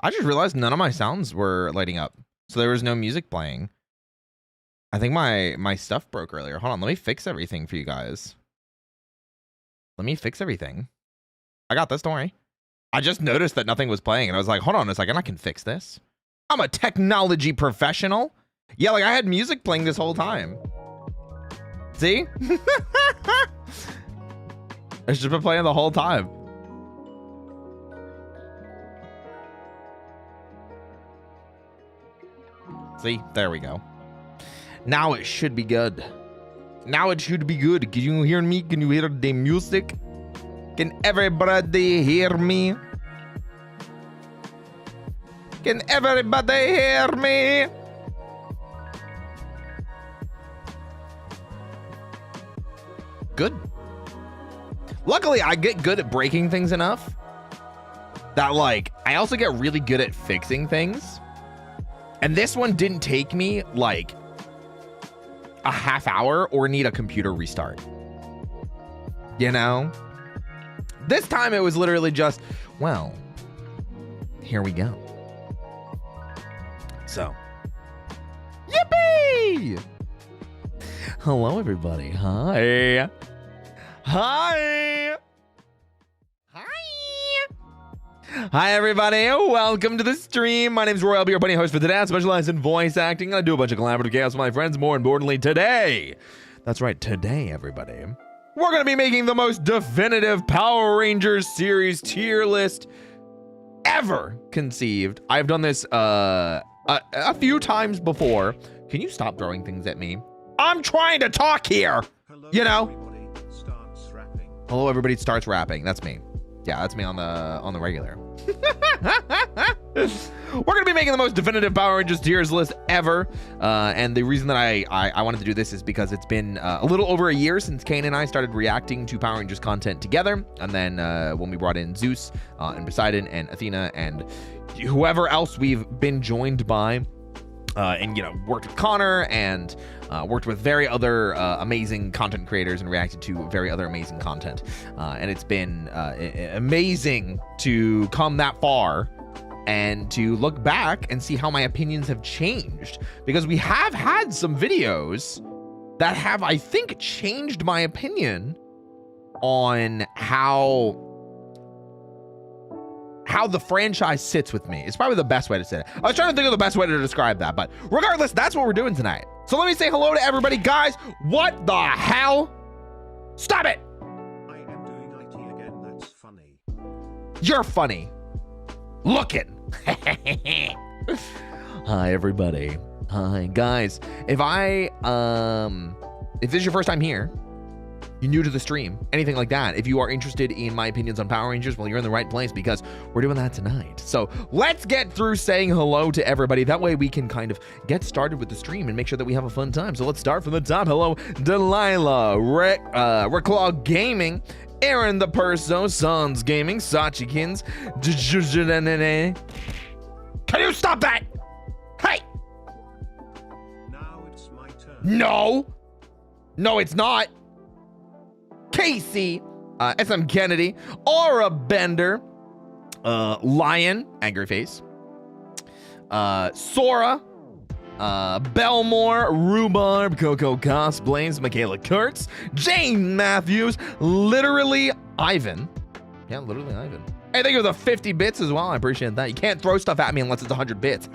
I just realized none of my sounds were lighting up. So there was no music playing. I think my stuff broke earlier. Hold on, let me fix everything for you guys. Let me fix everything. I got this, don't worry. I just noticed that nothing was playing and I was like, hold on a second, I can fix this. I'm a technology professional. Yeah, like I had music playing this whole time. See? It's just been playing the whole time. See, there we go. Now it should be good. Now it should be good. Can you hear me? Can you hear the music? Can everybody hear me? Can everybody hear me? Good. Luckily, I get good at breaking things enough that, like, I also get really good at fixing things. And this one didn't take me, like, a half hour or need a computer restart. You know? This time it was literally just, well, here we go. So, yippee! Hello, everybody. Hi. Hi. Hi. Hi, everybody. Welcome to the stream. My name is Roy. I'll be your bunny host for today. I specialize in voice acting. I do a bunch of collaborative chaos with my friends. More importantly, today. That's right, today, everybody. We're going to be making the most definitive Power Rangers series tier list ever conceived. I've done this a few times before. Can you stop throwing things at me? I'm trying to talk here. Hello, you know. Everybody starts rapping. Hello, everybody starts rapping. That's me. Yeah, that's me on the regular. We're gonna be making the most definitive Power Rangers tiers list ever, and the reason that I wanted to do this is because it's been a little over a year since Kane and I started reacting to Power Rangers content together, and then when we brought in Zeus and Poseidon and Athena and whoever else we've been joined by, and you know, worked with Connor and worked with very other amazing content creators and reacted to very other amazing content, and it's been amazing to come that far and to look back and see how my opinions have changed, because we have had some videos that have, I think, changed my opinion on how the franchise sits with me. It's probably the best way to say it. I was trying to think of the best way to describe that, but regardless, that's what we're doing tonight. So let me say hello to everybody. Guys, what the hell? Stop it! I am doing IT again, that's funny. You're funny. Looking. Hi, everybody. Hi, guys. If this is your first time here, you're new to the stream, anything like that, if you are interested in my opinions on Power Rangers, well, you're in the right place, because we're doing that tonight. So let's get through saying hello to everybody. That way we can kind of get started with the stream and make sure that we have a fun time. So let's start from the top. Hello, Delilah, Ricklaw Gaming, Aaron the Perso, Sons Gaming, Sachikins, can you stop that? Hey! Now it's my turn. No, it's not. Casey, SM Kennedy, Aura Bender, Lion, Angry Face, Sora, Belmore, Rhubarb, Coco Cosplays, Michaela Kurtz, Jane Matthews, literally Ivan. Yeah, literally Ivan. Hey, thank you for the 50 bits as well. I appreciate that. You can't throw stuff at me unless it's 100 bits.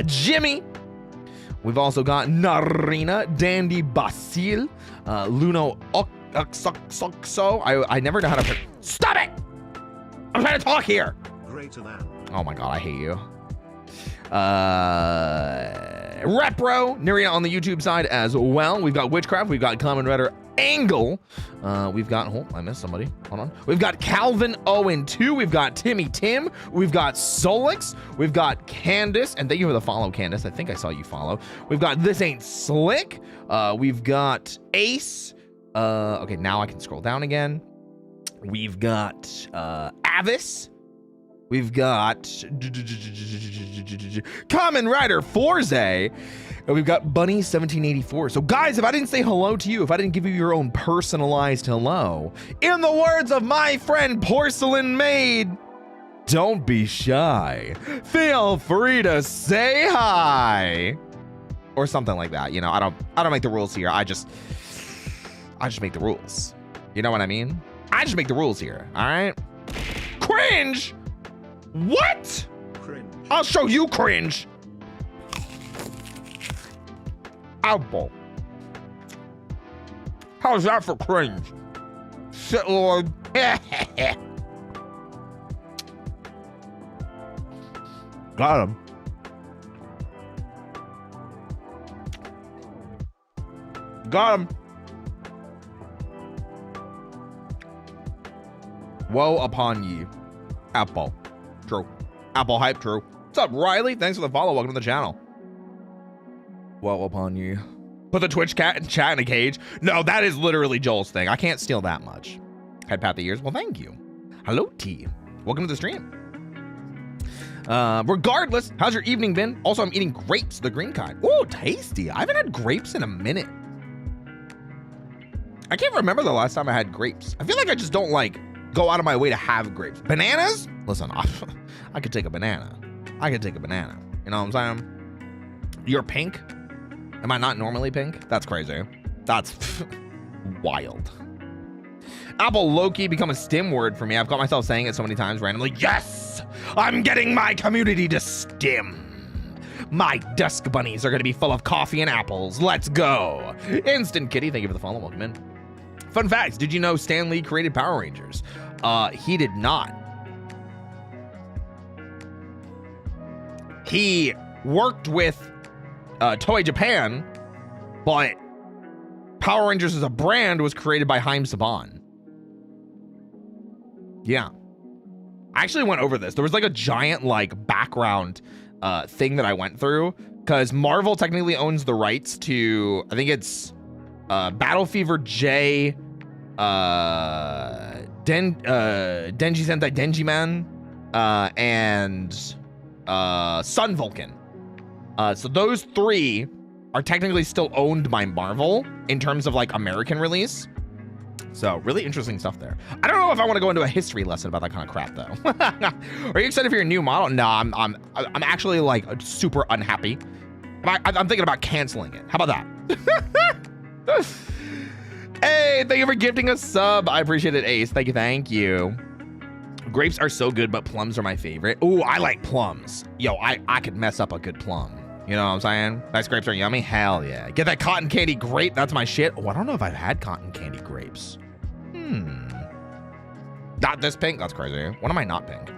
Jimmy. We've also got Narina, Dandy Basil, Luno Oxoxoxo. I never know how to... Stop it! I'm trying to talk here. Greater than. Oh my god, I hate you. Repro, Narina on the YouTube side as well. We've got Witchcraft. We've got Common Redder Angle. We've got... Oh, I missed somebody. Hold on. We've got Calvin Owen 2. We've got Timmy Tim. We've got Solix. We've got Candace. And thank you for the follow, Candace. I think I saw you follow. We've got This Ain't Slick. We've got Ace. Okay, now I can scroll down again. We've got Avis. We've got Kamen Rider Forze. And we've got Bunny 1784. So guys, if I didn't say hello to you, if I didn't give you your own personalized hello, in the words of my friend Porcelain Maid, Don't be shy. Feel free to say hi. Or something like that. You know, I don't make the rules here. I just make the rules. You know what I mean? I just make the rules here. All right? Cringe. What? Cringe. I'll show you cringe. Apple. How's that for cringe? Shit, Lord. Got him. Got him. Woe upon ye. Apple. True. Apple hype, true. What's up, Riley? Thanks for the follow. Welcome to the channel. Woe upon you. Put the Twitch cat and chat in a cage. No, that is literally Joel's thing. I can't steal that much. Head pat the ears. Well, thank you. Hello, T. Welcome to the stream. Regardless, how's your evening been? Also, I'm eating grapes, the green kind. Ooh, tasty. I haven't had grapes in a minute. I can't remember the last time I had grapes. I feel like I just don't like go out of my way to have grapes. Bananas? Listen, I could take a banana. I could take a banana. You know what I'm saying? You're pink? Am I not normally pink? That's crazy. That's wild. Apple low-key become a stim word for me. I've got myself saying it so many times randomly. Yes! I'm getting my community to stim. My dusk bunnies are going to be full of coffee and apples. Let's go. Instant Kitty, thank you for the follow. Welcome in. Fun facts. Did you know Stan Lee created Power Rangers? He did not. He worked with Toei Japan, but Power Rangers as a brand was created by Haim Saban. Yeah. I actually went over this. There was like a giant like background thing that I went through because Marvel technically owns the rights to, I think it's Battle Fever J, Denji Sentai Denji Man, and Sun Vulcan. So those three are technically still owned by Marvel in terms of like American release. So really interesting stuff there. I don't know if I want to go into a history lesson about that kind of crap though. Are you excited for your new model? No, I'm actually like super unhappy. I'm thinking about canceling it. How about that? Hey, thank you for gifting a sub. I appreciate it, Ace. Thank you. Grapes are so good, but plums are my favorite. Ooh, I like plums. Yo, I could mess up a good plum. You know what I'm saying? Nice grapes are yummy. Hell yeah. Get that cotton candy grape. That's my shit. Oh, I don't know if I've had cotton candy grapes. Not this pink. That's crazy. When am I not pink?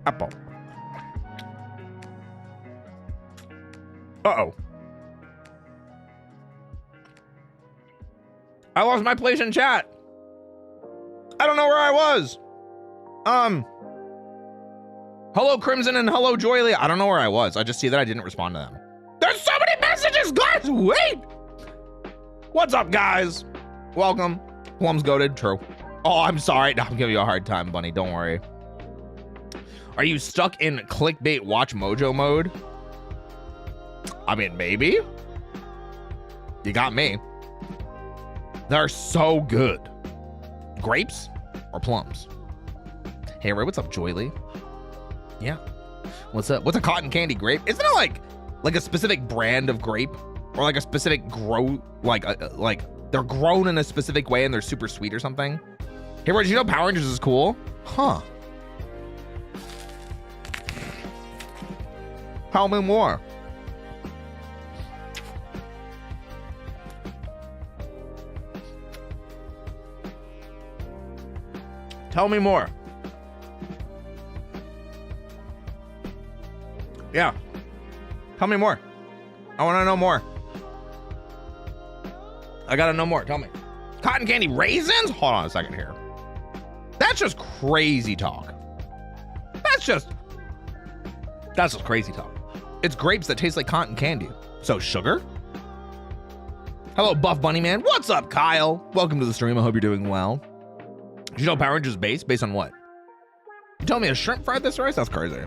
Apple. Uh-oh. I lost my place in chat. I don't know where I was. Hello, Crimson, and hello, Joyly. I don't know where I was. I just see that I didn't respond to them. There's so many messages, guys. Wait. What's up, guys? Welcome. Plum's goated. True. Oh, I'm sorry. No, I'm giving you a hard time, Bunny. Don't worry. Are you stuck in clickbait watch mojo mode? I mean, maybe. You got me. They're so good. Grapes or plums? Hey, Ray, what's up, Joyly? Yeah. What's up? What's a cotton candy grape? Isn't it like a specific brand of grape, or like a specific like they're grown in a specific way and they're super sweet or something? Hey, Ray, did you know Power Rangers is cool? Huh. Tell me more. Tell me more. Yeah. Tell me more. I want to know more. I got to know more. Tell me. Cotton candy raisins? Hold on a second here. That's just crazy talk. That's just crazy talk. It's grapes that taste like cotton candy. So sugar? Hello, Buff Bunny Man. What's up, Kyle? Welcome to the stream. I hope you're doing well. Did you know Power Rangers based on what? You told me a shrimp fried this rice? That's crazy.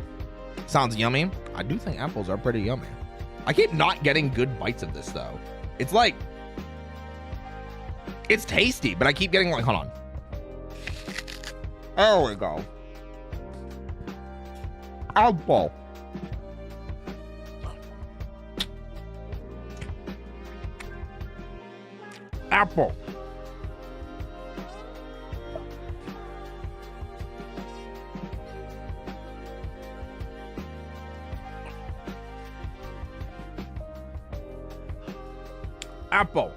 Sounds yummy. I do think apples are pretty yummy. I keep not getting good bites of this though. It's like, It's tasty, but I keep getting like, hold on. There we go. Apple. Apple. Apple.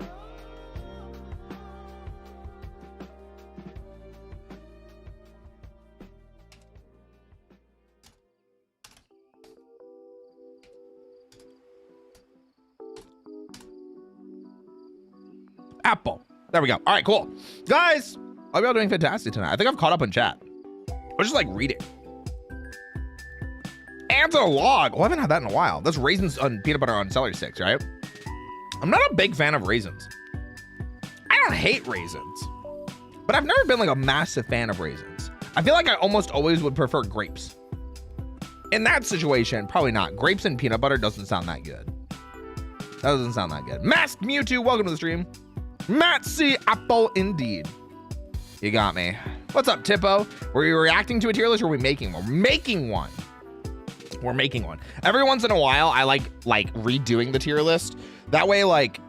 Apple. There we go. All right, cool. Guys, I hope y'all doing fantastic tonight. I think I've caught up on chat. I was just like reading. And a log. Oh, I haven't had that in a while. That's raisins on peanut butter on celery sticks, right? I'm not a big fan of raisins. I don't hate raisins, but I've never been like a massive fan of raisins. I feel like I almost always would prefer grapes. In that situation, probably not. Grapes and peanut butter doesn't sound that good. That doesn't sound that good. Masked Mewtwo, welcome to the stream. Matt C. Apple indeed. You got me. What's up, Tippo? Were we reacting to a tier list or are we making one? We're making one. We're making one. Every once in a while, I like redoing the tier list. That way, like,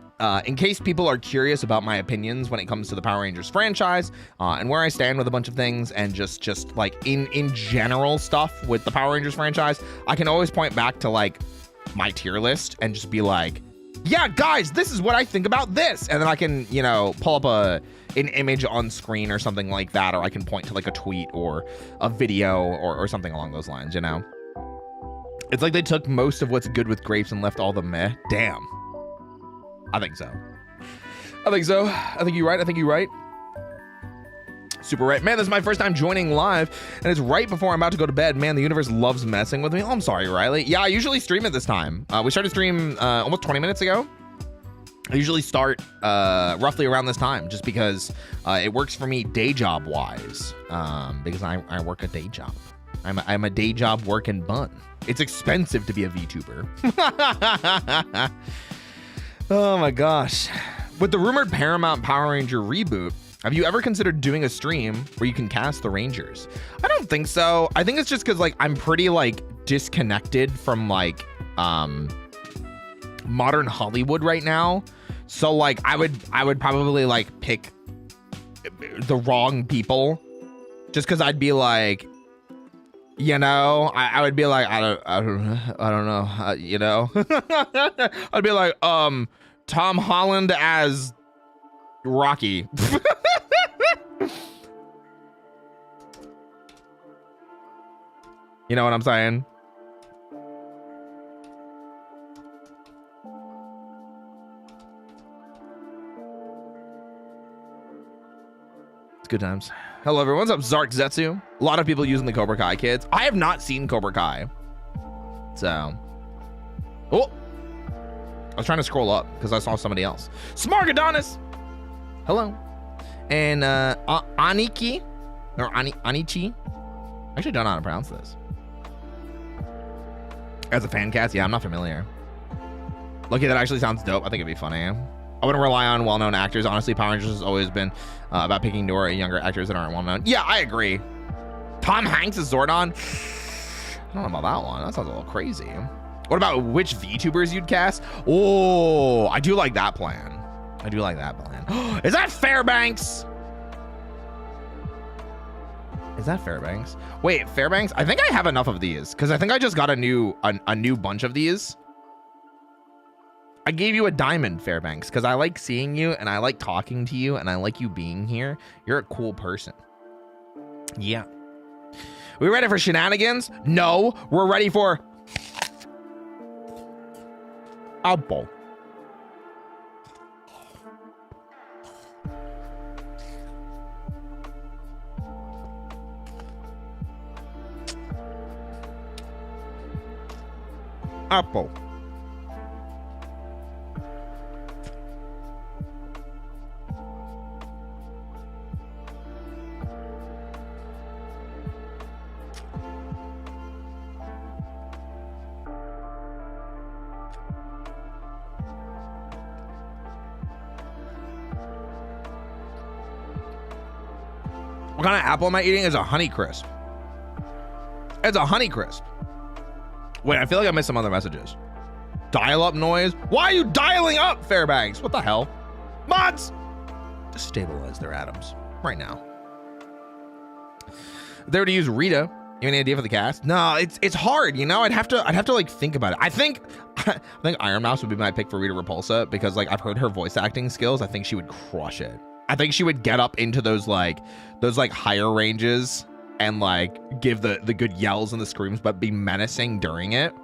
in case people are curious about my opinions when it comes to the Power Rangers franchise and where I stand with a bunch of things and just like in general stuff with the Power Rangers franchise, I can always point back to like my tier list and just be like, yeah, guys, this is what I think about this. And then I can, you know, pull up an image on screen or something like that, or I can point to like a tweet or a video or something along those lines, you know? It's like they took most of what's good with grapes and left all the meh. Damn. I think so. I think so. I think you're right. I think you're right. Super right. Man, this is my first time joining live, and it's right before I'm about to go to bed. Man, the universe loves messing with me. Oh, I'm sorry, Riley. Yeah, I usually stream at this time. We started stream almost 20 minutes ago. I usually start roughly around this time just because it works for me day job wise because I work a day job. I'm a day job working bun. It's expensive to be a VTuber. Oh my gosh. With the rumored Paramount Power Ranger reboot, have you ever considered doing a stream where you can cast the Rangers? I don't think so. I think it's just because like I'm pretty like disconnected from like modern Hollywood right now. So like I would probably like pick the wrong people just because I'd be like, you know, I would be like, I don't know, you know, I'd be like, Tom Holland as Rocky. You know what I'm saying? It's good times. Hello, everyone. What's up, Zark Zetsu? A lot of people using the Cobra Kai kids. I have not seen Cobra Kai. So. Oh. I was trying to scroll up because I saw somebody else. Smargadonis. Hello. And Aniki. Or Anichi. I actually don't know how to pronounce this. As a fan cast, yeah, I'm not familiar. Lucky, that actually sounds dope. I think it'd be funny. I wouldn't rely on well-known actors. Honestly, Power Rangers has always been about picking newer and younger actors that aren't well-known. Yeah, I agree. Tom Hanks as Zordon. I don't know about that one. That sounds a little crazy. What about which VTubers you'd cast? Oh, I do like that plan. I do like that plan. Is that Fairbanks? Is that Fairbanks? Wait, Fairbanks? I think I have enough of these because I think I just got a new bunch of these. I gave you a diamond, Fairbanks, because I like seeing you and I like talking to you and I like you being here. You're a cool person. Yeah. We ready for shenanigans? No, we're ready for apple. Apple. What kind of apple am I eating? Is a Honey Crisp. It's a Honey Crisp. Wait, I feel like I missed some other messages. Dial-up noise. Why are you dialing up, Fairbanks? What the hell? Mods! Destabilize their atoms right now. If they were to use Rita, you have any idea for the cast? No, it's hard, you know. I'd have to like think about it. I think Iron Mouse would be my pick for Rita Repulsa because like I've heard her voice acting skills. I think she would crush it. I think she would get up into those higher ranges and like give the good yells and the screams, but be menacing during it.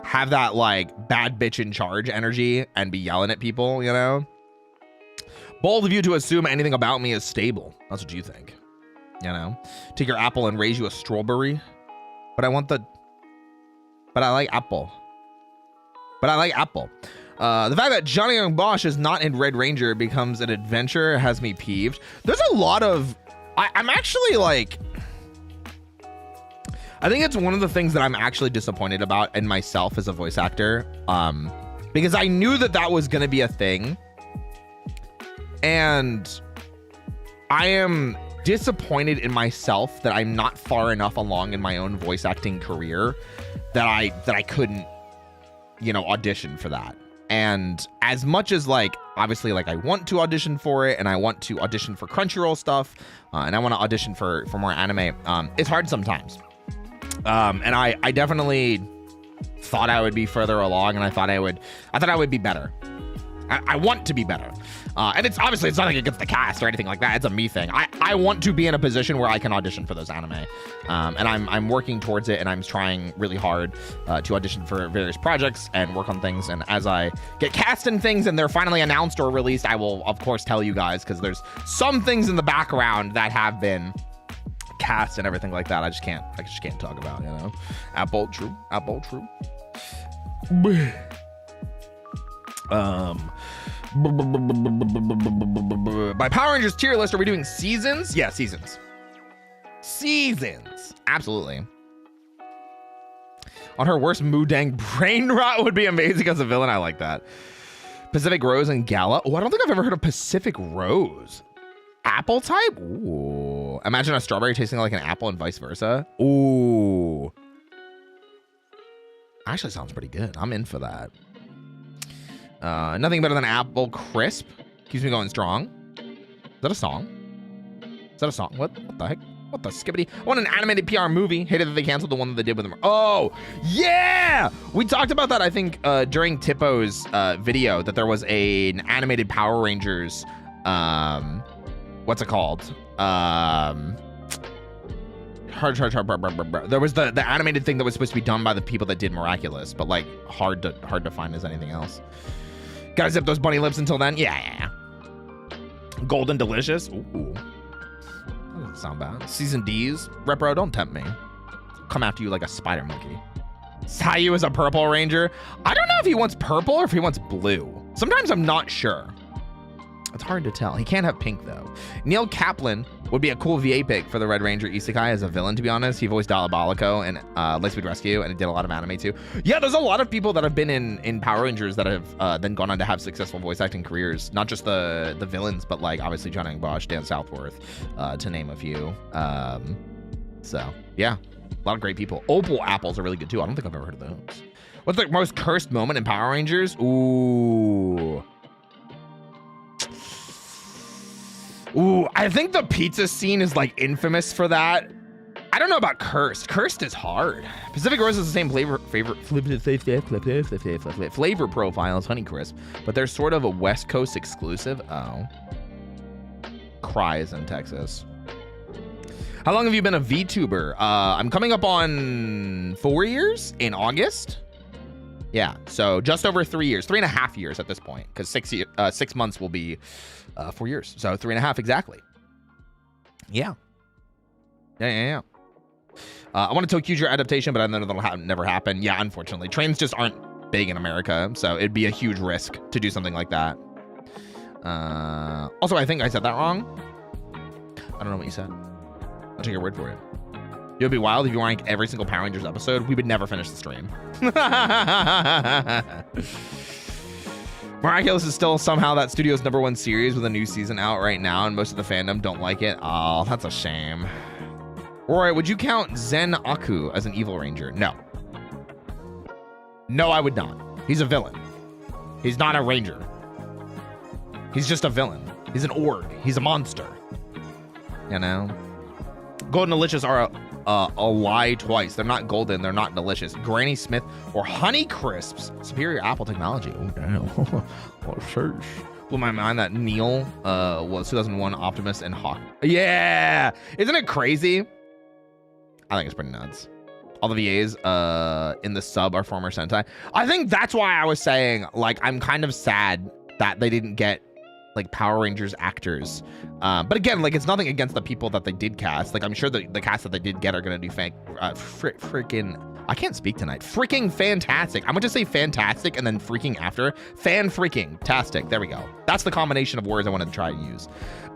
Have that like bad bitch in charge energy and be yelling at people, you know. Bold of you to assume anything about me is stable. That's what you think. You know, take your apple and raise you a strawberry. But I like apple. The fact that Johnny Young Bosch is not in Red Ranger becomes an adventure has me peeved. There's a lot of, I'm actually like, I think it's one of the things that I'm actually disappointed about in myself as a voice actor. Because I knew that was going to be a thing. And I am disappointed in myself that I'm not far enough along in my own voice acting career that I couldn't, you know, audition for that. And as much as like, obviously like I want to audition for it and I want to audition for Crunchyroll stuff and I want to audition for more anime, it's hard sometimes. And I definitely thought I would be further along and I thought I would be better. I want to be better. And it's obviously, it's nothing against the cast or anything like that. It's a me thing. I want to be in a position where I can audition for those anime. And I'm working towards it and I'm trying really hard to audition for various projects and work on things. And as I get cast in things and they're finally announced or released, I will of course tell you guys, because there's some things in the background that have been cast and everything like that. I just can't talk about, you know. Apple true. By Power Rangers tier list, are we doing seasons? Yeah, seasons. Absolutely. On her worst Moodang, brain rot would be amazing as a villain. I like that. Pacific Rose and Gala. Oh, I don't think I've ever heard of Pacific Rose. Apple type? Ooh. Imagine a strawberry tasting like an apple and vice versa. Ooh. Actually sounds pretty good. I'm in for that. Nothing better than apple crisp. Keeps me going strong. Is that a song? What the heck? What the skibbity? I want an animated PR movie. Hated that they canceled the one that they did with them. Oh, yeah! We talked about that, I think, during Tippo's video, that there was an animated Power Rangers, what's it called? There was the animated thing that was supposed to be done by the people that did Miraculous, but like hard to find as anything else. Gotta zip those bunny lips until then. Yeah. Golden Delicious. Ooh. That doesn't sound bad. Season D's. Repro, don't tempt me. Come after you like a spider monkey. Sayu is a purple ranger. I don't know if he wants purple or if he wants blue. Sometimes I'm not sure. It's hard to tell. He can't have pink though. Neil Kaplan would be a cool VA pick for the Red Ranger Isekai as a villain, to be honest. He voiced Diabolico and Lightspeed Rescue, and he did a lot of anime too. Yeah, there's a lot of people that have been in Power Rangers that have then gone on to have successful voice acting careers. Not just the villains, but like obviously Johnny Young Bosch, Dan Southworth, to name a few. So yeah, a lot of great people. Opal apples are really good too. I don't think I've ever heard of those. What's the most cursed moment in Power Rangers? Ooh, I think the pizza scene is like infamous for that. I don't know about cursed. Cursed is hard. Pacific Rose is the same flavor profile as Honeycrisp, but they're sort of a West Coast exclusive. Oh. Cry is in Texas. How long have you been a VTuber? I'm coming up on 4 years in August. Yeah, so just over 3 years, 3.5 years at this point, because 6 months will be 4 years. So 3.5 exactly. Yeah. I want a ToQger adaptation, but I know that'll never happen. Yeah, unfortunately. Trains just aren't big in America, so it'd be a huge risk to do something like that. Also, I think I said that wrong. I don't know what you said. I'll take your word for it. It would be wild if you ranked every single Power Rangers episode. We would never finish the stream. Miraculous is still somehow that studio's #1 series with a new season out right now, and most of the fandom don't like it. Oh, that's a shame. Roy, would you count Zen Aku as an evil ranger? No. No, I would not. He's a villain. He's not a ranger. He's just a villain. He's an orc. He's a monster. You know? Golden Delicious are a lie twice. They're not golden. They're not delicious. Granny Smith or Honey Crisps. Superior Apple technology. Oh, damn. What a search. Blew my mind that Neil was 2001 Optimus and Hawk. Yeah. Isn't it crazy? I think it's pretty nuts. All the VAs in the sub are former Sentai. I think that's why I was saying, like, I'm kind of sad that they didn't get like Power Rangers actors. But again, like, it's nothing against the people that they did cast. Like, I'm sure the cast that they did get are gonna do freaking, I can't speak tonight. Freaking fantastic. I'm gonna just say fantastic and then freaking after. Fan-freaking-tastic. There we go. That's the combination of words I wanted to try to use.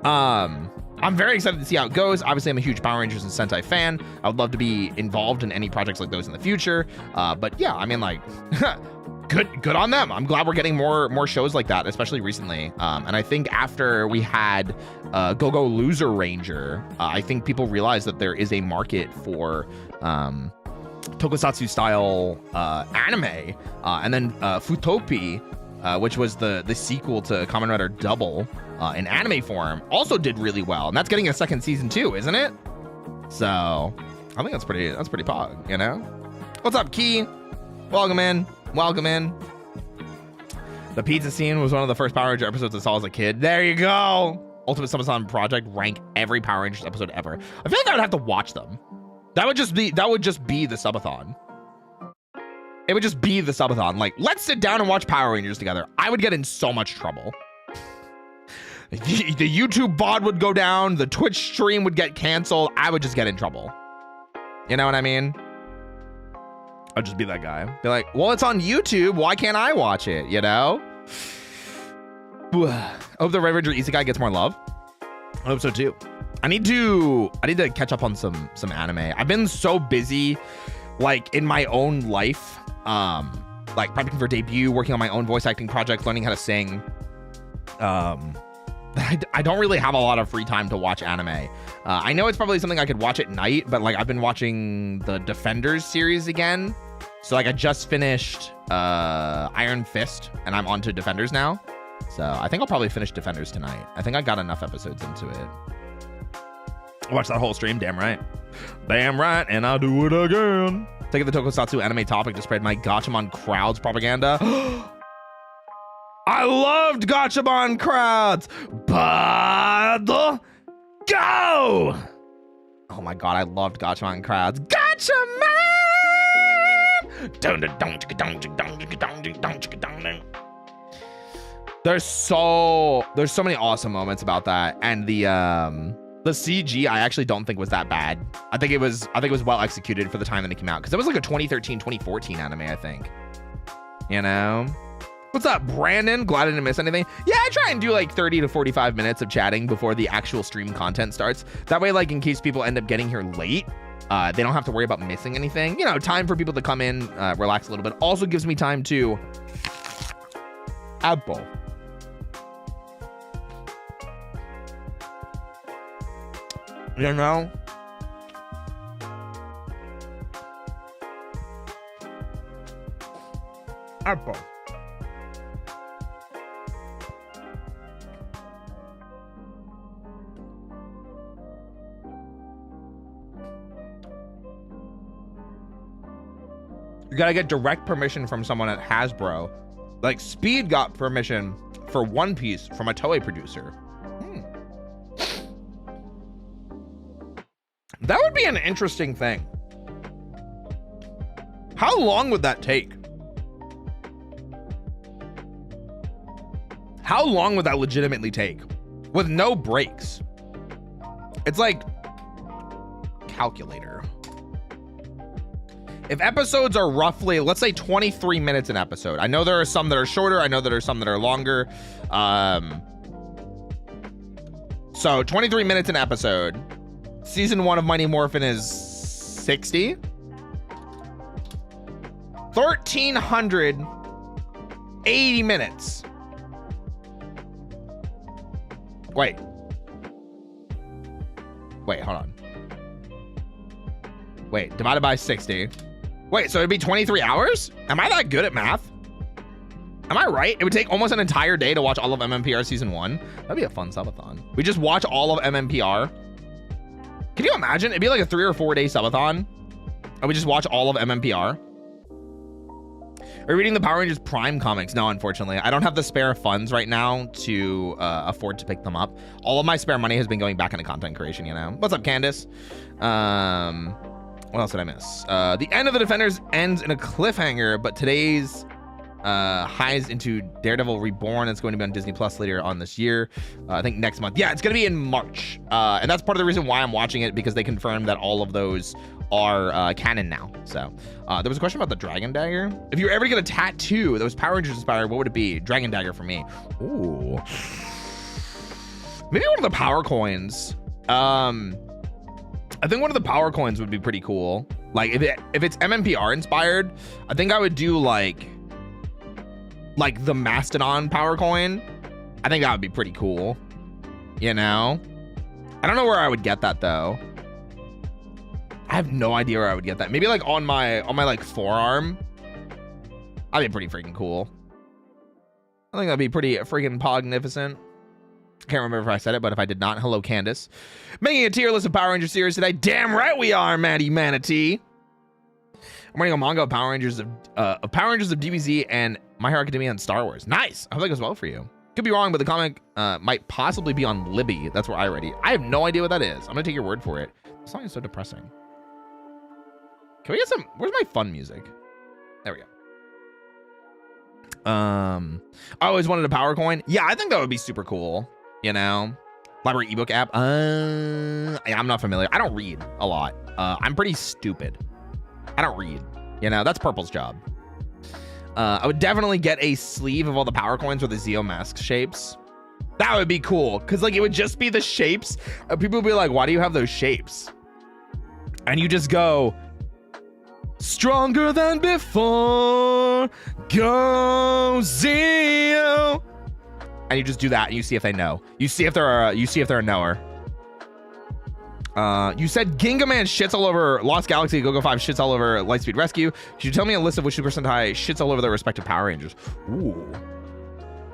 I'm very excited to see how it goes. Obviously, I'm a huge Power Rangers and Sentai fan. I would love to be involved in any projects like those in the future. But yeah, I mean, like, good on them. I'm glad we're getting more shows like that, especially recently. And I think after we had Go-Go Loser Ranger, I think people realized that there is a market for tokusatsu style anime. And then Futopi, which was the sequel to Kamen Rider Double in anime form, also did really well. And that's getting a second season too, isn't it? So I think that's pretty pog, you know? What's up, Key? Welcome in. The pizza scene was one of the first Power Ranger episodes I saw as a kid. There you go. Ultimate Subathon Project rank every Power Rangers episode ever. I feel like I would have to watch them. That would just be the subathon. It would just be the subathon. Like, let's sit down and watch Power Rangers together. I would get in so much trouble. The YouTube bot would go down. The Twitch stream would get canceled. I would just get in trouble. You know what I mean? I'd just be that guy. Be like, well, it's on YouTube. Why can't I watch it? You know? I hope the Red Ranger Isekai gets more love. I hope so too. I need to catch up on some anime. I've been so busy, like, in my own life, like prepping for debut, working on my own voice acting projects, learning how to sing. I don't really have a lot of free time to watch anime. I know it's probably something I could watch at night, but like, I've been watching the Defenders series again. So like, I just finished Iron Fist and I'm on to Defenders now. So I think I'll probably finish Defenders tonight. I think I got enough episodes into it. Watch that whole stream, damn right. Damn right, and I'll do it again. Taking the tokusatsu anime topic to spread my Gachamon crowds propaganda. I loved Gachamon crowds. Battle, go! Oh my god, I loved Gachamon crowds. Gachamon! There's so many awesome moments about that, and the CG I actually don't think was that bad. I think it was well executed for the time that it came out, because it was like a 2013 2014 anime, I think. You know? What's up, Brandon? Glad I didn't miss anything. Yeah, I try and do like 30 to 45 minutes of chatting before the actual stream content starts. That way, like, in case people end up getting here late, they don't have to worry about missing anything. You know, time for people to come in, relax a little bit. Also gives me time to apple. You know? Apple. You gotta get direct permission from someone at Hasbro. Like, Speed got permission for One Piece from a Toei producer. That would be an interesting thing. How long would that take? How long would that legitimately take? With no breaks. It's like calculator. If episodes are roughly, let's say 23 minutes an episode. I know there are some that are shorter. I know there are some that are longer. So 23 minutes an episode. Season 1 of Mighty Morphin is 60. 1,380 minutes. Wait, hold on. Wait, divided by 60. Wait, so it'd be 23 hours? Am I that good at math? Am I right? It would take almost an entire day to watch all of MMPR season 1. That'd be a fun subathon. We just watch all of MMPR. Can you imagine? It'd be like a 3 or 4 day subathon. And we just watch all of MMPR. Are you reading the Power Rangers Prime comics? No, unfortunately. I don't have the spare funds right now to afford to pick them up. All of my spare money has been going back into content creation, you know? What's up, Candace? What else did I miss? The end of the Defenders ends in a cliffhanger, but today's highs into Daredevil Reborn. It's going to be on Disney Plus later on this year. I think next month. Yeah, it's going to be in March. And that's part of the reason why I'm watching it, because they confirmed that all of those are canon now. So there was a question about the Dragon Dagger. If you were ever to get a tattoo that was Power Rangers inspired, what would it be? Dragon Dagger for me. Ooh. Maybe one of the power coins. I think one of the power coins would be pretty cool. Like if it's MMPR inspired, I think I would do like the Mastodon power coin. I think that would be pretty cool. You know? I don't know where I would get that though. I have no idea where I would get that. Maybe like on my like forearm. That'd be pretty freaking cool. I think that'd be pretty freaking pognificent. I can't remember if I said it, but if I did not, hello, Candace. Making a tier list of Power Rangers series today. Damn right we are, Maddie Manatee. I'm running a manga of Power Rangers of DBZ and My Hero Academia and Star Wars. Nice. I hope that goes well for you. Could be wrong, but the comic might possibly be on Libby. That's where I read it. I have no idea what that is. I'm gonna take your word for it. This song is so depressing. Can we get some? Where's my fun music? There we go. I always wanted a power coin. Yeah, I think that would be super cool. You know, library ebook app. Yeah, I'm not familiar. I don't read a lot. I'm pretty stupid. I don't read. You know, that's Purple's job. I would definitely get a sleeve of all the power coins with the Zeo mask shapes. That would be cool, because like it would just be the shapes. People would be like, "Why do you have those shapes?" And you just go, "Stronger than before, go Zeo." And you just do that, and you see if they know. You see if they're a knower. You said Ginga Man shits all over Lost Galaxy, Go-Go 5 shits all over Lightspeed Rescue. Could you tell me a list of which Super Sentai shits all over their respective Power Rangers? Ooh.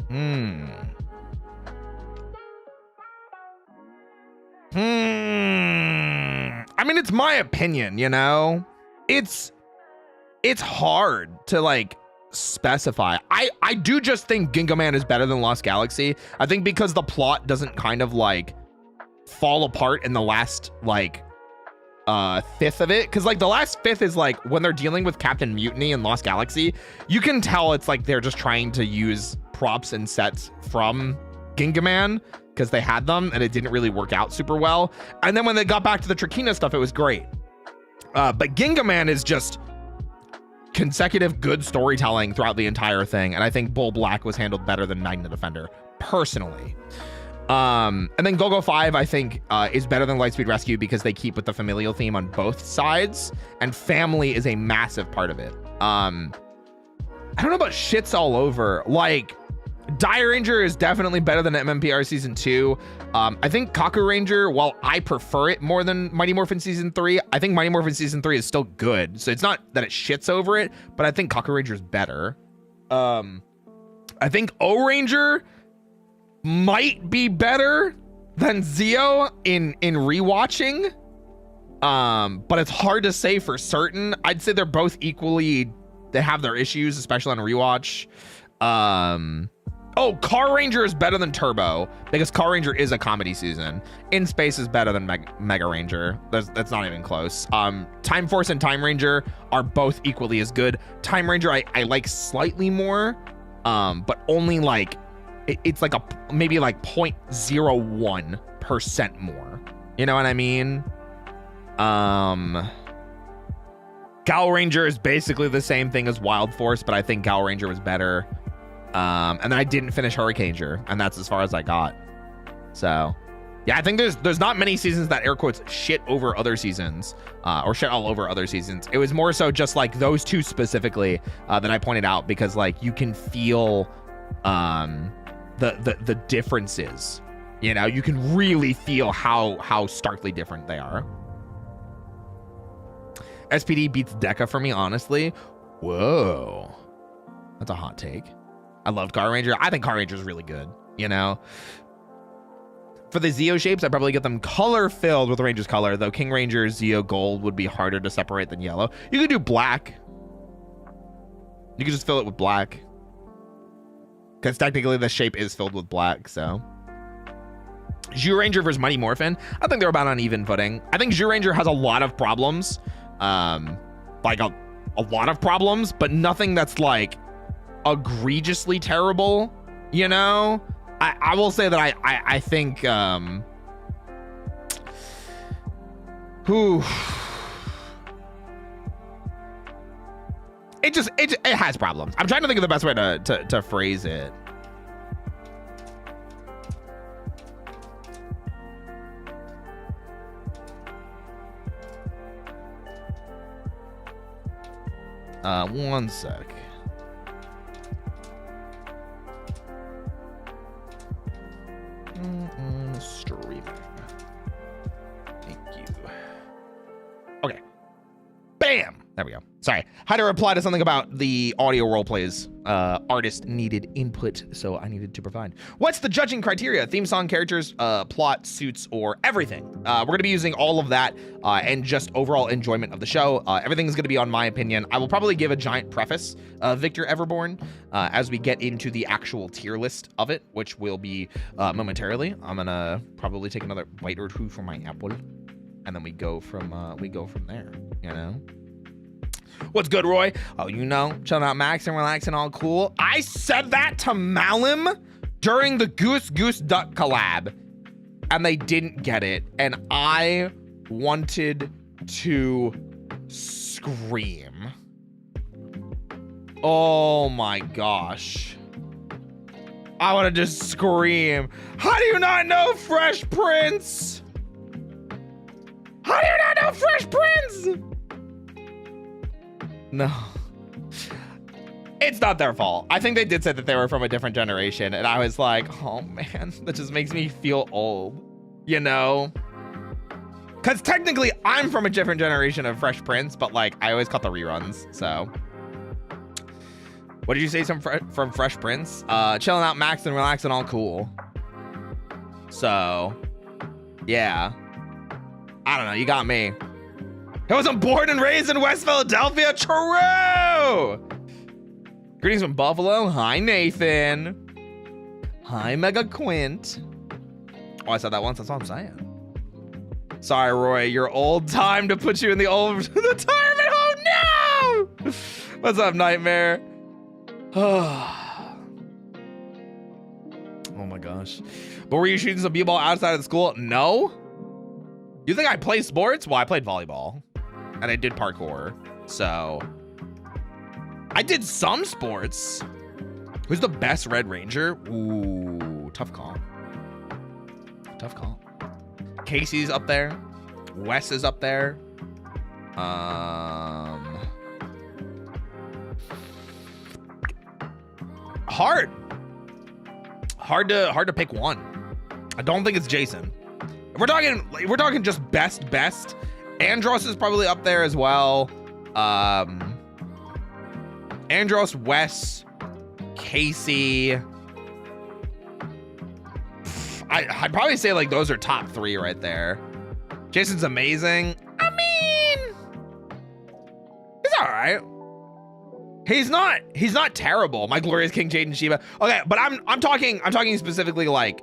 I mean, it's my opinion, you know? It's hard to like specify. I do just think Ginga Man is better than Lost Galaxy. I think because the plot doesn't kind of like fall apart in the last like fifth of it, because like the last fifth is like when they're dealing with Captain Mutiny in Lost Galaxy, you can tell it's like they're just trying to use props and sets from Ginga Man because they had them and it didn't really work out super well. And then when they got back to the Trakina stuff, it was great. But Ginga Man is just consecutive good storytelling throughout the entire thing, and I think Bull Black was handled better than Magna Defender personally. And then Go-Go 5 I think is better than Lightspeed Rescue because they keep with the familial theme on both sides, and family is a massive part of it. I don't know about shits all over. Like Dire Ranger is definitely better than MMPR season 2. I think Kaku Ranger, while I prefer it more than Mighty Morphin season 3, I think Mighty Morphin season 3 is still good. So it's not that it shits over it, but I think Kaku Ranger is better. I think O Ranger might be better than Zeo in rewatching. But it's hard to say for certain. I'd say they're both equally, they have their issues, especially on rewatch. Oh, Car Ranger is better than Turbo because Car Ranger is a comedy season. In Space is better than Mega Ranger. That's not even close. Time Force and Time Ranger are both equally as good. Time Ranger I like slightly more, but only like it's like maybe like 0.01% more. You know what I mean? Gal Ranger is basically the same thing as Wild Force, but I think Gal Ranger was better. And then I didn't finish Hurricaneger, and that's as far as I got. So yeah, I think there's not many seasons that air quotes shit over other seasons, or shit all over other seasons. It was more so just like those two specifically that I pointed out, because like you can feel the differences You know, you can really feel how starkly different they are. SPD beats Deca for me, honestly. Whoa. That's a hot take. I loved Car Ranger. I think Car Ranger is really good, you know? For the Zeo shapes, I'd probably get them color filled with Ranger's color, though King Ranger Zeo Gold would be harder to separate than yellow. You could do black. You could just fill it with black. Because technically the shape is filled with black, so. Zhu Ranger versus Mighty Morphin. I think they're about on even footing. I think Zhu Ranger has a lot of problems. Like a lot of problems, but nothing that's like egregiously terrible, you know? I will say that I think it has problems. I'm trying to think of the best way to phrase it. One sec. Streaming. Thank you. Okay. Bam! There we go. Sorry. Had to reply to something about the audio role plays. Artist needed input, so I needed to provide. What's the judging criteria? Theme song, characters, plot, suits, or everything? We're going to be using all of that and just overall enjoyment of the show. Everything is going to be on my opinion. I will probably give a giant preface, Victor Everborn, as we get into the actual tier list of it, which will be momentarily. I'm going to probably take another bite or two from my apple, and then we go from there, you know? What's good, Roy? Oh, you know, chilling out, Max, and relaxing, all cool. I said that to Malim during the Goose Duck collab, and they didn't get it, and I wanted to scream. Oh my gosh. I want to just scream. How do you not know Fresh Prince? How do you not know Fresh Prince? No. It's not their fault. I think they did say that they were from a different generation, and I was like, oh man, that just makes me feel old, you know? Because technically, I'm from a different generation of Fresh Prince, but like, I always caught the reruns, so. What did you say from Fresh Prince? Chilling out, Max, and relaxing, all cool. So, yeah. I don't know, you got me. I wasn't born and raised in West Philadelphia. True. Greetings from Buffalo. Hi, Nathan. Hi, Mega Quint. Oh, I said that once. That's all I'm saying. Sorry, Roy. You're old. Time to put you in the old retirement home now. What's up, Nightmare? Oh my gosh. But were you shooting some b-ball outside of the school? No. You think I play sports? Well, I played volleyball. And I did parkour, so I did some sports. Who's the best Red Ranger? Ooh, tough call. Tough call. Casey's up there. Wes is up there. Hard to pick one. I don't think it's Jason. We're talking just best. Andros is probably up there as well. Andros, Wes, Casey. I'd probably say like those are top 3 right there. Jason's amazing. I mean, he's all right. He's not terrible. My Glorious King, Jaden Shiva. Okay, but I'm talking specifically like,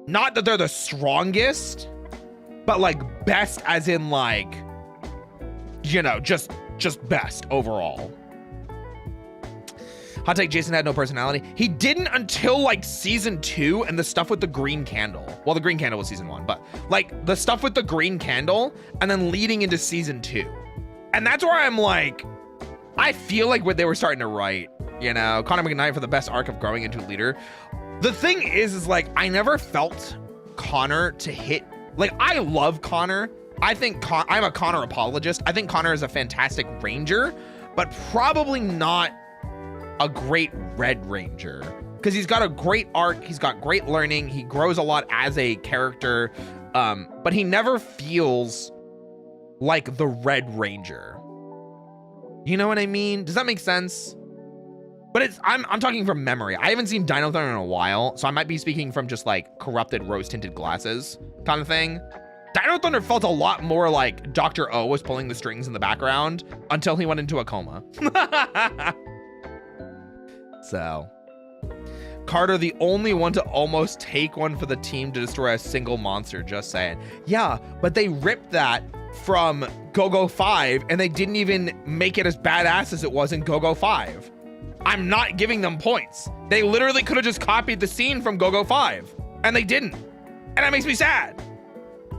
not that they're the strongest, but like best as in like, you know, just best overall. Hot take, Jason had no personality. He didn't until like season 2 and the stuff with the green candle. Well, the green candle was season 1, but like the stuff with the green candle and then leading into season 2. And that's where I'm like, I feel like what they were starting to write, you know, Connor McKnight for the best arc of growing into a leader. The thing is like, I never felt Connor to hit. Like, I love Connor. I think I'm a Connor apologist. I think Connor is a fantastic Ranger, but probably not a great Red Ranger. because he's got a great arc. He's got great learning. He grows a lot as a character, but he never feels like the Red Ranger. You know what I mean? Does that make sense? But I'm talking from memory. I haven't seen Dino Thunder in a while, so I might be speaking from just like corrupted rose-tinted glasses kind of thing. Dino Thunder felt a lot more like Dr. O was pulling the strings in the background until he went into a coma. So, Carter, the only one to almost take one for the team to destroy a single monster, just saying. Yeah, but they ripped that from Go-Go 5 and they didn't even make it as badass as it was in Go-Go 5. I'm not giving them points. They literally could have just copied the scene from Go-Go 5 and they didn't. And that makes me sad.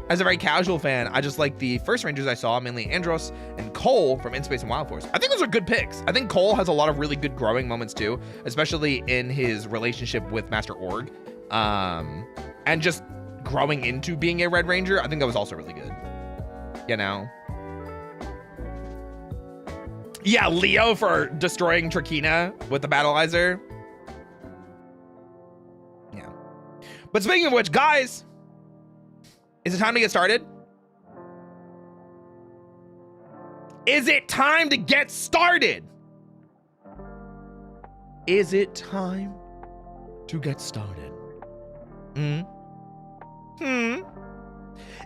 As a very casual fan, I just like the first Rangers I saw, mainly Andros and Cole from In Space and Wild Force. I think those are good picks. I think Cole has a lot of really good growing moments too, especially in his relationship with Master Org. And just growing into being a Red Ranger, I think that was also really good. You know? Yeah, Leo for destroying Trakina with the Battleizer. Yeah. But speaking of which, guys, is it time to get started? Is it time to get started? Is it time to get started?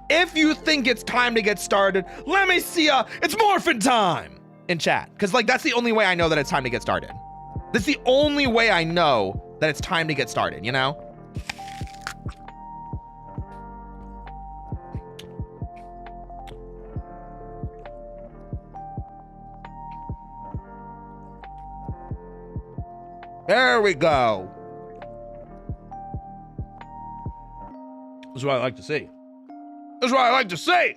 If you think it's time to get started, let me see it's morphin' time in chat. Because like that's the only way I know that it's time to get started. That's the only way I know that it's time to get started, you know? There we go. This is what I like to see. This is what I like to see.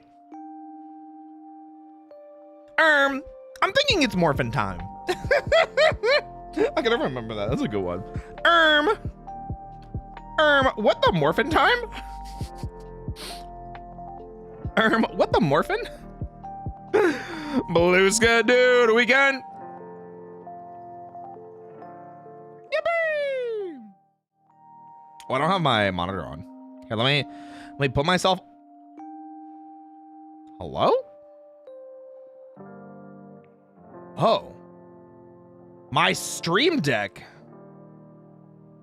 I'm thinking it's morphin' time. I can never remember that. That's a good one. What the morphin' time? What the morphin'? Blue Sky Dude weekend. Oh, I don't have my monitor on. Here, let me put myself. Hello? Oh. My stream deck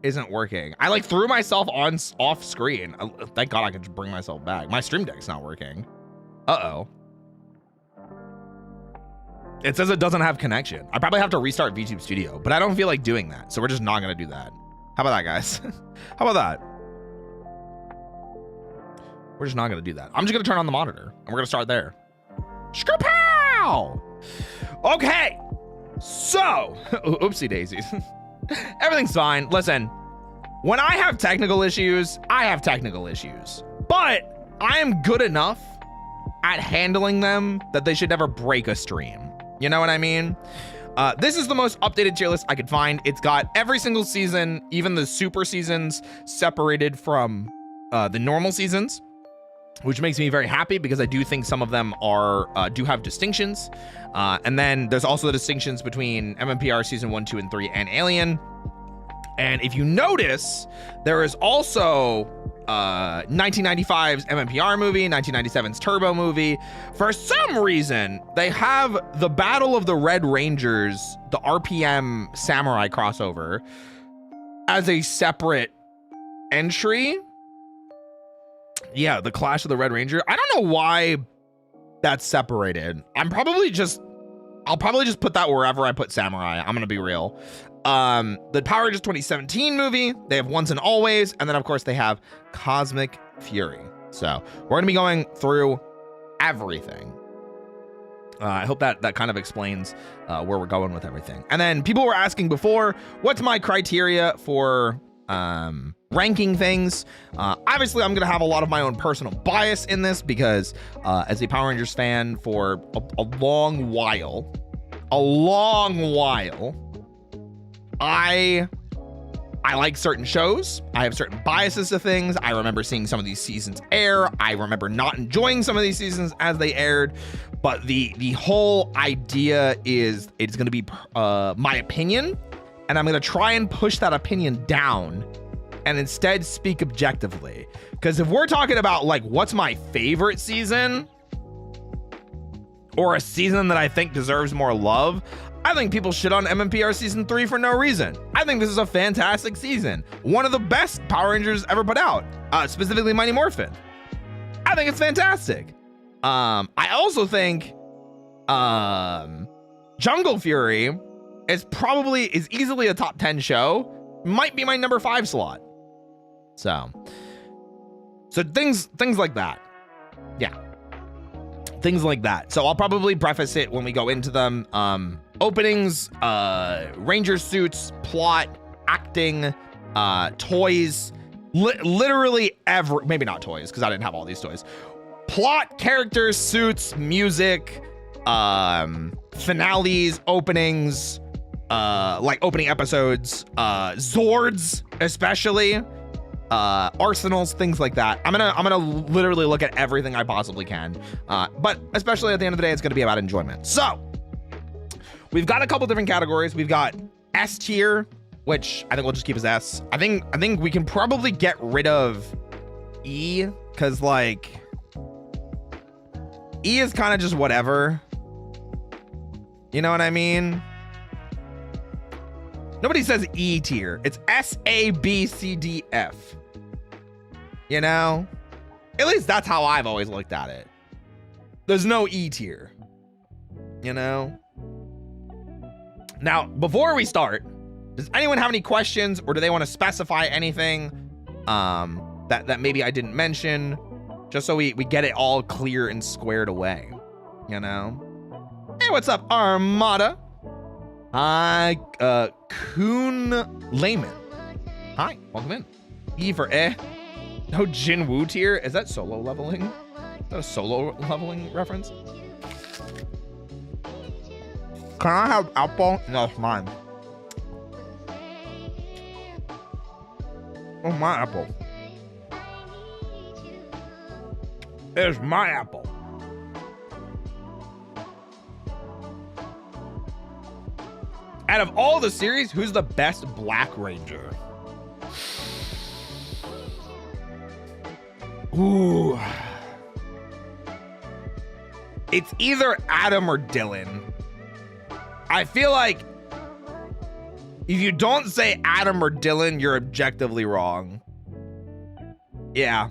isn't working. I like threw myself off screen. Thank God I could just bring myself back. My stream deck's not working. Uh-oh. It says it doesn't have connection. I probably have to restart VTube Studio, but I don't feel like doing that. So we're just not gonna do that. How about that, guys? How about that? We're just not gonna do that. I'm just gonna turn on the monitor and we're gonna start there. Scrapow! Okay, so, oopsie daisies. Everything's fine. Listen, when I have technical issues, I have technical issues, but I am good enough at handling them that they should never break a stream. You know what I mean? This is the most updated tier list I could find. It's got every single season, even the super seasons, separated from the normal seasons, which makes me very happy because I do think some of them are do have distinctions. And then there's also the distinctions between MMPR season 1, 2, and 3 and Alien. And if you notice, there is also 1995's MMPR movie, 1997's Turbo movie. For some reason, they have the Battle of the Red Rangers, the RPM Samurai crossover, as a separate entry. Yeah, the Clash of the Red Ranger. I don't know why that's separated. I'll probably just put that wherever I put Samurai. I'm gonna be real. The Power Rangers 2017 movie, they have Once and Always, and then of course they have Cosmic Fury. So we're gonna be going through everything. I hope that kind of explains where we're going with everything. And then people were asking before, what's my criteria for ranking things? Obviously I'm gonna have a lot of my own personal bias in this because as a Power Rangers fan for a long while, I like certain shows. I have certain biases to things. I remember seeing some of these seasons air. I remember not enjoying some of these seasons as they aired. But the whole idea is it's going to be my opinion and I'm going to try and push that opinion down and instead speak objectively. Because if we're talking about like what's my favorite season or a season that I think deserves more love, I think people shit on MMPR season 3 for no reason. I think this is a fantastic season. One of the best Power Rangers ever put out, specifically Mighty Morphin. I think it's fantastic. I also think Jungle Fury is easily a top 10 show. Might be my number 5 slot. So things like that. Yeah. Things like that. So I'll probably preface it when we go into them. Openings, Ranger suits, plot, acting, toys, literally maybe not toys, because I didn't have all these toys. Plot, characters, suits, music, finales, openings, like opening episodes, Zords, especially, arsenals, things like that. I'm gonna literally look at everything I possibly can. But especially at the end of the day, it's gonna be about enjoyment. So we've got a couple different categories. We've got S tier, which I think we'll just keep as S. I think we can probably get rid of E, because like E is kind of just whatever. You know what I mean? Nobody says E tier. It's S, A, B, C, D, F. You know? At least that's how I've always looked at it. There's no E tier. You know? Now, before we start, does anyone have any questions, or do they want to specify anything that maybe I didn't mention? Just so we get it all clear and squared away. You know? Hey, what's up, Armada? Hi, Kun Layman. Hi, welcome in. E for eh. No Jin Woo tier. Is that solo leveling? Is that a solo leveling reference? Can I have apple? No, it's mine. Oh, my apple. It's my apple. Out of all the series, who's the best Black Ranger? Ooh. It's either Adam or Dylan. I feel like if you don't say Adam or Dylan, you're objectively wrong. Yeah.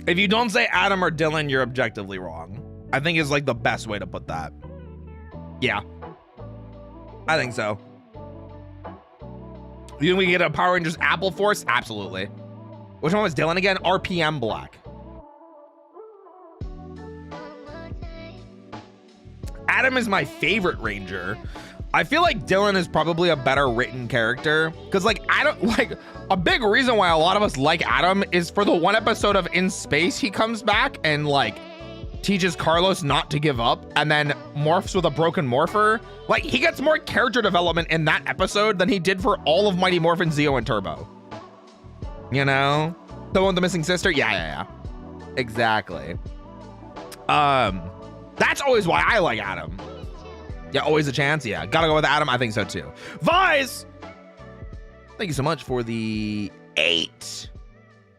If you don't say Adam or Dylan, you're objectively wrong. I think is like the best way to put that. Yeah. I think so. You think we can get a Power Rangers Apple Force? Absolutely. Which one was Dylan again? RPM Black. Adam is my favorite Ranger. I feel like Dylan is probably a better written character. Because like, I don't like, a big reason why a lot of us like Adam is for the one episode of In Space, he comes back and like teaches Carlos not to give up and then morphs with a broken morpher. Like, he gets more character development in that episode than he did for all of Mighty Morphin, Zeo, and Turbo. You know? The one with the missing sister? Yeah. Exactly. That's always why I like Adam. Yeah, always a chance? Yeah, gotta go with Adam. I think so too. Vise! Thank you so much for the 8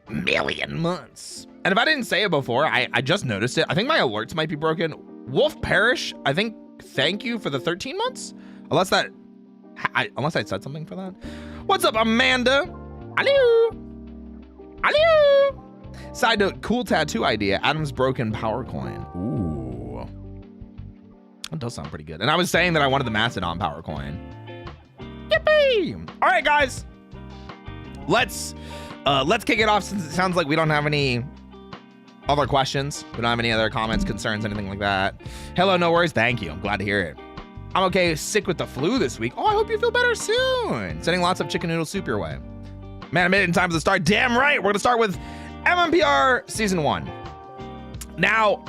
million months. And if I didn't say it before, I just noticed it. I think my alerts might be broken. Wolf Parish, I think, thank you for the 13 months. Unless I said something for that. What's up, Amanda? Hello. Side note, cool tattoo idea. Adam's broken power coin. Ooh. That does sound pretty good. And I was saying that I wanted the Mastodon power coin. Yippee! All right, guys. Let's kick it off since it sounds like we don't have any other questions. We don't have any other comments, concerns, anything like that. Hello, no worries. Thank you. I'm glad to hear it. I'm okay, sick with the flu this week. Oh, I hope you feel better soon. Sending lots of chicken noodle soup your way. Man, I made it in time for the start. Damn right. We're going to start with MMPR Season 1. Now,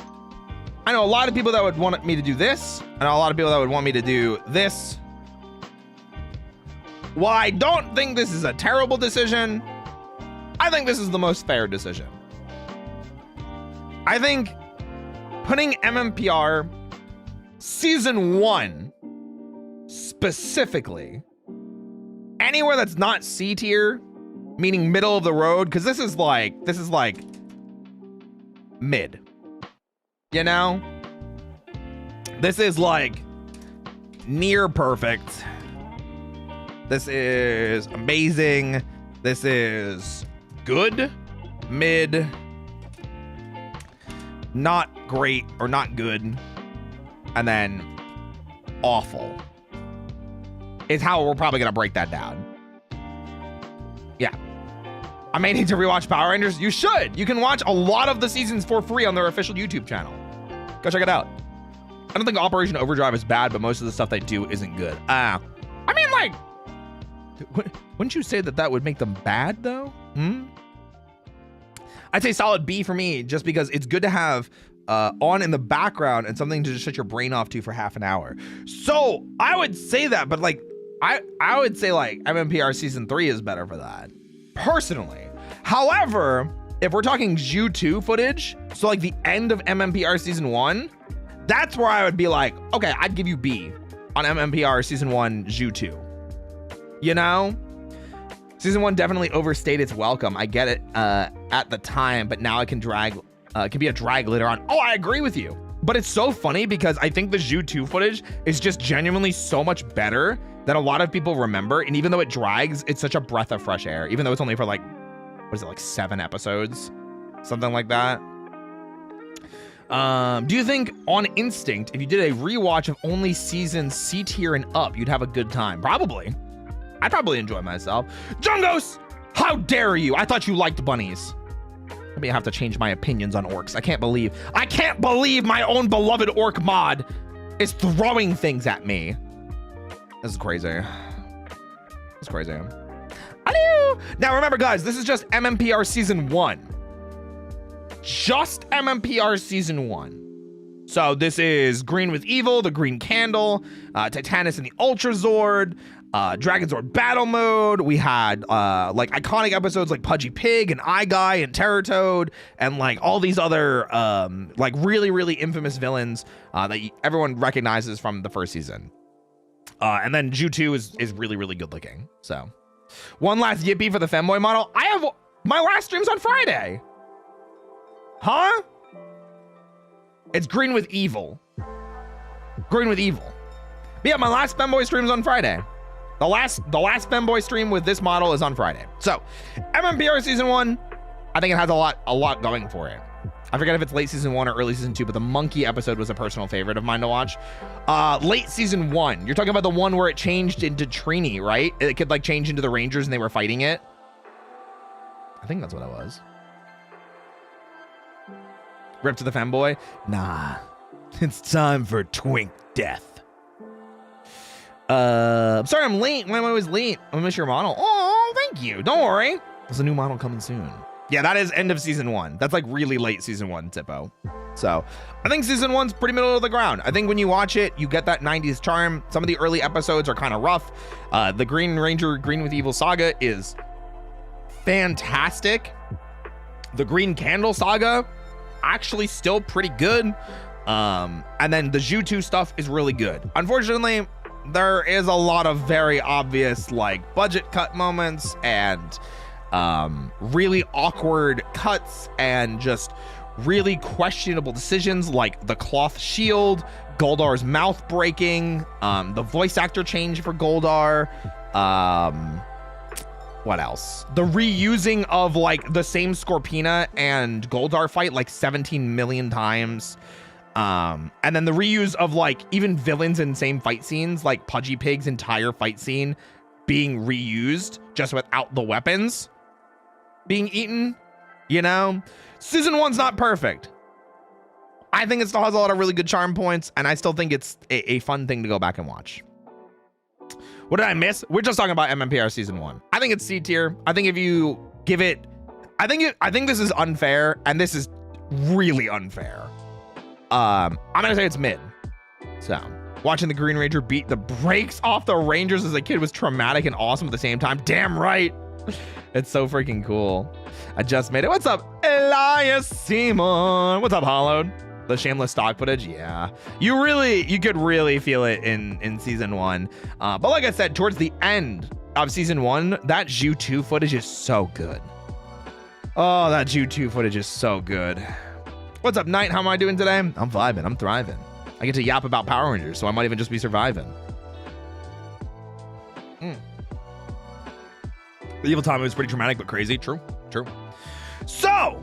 I know a lot of people that would want me to do this. I know a lot of people that would want me to do this. While I don't think this is a terrible decision, I think this is the most fair decision. I think putting MMPR Season 1 specifically anywhere that's not C tier, meaning middle of the road, because this is like mid. You know? This is like near perfect. This is amazing. This is good, mid, not great or not good, and then awful is how we're probably gonna break that down. Yeah. I may need to rewatch Power Rangers. You should. You can watch a lot of the seasons for free on their official YouTube channel. Go check it out. I don't think Operation Overdrive is bad, but most of the stuff they do isn't good. I mean, like, wouldn't you say that would make them bad, though? I'd say solid B for me, just because it's good to have on in the background and something to just shut your brain off to for half an hour. So I would say that, but like, I would say like MMPR season 3 is better for that, personally. However, if we're talking Zhu 2 footage, so like the end of MMPR season 1, that's where I would be like, okay, I'd give you B on MMPR season 1 Zhu 2. You know? Season 1 definitely overstayed its welcome. I get it at the time, but now it can be a drag later on. Oh, I agree with you. But it's so funny because I think the Zhu 2 footage is just genuinely so much better than a lot of people remember. And even though it drags, it's such a breath of fresh air, even though it's only for like, what is it, like 7 episodes? Something like that. Do you think on instinct, if you did a rewatch of only seasons C tier and up, you'd have a good time? Probably. I'd probably enjoy myself. Jungos, how dare you? I thought you liked bunnies. I may have to change my opinions on orcs. I can't believe my own beloved orc mod is throwing things at me. This is crazy. It's crazy. Hello. Now remember, guys, this is just MMPR season 1. Just MMPR season 1. So this is Green with Evil, the Green Candle, Titanus and the Ultra Zord, Dragon Zord Battle Mode. We had like iconic episodes like Pudgy Pig and Eye Guy and Terror Toad, and like all these other like really, really infamous villains that everyone recognizes from the first season. And then Zhu 2 is really, really good looking. So one last yippee for the femboy model. I have my last stream's on Friday. Huh? It's Green with Evil. Green with Evil. But yeah, my last femboy stream's on Friday. The last femboy stream with this model is on Friday. So MMPR season 1, I think it has a lot going for it. I forget if it's late season 1 or early season 2, but the monkey episode was a personal favorite of mine to watch. Late season 1, you're talking about the one where it changed into Trini, right? It could like change into the Rangers and they were fighting it. I think that's what it was. Rip to the femboy? Nah, it's time for twink death. I'm sorry I'm late. Why am I always late? I miss your model. Oh, thank you. Don't worry. There's a new model coming soon. Yeah, that is end of season 1. That's like really late season 1, Tippo. So I think season 1's pretty middle of the ground. I think when you watch it, you get that 90s charm. Some of the early episodes are kind of rough. The Green Ranger Green with Evil saga is fantastic. The Green Candle saga, actually still pretty good. And then the Zhu 2 stuff is really good. Unfortunately, there is a lot of very obvious like budget cut moments and really awkward cuts and just really questionable decisions, like the cloth shield, Goldar's mouth breaking, the voice actor change for Goldar, what else? The reusing of like the same Scorpina and Goldar fight like 17 million times. And then the reuse of like even villains in same fight scenes, like Pudgy Pig's entire fight scene being reused just without the weapons being eaten, you know? Season 1's not perfect. I think it still has a lot of really good charm points, and I still think it's a fun thing to go back and watch. What did I miss? We're just talking about MMPR season 1. I think it's C tier. I think if you give it, I think this is unfair, and this is really unfair. I'm gonna say it's mid. So watching the Green Ranger beat the brakes off the Rangers as a kid was traumatic and awesome at the same time. Damn right. It's so freaking cool. I just made it. What's up, Elias Simon? What's up, Hollowed? The shameless stock footage, yeah. You could really feel it in season 1. But like I said, towards the end of season 1, that Zhu 2 footage is so good. Oh, that Zhu 2 footage is so good. What's up, Knight? How am I doing today? I'm vibing. I'm thriving. I get to yap about Power Rangers, so I might even just be surviving. The evil Tommy was pretty traumatic, but crazy. True. So,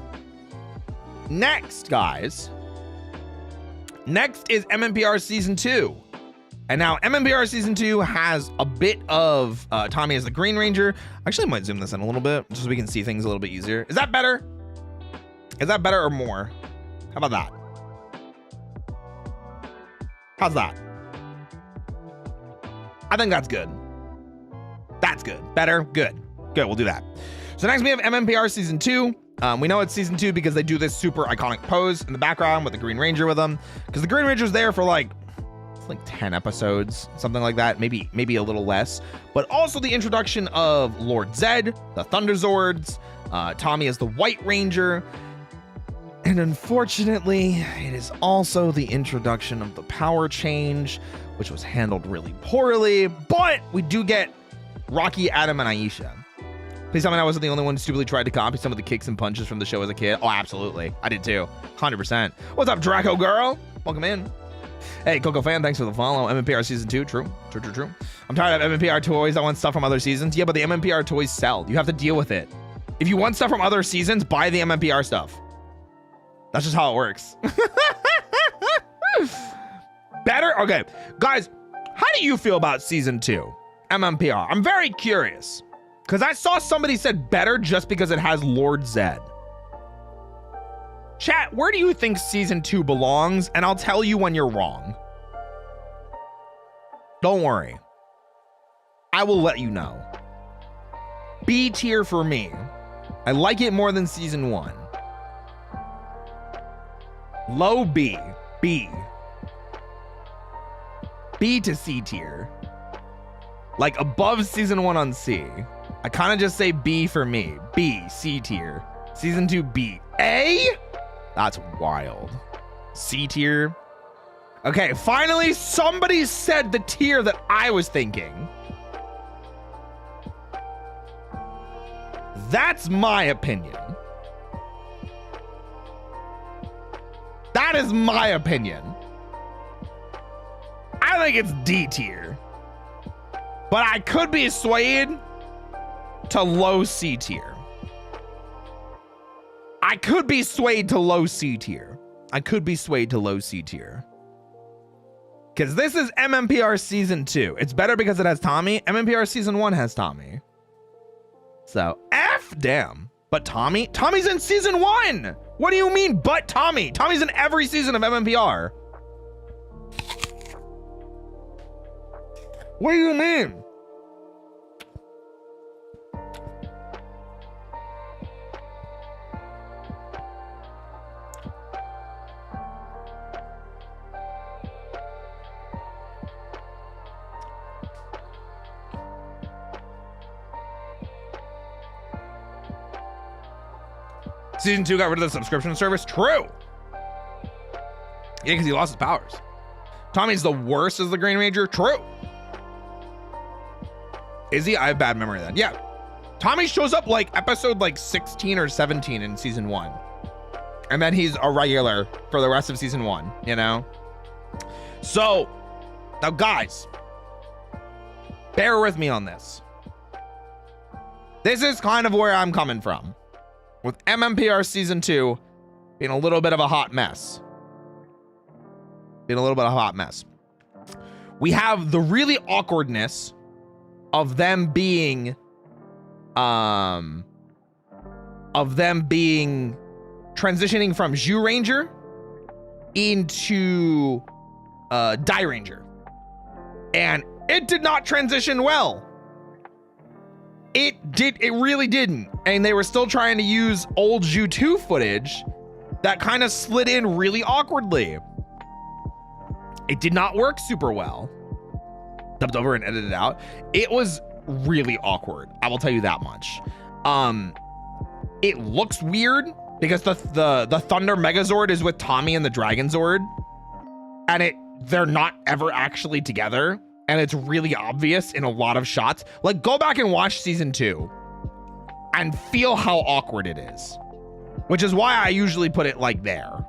next, guys. Next is MMPR Season 2. And now MMPR Season 2 has a bit of Tommy as the Green Ranger. Actually, I might zoom this in a little bit just so we can see things a little bit easier. Is that better? Is that better or more? How about that? How's that? I think that's good. That's good. Better? Good. Good, we'll do that. So next we have MMPR Season 2. We know it's Season 2 because they do this super iconic pose in the background with the Green Ranger with them. Because the Green Ranger's there for like 10 episodes, something like that, maybe a little less. But also the introduction of Lord Zed, the Thunder Zords, Tommy as the White Ranger, and unfortunately, it is also the introduction of the power change, which was handled really poorly. But we do get Rocky, Adam, and Aisha. Please tell me I wasn't the only one who stupidly tried to copy some of the kicks and punches from the show as a kid. Oh, absolutely, I did too, 100%. What's up, Draco girl? Welcome in. Hey, Coco fan, thanks for the follow. MMPR Season 2, true. I'm tired of MMPR toys. I want stuff from other seasons. Yeah, but the MMPR toys sell. You have to deal with it. If you want stuff from other seasons, buy the MMPR stuff. That's just how it works. Better? Okay. Guys, how do you feel about Season 2? MMPR. I'm very curious. Because I saw somebody said better just because it has Lord Zed. Chat, where do you think Season 2 belongs? And I'll tell you when you're wrong. Don't worry. I will let you know. B tier for me. I like it more than Season 1. Low B. B. B to C tier. Like above Season 1 on C. I kind of just say B for me. B, C tier. Season 2, B. A? That's wild. C tier. Okay, finally somebody said the tier that I was thinking. That's my opinion. That is my opinion. I think it's D tier. But I could be swayed to low C tier. I could be swayed to low C tier. Because this is MMPR Season 2. It's better because it has Tommy. MMPR Season 1 has Tommy. So, F damn. But Tommy's in Season 1. What do you mean, but Tommy? Tommy's in every season of MMPR. What do you mean? Season 2 got rid of the subscription service? True. Yeah, because he lost his powers. Tommy's the worst as the Green Ranger? True. Is he? I have bad memory then. Yeah. Tommy shows up like episode 16 or 17 in Season 1. And then he's a regular for the rest of Season 1, you know? So, now guys, bear with me on this. This is kind of where I'm coming from. With MMPR Season 2 being a little bit of a hot mess. We have the really awkwardness of them being transitioning from Zhu Ranger into Dai Ranger. And it did not transition well. It really didn't. And they were still trying to use old Zhu 2 footage that kind of slid in really awkwardly. It did not work super well. Dubbed over and edited out. It was really awkward. I will tell you that much. It looks weird because the Thunder Megazord is with Tommy and the Dragon Zord. And they're not ever actually together. and it's really obvious in a lot of shots. Like, go back and watch season 2 and feel how awkward it is, which is why I usually put it like there.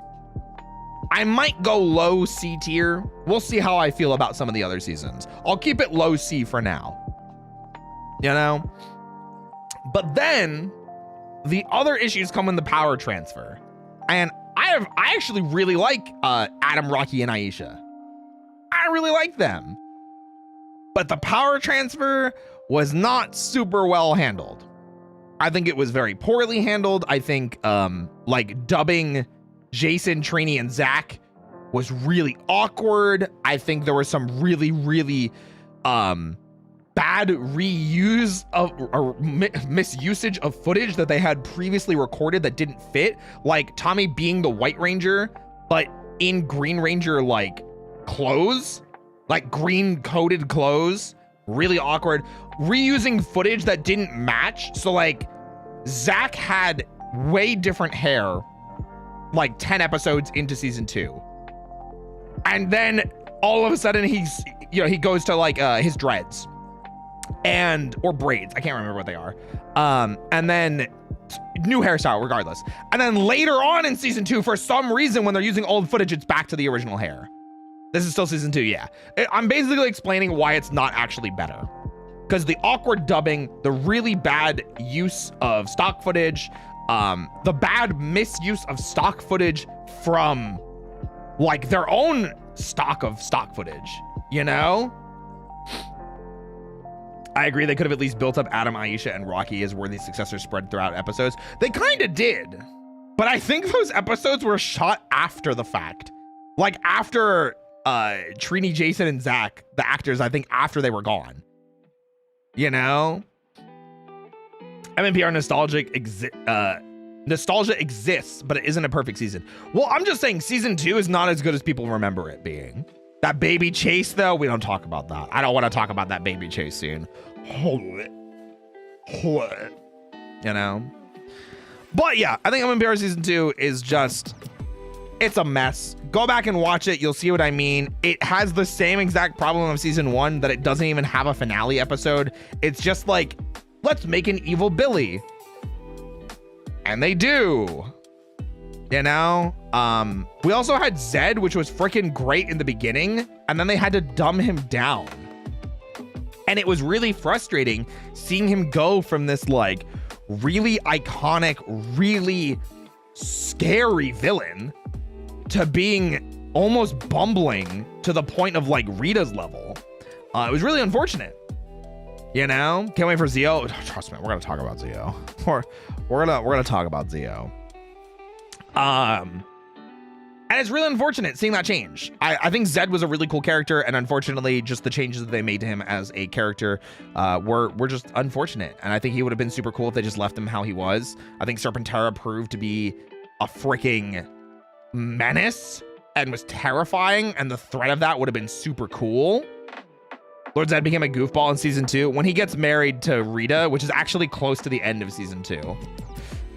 I might go low C tier. We'll see how I feel about some of the other seasons. I'll keep it low C for now, you know? But then the other issues come in the power transfer. And I actually really like Adam, Rocky, and Aisha. I really like them. But the power transfer was not super well handled. I think it was very poorly handled. I think like dubbing Jason, Trini, and Zach was really awkward. I think there was some really, really bad reuse of or misusage of footage that they had previously recorded that didn't fit. Like Tommy being the White Ranger, but in Green Ranger like clothes, like green coated clothes. Really awkward. Reusing footage that didn't match. So like Zach had way different hair like 10 episodes into season 2. And then all of a sudden he goes to like his dreads or braids. I can't remember what they are. And then new hairstyle regardless. And then later on in season 2, for some reason, when they're using old footage, it's back to the original hair. This is still season 2. Yeah. I'm basically explaining why it's not actually better. Because the awkward dubbing, the really bad use of stock footage, the bad misuse of stock footage from like their own stock of stock footage, you know? I agree they could have at least built up Adam, Aisha, and Rocky as worthy successors spread throughout episodes. They kind of did, but I think those episodes were shot after the fact. Like after Trini, Jason, and Zach, the actors, I think after they were gone. You know? MNPR nostalgia exists, but it isn't a perfect season. Well, I'm just saying season 2 is not as good as people remember it being. That baby chase, though, we don't talk about that. I don't want to talk about that baby chase scene. You know? But yeah, I think MNPR season 2 is just, it's a mess. Go back and watch it. You'll see what I mean. It has the same exact problem of season 1 that it doesn't even have a finale episode. It's just like, let's make an evil Billy. And they do. You know? We also had Zed, which was freaking great in the beginning, and then they had to dumb him down. And it was really frustrating seeing him go from this like really iconic, really scary villain to being almost bumbling to the point of like Rita's level. It was really unfortunate. You know? Can't wait for Zio. Trust me, we're gonna talk about Zio. We're gonna talk about Zio. And it's really unfortunate seeing that change. I think Zed was a really cool character, and unfortunately, just the changes that they made to him as a character were just unfortunate. And I think he would have been super cool if they just left him how he was. I think Serpentara proved to be a freaking menace and was terrifying, and the threat of that would have been super cool. Lord Zed became a goofball in season 2 when he gets married to Rita, which is actually close to the end of season 2.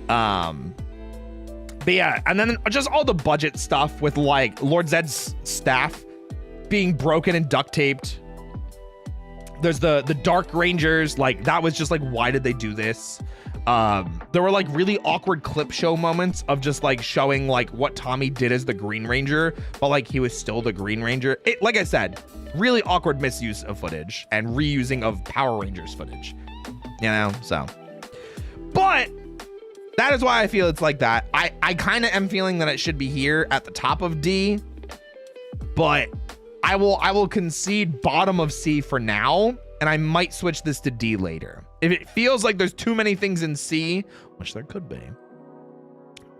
But yeah, and then just all the budget stuff with like Lord Zed's staff being broken and duct taped. There's the Dark Rangers, like that was just like, why did they do this? There were like really awkward clip show moments of just like showing like what Tommy did as the Green Ranger, but like he was still the Green Ranger. It, like I said, really awkward misuse of footage and reusing of Power Rangers footage, you know? So, but that is why I feel it's like that. I kind of am feeling that it should be here at the top of D, but I will concede bottom of C for now, and I might switch this to D later. If it feels like there's too many things in C, which there could be,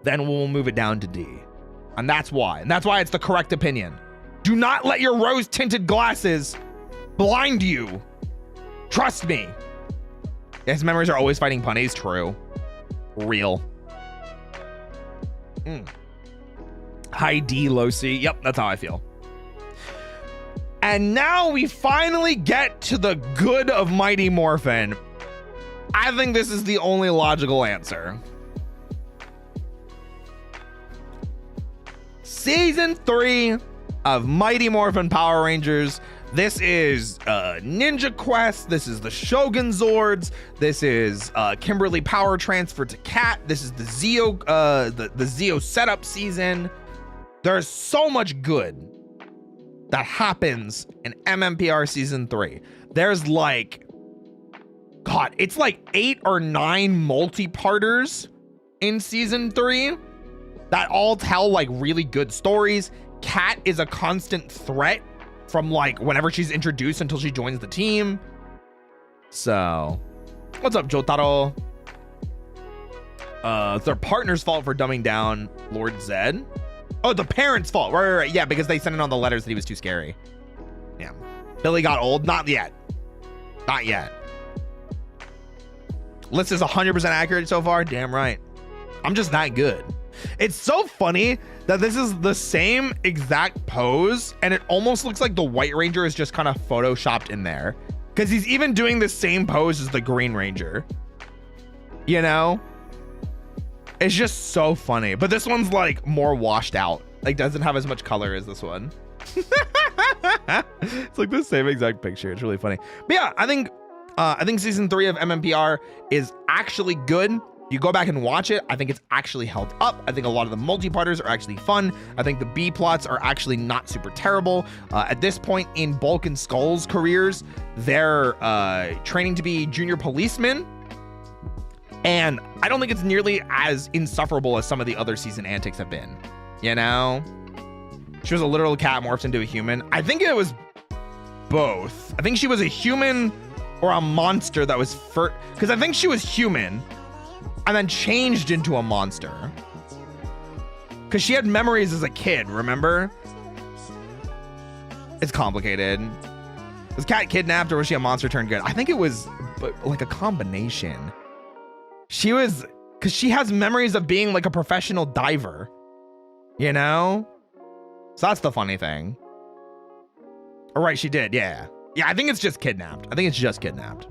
then we'll move it down to D. And that's why. And that's why it's the correct opinion. Do not let your rose-tinted glasses blind you. Trust me. His memories are always fighting punnies. True. Real. High D, low C. Yep, that's how I feel. And now we finally get to the good of Mighty Morphin. I think this is the only logical answer. Season 3 of Mighty Morphin Power Rangers This is Ninja Quest. This is the Shogun Zords. This is Kimberly power transfer to Cat. This is the Zeo the Zeo setup season. There's so much good that happens in MMPR season 3. There's like, God, it's like 8 or 9 multi-parters in season 3 that all tell like really good stories. Cat is a constant threat from like whenever she's introduced until she joins the team. So what's up, Jotaro? It's their partner's fault for dumbing down Lord Zed. Oh, the parents' fault. Right. Yeah, because they sent in all the letters that he was too scary. Yeah. Billy got old. Not yet. Not yet. List is 100% accurate so far. Damn right. I'm just that good. It's so funny that this is the same exact pose and it almost looks like the White Ranger is just kind of photoshopped in there, because he's even doing the same pose as the Green Ranger. You know? It's just so funny. But this one's like more washed out. Like doesn't have as much color as this one. It's like the same exact picture. It's really funny. But yeah, I think season 3 of MMPR is actually good. You go back and watch it, I think it's actually held up. I think a lot of the multi-parters are actually fun. I think the B plots are actually not super terrible. At this point in Bulk and Skull's careers, they're training to be junior policemen. And I don't think it's nearly as insufferable as some of the other season antics have been. You know? She was a literal cat morphed into a human. I think it was both. I think she was a human or a monster that was because I think she was human and then changed into a monster. Because she had memories as a kid, remember? It's complicated. Was Cat kidnapped or was she a monster turned good? I think it was like a combination. She was, because she has memories of being like a professional diver, you know? So that's the funny thing. All right, she did, yeah. Yeah, I think it's just kidnapped. I think it's just kidnapped.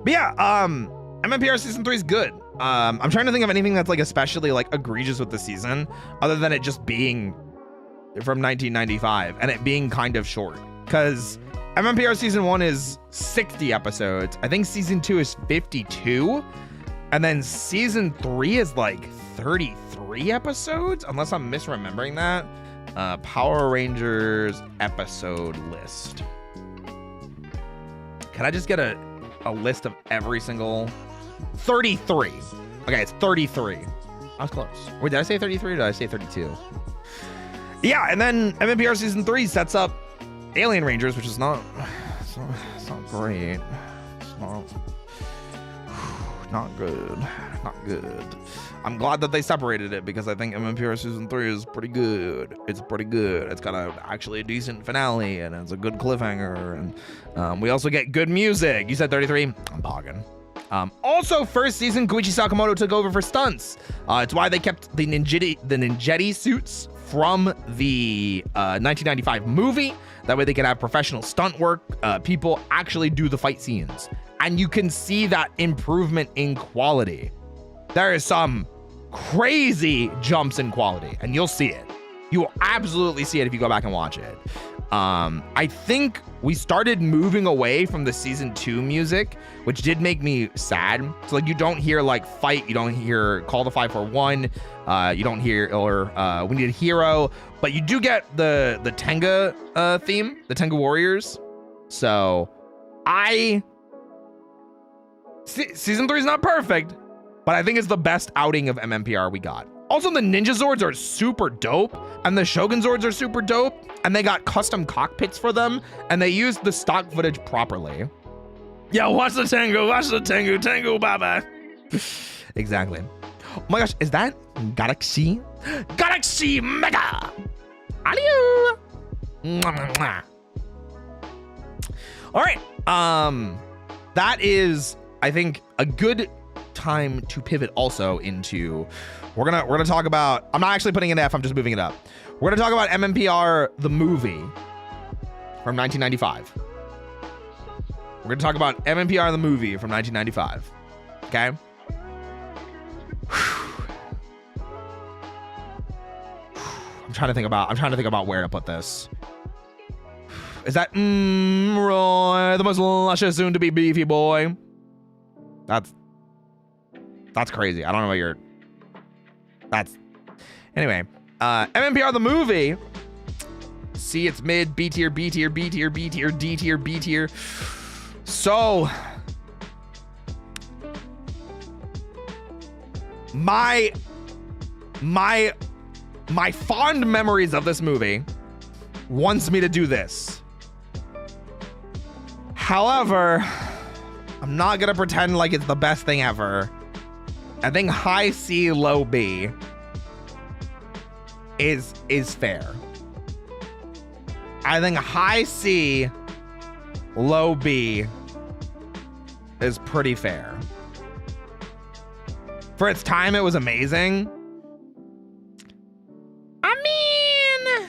But yeah, MMPR season 3 is good. I'm trying to think of anything that's like especially like egregious with the season, other than it just being from 1995 and it being kind of short. Because MMPR season 1 is 60 episodes. I think season 2 is 52. And then season 3 is like 33 episodes, unless I'm misremembering that. Power Rangers episode list. Can I just get a list of every single 33? Okay, it's 33. I was close. Wait, did I say 33 or did I say 32? Yeah, and then MMPR season 3 sets up Alien Rangers, which is not great. It's not good. Not good. I'm glad that they separated it because I think MMPR season 3 is pretty good. It's pretty good. It's got actually a decent finale and it's a good cliffhanger. And we also get good music. You said 33? I'm pogging. Also, first season, Koichi Sakamoto took over for stunts. It's why they kept the ninjetti suits from the 1995 movie. That way they can have professional stunt work. People actually do the fight scenes. And you can see that improvement in quality. There is some crazy jumps in quality, and you'll see it. You will absolutely see it if you go back and watch it. I think we started moving away from the season 2 music, which did make me sad. So like you don't hear like fight, you don't hear call to 541, you don't hear or we need a hero, but you do get the Tenga theme, the Tenga Warriors. So season 3 is not perfect, but I think it's the best outing of MMPR we got. Also, the Ninja Zords are super dope, and the Shogun Zords are super dope, and they got custom cockpits for them, and they used the stock footage properly. Yeah, watch the Tengu, bye-bye. Exactly. Oh my gosh, is that Galaxy? Galaxy Mega! Adieu! All right, that is, I think, a good time to pivot also into, we're gonna talk about, I'm not actually putting an F, I'm just moving it up. We're gonna talk about MMPR the movie from 1995. We're gonna talk about MMPR the movie from 1995. Okay. I'm trying to think about where to put this. Is that Roy, the most luscious, soon-to-be beefy boy? That's crazy. I don't know what you're... Anyway, MMPR the movie. C, it's mid, B tier, B tier, B tier, B tier, D tier, B tier. So... My fond memories of this movie wants me to do this. However, I'm not gonna pretend like it's the best thing ever. I think high C, low B is fair. I think high C, low B is pretty fair. For its time, it was amazing. I mean,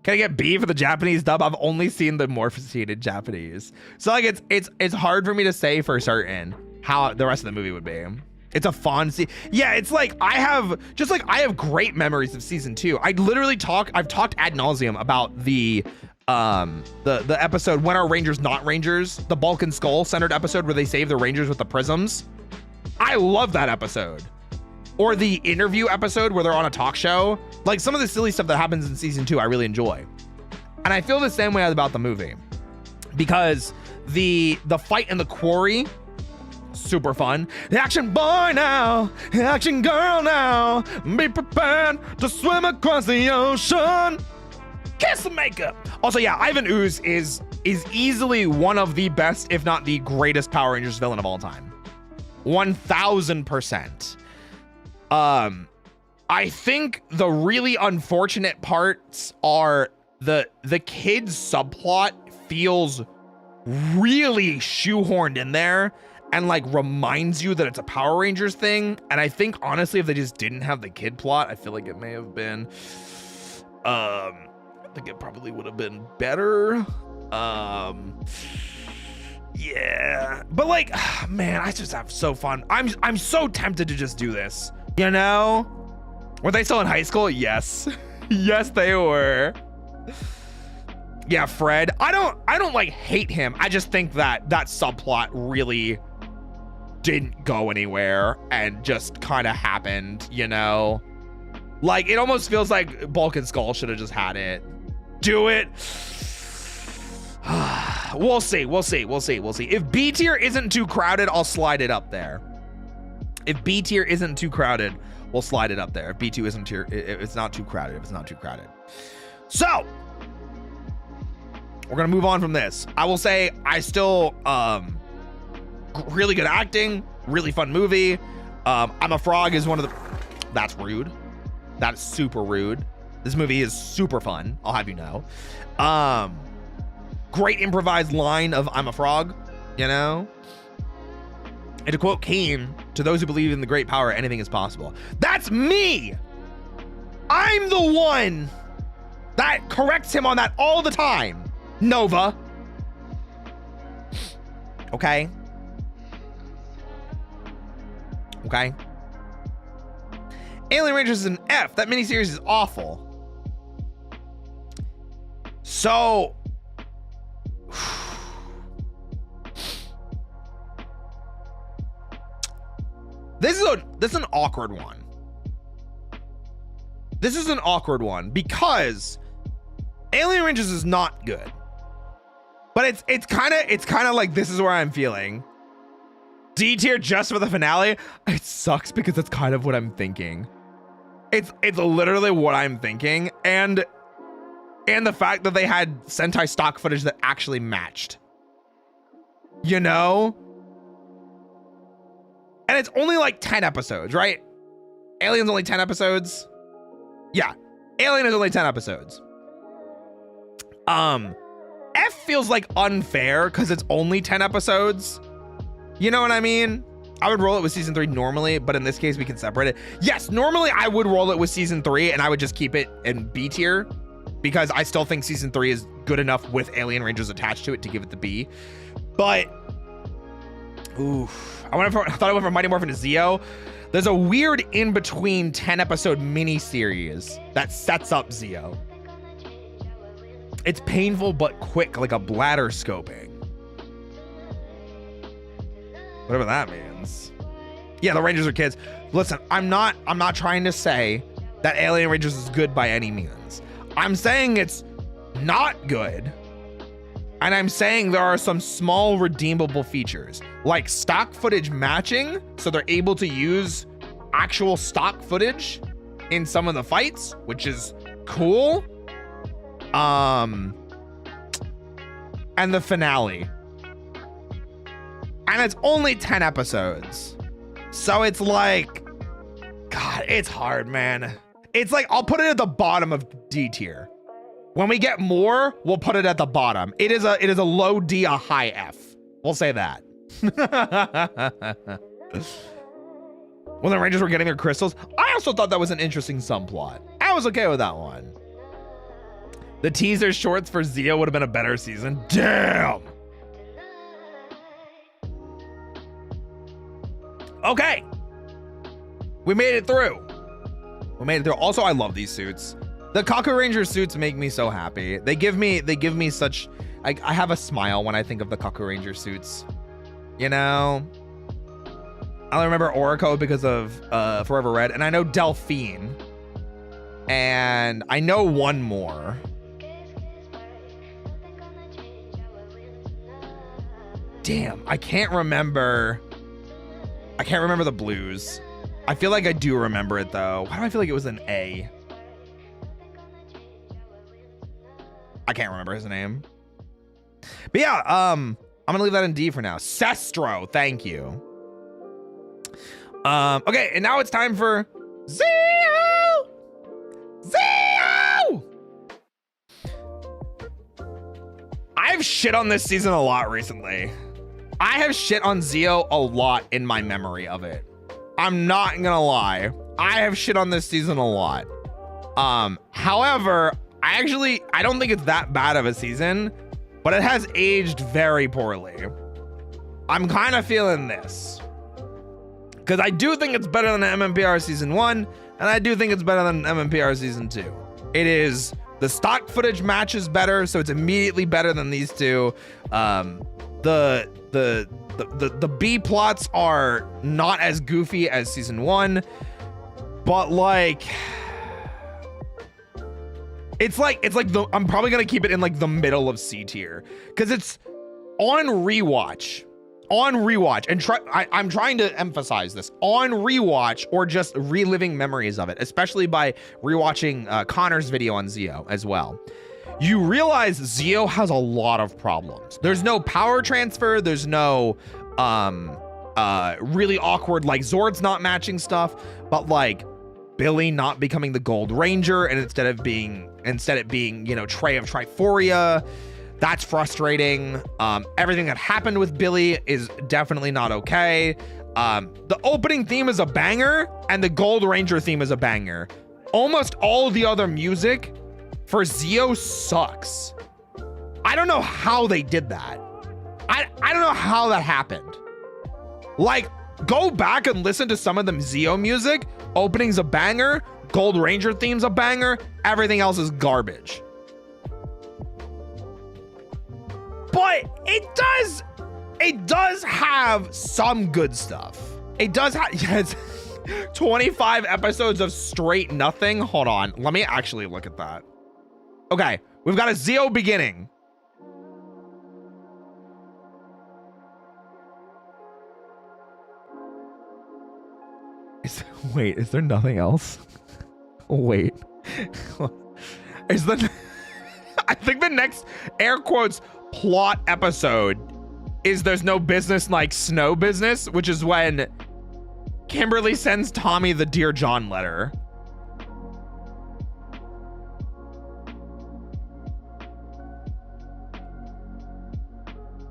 can I get B for the Japanese dub? I've only seen the morph-seated Japanese, so like it's hard for me to say for certain how the rest of the movie would be. It's a fun scene. Yeah, it's like I have great memories of season 2. I've talked ad nauseum about the episode When Are Rangers Not Rangers, the Bulk and Skull centered episode where they save the Rangers with the prisms. I love that episode. Or the interview episode where they're on a talk show. Like some of the silly stuff that happens in season 2, I really enjoy. And I feel the same way about the movie. Because the fight in the quarry, super fun. The action boy now, action girl now, be prepared to swim across the ocean. Kiss the makeup. Also, yeah, Ivan Ooze is easily one of the best, if not the greatest Power Rangers villain of all time. 1000%. I think the really unfortunate parts are the kid's subplot feels really shoehorned in there and like reminds you that it's a Power Rangers thing. And I think honestly, if they just didn't have the kid plot, I feel like it may have been, I think it probably would have been better. Yeah, but like, man, I just have so fun. I'm so tempted to just do this, you know? Were they still in high school? Yes. Yes, they were. Yeah, Fred. I don't like hate him. I just think that subplot really didn't go anywhere and just kind of happened, you know? Like, it almost feels like Bulk and Skull should have just had it. Do it. We'll see. If B tier isn't too crowded, I'll slide it up there. If B tier isn't too crowded, we'll slide it up there. If B2 isn't tier, if it's not too crowded, So, we're gonna move on from this. I will say I still, really good acting, really fun movie. I'm a Frog is one of the, that's rude. That's super rude. This movie is super fun, I'll have you know. Great improvised line of I'm a frog, you know? And to quote Kane, to those who believe in the great power, anything is possible. That's me! I'm the one that corrects him on that all the time. Nova. Okay? Okay? Alien Rangers is an F. That miniseries is awful. So... This is an awkward one. This is an awkward one because Alien Rangers is not good. But it's kind of like this is where I'm feeling. D tier just for the finale. It sucks because it's kind of what I'm thinking. It's literally what I'm thinking, and the fact that they had Sentai stock footage that actually matched. You know? And it's only like 10 episodes, right? Alien's only 10 episodes. Yeah, Alien is only 10 episodes. F feels like unfair because it's only 10 episodes. You know what I mean? I would roll it with season 3 normally, but in this case we can separate it. Yes, normally I would roll it with season 3 and I would just keep it in B tier because I still think season 3 is good enough with Alien Rangers attached to it to give it the B. But, oof. I thought I went from Mighty Morphin to Zeo. There's a weird in-between 10-episode mini-series that sets up Zeo. It's painful but quick, like a bladder scoping. Whatever that means. Yeah, the Rangers are kids. Listen, I'm not trying to say that Alien Rangers is good by any means. I'm saying it's not good. And I'm saying there are some small redeemable features, like stock footage matching, so they're able to use actual stock footage in some of the fights, which is cool. And the finale. And it's only 10 episodes. So it's like, God, it's hard, man. It's like, I'll put it at the bottom of D tier. When we get more, we'll put it at the bottom. It is a low D, a high F. We'll say that. When the Rangers were getting their crystals, I also thought that was an interesting subplot. I was okay with that one. The teaser shorts for Zeo would have been a better season. Damn. Okay. We made it through. Also, I love these suits. The Kaku Ranger suits make me so happy. They give me such, I have a smile when I think of the Kaku Ranger suits. You know? I remember Orico because of Forever Red, and I know Delphine. And I know one more. Damn, I can't remember the blues. I feel like I do remember it though. Why do I feel like it was an A? I can't remember his name. But yeah, I'm gonna leave that in D for now. Sestro, thank you. Okay, and now it's time for Zeo! Zeo! I've shit on this season a lot recently. I have shit on Zeo a lot in my memory of it. I'm not gonna lie. I have shit on this season a lot. However, I don't think it's that bad of a season, but it has aged very poorly. I'm kind of feeling this. Because I do think it's better than MMPR Season 1, and I do think it's better than MMPR Season 2. It is, the stock footage matches better, so it's immediately better than these two. The B plots are not as goofy as Season 1, but like... It's like I'm probably gonna keep it in like the middle of C tier because it's on rewatch, and I'm trying to emphasize this on rewatch or just reliving memories of it, especially by rewatching Connor's video on Zeo as well. You realize Zeo has a lot of problems. There's no power transfer. There's no really awkward like Zord's not matching stuff, but like Billy not becoming the Gold Ranger and instead it being, you know, Trey of Triforia. That's frustrating. Everything that happened with Billy is definitely not okay. The opening theme is a banger and the Gold Ranger theme is a banger. Almost all the other music for Zeo sucks. I don't know how they did that. I don't know how that happened. Like, go back and listen to some of the Zeo music. Opening's a banger, Gold Ranger theme's a banger, everything else is garbage. But it does have some good stuff. It does have, yes, 25 episodes of straight nothing. Hold on, let me actually look at that. Okay, we've got a Zeo beginning. Wait, is there nothing else? Wait. Is the I think the next air quotes plot episode is There's No Business Like Snow Business, which is when Kimberly sends Tommy the Dear John letter.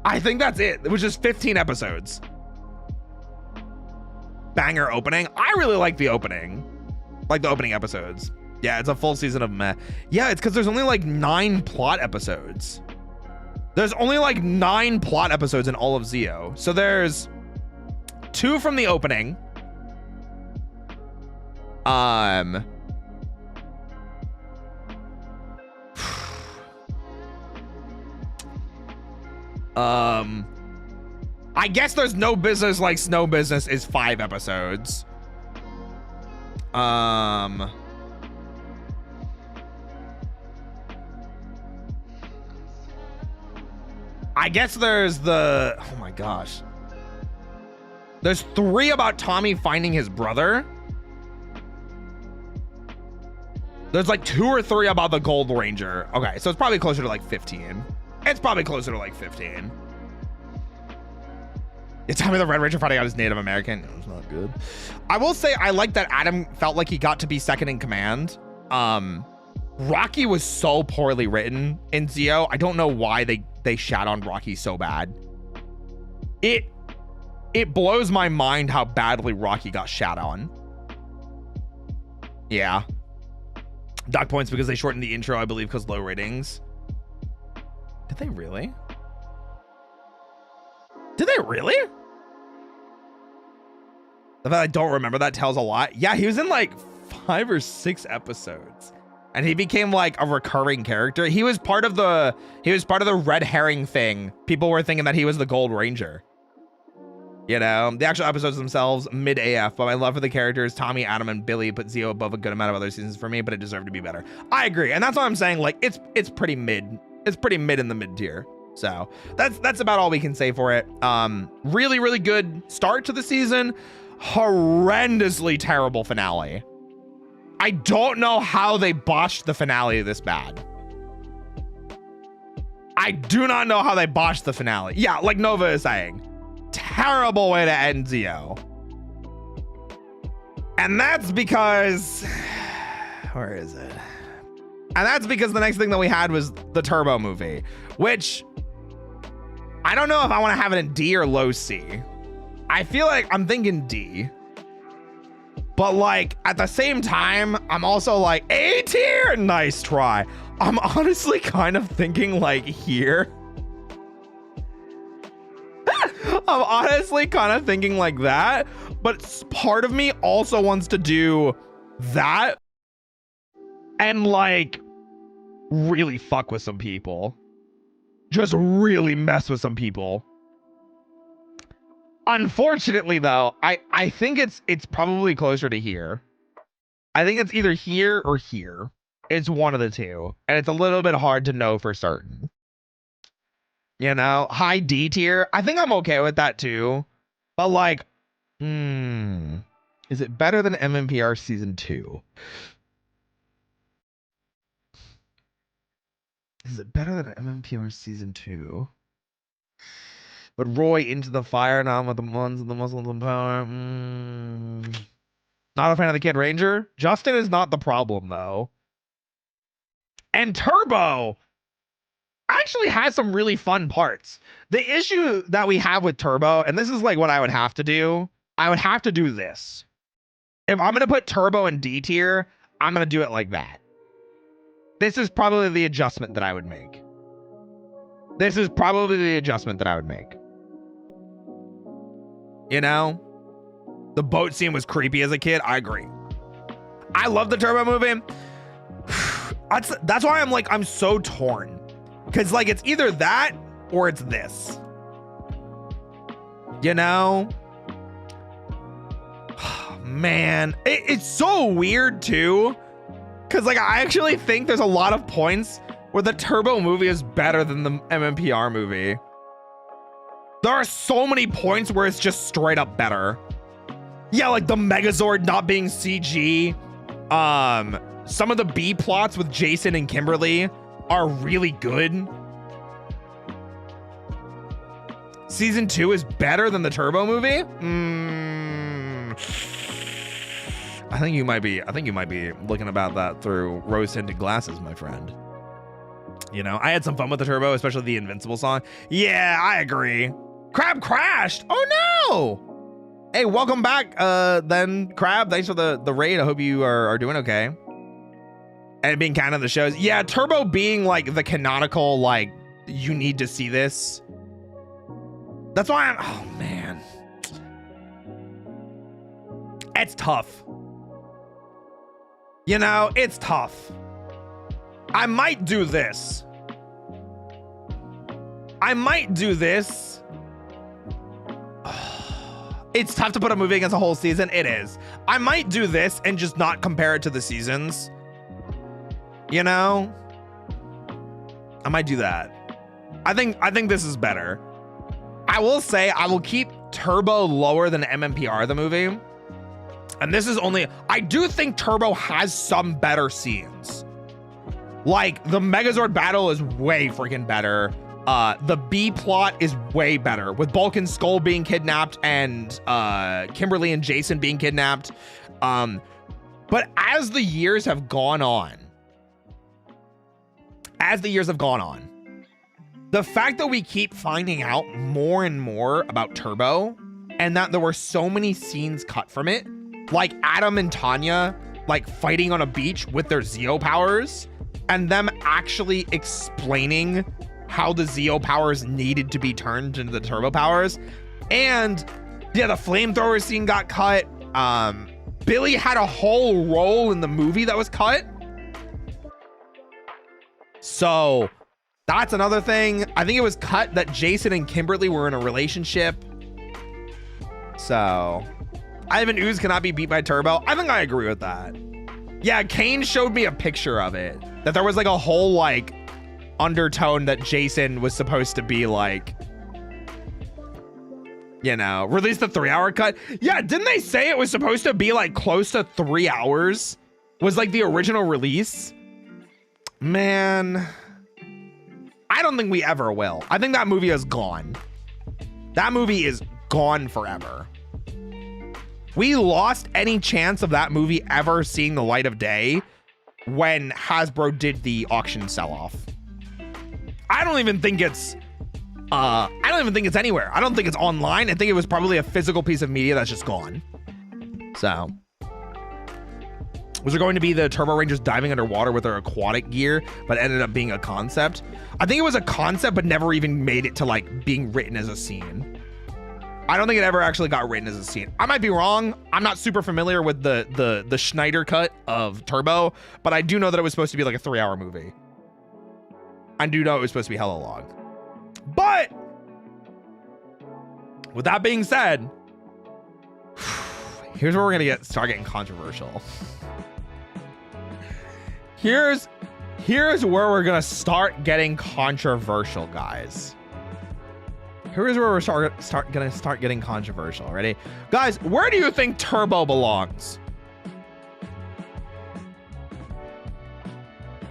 I think that's it, which is 15 episodes. Banger opening. I really like the opening. Like the opening episodes. Yeah, it's a full season of meh. Yeah, it's because there's only like 9 plot episodes. There's only like 9 plot episodes in all of Zeo. So there's 2 from the opening. I guess there's no business like Snow Business is 5 episodes. I guess there's the, oh my gosh. There's 3 about Tommy finding his brother. There's like 2 or 3 about the Gold Ranger. Okay, so it's probably closer to like 15. It's probably closer to like 15. It's Tommy the Red Ranger finding out he's Native American. It was not good. I will say I like that Adam felt like he got to be second in command. Rocky was so poorly written in Zio. I don't know why they shat on Rocky so bad. It blows my mind how badly Rocky got shat on. Yeah. Dock points because they shortened the intro, I believe, because low ratings. Did they really? Did they really? The fact I don't remember that tells a lot. Yeah, he was in like 5 or 6 episodes. And he became like a recurring character. He was part of the red herring thing. People were thinking that he was the Gold Ranger. You know, the actual episodes themselves, mid AF, but my love for the characters, Tommy, Adam, and Billy put Zio above a good amount of other seasons for me, but it deserved to be better. I agree. And that's why I'm saying, like, it's pretty mid. It's pretty mid in the mid tier. So that's about all we can say for it. Really, really good start to the season. Horrendously terrible finale. I don't know how they botched the finale this bad. I do not know how they botched the finale. Yeah, like Nova is saying. Terrible way to end Zio. And that's because... Where is it? And that's because the next thing that we had was the Turbo movie, which I don't know if I want to have it in D or low C. I feel like I'm thinking D. But like at the same time, I'm also like A tier. Nice try. I'm honestly kind of thinking like here. I'm honestly kind of thinking like that, but part of me also wants to do that and like really fuck with some people. Just really mess with some people. Unfortunately though, I think it's probably closer to here. I think it's either here or here. It's one of the two, and it's a little bit hard to know for certain. You know, high D tier. I think I'm okay with that too. But like, is it better than MMPR season 2? Is it better than MMPR season 2? But Roy into the fire now with the ones and the Muslims in power. Not a fan of the Kid Ranger. Justin is not the problem though. And Turbo actually has some really fun parts. The issue that we have with Turbo, and this is like what I would have to do. I would have to do this. If I'm going to put Turbo in D tier, I'm going to do it like that. This is probably the adjustment that I would make. This is probably the adjustment that I would make. You know, the boat scene was creepy as a kid. I agree. I love the Turbo movie. That's why I'm so torn. Because like it's either that or it's this. You know? Man, it's so weird too. Because like I actually think there's a lot of points where the Turbo movie is better than the MMPR movie. There are so many points where it's just straight up better. Yeah, like the Megazord not being CG. Some of the B plots with Jason and Kimberly are really good. Season 2 is better than the Turbo movie? I think you might be looking about that through rose-tinted glasses, my friend. You know, I had some fun with the Turbo, especially the Invincible song. Yeah, I agree. Crab crashed. Oh no. Hey, welcome back then, Crab. Thanks for the raid. I hope you are doing okay. And being kind of the shows. Yeah, Turbo being like the canonical, like, you need to see this. That's why oh man. It's tough. You know, it's tough. I might do this. I might do this. It's tough to put a movie against a whole season. It is. I might do this and just not compare it to the seasons. You know? I might do that. I think this is better. I will say I will keep Turbo lower than MMPR the movie. And this is only, I do think Turbo has some better scenes. Like the Megazord battle is way freaking better. The B plot is way better with Bulk and Skull being kidnapped and Kimberly and Jason being kidnapped. But as the years have gone on, the fact that we keep finding out more and more about Turbo and that there were so many scenes cut from it, like Adam and Tanya like fighting on a beach with their Zeo powers and them actually explaining how the Zeo powers needed to be turned into the Turbo powers. And yeah, the flamethrower scene got cut. Billy had a whole role in the movie that was cut. So that's another thing. I think it was cut that Jason and Kimberly were in a relationship. So Ivan Ooze cannot be beat by Turbo. I think I agree with that. Yeah, Kane showed me a picture of it. That there was like a whole like undertone that Jason was supposed to be like, you know, release the 3-hour cut. Yeah, didn't they say it was supposed to be like close to 3 hours? Was like the original release? Man, I don't think we ever will. I think that movie is gone. That movie is gone forever. We lost any chance of that movie ever seeing the light of day when Hasbro did the auction sell-off. I don't even think it's anywhere. I don't think it's online. I think it was probably a physical piece of media that's just gone. So, was there going to be the Turbo Rangers diving underwater with their aquatic gear, but ended up being a concept? I think it was a concept, but never even made it to like being written as a scene. I don't think it ever actually got written as a scene. I might be wrong. I'm not super familiar with the Schneider cut of Turbo, but I do know that it was supposed to be like a 3-hour movie. I do know it was supposed to be hella long. But with that being said, here's where we're gonna start getting controversial. Here's where we're gonna start getting controversial, guys. Here's where we're gonna start getting controversial. Ready? Guys, where do you think Turbo belongs?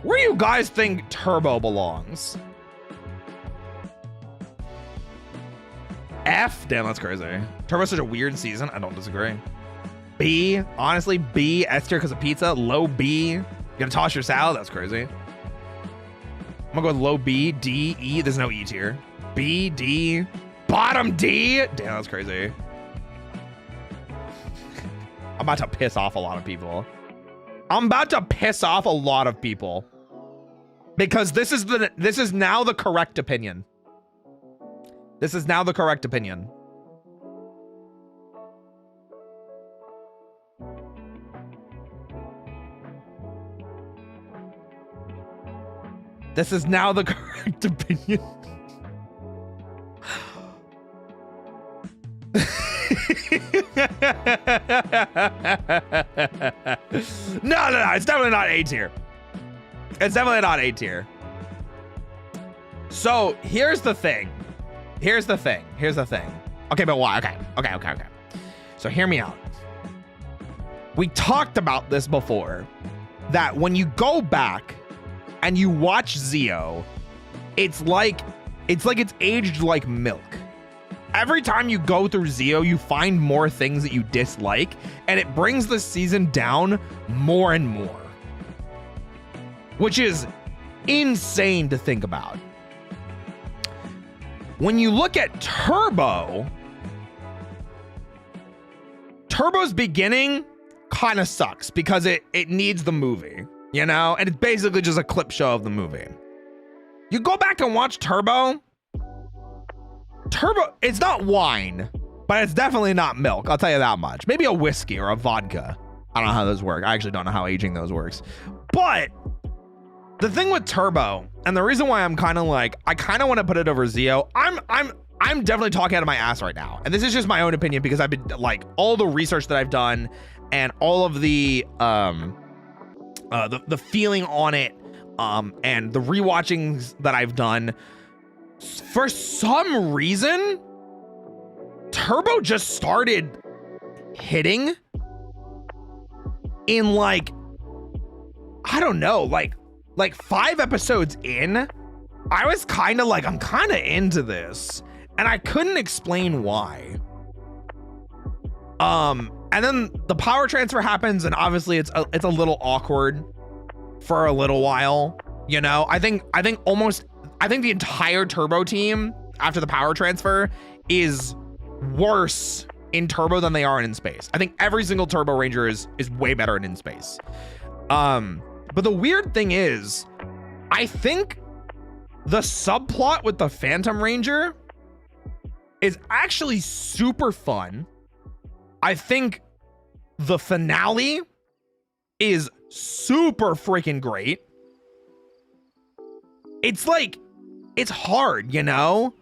Where do you guys think Turbo belongs? F? Damn, that's crazy. Turbo's such a weird season. I don't disagree. B? Honestly, B. S tier because of pizza. Low B. You gonna toss your salad? That's crazy. I'm gonna go with low B. D. E. There's no E tier. B. D. Bottom D. Damn, that's crazy. I'm about to piss off a lot of people. Because this is now the correct opinion. This is now the correct opinion. This is now the correct opinion. No, it's definitely not A tier. It's definitely not A tier. So here's the thing. Okay, but why? Okay. So hear me out. We talked about this before, that when you go back and you watch Zeo, it's like it's aged like milk. Every time you go through Zeo, you find more things that you dislike, and it brings the season down more and more, which is insane to think about. When you look at Turbo's beginning kind of sucks because it needs the movie, you know, and it's basically just a clip show of the movie. You go back and watch Turbo, it's not wine, but it's definitely not milk. I'll tell you that much. Maybe a whiskey or a vodka. I don't know how those work. I actually don't know how aging those works. But The thing with Turbo, and the reason why I'm kind of like, I kind of want to put it over Zio. I'm definitely talking out of my ass right now, and this is just my own opinion because I've been like all the research that I've done and all of the feeling on it, and the rewatchings that I've done. For some reason, Turbo just started hitting in like, I don't know, like 5 episodes in, I was kind of like, I'm kind of into this, and I couldn't explain why. And then the power transfer happens, and obviously it's a little awkward for a little while, you know. I think the entire Turbo team after the power transfer is worse in Turbo than they are in Space. I think every single Turbo Ranger is way better in Space. But the weird thing is, I think the subplot with the Phantom Ranger is actually super fun. I think the finale is super freaking great. It's like, it's hard, you know?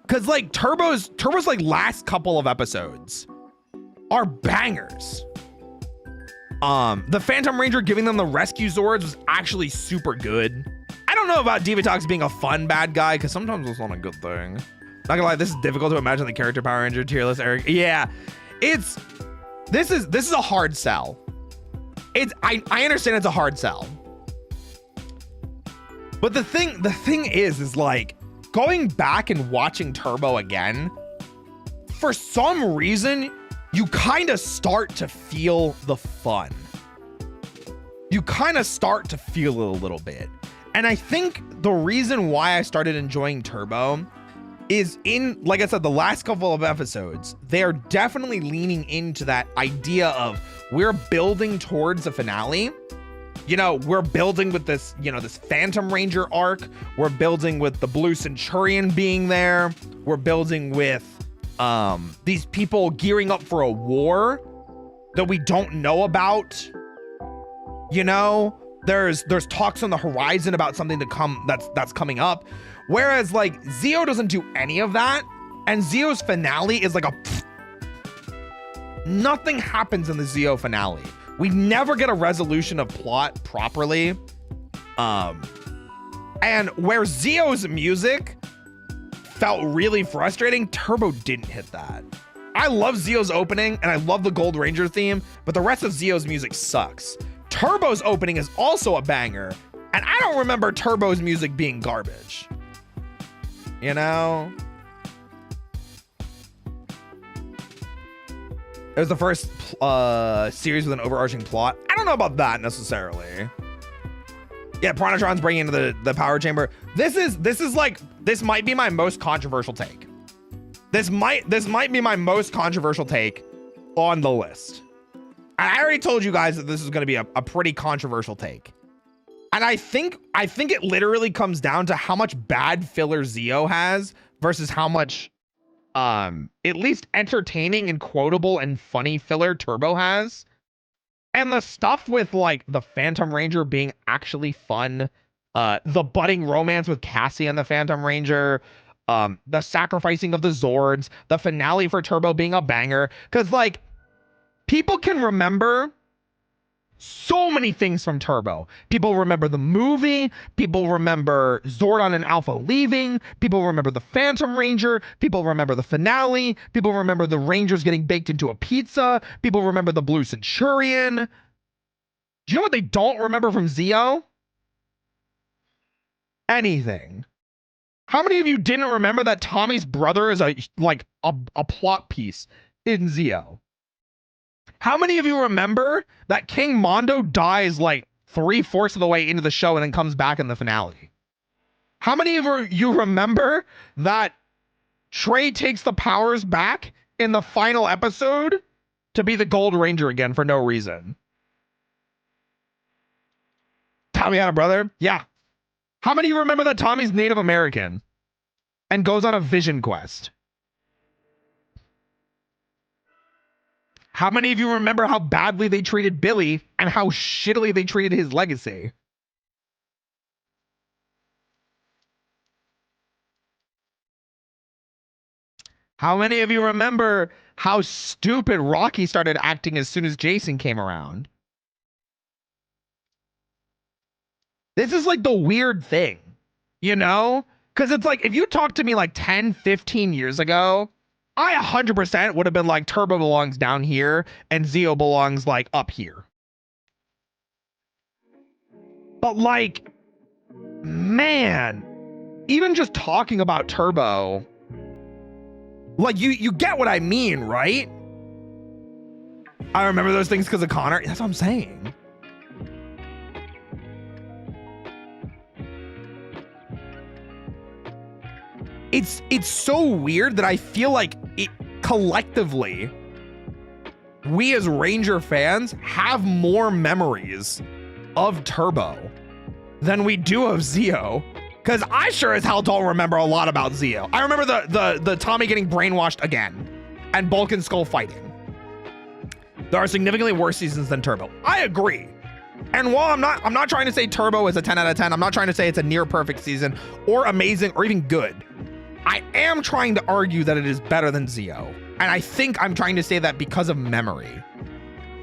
Cause like Turbo's like last couple of episodes are bangers. The Phantom Ranger giving them the rescue Zords was actually super good. I don't know about Divatox being a fun bad guy, because sometimes it's not a good thing. Not gonna lie, this is difficult to imagine the character Power Ranger tier list, Eric. Yeah, this is a hard sell. I understand it's a hard sell. But the thing is like, going back and watching Turbo again, for some reason, you kind of start to feel the fun. You kind of start to feel it a little bit. And I think the reason why I started enjoying Turbo is in, like I said, the last couple of episodes, they're definitely leaning into that idea of we're building towards a finale. You know, we're building with this, you know, this Phantom Ranger arc. We're building with the Blue Centurion being there. We're building with these people gearing up for a war that we don't know about. You know, there's talks on the horizon about something to come that's coming up. Whereas like Zio doesn't do any of that. And Zio's finale is like nothing happens in the Zio finale. We never get a resolution of plot properly. And where Zio's music felt really frustrating, Turbo didn't hit that. I love Zio's opening and I love the Gold Ranger theme, but the rest of Zio's music sucks. Turbo's opening is also a banger, and I don't remember Turbo's music being garbage. You know? It was the first series with an overarching plot. I don't know about that necessarily. Yeah, Pronatron's bringing into the power chamber. This might be my most controversial take. This might be my most controversial take on the list. I already told you guys that this is going to be a pretty controversial take. And I think it literally comes down to how much bad filler Zio has versus how much at least entertaining and quotable and funny filler Turbo has. And the stuff with like the Phantom Ranger being actually fun, the budding romance with Cassie and the Phantom Ranger, the sacrificing of the Zords, the finale for Turbo being a banger. Cause like people can remember so many things from Turbo. People remember the movie. People remember Zordon and Alpha leaving. People remember the Phantom Ranger. People remember the finale. People remember the Rangers getting baked into a pizza. People remember the Blue Centurion. Do you know what they don't remember from Zio? Anything. How many of you didn't remember that Tommy's brother is a plot piece in Zio? How many of you remember that King Mondo dies like 3/4 of the way into the show and then comes back in the finale? How many of you remember that Trey takes the powers back in the final episode to be the Gold Ranger again for no reason? Tommy had a brother? Yeah. How many of you remember that Tommy's Native American and goes on a vision quest? How many of you remember how badly they treated Billy and how shittily they treated his legacy? How many of you remember how stupid Rocky started acting as soon as Jason came around? This is like the weird thing, you know? Because it's like, if you talked to me like 10, 15 years ago, I 100% would have been like, Turbo belongs down here and Zeo belongs like up here. But like, man, even just talking about Turbo, like you get what I mean, right? I remember those things because of Connor. That's what I'm saying. It's so weird that I feel like it collectively, we as Ranger fans have more memories of Turbo than we do of Zeo. Because I sure as hell don't remember a lot about Zeo. I remember the Tommy getting brainwashed again and Bulk and Skull fighting. There are significantly worse seasons than Turbo. I agree. And while I'm not trying to say Turbo is a 10 out of 10, I'm not trying to say it's a near perfect season or amazing or even good. I am trying to argue that it is better than Zeo. And I think I'm trying to say that because of memory.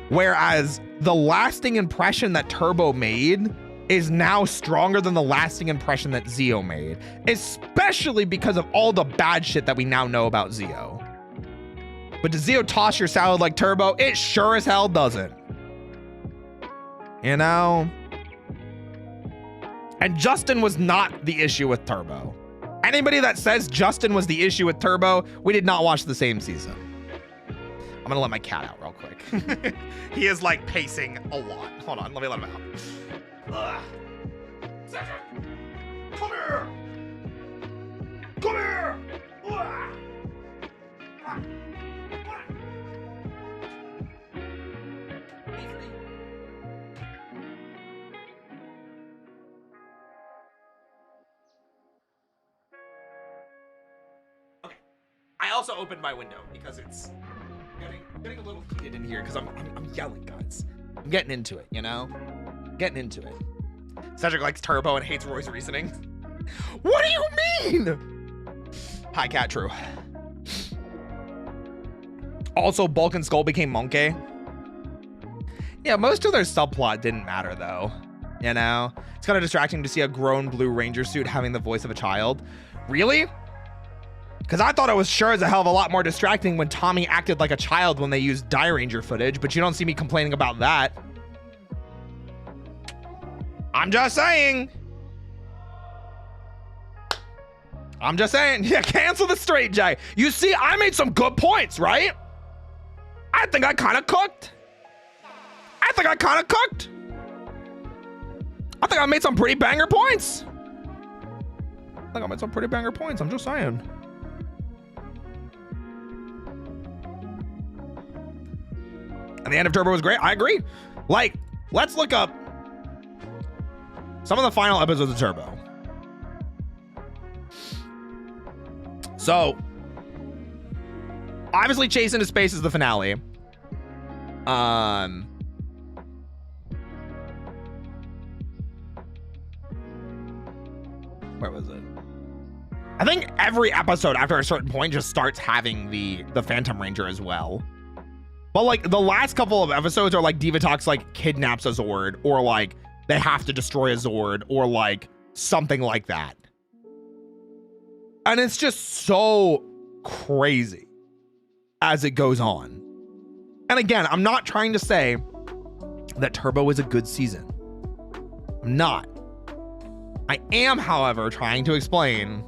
Whereas the lasting impression that Turbo made is now stronger than the lasting impression that Zeo made, especially because of all the bad shit that we now know about Zeo. But does Zeo toss your salad like Turbo? It sure as hell doesn't. You know? And Justin was not the issue with Turbo. Anybody that says Justin was the issue with Turbo, we did not watch the same season. I'm gonna let my cat out real quick. He is like pacing a lot. Hold on, let me let him out. Ugh. Cedric! Come here! Come here! Ugh. Ah. Okay. I also opened my window because it's getting a little heated in here because I'm yelling, guys. I'm getting into it, you know? Getting into it. Cedric likes Turbo and hates Roy's reasoning. What do you mean? Hi, Cat, true. Also, Bulk and Skull became Monkey. Yeah, most of their subplot didn't matter, though. You know? It's kind of distracting to see a grown Blue Ranger suit having the voice of a child. Really? Because I thought it was sure as a hell of a lot more distracting when Tommy acted like a child when they used Die Ranger footage, but you don't see me complaining about that. I'm just saying. I'm just saying. Yeah, cancel the straight Jay. You see, I made some good points, right? I think I kind of cooked. I think I made some pretty banger points. I'm just saying. And the end of Turbo was great. I agree. Like, let's look up some of the final episodes of Turbo. So, obviously, Chase into Space is the finale. Where was it? I think every episode after a certain point just starts having the Phantom Ranger as well. But like the last couple of episodes are like Divatox like kidnaps a Zord, or like they have to destroy a Zord, or like something like that. And it's just so crazy as it goes on. And again, I'm not trying to say that Turbo is a good season. I'm not. I am, however, trying to explain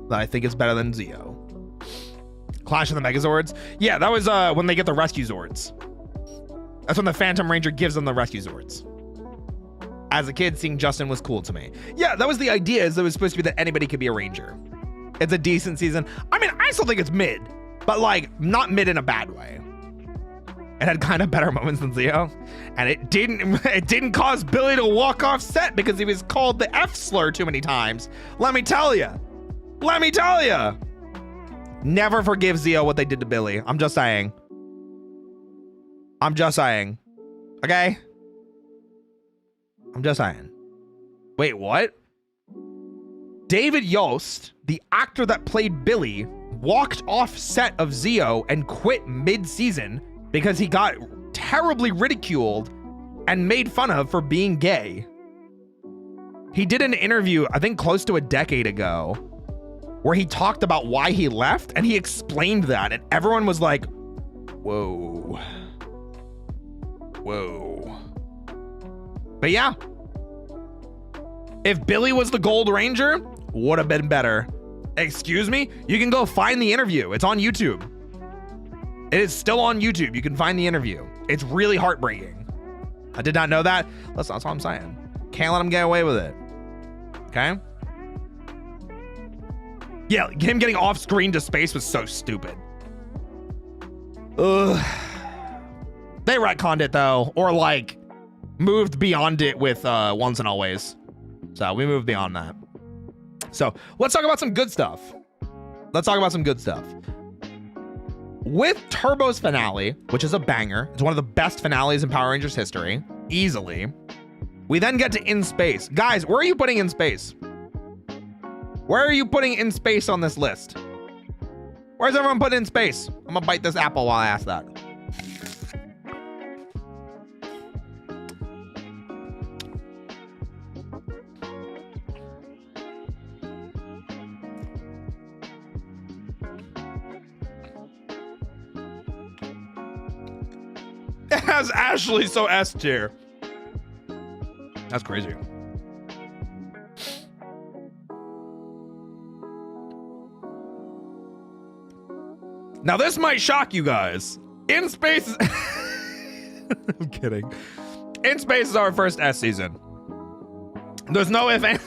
that I think it's better than Zeo. Clash of the Megazords. Yeah, that was when they get the rescue Zords. That's when the Phantom Ranger gives them the rescue Zords. As a kid, seeing Justin was cool to me. Yeah, that was the idea, is it was supposed to be that anybody could be a Ranger. It's a decent season. I mean, I still think it's mid, but like not mid in a bad way. It had kind of better moments than Zeo, and it didn't cause Billy to walk off set because he was called the F slur too many times. Let me tell you. Never forgive Zeo what they did to Billy. I'm just saying. Okay? I'm just saying. Wait, what? David Yost, the actor that played Billy, walked off set of Zeo and quit mid-season because he got terribly ridiculed and made fun of for being gay. He did an interview, I think close to a decade ago, where he talked about why he left, and he explained that, and everyone was like, whoa. Whoa. But yeah, if Billy was the Gold Ranger, would have been better. Excuse me? You can go find the interview. It's on YouTube. It is still on YouTube. You can find the interview. It's really heartbreaking. I did not know that. That's all I'm saying. Can't let him get away with it. Okay? Yeah, him getting off screen to space was so stupid. Ugh. They retconned it though, or like moved beyond it with Once and Always. So we moved beyond that. So let's talk about some good stuff. Let's talk about some good stuff. With Turbo's finale, which is a banger, it's one of the best finales in Power Rangers history, easily. We then get to In Space. Guys, where are you putting In Space? Where are you putting In Space on this list? Where's everyone putting In Space? I'm gonna bite this apple while I ask that. It has Ashley so S tier. That's crazy. Now this might shock you guys. In Space I'm kidding. In Space is our first S season. There's no if and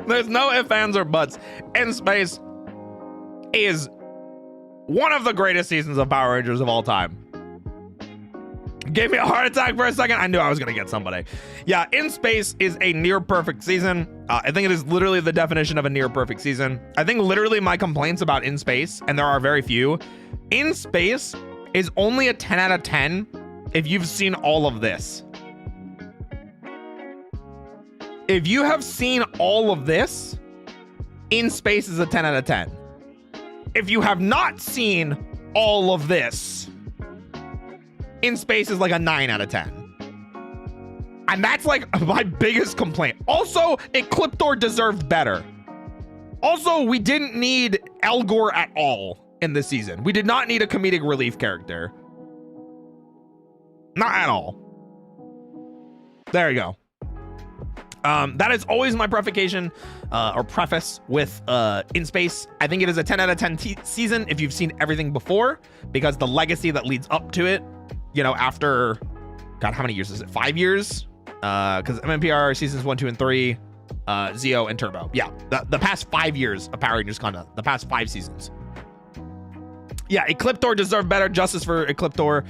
there's no ifs, ands, or buts. In Space is one of the greatest seasons of Power Rangers of all time. Gave me a heart attack for a second. I knew I was gonna get somebody. Yeah, In Space is a near perfect season. I think it is literally the definition of a near perfect season. I think literally my complaints about In Space, and there are very few, In Space is only a 10 out of 10 if you've seen all of this. If you have seen all of this, In Space is a 10 out of 10. If you have not seen all of this, In Space is like a 9 out of 10. And that's like my biggest complaint. Also, Ecliptor deserved better. Also, we didn't need Elgor at all in this season. We did not need a comedic relief character. Not at all. There you go. That is always my prefacation or preface with In Space. I think it is a 10 out of 10 season if you've seen everything before, because the legacy that leads up to it, you know, after, God, how many years is it? 5 years? Because MMPR seasons 1, 2, and 3, Zeo and Turbo. Yeah, the past 5 years of Power Rangers content, the past 5 seasons. Yeah, Ecliptor deserved better. Justice for Ecliptor.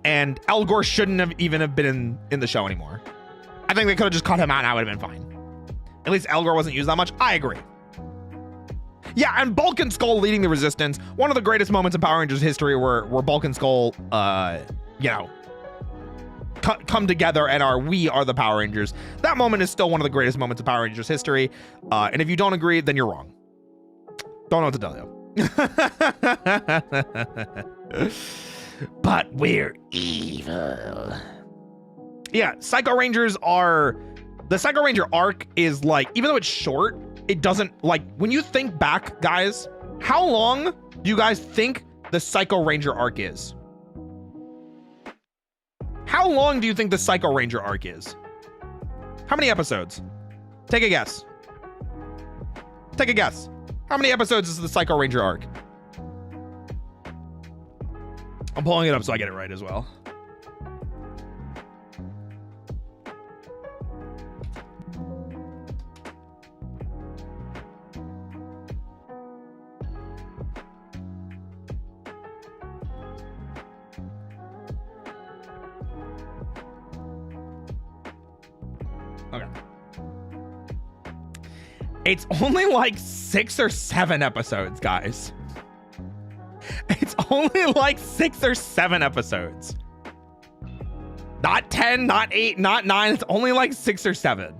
And Elgor shouldn't have even have been in the show anymore. I think they could have just cut him out and I would have been fine. At least Elgor wasn't used that much. I agree. Yeah, and Bulk and Skull leading the Resistance. One of the greatest moments in Power Rangers history where Bulk and Skull, you know, come together and we are the Power Rangers. That moment is still one of the greatest moments of Power Rangers history. And if you don't agree, then you're wrong. Don't know what to tell you. But we're evil. Yeah, Psycho Rangers are... The Psycho Ranger arc is like, even though it's short, it doesn't, like, when you think back, guys, how long do you guys think the Psycho Ranger arc is? How long do you think the Psycho Ranger arc is? How many episodes? Take a guess. Take a guess. How many episodes is the Psycho Ranger arc? I'm pulling it up so I get it right as well. Okay. It's only like 6 or 7 episodes, guys. It's only like 6 or 7 episodes. Not 10, not 8, not 9. It's only like 6 or 7.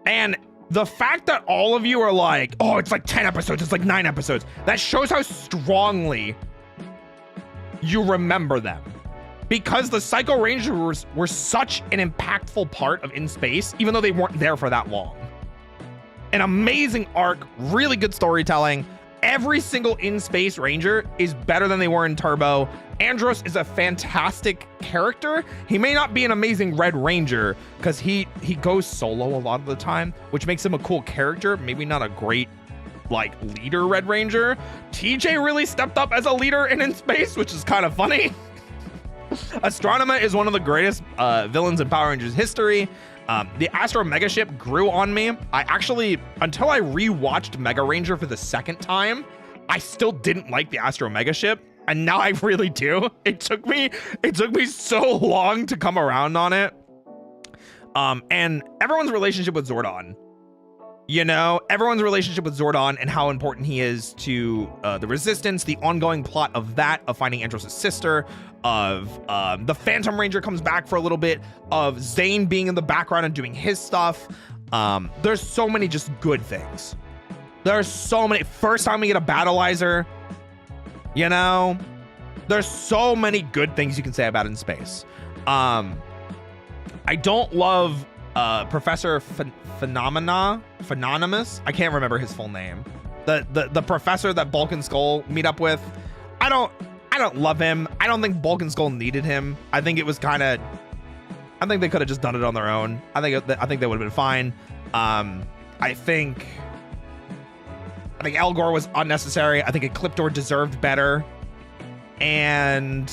And the fact that all of you are like, oh, it's like 10 episodes, it's like 9 episodes, that shows how strongly you remember them. Because the Psycho Rangers were such an impactful part of In Space, even though they weren't there for that long. An amazing arc, really good storytelling. Every single In Space Ranger is better than they were in Turbo. Andros is a fantastic character. He may not be an amazing Red Ranger because he goes solo a lot of the time, which makes him a cool character. Maybe not a great like leader Red Ranger. TJ really stepped up as a leader in Space, which is kind of funny. Astronema is one of the greatest villains in Power Rangers history. The Astro Mega Ship grew on me. I actually, until I rewatched Mega Ranger for the second time, I still didn't like the Astro Mega Ship, and now I really do. It took me so long to come around on it. And everyone's relationship with Zordon. You know, everyone's relationship with Zordon and how important he is to the Resistance, the ongoing plot of that, of finding Andros' sister, of the Phantom Ranger comes back for a little bit, of Zane being in the background and doing his stuff. There's so many just good things. There's so many. First time we get a Battleizer, you know, there's so many good things you can say about In Space. I don't love Professor Phenomenous. I can't remember his full name. The professor that Bulk and Skull meet up with. I don't love him. I don't think Bulk and Skull needed him. I think it was kind of. I think they could have just done it on their own. I think they would have been fine. I think Elgor was unnecessary. I think Ecliptor deserved better. And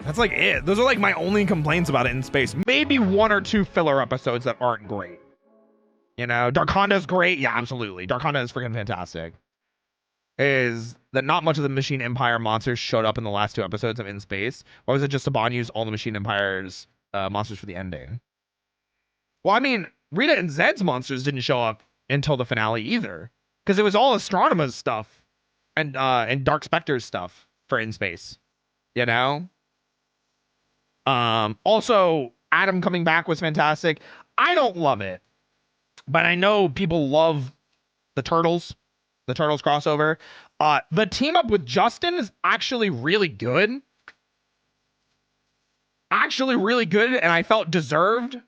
that's like it. Those are like my only complaints about it In Space. Maybe 1 or 2 filler episodes that aren't great. You know, Darkonda's great. Yeah, absolutely. Darkonda is freaking fantastic. Is that not much of the Machine Empire monsters showed up in the last 2 episodes of In Space? Or was it just Saban used all the Machine Empire's monsters for the ending? Well, I mean, Rita and Zed's monsters didn't show up until the finale either. Because it was all Astronema's stuff. And Dark Spectre's stuff for In Space. You know? Also, Adam coming back was fantastic. I don't love it. But I know people love the Turtles crossover. The team up with Justin is actually really good. Actually really good, and I felt deserved. And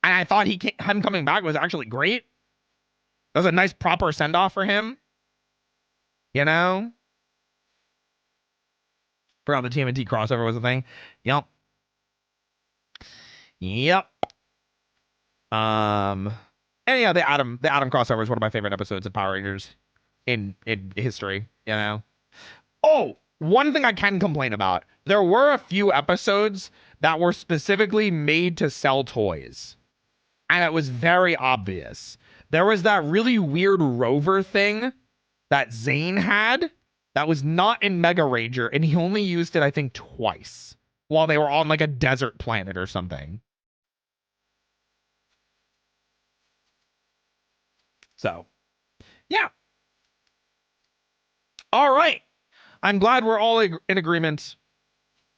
I thought him coming back was actually great. That was a nice proper send-off for him. You know? Forgot the TMNT crossover was a thing. Yep. And yeah, the Adam crossover is one of my favorite episodes of Power Rangers in history, you know. Oh, one thing I can complain about. There were a few episodes that were specifically made to sell toys. And it was very obvious. There was that really weird rover thing that Zane had that was not in Mega Ranger, and he only used it, I think, twice while they were on like a desert planet or something. So, yeah. All right. I'm glad we're all in agreement.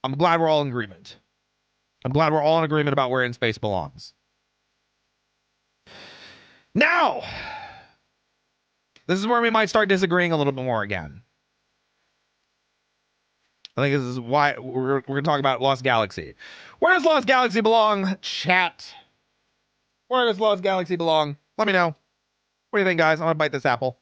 I'm glad we're all in agreement about where In Space belongs. Now, this is where we might start disagreeing a little bit more again. I think this is why we're going to talk about Lost Galaxy. Where does Lost Galaxy belong, chat? Where does Lost Galaxy belong? Let me know. What do you think, guys? I'm going to bite this apple.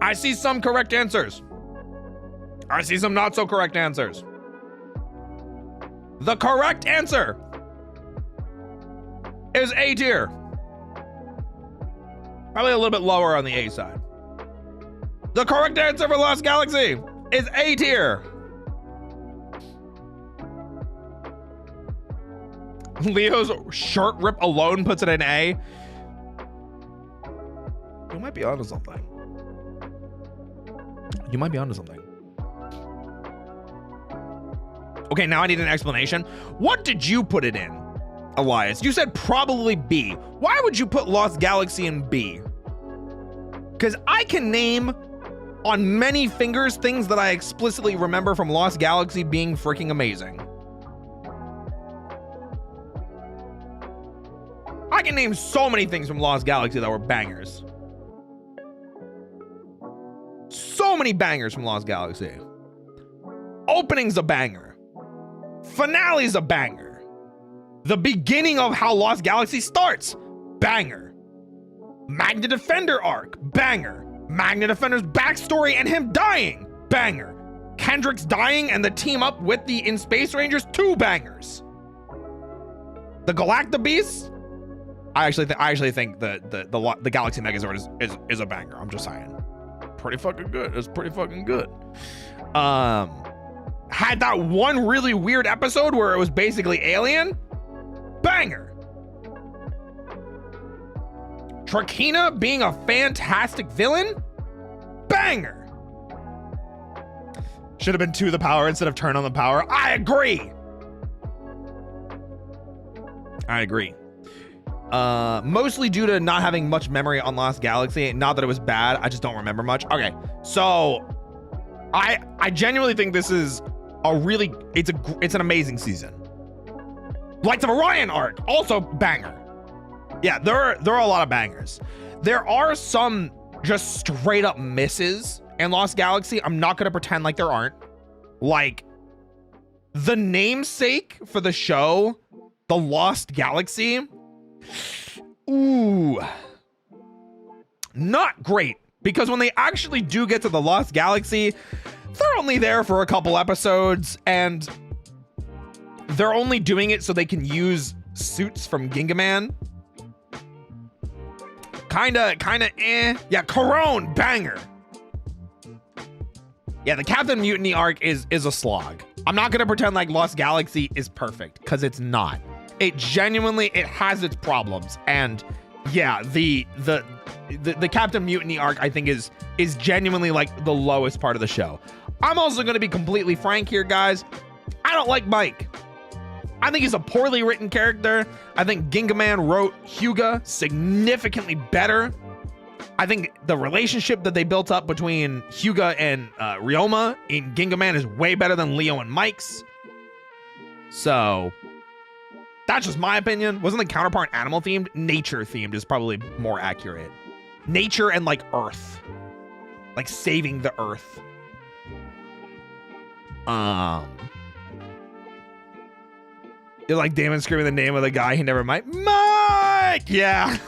I see some correct answers. I see some not so correct answers. The correct answer is A tier. Probably a little bit lower on the A side. The correct answer for Lost Galaxy is A tier. Leo's shirt rip alone puts it in A. You might be onto something. You might be onto something. Okay, now I need an explanation. What did you put it in, Elias? You said probably B. Why would you put Lost Galaxy in B? Because I can name on many fingers things that I explicitly remember from Lost Galaxy being freaking amazing. I can name so many things from Lost Galaxy that were bangers. So many bangers from Lost Galaxy. Opening's a banger. Finale's a banger. The beginning of how Lost Galaxy starts, banger. Magna Defender arc, banger. Magna Defender's backstory and him dying, banger. Kendrick's dying and the team up with the In Space Rangers, 2 bangers. The Galacta Beast, I actually think the Galaxy Megazord is a banger. I'm just saying, pretty fucking good. It's pretty fucking good. Had that one really weird episode where it was basically Alien, banger. Trakina being a fantastic villain, banger. Should have been to the power instead of turn on the power. I agree. Mostly due to not having much memory on Lost Galaxy. Not that it was bad, I just don't remember much. Okay, so I genuinely think this is a really, it's an amazing season. Lights of Orion arc, also banger. Yeah, there are a lot of bangers. There are some just straight up misses in Lost Galaxy. I'm not gonna pretend like there aren't. Like the namesake for the show, The Lost Galaxy. Ooh, not great, because when they actually do get to the Lost Galaxy, they're only there for a couple episodes and they're only doing it so they can use suits from Gingaman. Kinda eh. Yeah, Corone, banger. Yeah, the Captain Mutiny arc is a slog. I'm not gonna pretend like Lost Galaxy is perfect, because it's not. It genuinely, it has its problems. And yeah, the Captain Mutiny arc, I think, is genuinely like the lowest part of the show. I'm also gonna be completely frank here, guys. I don't like Mike. I think he's a poorly written character. I think Gingaman wrote Hyuga significantly better. I think the relationship that they built up between Hyuga and Ryoma in Gingaman is way better than Leo and Mike's. So that's just my opinion. Wasn't the counterpart animal themed? Nature themed is probably more accurate. Nature and like Earth, like saving the Earth. You're like Damon screaming the name of the guy he never might. Mike! Yeah.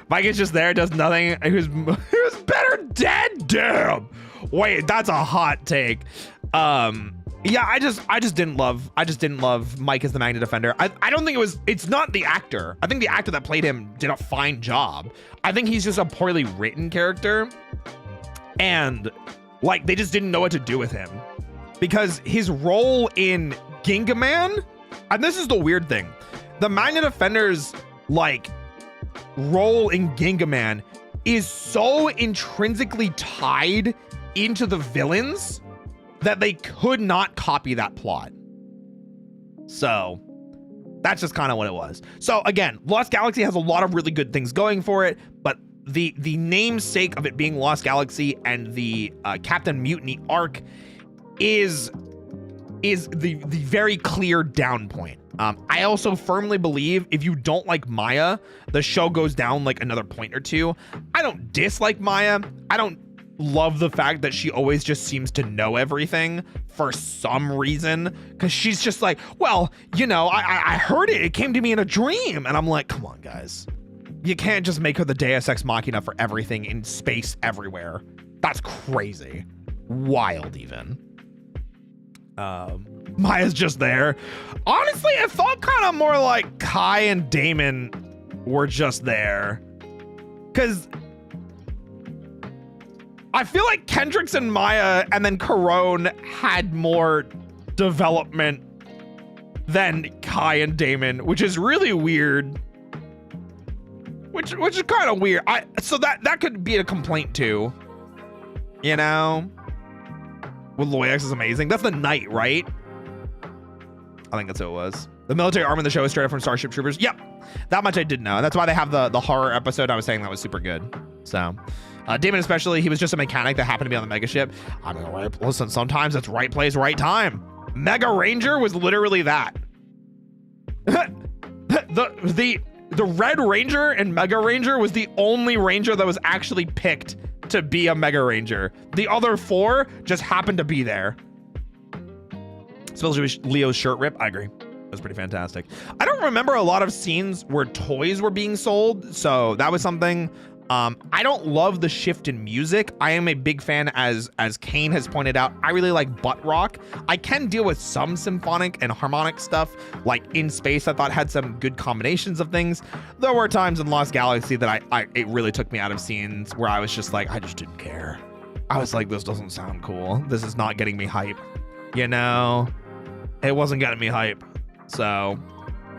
Mike is just there, does nothing. He was better dead. Damn. Wait, that's a hot take. Yeah, I just didn't love Mike as the Magna Defender. I don't think it's not the actor. I think the actor that played him did a fine job. I think he's just a poorly written character. And like they just didn't know what to do with him. Because his role in Gingaman, and this is the weird thing, the Magna Defender's like role in Gingaman is so intrinsically tied into the villains that they could not copy that plot. So that's just kind of what it was. So again, Lost Galaxy has a lot of really good things going for it, but the namesake of it being Lost Galaxy and the Captain Mutiny arc is the very clear down point. I also firmly believe if you don't like Maya, the show goes down like another point or two. I don't dislike Maya. I don't love the fact that she always just seems to know everything for some reason, because she's just like, well, you know, I heard it came to me in a dream, and I'm like, come on guys, you can't just make her the Deus Ex Machina for everything in space everywhere. That's crazy. Wild even. Maya's just there. Honestly, it felt kind of more like Kai and Damon were just there, because I feel like Kendricks and Maya and then Corone had more development than Kai and Damon, which is really weird. which is kind of weird. So that could be a complaint too, you know. With Loyax is amazing. That's the knight, right? I think that's who it was. The military arm in the show is straight up from Starship Troopers. Yep, that much I did know. That's why they have the horror episode. I was saying that was super good. So, Damon especially, he was just a mechanic that happened to be on the mega ship. I mean, listen, sometimes it's right place, right time. Mega Ranger was literally that. the Red Ranger and Mega Ranger was the only Ranger that was actually picked to be a Mega Ranger. The other 4 just happened to be there. Especially with Leo's shirt rip. I agree. It was pretty fantastic. I don't remember a lot of scenes where toys were being sold, so that was something. I don't love the shift in music. I am a big fan, as Kane has pointed out. I really like butt rock. I can deal with some symphonic and harmonic stuff, like In Space I thought had some good combinations of things. There were times in Lost Galaxy that it really took me out of scenes where I was just like, I just didn't care. I was like, this doesn't sound cool. This is not getting me hype. You know, it wasn't getting me hype. So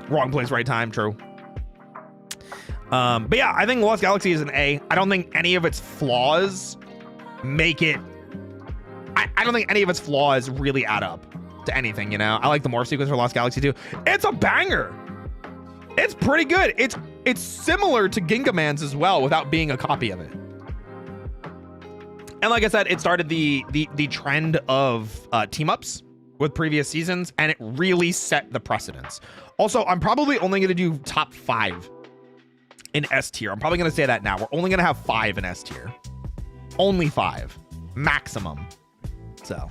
wrong place, right time. True. But yeah, I think Lost Galaxy is an A. I don't think any of its flaws make it. I don't think any of its flaws really add up to anything, you know? I like the morph sequence for Lost Galaxy too. It's a banger. It's pretty good. It's similar to Gingaman's as well without being a copy of it. And like I said, it started the trend of team-ups with previous seasons, and it really set the precedence. Also, I'm probably only going to do top 5 in S tier. I'm probably going to say that now. We're only going to have 5 in S tier. Only 5. Maximum. So,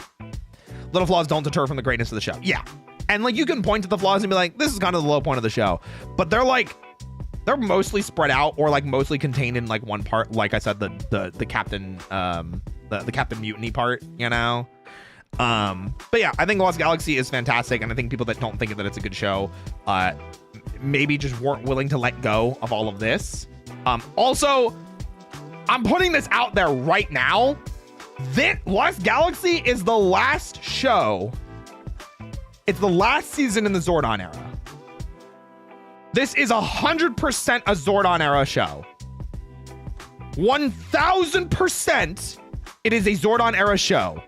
little flaws don't deter from the greatness of the show. Yeah. And like, you can point to the flaws and be like, this is kind of the low point of the show. But they're mostly spread out, or like mostly contained in like one part. Like I said, the Captain, the Captain Mutiny part, you know? But yeah, I think Lost Galaxy is fantastic, and I think people that don't think that it's a good show maybe just weren't willing to let go of all of this. Also, I'm putting this out there right now. This Lost Galaxy is the last show. It's the last season in the Zordon era. This is 100% a Zordon era show. 1000% it is a Zordon era show.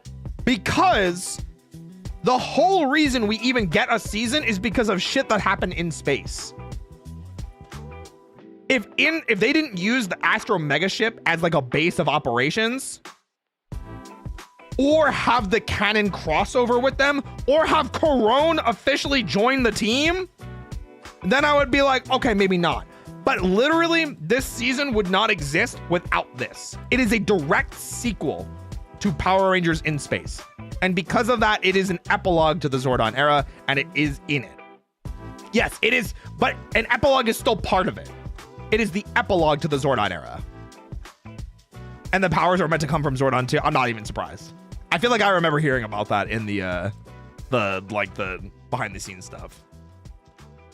Because the whole reason we even get a season is because of shit that happened in space. If they didn't use the Astro Megaship as like a base of operations, or have the canon crossover with them, or have Corone officially join the team, then I would be like, okay, maybe not. But literally, this season would not exist without this. It is a direct sequel to Power Rangers in Space. And because of that, it is an epilogue to the Zordon era, and it is in it. Yes, it is, but an epilogue is still part of it. It is the epilogue to the Zordon era. And the powers are meant to come from Zordon too. I'm not even surprised. I feel like I remember hearing about that in the behind the scenes stuff.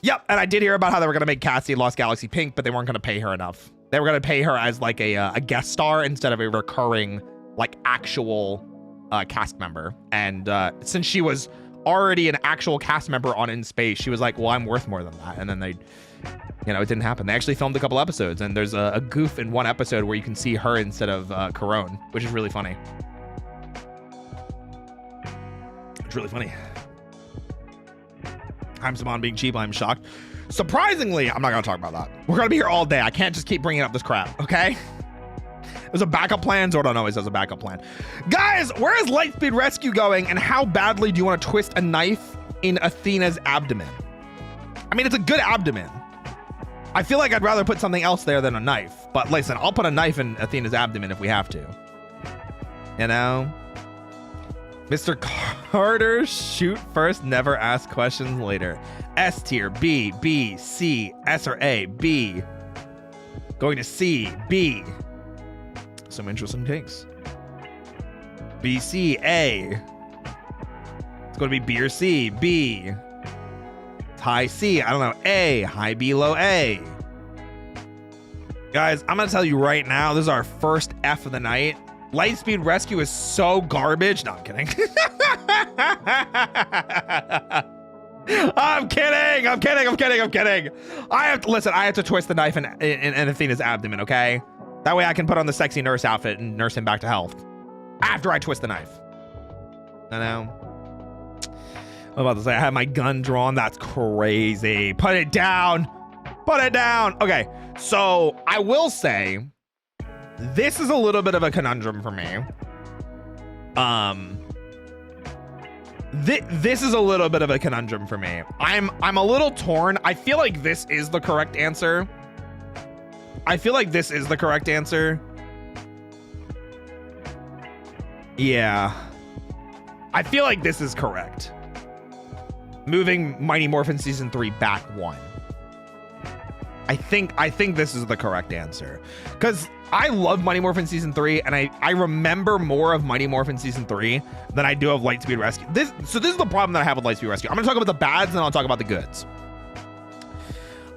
Yep, and I did hear about how they were going to make Cassie Lost Galaxy pink, but they weren't going to pay her enough. They were going to pay her as like a guest star instead of a recurring, like, actual cast member. And since she was already an actual cast member on In Space, she was like, well, I'm worth more than that. And then it didn't happen. They actually filmed a couple episodes, and there's a goof in one episode where you can see her instead of Corone, which is really funny. It's really funny. I'm Simon being cheap. I'm shocked. Surprisingly, I'm not going to talk about that. We're going to be here all day. I can't just keep bringing up this crap, okay? There's a backup plan. Zordon always has a backup plan. Guys, where is Lightspeed Rescue going, and how badly do you want to twist a knife in Athena's abdomen? I mean, it's a good abdomen. I feel like I'd rather put something else there than a knife. But listen, I'll put a knife in Athena's abdomen if we have to. You know? Mr. Carter, shoot first, never ask questions later. S tier, B, B, C, S or A, B. Going to C, B. Some interesting takes. B, C, A. It's going to be B or C, B. High C, I don't know, A. High B, low A. Guys, I'm going to tell you right now, this is our first F of the night. Lightspeed Rescue is so garbage. No, I'm kidding. I'm kidding. I have to twist the knife in Athena's abdomen, okay? That way I can put on the sexy nurse outfit and nurse him back to health. After I twist the knife. I know. I'm about to say I have my gun drawn. That's crazy. Put it down. Okay, so I will say this is a little bit of a conundrum for me. This is a little bit of a conundrum for me. I'm a little torn. I feel like this is the correct answer. Yeah. I feel like this is correct. Moving Mighty Morphin Season 3 back one. I think this is the correct answer. Because I love Mighty Morphin Season 3, and I remember more of Mighty Morphin Season 3 than I do of Lightspeed Rescue. This is the problem that I have with Lightspeed Rescue. I'm going to talk about the bads, and then I'll talk about the goods.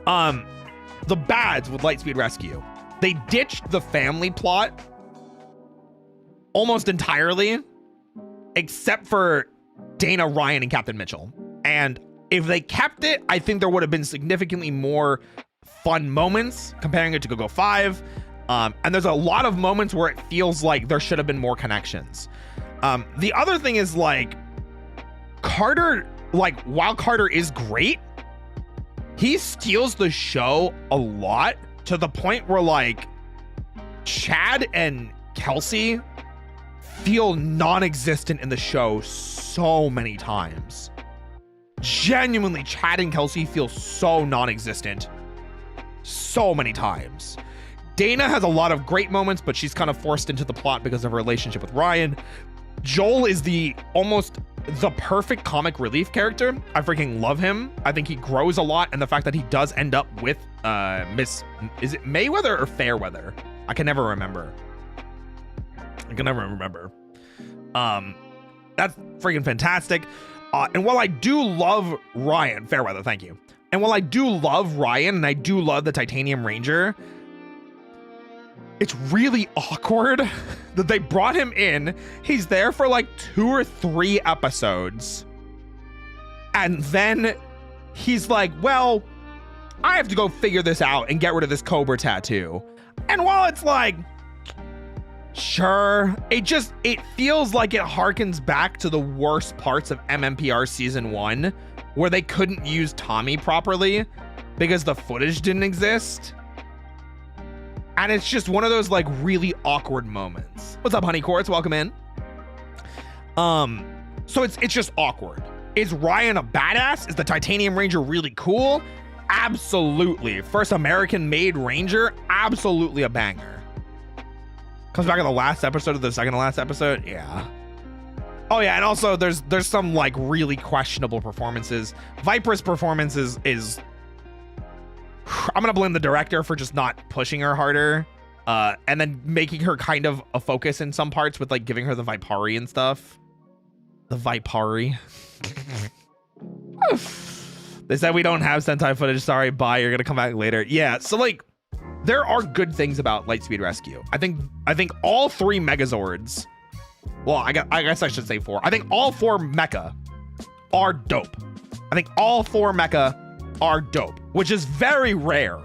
The bads with Lightspeed Rescue. They ditched the family plot almost entirely, except for Dana, Ryan, and Captain Mitchell. And if they kept it, I think there would have been significantly more fun moments comparing it to Go-Go 5. And there's a lot of moments where it feels like there should have been more connections. The other thing is, like, Carter, like, while Carter is great, he steals the show a lot to the point where, like, Chad and Kelsey feel non-existent in the show so many times. Genuinely, Chad and Kelsey feel so non-existent so many times. Dana has a lot of great moments, but she's kind of forced into the plot because of her relationship with Ryan. Joel is almost the perfect comic relief character. I freaking love him. I think he grows a lot, and the fact that he does end up with is it Mayweather or Fairweather? I can never remember. That's freaking fantastic. And while I do love Ryan, Fairweather, thank you. And while I do love Ryan and I do love the Titanium Ranger, it's really awkward that they brought him in. He's there for like 2 or 3 episodes. And then he's like, well, I have to go figure this out and get rid of this Cobra tattoo. And while it's like, sure, it feels like it harkens back to the worst parts of MMPR Season 1, where they couldn't use Tommy properly because the footage didn't exist. And it's just one of those, like, really awkward moments. What's up, Honey Quartz? Welcome in. So it's just awkward. Is Ryan a badass? Is the Titanium Ranger really cool? Absolutely. First American-made Ranger? Absolutely a banger. Comes back in the last episode of the second to last episode? Yeah. Oh yeah, and also there's some, like, really questionable performances. Viper's performance is I'm gonna blame the director for just not pushing her harder, and then making her kind of a focus in some parts with, like, giving her the Vipari and stuff. The Vipari. They said we don't have Sentai footage. Sorry, bye. You're gonna come back later. Yeah, so, like, there are good things about Lightspeed Rescue. I think all 3 Megazords. Well, I guess I should say 4. I think all 4 mecha are dope. Which is very rare.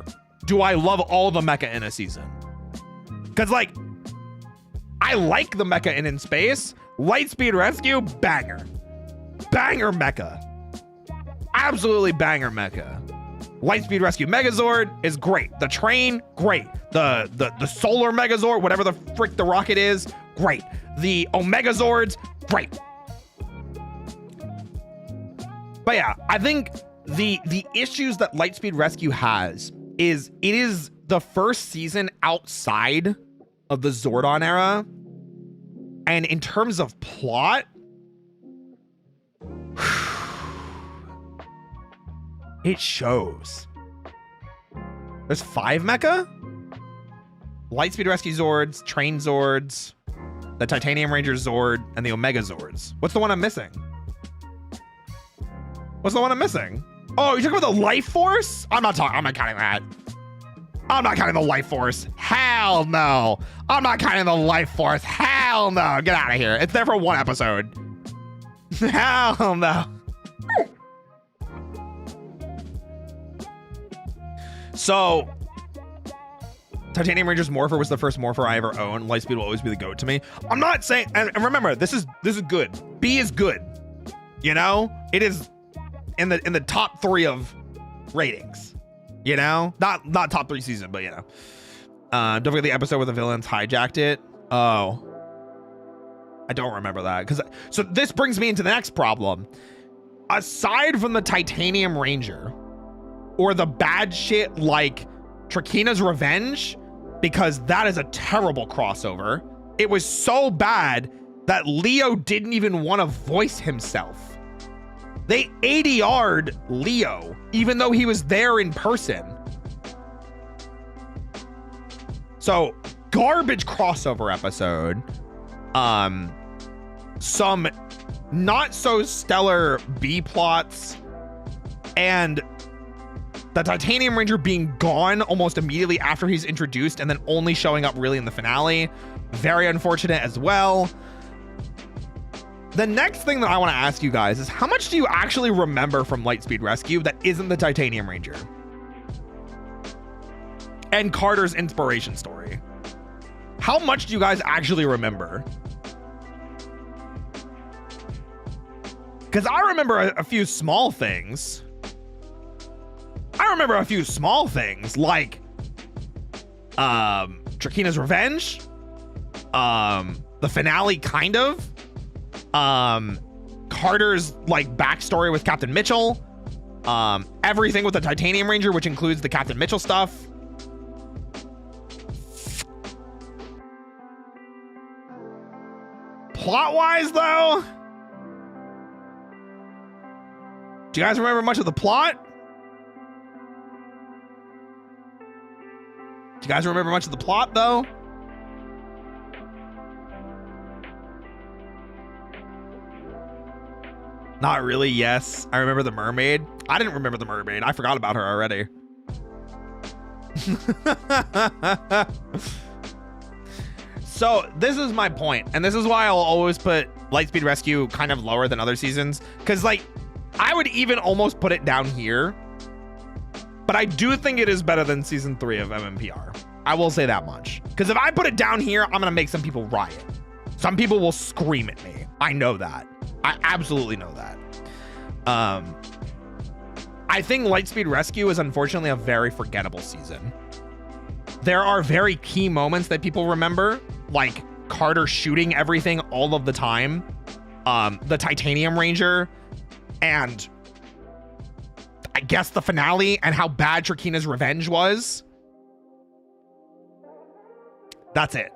Do I love all the mecha in a season? Because, like, I like the mecha in space. Lightspeed Rescue, banger. Banger mecha. Absolutely banger mecha. Lightspeed Rescue Megazord is great. The train, great. The solar Megazord, whatever the frick the rocket is, great. The Omegazords, great. But yeah, I think the issues that Lightspeed Rescue has is it is the first season outside of the Zordon era. And in terms of plot, it shows. There's 5 mecha? Lightspeed Rescue Zords, Train Zords, the Titanium Ranger Zord, and the Omega Zords. What's the one I'm missing? Oh, you're talking about the Life Force? I'm not counting that. I'm not counting the Life Force. Hell no. I'm not counting the Life Force. Hell no. Get out of here. It's there for 1 episode. Hell no. So Titanium Rangers Morpher was the first Morpher I ever owned. Lightspeed will always be the GOAT to me. I'm not saying, and remember, this is good. B is good. You know, it is in the top 3 of ratings. You know, not top 3 season, but you know. Don't forget the episode where the villains hijacked it. Oh, I don't remember that. So this brings me into the next problem. Aside from the Titanium Ranger or the bad shit like Trakina's Revenge, because that is a terrible crossover. It was so bad that Leo didn't even want to voice himself. They ADR'd Leo, even though he was there in person. So, garbage crossover episode. Some not so stellar B plots, and the Titanium Ranger being gone almost immediately after he's introduced and then only showing up really in the finale. Very unfortunate as well. The next thing that I want to ask you guys is, how much do you actually remember from Lightspeed Rescue that isn't the Titanium Ranger and Carter's inspiration story? How much do you guys actually remember? Because I remember a few small things. I remember a few small things like Trakina's Revenge, the finale, kind of, Carter's like backstory with Captain Mitchell, everything with the Titanium Ranger, which includes the Captain Mitchell stuff. Plot wise though, do you guys remember much of the plot? Do you guys remember much of the plot though? Not really. Yes, I remember the mermaid. I didn't remember the mermaid. I forgot about her already. So this is my point, and this is why I'll always put Lightspeed Rescue kind of lower than other seasons, because like I would even almost put it down here, but I do think it is better than season 3 of MMPR. I will say that much, because if I put it down here, I'm gonna make some people riot. Some people will scream at me. I know that. I absolutely know that. I think Lightspeed Rescue is unfortunately a very forgettable season. There are very key moments that people remember, like Carter shooting everything all of the time, the Titanium Ranger, and I guess the finale and how bad Trakina's Revenge was. That's it.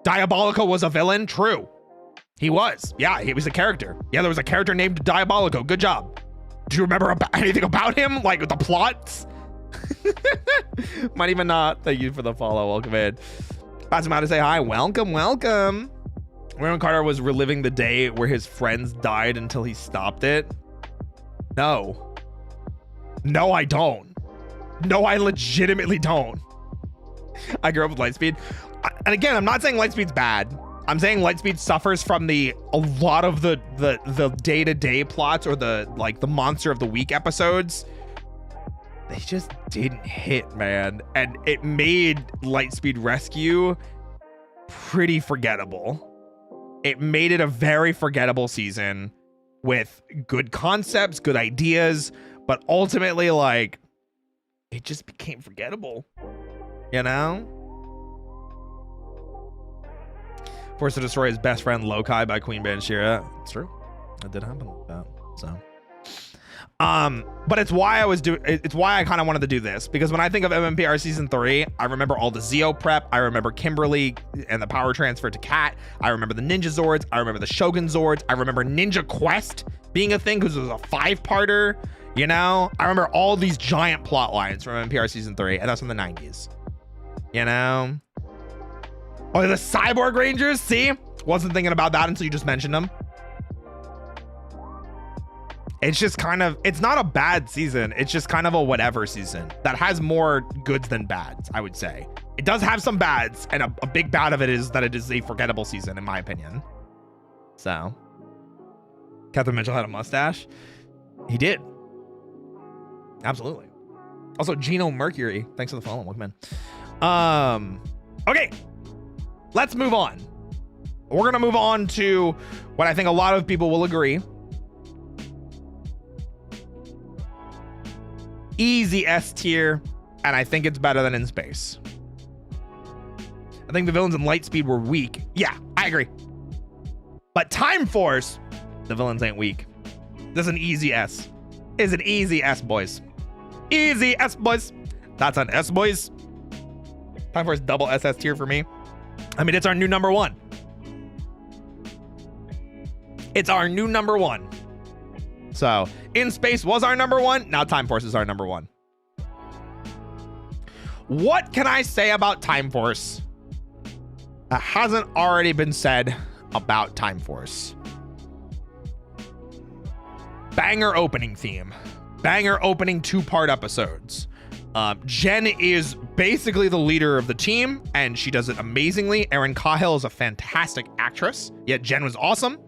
Diabolico was a villain. True. He was. Yeah, he was a character. Yeah, there was a character named Diabolico. Good job. Do you remember anything about him? Like the plots? Might even not. Thank you for the follow. Welcome in. About to say hi. Welcome, welcome. Raymond Carter was reliving the day where his friends died until he stopped it. No. No, I don't. No, I legitimately don't. I grew up with Lightspeed. And again, I'm not saying Lightspeed's bad. I'm saying Lightspeed suffers from a lot of the day-to-day plots, or the monster of the week episodes. They just didn't hit, man. And it made Lightspeed Rescue pretty forgettable. It made it a very forgettable season with good concepts, good ideas, but ultimately, like, it just became forgettable, you know? Forced to destroy his best friend Lokai by Queen Banshira. It's true. It did happen like that. So, but it's why I kind of wanted to do this, because when I think of MMPR season 3, I remember all the Zeo prep. I remember Kimberly and the power transfer to Kat. I remember the Ninja Zords. I remember the Shogun Zords. I remember Ninja Quest being a thing because it was a 5-parter. You know, I remember all these giant plot lines from MMPR season 3, and that's from the 90s. You know. Oh, the Cyborg Rangers. See, wasn't thinking about that until you just mentioned them. It's just kind of, it's not a bad season. It's just kind of a whatever season that has more goods than bads, I would say. It does have some bads, and a big bad of it is that it is a forgettable season, in my opinion. So, Captain Mitchell had a mustache. He did. Absolutely. Also, Gino Mercury, thanks for the follow. Welcome in. Okay, let's move on. We're gonna move on to what I think a lot of people will agree. Easy S tier, and I think it's better than In Space. I think the villains in Lightspeed were weak. Yeah, I agree. But Time Force, the villains ain't weak. This is an easy S. It's an easy S, boys. Easy S, boys. That's an S, boys. Time Force double SS tier for me. I mean, it's our new number one. It's our new number one. So, In Space was our number one. Now Time Force is our number one. What can I say about Time Force that hasn't already been said about Time Force? Banger opening theme. Banger opening 2-part episodes. Jen is basically the leader of the team, and she does it amazingly. Erin Cahill is a fantastic actress, yet Jen was awesome.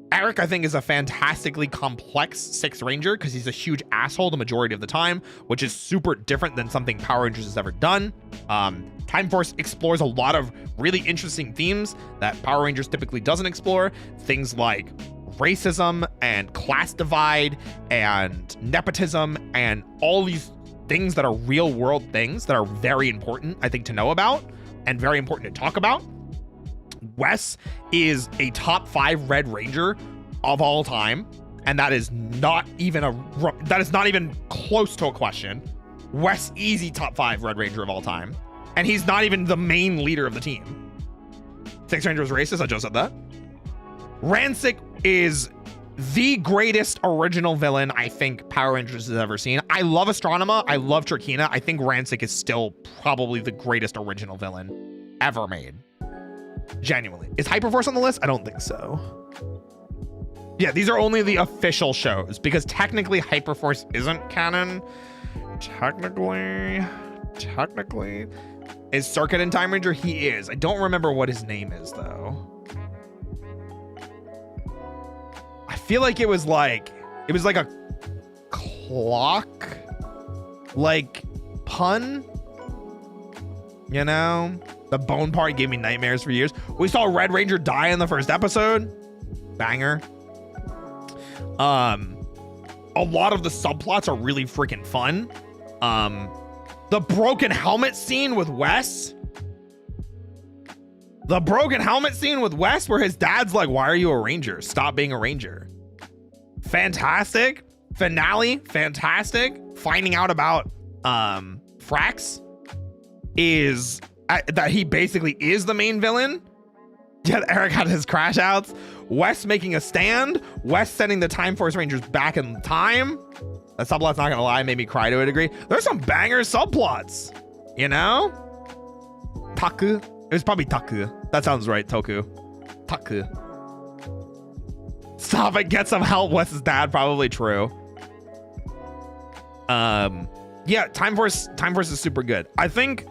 Eric, I think, is a fantastically complex Sixth Ranger because he's a huge asshole the majority of the time, which is super different than something Power Rangers has ever done. Time Force explores a lot of really interesting themes that Power Rangers typically doesn't explore. Things like racism and class divide and nepotism and all these things that are real world things that are very important, I think, to know about and very important to talk about. Wes is a top 5 Red Ranger of all time, and that is not even close to a question. Wes easy top 5 Red Ranger of all time, and he's not even the main leader of the team. Sixth Ranger was racist. I just said that. Rancic is the greatest original villain I think Power Rangers has ever seen. I love Astronema. I love Turkina. I think Rancic is still probably the greatest original villain ever made. Genuinely. Is Hyperforce on the list? I don't think so. Yeah, these are only the official shows because technically Hyperforce isn't canon. Technically. Is Circuit in Time Ranger? He is. I don't remember what his name is though. I feel like it was like a clock like pun, you know? The bone part gave me nightmares for years. We saw Red Ranger die in the first episode. Banger. A lot of the subplots are really freaking fun. The broken helmet scene with Wes. The broken helmet scene with Wes where his dad's like, why are you a ranger? Stop being a ranger. Fantastic. Finale. Fantastic. Finding out about Frax is... that he basically is the main villain. Yet Eric had his crash outs. Wes making a stand. Wes sending the Time Force Rangers back in time. That subplot's not gonna lie, made me cry to a degree. There's some banger subplots, you know? Taku. It was probably Taku. That sounds right, Toku. Taku. Stop it, get some help. Wes's dad, probably true. Yeah, Time Force is super good. I think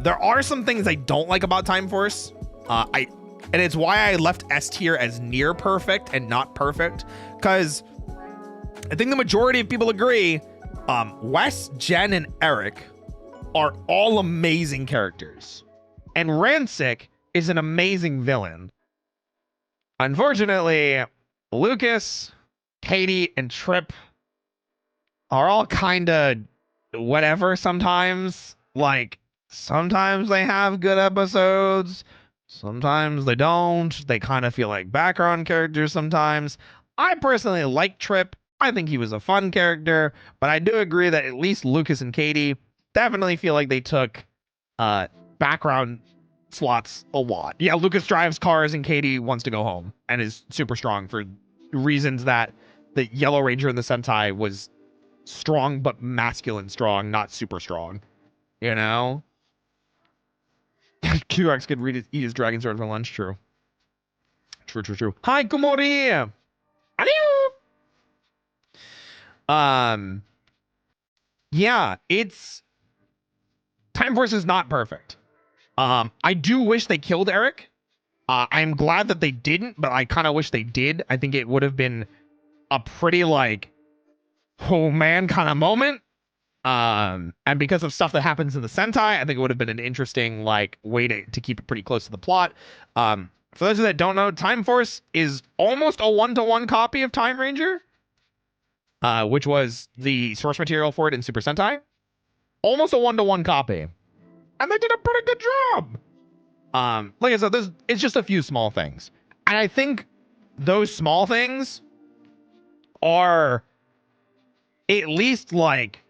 there are some things I don't like about Time Force. And it's why I left S tier as near perfect and not perfect. Because I think the majority of people agree, Wes, Jen, and Eric are all amazing characters. And Rancic is an amazing villain. Unfortunately, Lucas, Katie, and Trip are all kind of whatever sometimes. Like, sometimes they have good episodes. Sometimes they don't. They kind of feel like background characters sometimes. I personally like Trip. I think he was a fun character. But I do agree that at least Lucas and Katie definitely feel like they took background slots a lot. Yeah, Lucas drives cars and Katie wants to go home and is super strong for reasons that the Yellow Ranger in the Sentai was strong but masculine strong, not super strong. You know? Q-Rex could eat his dragon sword for lunch. True. True. Hi, Kumori! Adieu! Yeah, it's... Time Force is not perfect. I do wish they killed Eric. I'm glad that they didn't, but I kind of wish they did. I think it would have been a pretty, like, oh man kind of moment. And because of stuff that happens in the Sentai, I think it would have been an interesting like way to keep it pretty close to the plot. For those that don't know, Time Force is almost a 1-to-1 copy of Time Ranger, which was the source material for it in Super Sentai. Almost a 1-to-1 copy, and they did a pretty good job. Like I said, it's just a few small things, and I think those small things are at least like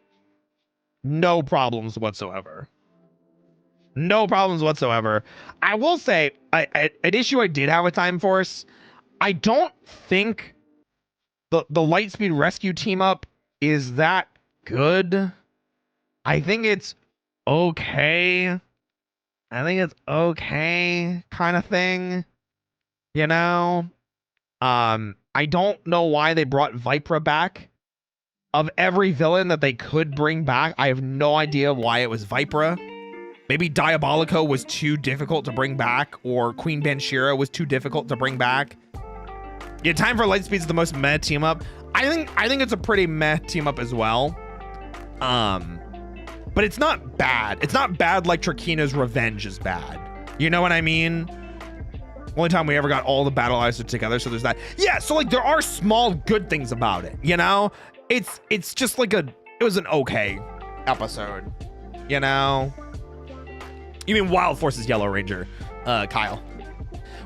no problems whatsoever. No problems whatsoever. I will say, an issue I did have with Time Force, I don't think the Lightspeed Rescue team up is that good. I think it's okay. I think it's okay kind of thing. You know? I don't know why they brought Vipra back. Of every villain that they could bring back, I have no idea why it was Vipra. Maybe Diabolico was too difficult to bring back, or Queen Banshira was too difficult to bring back. Yeah, Time for Lightspeed's the most meh team up. I think it's a pretty meh team up as well. But it's not bad. It's not bad like Trakina's Revenge is bad. You know what I mean? Only time we ever got all the battleizers together, so there's that. Yeah, so like there are small good things about it, you know? It's just like it was an okay episode, you know? You mean Wild Force's Yellow Ranger, Kyle,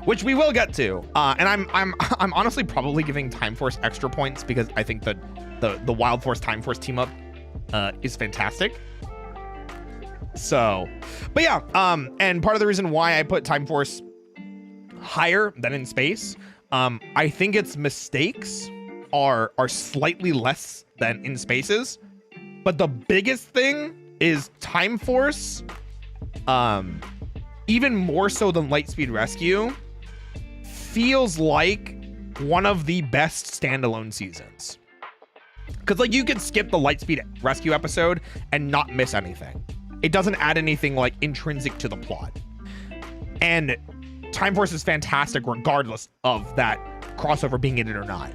which we will get to. And I'm honestly probably giving Time Force extra points because I think that the Wild Force Time Force team up is fantastic. So, but yeah, and part of the reason why I put Time Force higher than in space, I think its mistakes are slightly less than in spaces, but the biggest thing is Time Force, even more so than Lightspeed Rescue, feels like one of the best standalone seasons. Because like you could skip the Lightspeed Rescue episode and not miss anything. It doesn't add anything like intrinsic to the plot. And Time Force is fantastic regardless of that crossover being in it or not.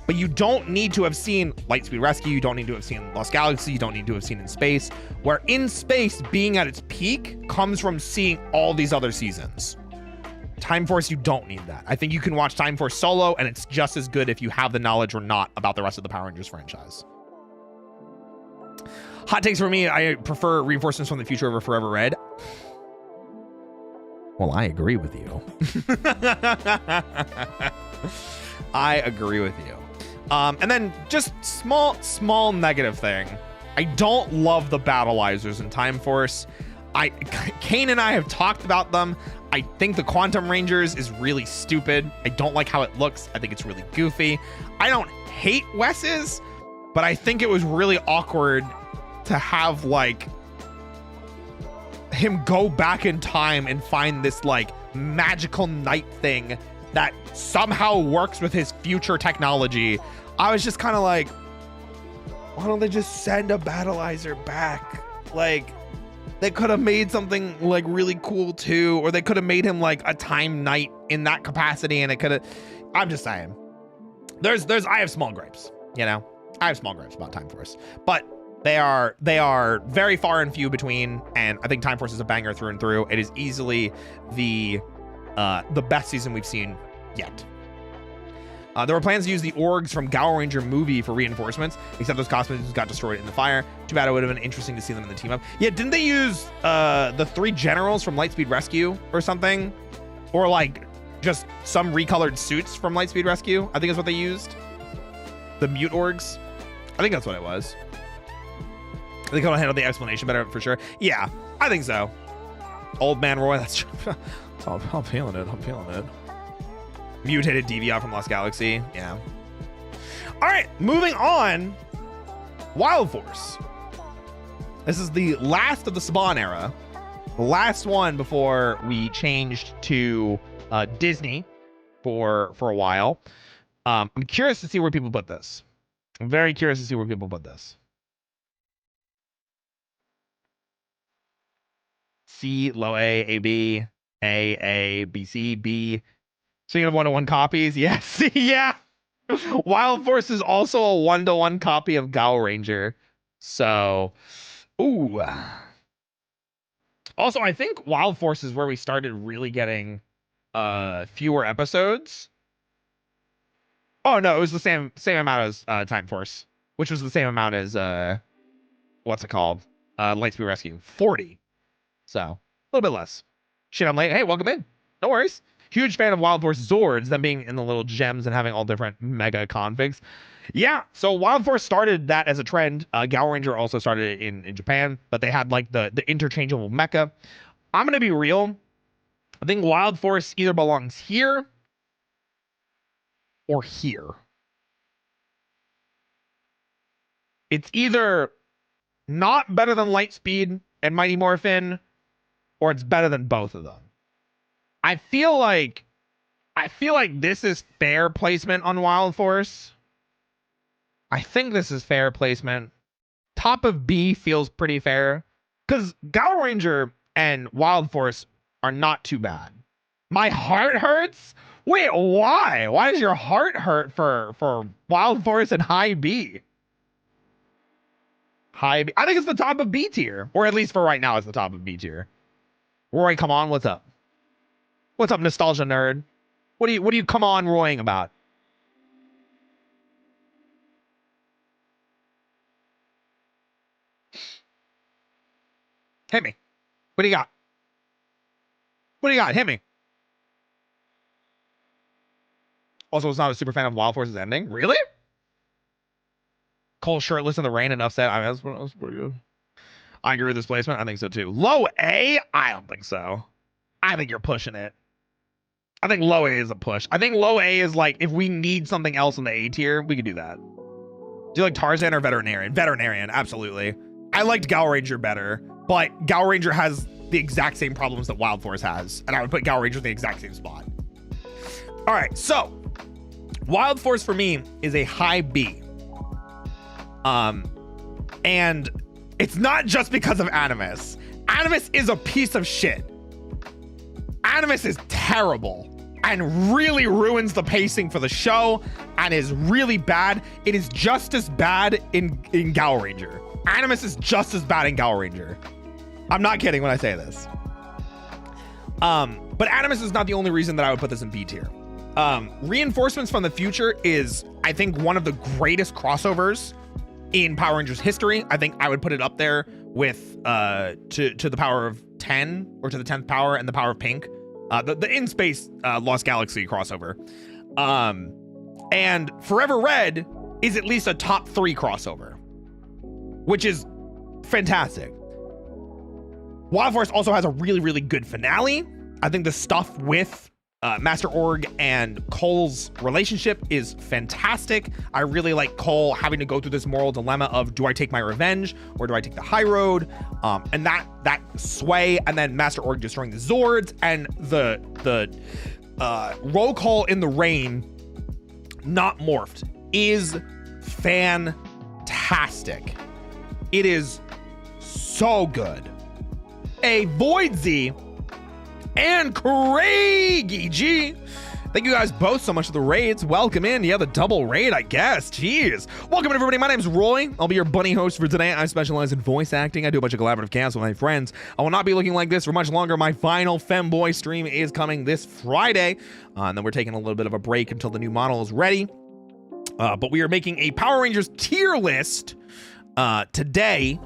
But you don't need to have seen Lightspeed Rescue, you don't need to have seen Lost Galaxy, you don't need to have seen In Space, where In Space being at its peak comes from seeing all these other seasons. Time Force, you don't need that. I think you can watch Time Force solo and it's just as good if you have the knowledge or not about the rest of the Power Rangers franchise. Hot takes for me, I prefer Reinforcements from the Future over Forever Red. Well, I agree with you. I agree with you. And then just small negative thing. I don't love the battleizers in Time Force. Kane and I have talked about them. I think the Quantum Rangers is really stupid. I don't like how it looks. I think it's really goofy. I don't hate Wes's, but I think it was really awkward to have like him go back in time and find this like magical night thing that somehow works with his future technology. I was just kind of like, why don't they just send a battleizer back? Like, they could have made something like really cool too, or they could have made him like a time knight in that capacity, and it could have. I'm just saying, I have small gripes, you know. I have small gripes about Time Force, but they are very far and few between, and I think Time Force is a banger through and through. It is easily the best season we've seen yet. There were plans to use the orgs from Gower Ranger movie for reinforcements, except those costumes got destroyed in the fire. Too bad. It would have been interesting to see them in the team up. Yeah, didn't they use the 3 generals from Lightspeed Rescue or something? Or like just some recolored suits from Lightspeed Rescue? I think is what they used. The mute orgs. I think that's what it was. I think I'll handle the explanation better for sure. Yeah, I think so. Old Man Roy, that's true. I'm feeling it. I'm feeling it. Mutated DVR from Lost Galaxy. Yeah. All right, moving on. Wild Force. This is the last of the Saban era. The last one before we changed to Disney for a while. I'm curious to see where people put this. I'm very curious to see where people put this. C, low A, B, A, B, C, B. Speaking of 1-to-1 copies, yes, yeah. Wild Force is also a 1-to-1 copy of Gal Ranger. So, ooh. Also, I think Wild Force is where we started really getting fewer episodes. Oh no, it was the same amount as Time Force, which was the same amount as what's it called? Lightspeed Rescue, 40. So a little bit less. Shit, I'm late. Hey, welcome in. No worries. Huge fan of Wild Force Zords, them being in the little gems and having all different mega configs. Yeah, so Wild Force started that as a trend. Gal Ranger also started it in Japan, but they had like the interchangeable mecha. I'm gonna be real. I think Wild Force either belongs here or here. It's either not better than Lightspeed and Mighty Morphin, or it's better than both of them. I feel like this is fair placement on Wild Force. I think this is fair placement. Top of B feels pretty fair, because Gal Ranger and Wild Force are not too bad. My heart hurts? Wait, why? Why does your heart hurt for Wild Force and High B? High B. I think it's the top of B tier, or at least for right now, it's the top of B tier. Roy, come on, what's up? What's up, nostalgia nerd? What do you come on roying about? Hit me. What do you got? What do you got? Hit me. Also, was not a super fan of Wild Force's ending. Really? Cole shirtless in the rain and upset. I mean, that was pretty good. I agree with this placement. I think so too. Low A? I don't think so. I think you're pushing it. I think low A is a push. I think low A is like, if we need something else in the A tier, we could do that. Do you like Tarzan or Veterinarian? Veterinarian, absolutely. I liked Gal Ranger better, but Gal Ranger has the exact same problems that Wild Force has, and I would put Gal Ranger in the exact same spot. All right, so Wild Force for me is a high B. And it's not just because of Animus. Animus is a piece of shit. Animus is terrible and really ruins the pacing for the show and is really bad. It is just as bad in Gal Ranger. Animus is just as bad in Gal Ranger. I'm not kidding when I say this. But Animus is not the only reason that I would put this in B tier. Reinforcements from the Future is, I think, one of the greatest crossovers in Power Rangers history. I think I would put it up there with to the power of 10 or to the 10th power and the power of Pink. The in space Lost Galaxy crossover. And Forever Red is at least a top 3 crossover, which is fantastic. Wild Force also has a really, really good finale. I think the stuff with Master Org and Cole's relationship is fantastic. I really like Cole having to go through this moral dilemma of, do I take my revenge or do I take the high road? And that sway, and then Master Org destroying the Zords, and the roll call in the rain, not morphed, is fantastic. It is so good. A Void Z and Craigie G. Thank you guys both so much for the raids. Welcome in. Yeah, the double raid, I guess. Jeez. Welcome, everybody. My name's Roy. I'll be your bunny host for today. I specialize in voice acting. I do a bunch of collaborative casts with my friends. I will not be looking like this for much longer. My final Femboy stream is coming this Friday. And then we're taking a little bit of a break until the new model is ready. But we are making a Power Rangers tier list today.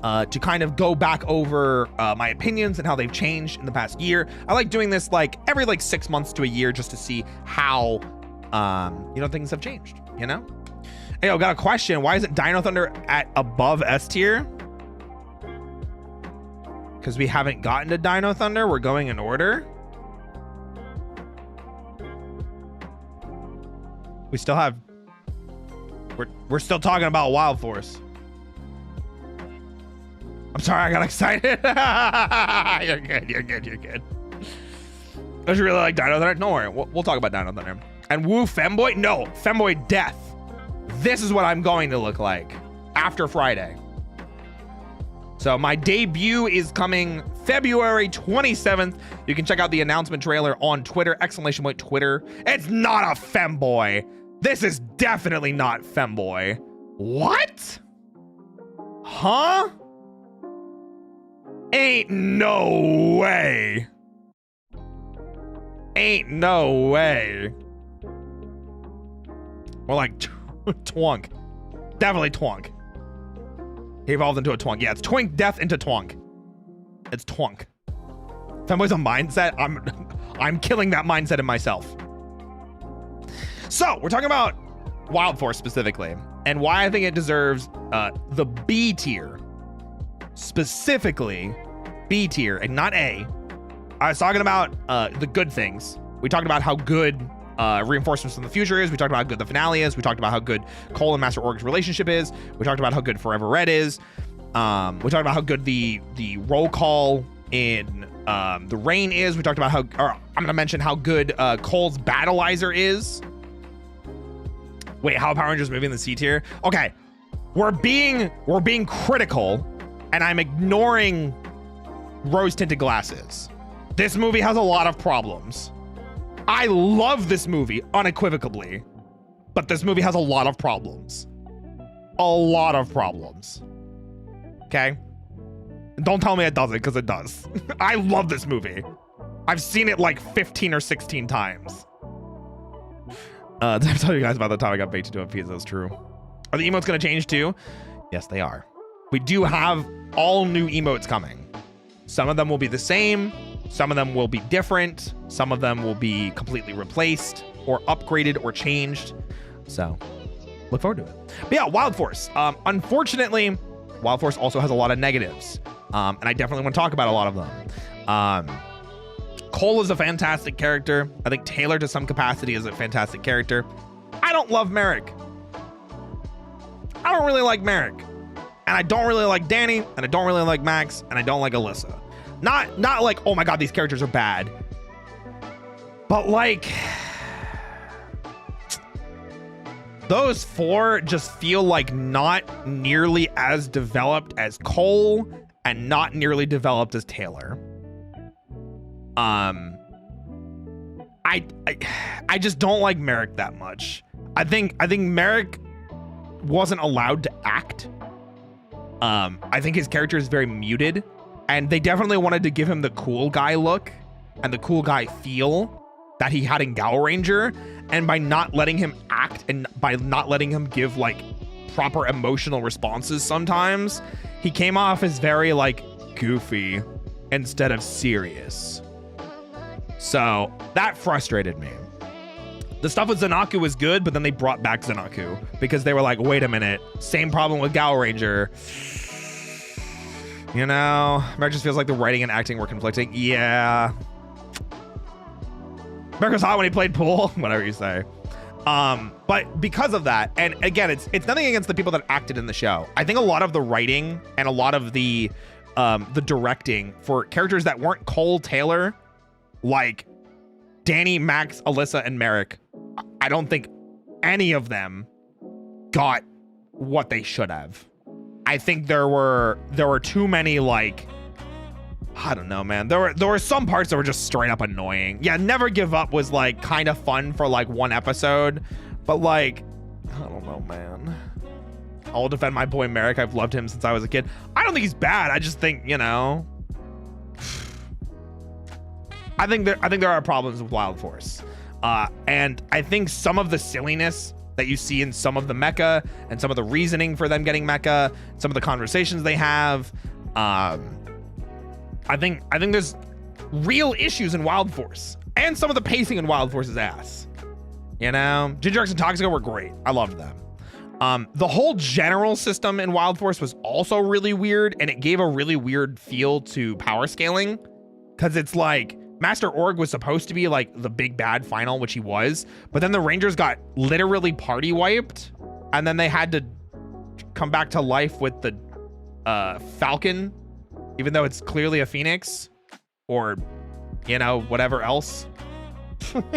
To kind of go back over my opinions and how they've changed in the past year. I like doing this like every 6 months to a year just to see how things have changed, you know? Hey, I got a question. Why isn't Dino Thunder at above S tier? Because we haven't gotten to Dino Thunder. We're going in order. We still have, we're still talking about Wild Force. I'm sorry, I got excited. You're good. Don't you really like Dino Thunder? Don't worry, we'll talk about Dino Thunder. And Woo Femboy? No, Femboy Death. This is what I'm going to look like after Friday. So my debut is coming February 27th. You can check out the announcement trailer on Twitter, !Twitter. It's not a Femboy. This is definitely not femboy. What? Huh? Ain't no way. Ain't no way. More like twunk. Definitely twunk. He evolved into a twunk. Yeah, it's twink death into twunk. It's twunk. Femboy's a mindset. I'm killing that mindset in myself. So we're talking about Wild Force specifically, and why I think it deserves the B tier. Specifically, B tier and not A. I was talking about the good things. We talked about how good reinforcements in the future is. We talked about how good the finale is. We talked about how good Cole and Master Org's relationship is. We talked about how good Forever Red is. We talked about how good the roll call in the Rain is. We talked about how, or I'm gonna mention how good Cole's Battleizer is. Wait, how Power Rangers moving the C tier? Okay, we're being critical, and I'm ignoring rose tinted glasses. This movie has a lot of problems. I love this movie unequivocally, but this movie has a lot of problems. A lot of problems. Okay? Don't tell me it doesn't, because it does. I love this movie. I've seen it like 15 or 16 times. Did I tell you guys about the time I got baked into a pizza? That's true. Are the emotes going to change too? Yes, they are. We do have all new emotes coming. Some of them will be the same. Some of them will be different. Some of them will be completely replaced or upgraded or changed. So look forward to it. But yeah, Wild Force. Unfortunately, Wild Force also has a lot of negatives. And I definitely want to talk about a lot of them. Cole is a fantastic character. I think Taylor to some capacity is a fantastic character. I don't love Merrick. I don't really like Merrick. And I don't really like Danny, and I don't really like Max, and I don't like Alyssa. Not like, oh my god, these characters are bad. But like, those four just feel like not nearly as developed as Cole and not nearly developed as Taylor. I just don't like Merrick that much. I think Merrick wasn't allowed to act. I think his character is very muted, and they definitely wanted to give him the cool guy look and the cool guy feel that he had in Gal Ranger, and by not letting him act and by not letting him give like proper emotional responses sometimes, he came off as very like goofy instead of serious. So that frustrated me. The stuff with Zanaku was good, but then they brought back Zanaku because they were like, wait a minute, same problem with Gal Ranger. You know, Merrick just feels like the writing and acting were conflicting. Yeah. Merrick was hot when he played pool, whatever you say. But because of that, and again, it's nothing against the people that acted in the show. I think a lot of the writing and a lot of the directing for characters that weren't Cole Taylor, like Danny, Max, Alyssa, and Merrick, I don't think any of them got what they should have. I think there were too many, like, I don't know, man. There were some parts that were just straight up annoying. Yeah, Never Give Up was like kind of fun for like one episode, but like, I don't know, man. I'll defend my boy Merrick. I've loved him since I was a kid. I don't think he's bad. I just think, you know, I think there are problems with Wild Force. And I think some of the silliness that you see in some of the mecha and some of the reasoning for them getting mecha, some of the conversations they have, I think there's real issues in Wild Force, and some of the pacing in Wild Force's ass. You know, Ginger X and Toxico were great. I loved them. The whole general system in Wild Force was also really weird, and it gave a really weird feel to power scaling, because it's like Master Org was supposed to be like the big bad final, which he was, but then the Rangers got literally party wiped, and then they had to come back to life with the Falcon, even though it's clearly a Phoenix, or, you know, whatever else. There's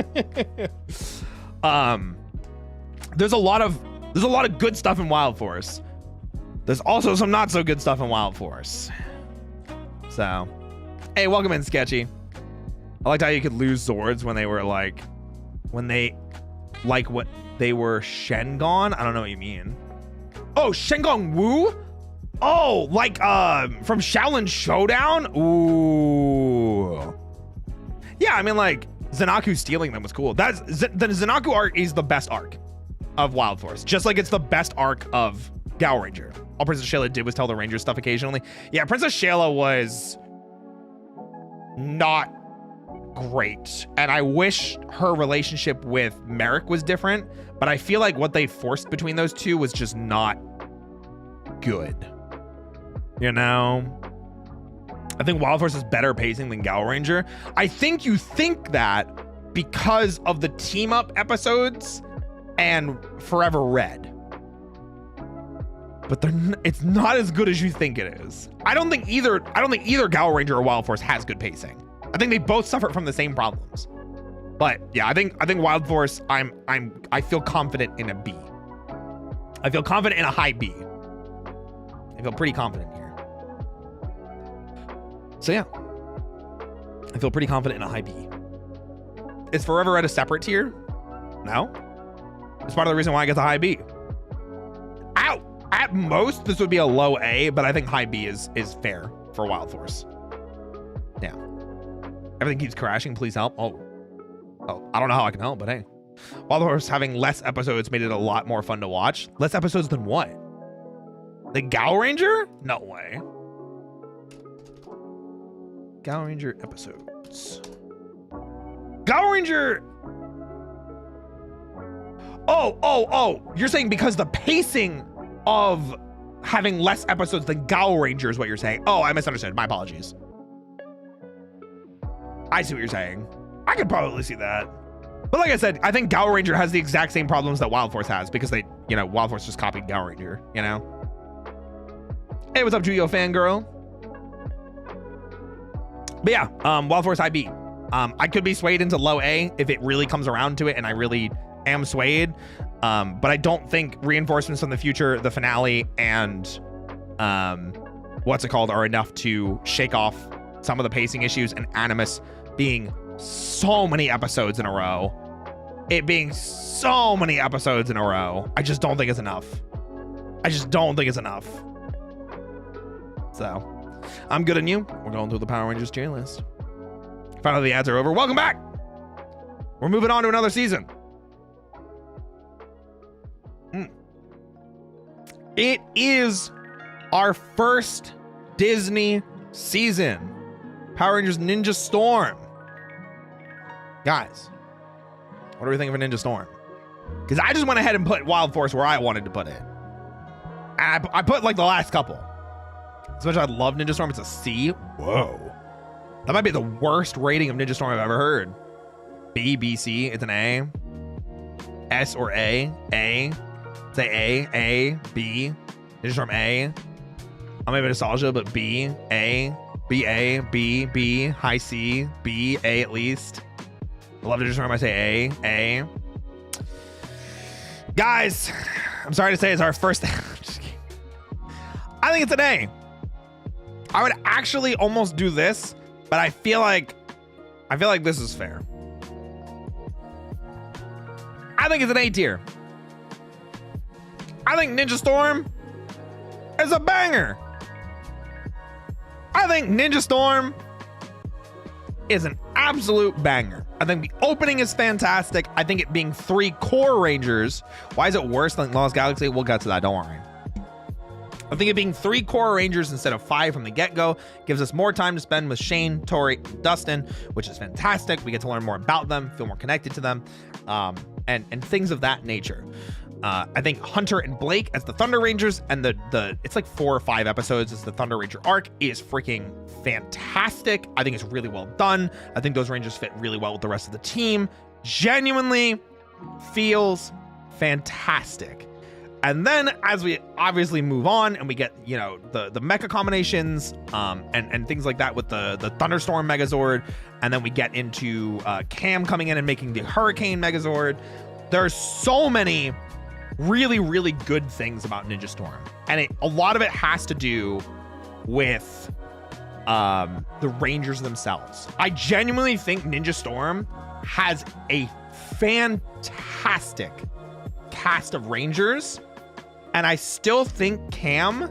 a lot of good stuff in Wild Force. There's also some not so good stuff in Wild Force. So, hey, welcome in, Sketchy. I liked how you could lose Zords when they were like, when they like what they were Shengon. I don't know what you mean. Oh, Shengon Wu? Oh, like from Shaolin Showdown? Ooh. Yeah, I mean, like, Zanaku stealing them was cool. The Zanaku arc is the best arc of Wild Force, just like it's the best arc of Gal Ranger. All Princess Shayla did was tell the Ranger stuff occasionally. Yeah, Princess Shayla was not great, and I wish her relationship with Merrick was different, but I feel like what they forced between those two was just not good. You know? I think Wild Force is better pacing than Gal Ranger. I think you think that because of the team up episodes and Forever Red. But it's not as good as you think it is. I don't think either Gal Ranger or Wild Force has good pacing. I think they both suffer from the same problems. But yeah, I think Wild Force, I feel confident in a B. I feel confident in a high B. I feel pretty confident here. So yeah, I feel pretty confident in a high B. Is Forever Red a separate tier? No. It's part of the reason why I get the high B. At most, this would be a low A, but I think high B is fair for Wild Force. Yeah. Everything keeps crashing. Please help. Oh, I don't know how I can help, but hey. Wild Horse having less episodes made it a lot more fun to watch. Less episodes than what? The Gal Ranger? No way. Gal Ranger episodes. Gal Ranger. Oh. You're saying because the pacing of having less episodes than Gal Ranger is what you're saying. Oh, I misunderstood. My apologies. I see what you're saying. I could probably see that. But like I said, I think Gal Ranger has the exact same problems that Wild Force has because they, Wild Force just copied Gal Ranger, Hey, what's up, Juyo fangirl? But yeah, Wild Force IB. I could be swayed into low A if it really comes around to it and I really am swayed. But I don't think reinforcements from the future, the finale, and what's it called are enough to shake off some of the pacing issues and Animus being so many episodes in a row. It being so many episodes in a row. I just don't think it's enough. So, I'm good on you. We're going through the Power Rangers tier list. Finally, the ads are over. Welcome back. We're moving on to another season. It is our first Disney season. Power Rangers Ninja Storm. Guys, what do we think of a Ninja Storm? Because I just went ahead and put Wild Force where I wanted to put it. And I put like the last couple. As much as I love Ninja Storm, it's a C. Whoa. That might be the worst rating of Ninja Storm I've ever heard. B, B, C, it's an A. S or A. A. Say A, B. Ninja Storm A. I'm maybe nostalgia, but B, A, B, A, B, B, high C, B, A at least. I love Ninja Storm, I say A. Guys, I'm sorry to say it's our first. I think it's an A. I would actually almost do this, but I feel like this is fair. I think it's an A tier. I think Ninja Storm is a banger. I think Ninja Storm is an absolute banger. I think the opening is fantastic. I think it being 3 core Rangers. Why is it worse than Lost Galaxy? We'll get to that, don't worry. I think it being 3 core Rangers instead of 5 from the get-go gives us more time to spend with Shane, Tori, and Dustin, which is fantastic. We get to learn more about them, feel more connected to them, and things of that nature. I think Hunter and Blake as the Thunder Rangers and the it's like 4 or 5 episodes as the Thunder Ranger arc is freaking fantastic. I think it's really well done. I think those Rangers fit really well with the rest of the team. Genuinely feels fantastic. And then as we obviously move on and we get, the mecha combinations and things like that with the Thunderstorm Megazord, and then we get into Cam coming in and making the Hurricane Megazord. There's so many really, really good things about Ninja Storm. And a lot of it has to do with the Rangers themselves. I genuinely think Ninja Storm has a fantastic cast of Rangers, and I still think Cam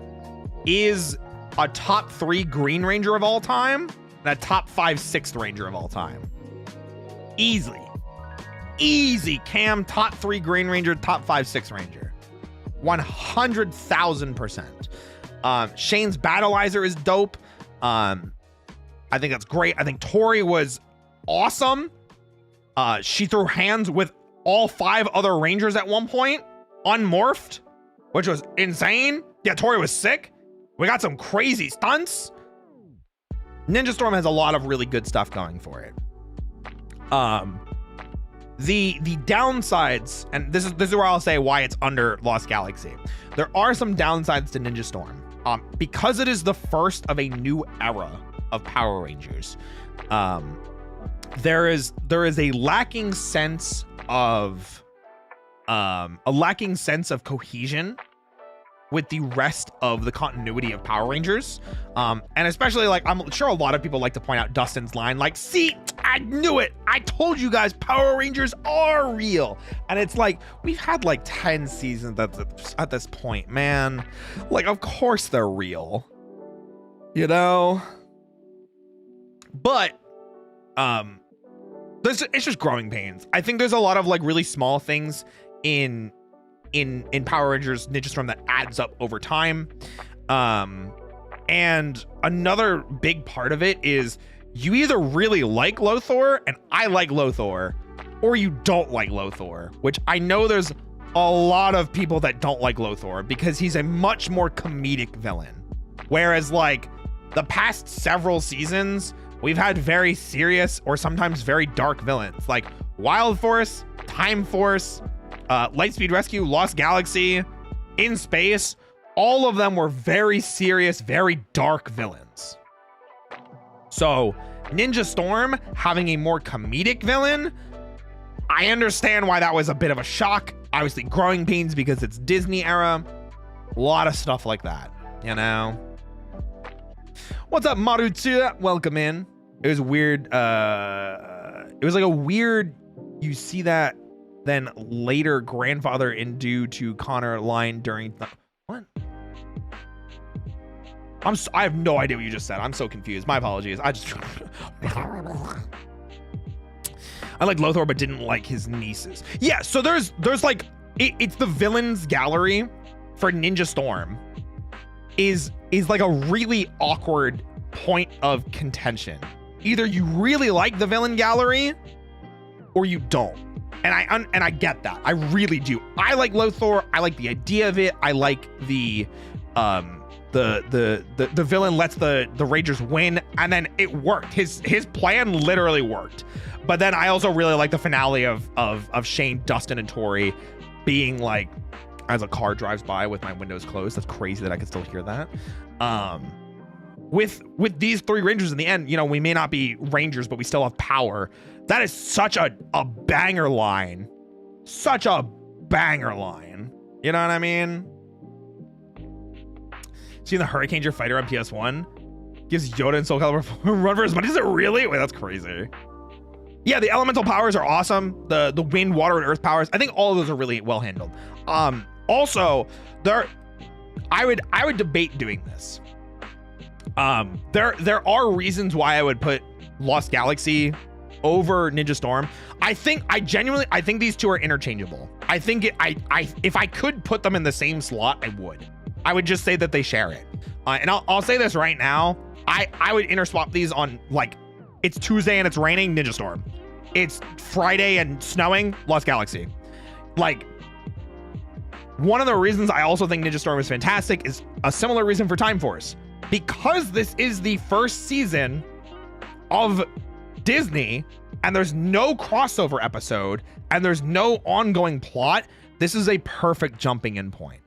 is a top 3 Green Ranger of all time and a top 5 6th Ranger of all time. Easy Cam, top 3 Green Ranger, top 5 6 Ranger. 100,000%. Shane's Battleizer is dope. I think that's great. I think Tori was awesome. She threw hands with all 5 other Rangers at one point, unmorphed, which was insane. Yeah, Tori was sick. We got some crazy stunts. Ninja Storm has a lot of really good stuff going for it. The downsides, and this is where I'll say why it's under Lost Galaxy. There are some downsides to Ninja Storm. Because it is the first of a new era of Power Rangers. There is a lacking sense of cohesion with the rest of the continuity of Power Rangers. And especially, like, I'm sure a lot of people like to point out Dustin's line, like, see, I knew it. I told you guys Power Rangers are real. And it's like, we've had like 10 seasons at this point, man. Like, of course they're real, you know? But, it's just growing pains. I think there's a lot of like really small things in Power Rangers Ninja Storm that adds up over time. And another big part of it is you either really like Lothar, and I like Lothar, or you don't like Lothar, which I know there's a lot of people that don't like Lothar because he's a much more comedic villain. Whereas like the past several seasons, we've had very serious or sometimes very dark villains like Wild Force, Time Force, Lightspeed Rescue, Lost Galaxy, In Space. All of them were very serious, very dark villains. So Ninja Storm having a more comedic villain, I understand why that was a bit of a shock. Obviously growing pains because it's Disney era. A lot of stuff like that, you know? What's up, Marutsu? Welcome in. It was weird. It was like a weird, you see that then later grandfather in due to Connor line during what? I have no idea what you just said. I'm so confused. My apologies. I like Lothar, but didn't like his nieces. Yeah, so there's like it's the villains gallery for Ninja Storm is like a really awkward point of contention. Either you really like the villain gallery or you don't. And I get that. I really do. I like Lothar. I like the idea of it. I like the villain lets the Rangers win, and then it worked. His plan literally worked. But then I also really like the finale of Shane, Dustin, and Tori being like, as a car drives by with my windows closed. That's crazy that I can still hear that. With these 3 Rangers in the end, you know, we may not be Rangers, but we still have power. That is such a banger line. Such a banger line. You know what I mean? Seeing the Hurricane Your Fighter on PS1 gives Yoda and Soul Calibur run for his money. Is it really? Wait, that's crazy. Yeah, the elemental powers are awesome. The wind, water, and earth powers. I think all of those are really well handled. Also, I would debate doing this. There are reasons why I would put Lost Galaxy over Ninja Storm. I think these two are interchangeable. I think if I could put them in the same slot, I would. I would just say that they share it. And I'll say this right now. I would interswap these on, like, it's Tuesday and it's raining, Ninja Storm. It's Friday and snowing, Lost Galaxy. Like, one of the reasons I also think Ninja Storm is fantastic is a similar reason for Time Force. Because this is the first season of Disney and there's no crossover episode and there's no ongoing plot, this is a perfect jumping in point.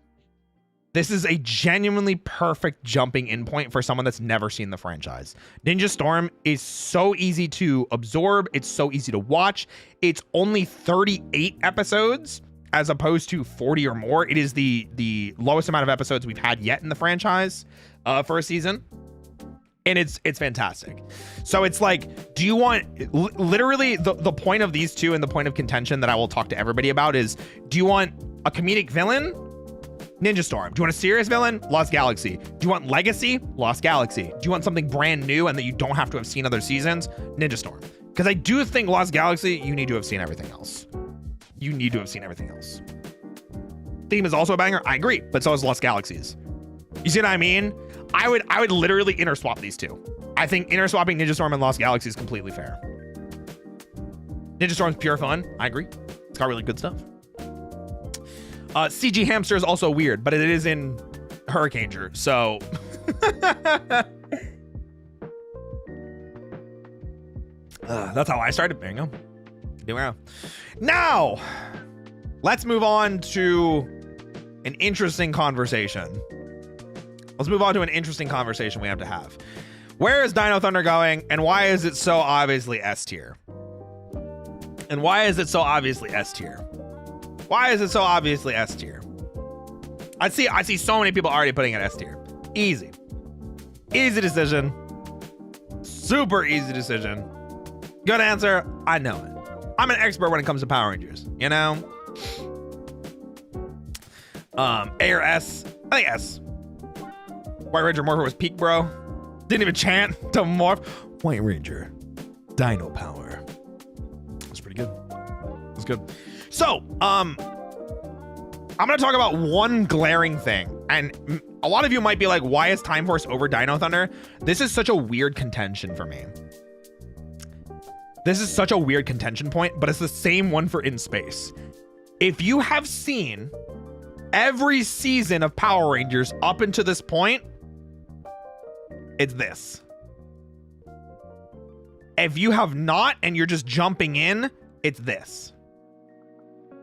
This is a genuinely perfect jumping in point for someone that's never seen the franchise. Ninja Storm is so easy to absorb. It's so easy to watch. It's only 38 episodes as opposed to 40 or more. It is the lowest amount of episodes we've had yet in the franchise for a season. And it's fantastic. So it's like, do you want literally the point of these two and the point of contention that I will talk to everybody about is, do you want a comedic villain? Ninja Storm. Do you want a serious villain? Lost Galaxy. Do you want legacy? Lost Galaxy. Do you want something brand new and that you don't have to have seen other seasons? Ninja Storm. Because I do think Lost Galaxy, you need to have seen everything else. You need to have seen everything else. Theme is also a banger. I agree, but so is Lost Galaxies. You see what I mean? I would literally interswap these two. I think interswapping Ninja Storm and Lost Galaxy is completely fair. Ninja Storm's pure fun. I agree. It's got really good stuff. CG Hamster is also weird, but it is in Hurricaneger, so that's how I started. There you go. Doing well. Now, let's move on to an interesting conversation. Let's move on to an interesting conversation we have to have. Where is Dino Thunder going, and why is it so obviously S tier? And why is it so obviously S tier? Why is it so obviously S tier? I see so many people already putting it S tier. Easy. Easy decision. Super easy decision. Good answer. I know it. I'm an expert when it comes to Power Rangers, you know? A or S? I think S. White Ranger Morpher was peak, bro. Didn't even chant to morph. White Ranger. Dino power. That's pretty good. That's good. So, I'm going to talk about one glaring thing. And a lot of you might be like, why is Time Force over Dino Thunder? This is such a weird contention for me. This is such a weird contention point, but it's the same one for In Space. If you have seen every season of Power Rangers up until this point, it's this. If you have not and you're just jumping in, it's this.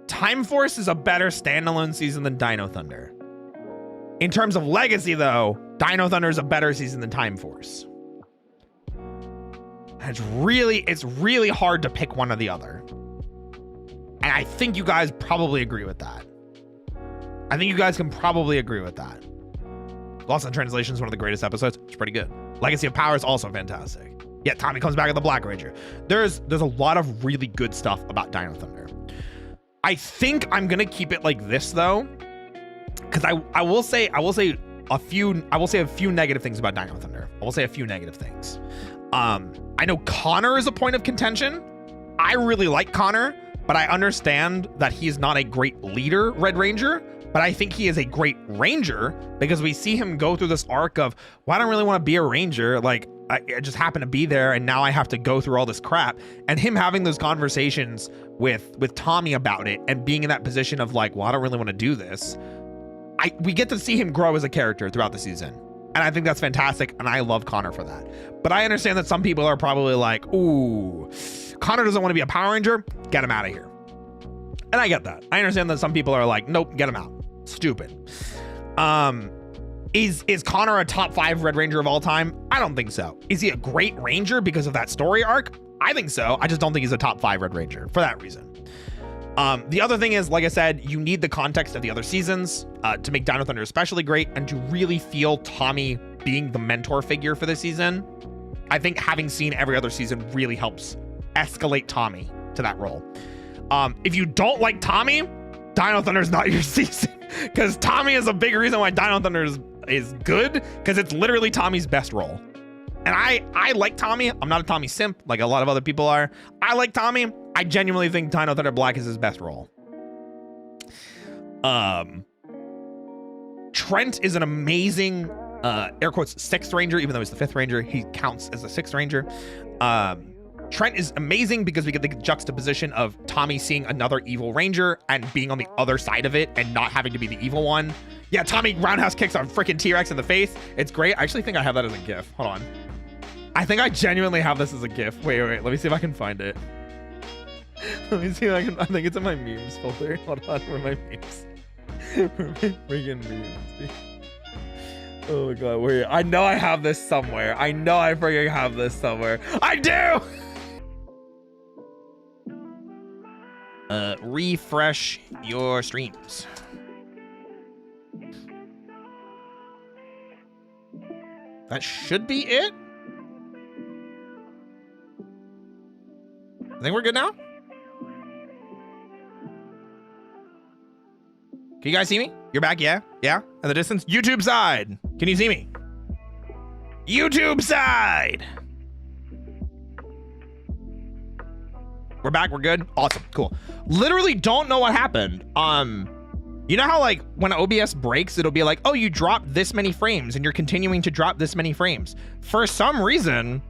Time Force is a better standalone season than Dino Thunder. In terms of legacy, though, Dino Thunder is a better season than Time Force. And it's really hard to pick one or the other. And I think you guys probably agree with that. I think you guys can probably agree with that. Lost in Translation is one of the greatest episodes. It's pretty good. Legacy of Power is also fantastic. Yeah, Tommy comes back with the Black Ranger. There's a lot of really good stuff about Dino Thunder. I think I'm gonna keep it like this though, because I will say a few negative things about Dino Thunder. I will say a few negative things. I know Connor is a point of contention. I really like Connor, but I understand that he's not a great leader, Red Ranger. But I think he is a great Ranger because we see him go through this arc of, well, I don't really want to be a Ranger. Like, I just happen to be there, and now I have to go through all this crap. And him having those conversations with Tommy about it and being in that position of like, well, I don't really want to do this. We get to see him grow as a character throughout the season. And I think that's fantastic, and I love Connor for that. But I understand that some people are probably like, ooh, Connor doesn't want to be a Power Ranger, get him out of here. And I get that. I understand that some people are like, nope, get him out. Stupid. Is Connor a top 5 Red Ranger of all time? I don't think so. Is he a great Ranger because of that story arc? I think so. I just don't think he's a top 5 Red Ranger for that reason. The other thing is, like I said, you need the context of the other seasons to make Dino Thunder especially great and to really feel Tommy being the mentor figure for this season. I think having seen every other season really helps escalate Tommy to that role. If you don't like Tommy, Dino Thunder is not your season, because Tommy is a big reason why Dino Thunder is good, because it's literally Tommy's best role. And I like Tommy. I'm not a Tommy simp like a lot of other people are. I like Tommy. I genuinely think Dino Thunder Black is his best role. Trent is an amazing, air quotes, 6th Ranger, even though he's the 5th Ranger. He counts as the 6th Ranger. Trent is amazing because we get the juxtaposition of Tommy seeing another evil Ranger and being on the other side of it and not having to be the evil one. Yeah, Tommy roundhouse kicks on freaking T-Rex in the face. It's great. I actually think I have that as a GIF. Hold on. I think I genuinely have this as a GIF. Wait. Let me see if I can find it. Let me see if I can. I think it's in my memes folder. Hold on. Where are my memes? Where are my freaking memes? Oh my god. Wait. I know I have this somewhere. I know I freaking have this somewhere. I do! Refresh your streams. That should be it. I think we're good now. Can you guys see me? You're back, yeah? Yeah? In the distance? YouTube side. Can you see me? YouTube side. We're back, we're good. Awesome, cool. Literally don't know what happened. You know how like when OBS breaks, it'll be like, oh, you dropped this many frames and you're continuing to drop this many frames. For some reason,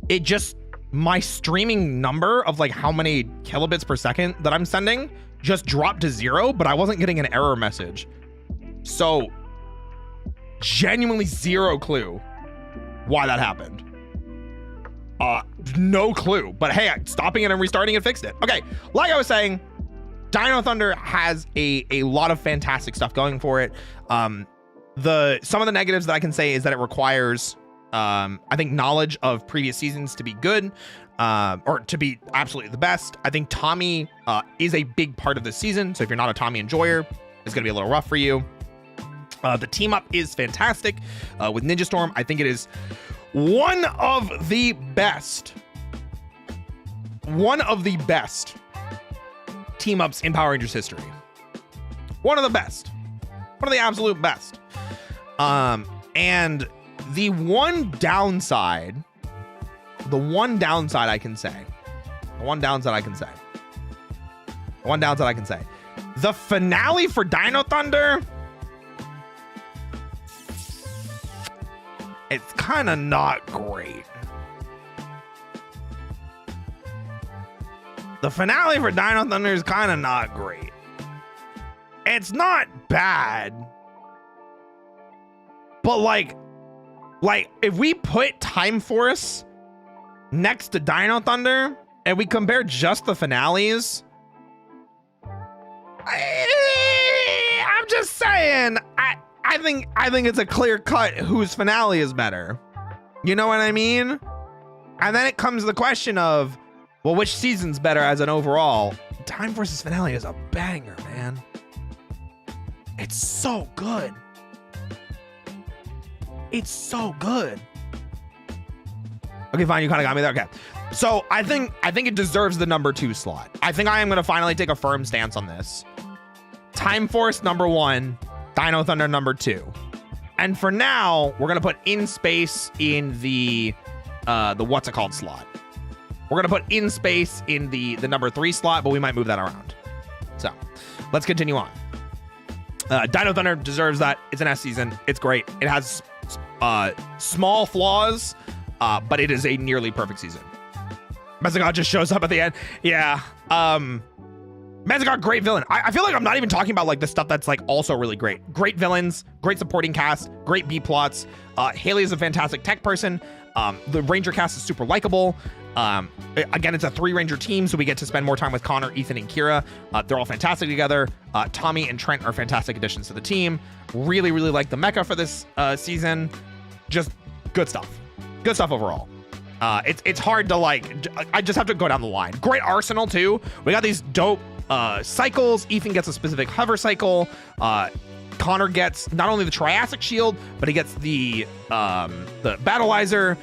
it just, my streaming number of like how many kilobits per second that I'm sending just dropped to 0, but I wasn't getting an error message. So genuinely zero clue why that happened. No clue, but hey, stopping it and restarting it fixed it. Okay, like I was saying, Dino Thunder has a lot of fantastic stuff going for it. Some of the negatives that I can say is that it requires, I think, knowledge of previous seasons to be good, or to be absolutely the best. I think Tommy is a big part of the season, so if you're not a Tommy enjoyer, it's gonna be a little rough for you. The team up is fantastic with Ninja Storm. I think it is one of the best team ups in Power Rangers history. One of the best. One of the absolute best. And the one downside I can say, the finale for Dino Thunder, it's kind of not great. The finale for Dino Thunder is kind of not great. It's not bad. But like if we put Time Force next to Dino Thunder and we compare just the finales, I'm just saying, I think it's a clear cut whose finale is better. You know what I mean? And then it comes to the question of, well, which season's better as an overall? Time Force's finale is a banger, man. It's so good. It's so good. Okay, fine, you kind of got me there. Okay. So I think it deserves the number 2 slot. I think I am gonna finally take a firm stance on this. Time Force number 1, Dino Thunder number 2. And for now, we're gonna put In Space in the what's it called slot. We're gonna put In Space in the number 3 slot, but we might move that around. So let's continue on. Dino Thunder deserves that. It's an S season. It's great. It has small flaws, but it is a nearly perfect season. Mezagot just shows up at the end. Yeah. Mezagot, great villain. I feel like I'm not even talking about like the stuff that's like also really great. Great villains, great supporting cast, great B plots. Haley is a fantastic tech person. The Ranger cast is super likable. Again, it's a 3-Ranger team, so we get to spend more time with Connor, Ethan, and Kira. They're all fantastic together. Tommy and Trent are fantastic additions to the team. Really, really like the mecha for this season. Just good stuff. Good stuff overall. It's hard to like, I just have to go down the line. Great arsenal too. We got these dope cycles. Ethan gets a specific hover cycle. Connor gets not only the Triassic shield, but he gets the Battleizer.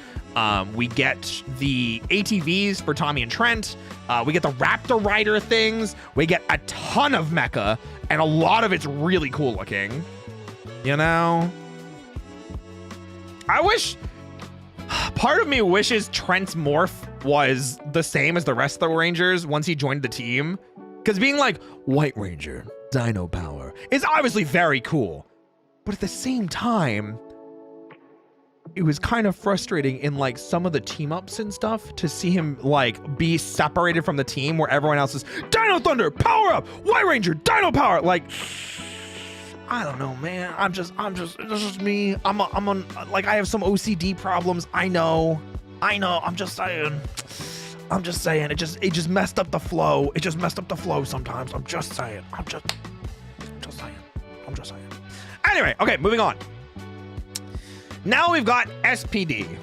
We get the ATVs for Tommy and Trent. We get the Raptor Rider things. We get a ton of mecha, and a lot of it's really cool looking. You know? I wish... Part of me wishes Trent's morph was the same as the rest of the Rangers once he joined the team. Because being like, White Ranger, Dino Power, is obviously very cool. But at the same time, it was kind of frustrating in like some of the team ups and stuff to see him like be separated from the team where everyone else is Dino Thunder, Power Up, White Ranger, Dino Power. Like, I don't know, man. I'm just, this is me. I'm on, like, I have some OCD problems. I know. I'm just saying. It just messed up the flow. It just messed up the flow sometimes. I'm just saying. Anyway, okay, moving on. Now we've got SPD.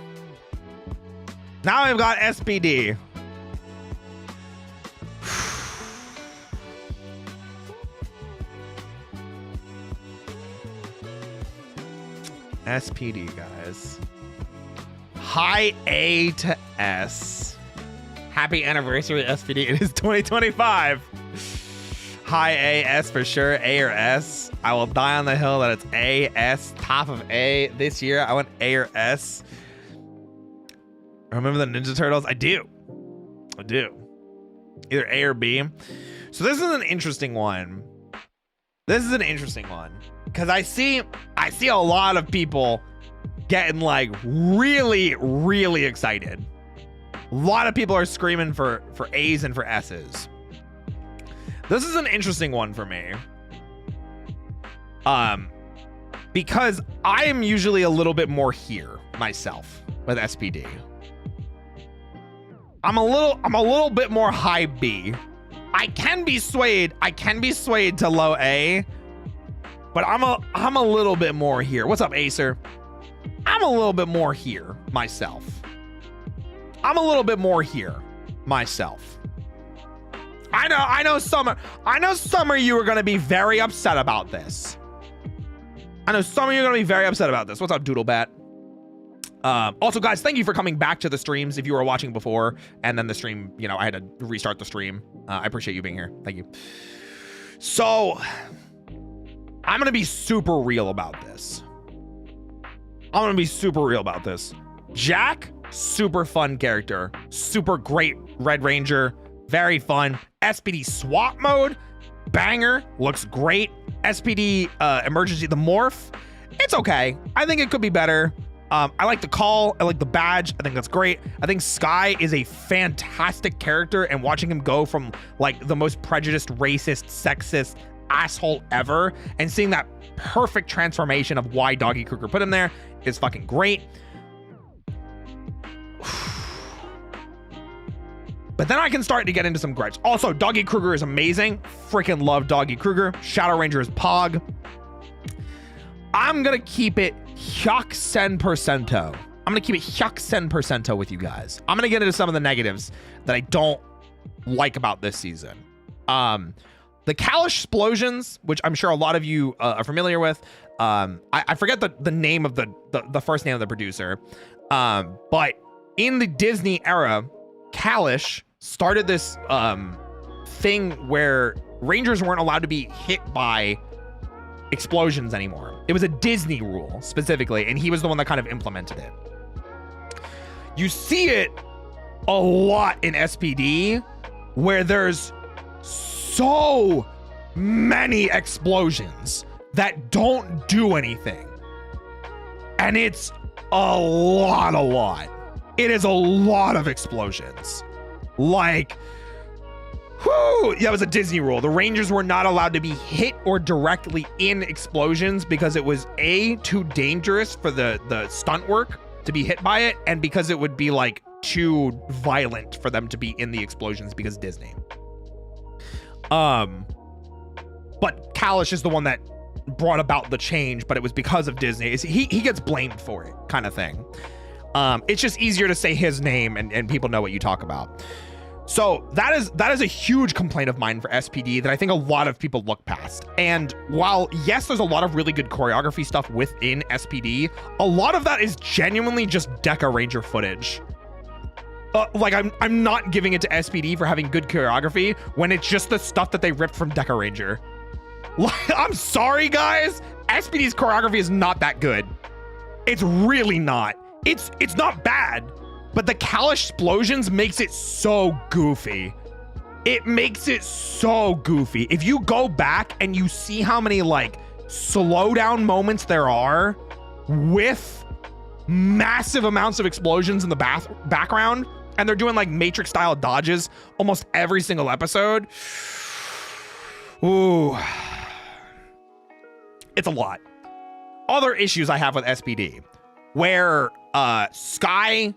SPD, guys. High A to S. Happy anniversary, SPD. It is 2025. High A, S for sure. A or S. I will die on the hill that it's A, S, top of A. This year, I went A or S. Remember the Ninja Turtles? I do. Either A or B. So this is an interesting one. Because I see a lot of people getting like really, really excited. A lot of people are screaming for A's and for S's. This is an interesting one for me. Because I am usually a little bit more here myself with SPD. I'm a little bit more high B. I can be swayed to low A, but I'm a little bit more here. What's up, Acer? I'm a little bit more here myself. I know some of you are going to be very upset about this. What's up, Doodlebat? Also, guys, thank you for coming back to the streams if you were watching before, and then the stream, I had to restart the stream. I appreciate you being here. Thank you. So, I'm going to be super real about this. Jack, super fun character. Super great Red Ranger. Very fun. SPD swap mode, banger, looks great. SPD emergency, the morph, it's okay. I think it could be better. I like the call. I like the badge. I think that's great. I think Sky is a fantastic character, and watching him go from like the most prejudiced, racist, sexist asshole ever, and seeing that perfect transformation of why Doggy Kruger put him there is fucking great. But then I can start to get into some gripes. Also, Doggy Kruger is amazing. Freaking love Doggy Kruger. Shadow Ranger is Pog. I'm going to keep it 100%. I'm going to keep it 100% with you guys. I'm going to get into some of the negatives that I don't like about this season. The Kalish explosions, which I'm sure a lot of you are familiar with. I forget the name of the first name of the producer. But in the Disney era, Kalish started this thing where Rangers weren't allowed to be hit by explosions anymore. It was a Disney rule specifically, and he was the one that kind of implemented it. You see it a lot in SPD where there's so many explosions that don't do anything. And it's a lot. It is a lot of explosions. Like, whoo, that was a Disney rule. The Rangers were not allowed to be hit or directly in explosions because it was A, too dangerous for the stunt work to be hit by it, and because it would be like too violent for them to be in the explosions because Disney. But Kalish is the one that brought about the change, but it was because of Disney. He gets blamed for it, kind of thing. It's just easier to say his name and people know what you talk about. So that is a huge complaint of mine for SPD that I think a lot of people look past. And while, yes, there's a lot of really good choreography stuff within SPD, a lot of that is genuinely just Deca Ranger footage. Like, I'm not giving it to SPD for having good choreography when it's just the stuff that they ripped from Deca Ranger. I'm sorry, guys. SPD's choreography is not that good. It's really not. It's not bad, but the Kalish explosions makes it so goofy. If you go back and you see how many like slowdown moments there are with massive amounts of explosions in the background, and they're doing like Matrix style dodges almost every single episode. Ooh, it's a lot. Other issues I have with SPD, where Sky,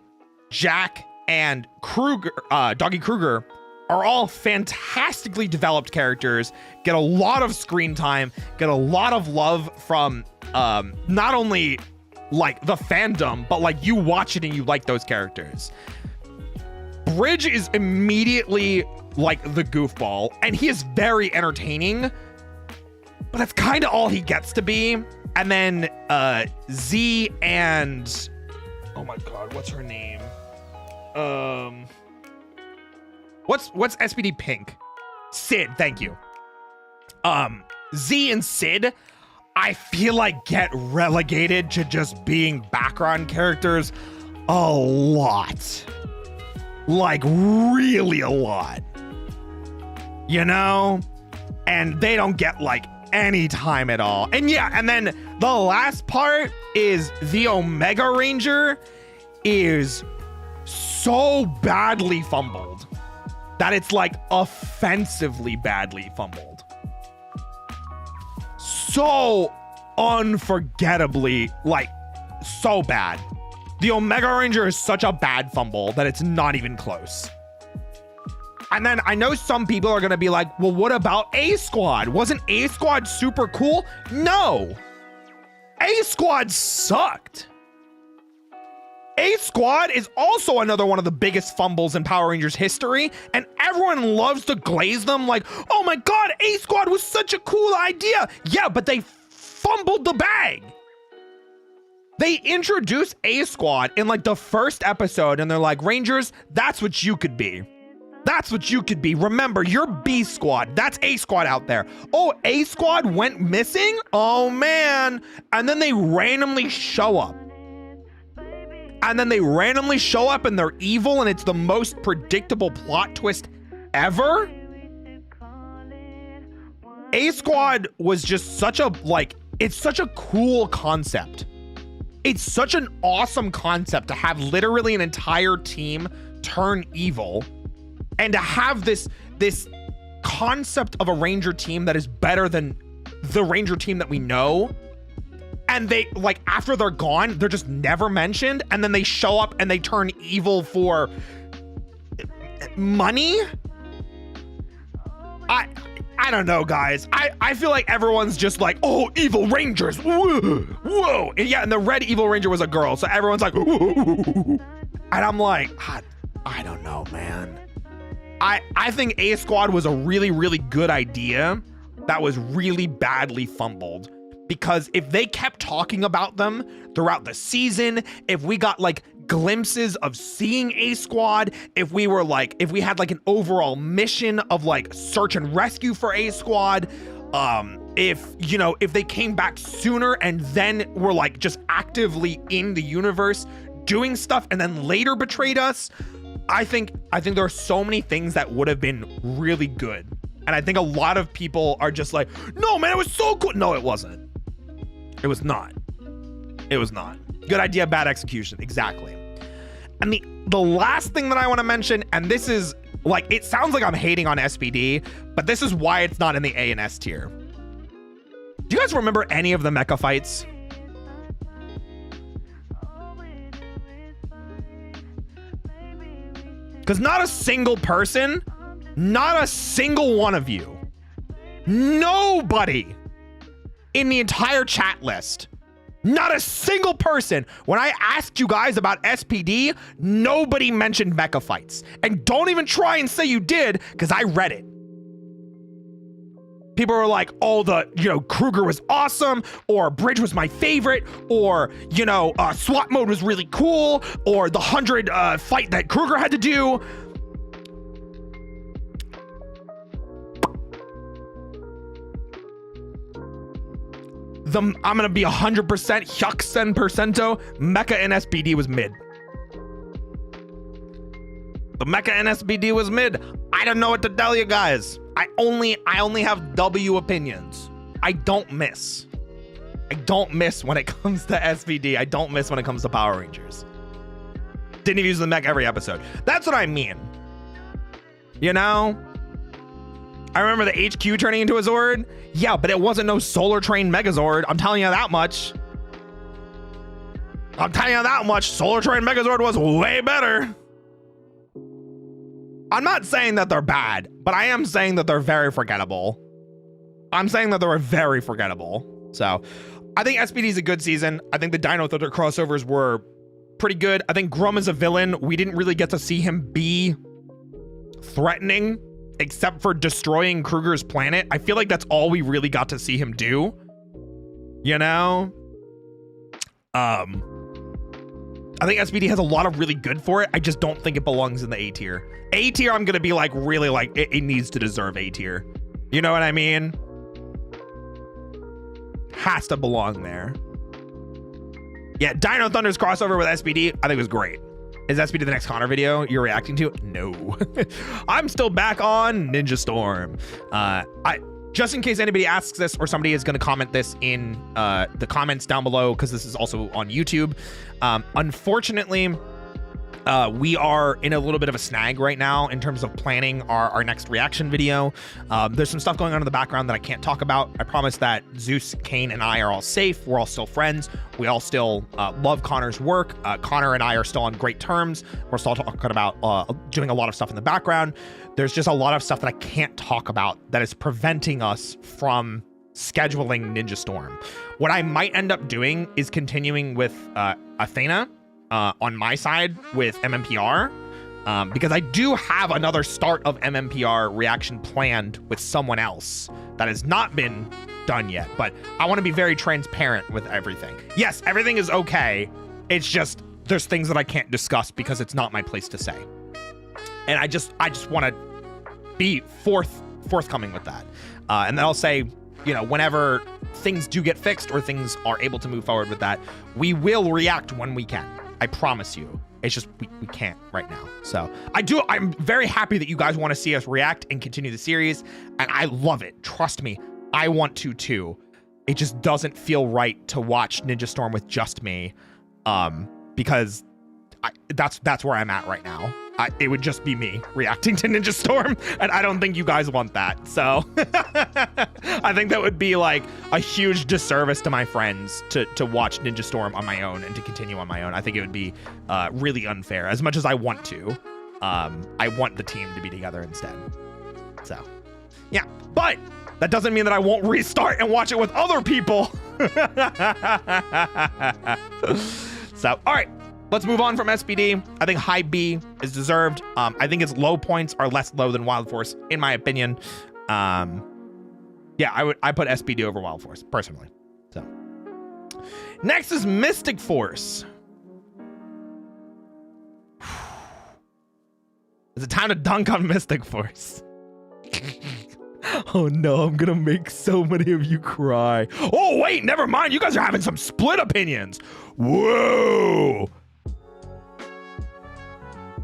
Jack, and Kruger, Doggy Kruger, are all fantastically developed characters, get a lot of screen time, get a lot of love from not only like the fandom, but like you watch it and you like those characters. Bridge is immediately like the goofball, and he is very entertaining, but that's kind of all he gets to be. And then Z and, oh my god, what's her name? What's SPD pink? Sid, thank you. Z and Sid, I feel like get relegated to just being background characters a lot. Like really a lot. You know? And they don't get like any time at all. And yeah, and then the last part is the Omega Ranger is so badly fumbled that it's like offensively badly fumbled. So unforgettably, like so bad. The Omega Ranger is such a bad fumble that it's not even close. And then I know some people are going to be like, well, what about A Squad? Wasn't A Squad super cool? No. A Squad sucked. A Squad is also another one of the biggest fumbles in Power Rangers history, and everyone loves to glaze them like, oh my God, A Squad was such a cool idea. Yeah, but they fumbled the bag. They introduced A Squad in like the first episode, and they're like, Rangers, that's what you could be. That's what you could be. Remember, you're B Squad. That's A Squad out there. Oh, A Squad went missing? Oh, man. And then they randomly show up. And then they randomly show up and they're evil, and it's the most predictable plot twist ever. A Squad was just such a, like, it's such a cool concept. It's such an awesome concept to have literally an entire team turn evil. And to have this concept of a Ranger team that is better than the Ranger team that we know. And they, like, after they're gone, they're just never mentioned. And then they show up and they turn evil for money. I don't know, guys. I feel like everyone's just like, oh, evil Rangers. Whoa, whoa. And yeah, and the red evil Ranger was a girl. So everyone's like, whoa. And I'm like, I don't know, man. I think A Squad was a really, really good idea that was really badly fumbled. Because if they kept talking about them throughout the season, if we got like glimpses of seeing A Squad, if we had like an overall mission of like search and rescue for A Squad, if they came back sooner and then were like just actively in the universe doing stuff and then later betrayed us, I think there are so many things that would have been really good. And I think a lot of people are just like, no, man, it was so cool. No, it wasn't. It was not. It was not. Good idea, bad execution. Exactly. And the last thing that I want to mention, and this is like, it sounds like I'm hating on SPD, but this is why it's not in the A and S tier. Do you guys remember any of the mecha fights? Because not a single person, not a single one of you, nobody in the entire chat list, not a single person, when I asked you guys about SPD, nobody mentioned mecha fights. And don't even try and say you did, because I read it. People were like, oh, Kruger was awesome, or Bridge was my favorite, or, SWAT mode was really cool, or the 100 fight that Kruger had to do. I'm going to be 100% Hyuxen percento. Mecha and SPD was mid. The Mecha and SPD was mid. I don't know what to tell you guys. I only have W opinions. I don't miss. I don't miss when it comes to SPD. I don't miss when it comes to Power Rangers. Didn't even use the mech every episode. That's what I mean. I remember the HQ turning into a Zord. Yeah, but it wasn't no Solar Train Megazord. I'm telling you that much. Solar Train Megazord was way better. I'm not saying that they're bad, but I am saying that they're very forgettable. So I think SPD is a good season. I think the Dino Thunder crossovers were pretty good. I think Grum is a villain. We didn't really get to see him be threatening, except for destroying Kruger's planet. I feel like that's all we really got to see him do. I think SPD has a lot of really good for it. I just don't think it belongs in the A tier. A tier, I'm gonna be like really like it needs to deserve A tier. You know what I mean? Has to belong there. Yeah, Dino Thunder's crossover with SPD, I think was great. Is SPD the next Connor video you're reacting to? No. I'm still back on Ninja Storm. Just in case anybody asks this or somebody is going to comment this in the comments down below, because this is also on YouTube. Unfortunately, we are in a little bit of a snag right now in terms of planning our next reaction video. There's some stuff going on in the background that I can't talk about. I promise that Zeus, Kane, and I are all safe. We're all still friends. We all still love Connor's work. Connor and I are still on great terms. We're still talking about doing a lot of stuff in the background. There's just a lot of stuff that I can't talk about that is preventing us from scheduling Ninja Storm. What I might end up doing is continuing with Athena on my side with MMPR, because I do have another start of MMPR reaction planned with someone else that has not been done yet, but I want to be very transparent with everything. Yes, everything is okay. It's just there's things that I can't discuss because it's not my place to say. And I just want to be forthcoming with that. And then I'll say, you know, whenever things do get fixed or things are able to move forward with that, we will react when we can. I promise you. It's just we can't right now. So I'm very happy that you guys want to see us react and continue the series, and I love it. Trust me, I want to too. It just doesn't feel right to watch Ninja Storm with just me, because that's where I'm at right now. It would just be me reacting to Ninja Storm, and I don't think you guys want that. So I think that would be like a huge disservice to my friends to watch Ninja Storm on my own and to continue on my own. I think it would be really unfair. As much as I want to, I want the team to be together instead. So yeah, but that doesn't mean that I won't restart and watch it with other people. So, all right. Let's move on from SPD. I think high B is deserved. I think its low points are less low than Wild Force, in my opinion. Yeah, I put SPD over Wild Force, personally. So next is Mystic Force. Is it time to dunk on Mystic Force? Oh no, I'm gonna make so many of you cry. Oh wait, never mind. You guys are having some split opinions. Whoa.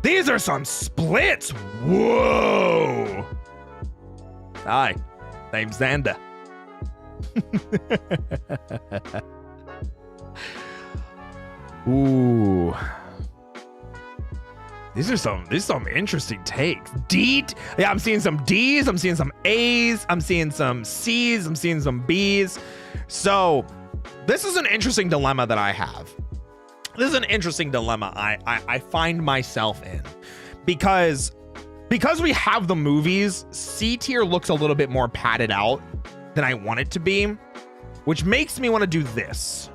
These are some splits. Whoa. Hi, name's Xander. Ooh. These are some interesting takes. Yeah, I'm seeing some D's, I'm seeing some A's, I'm seeing some C's, I'm seeing some B's. So this is an interesting dilemma that I have. This is an interesting dilemma I find myself in, because we have the movies, C tier looks a little bit more padded out than I want it to be, which makes me want to do this.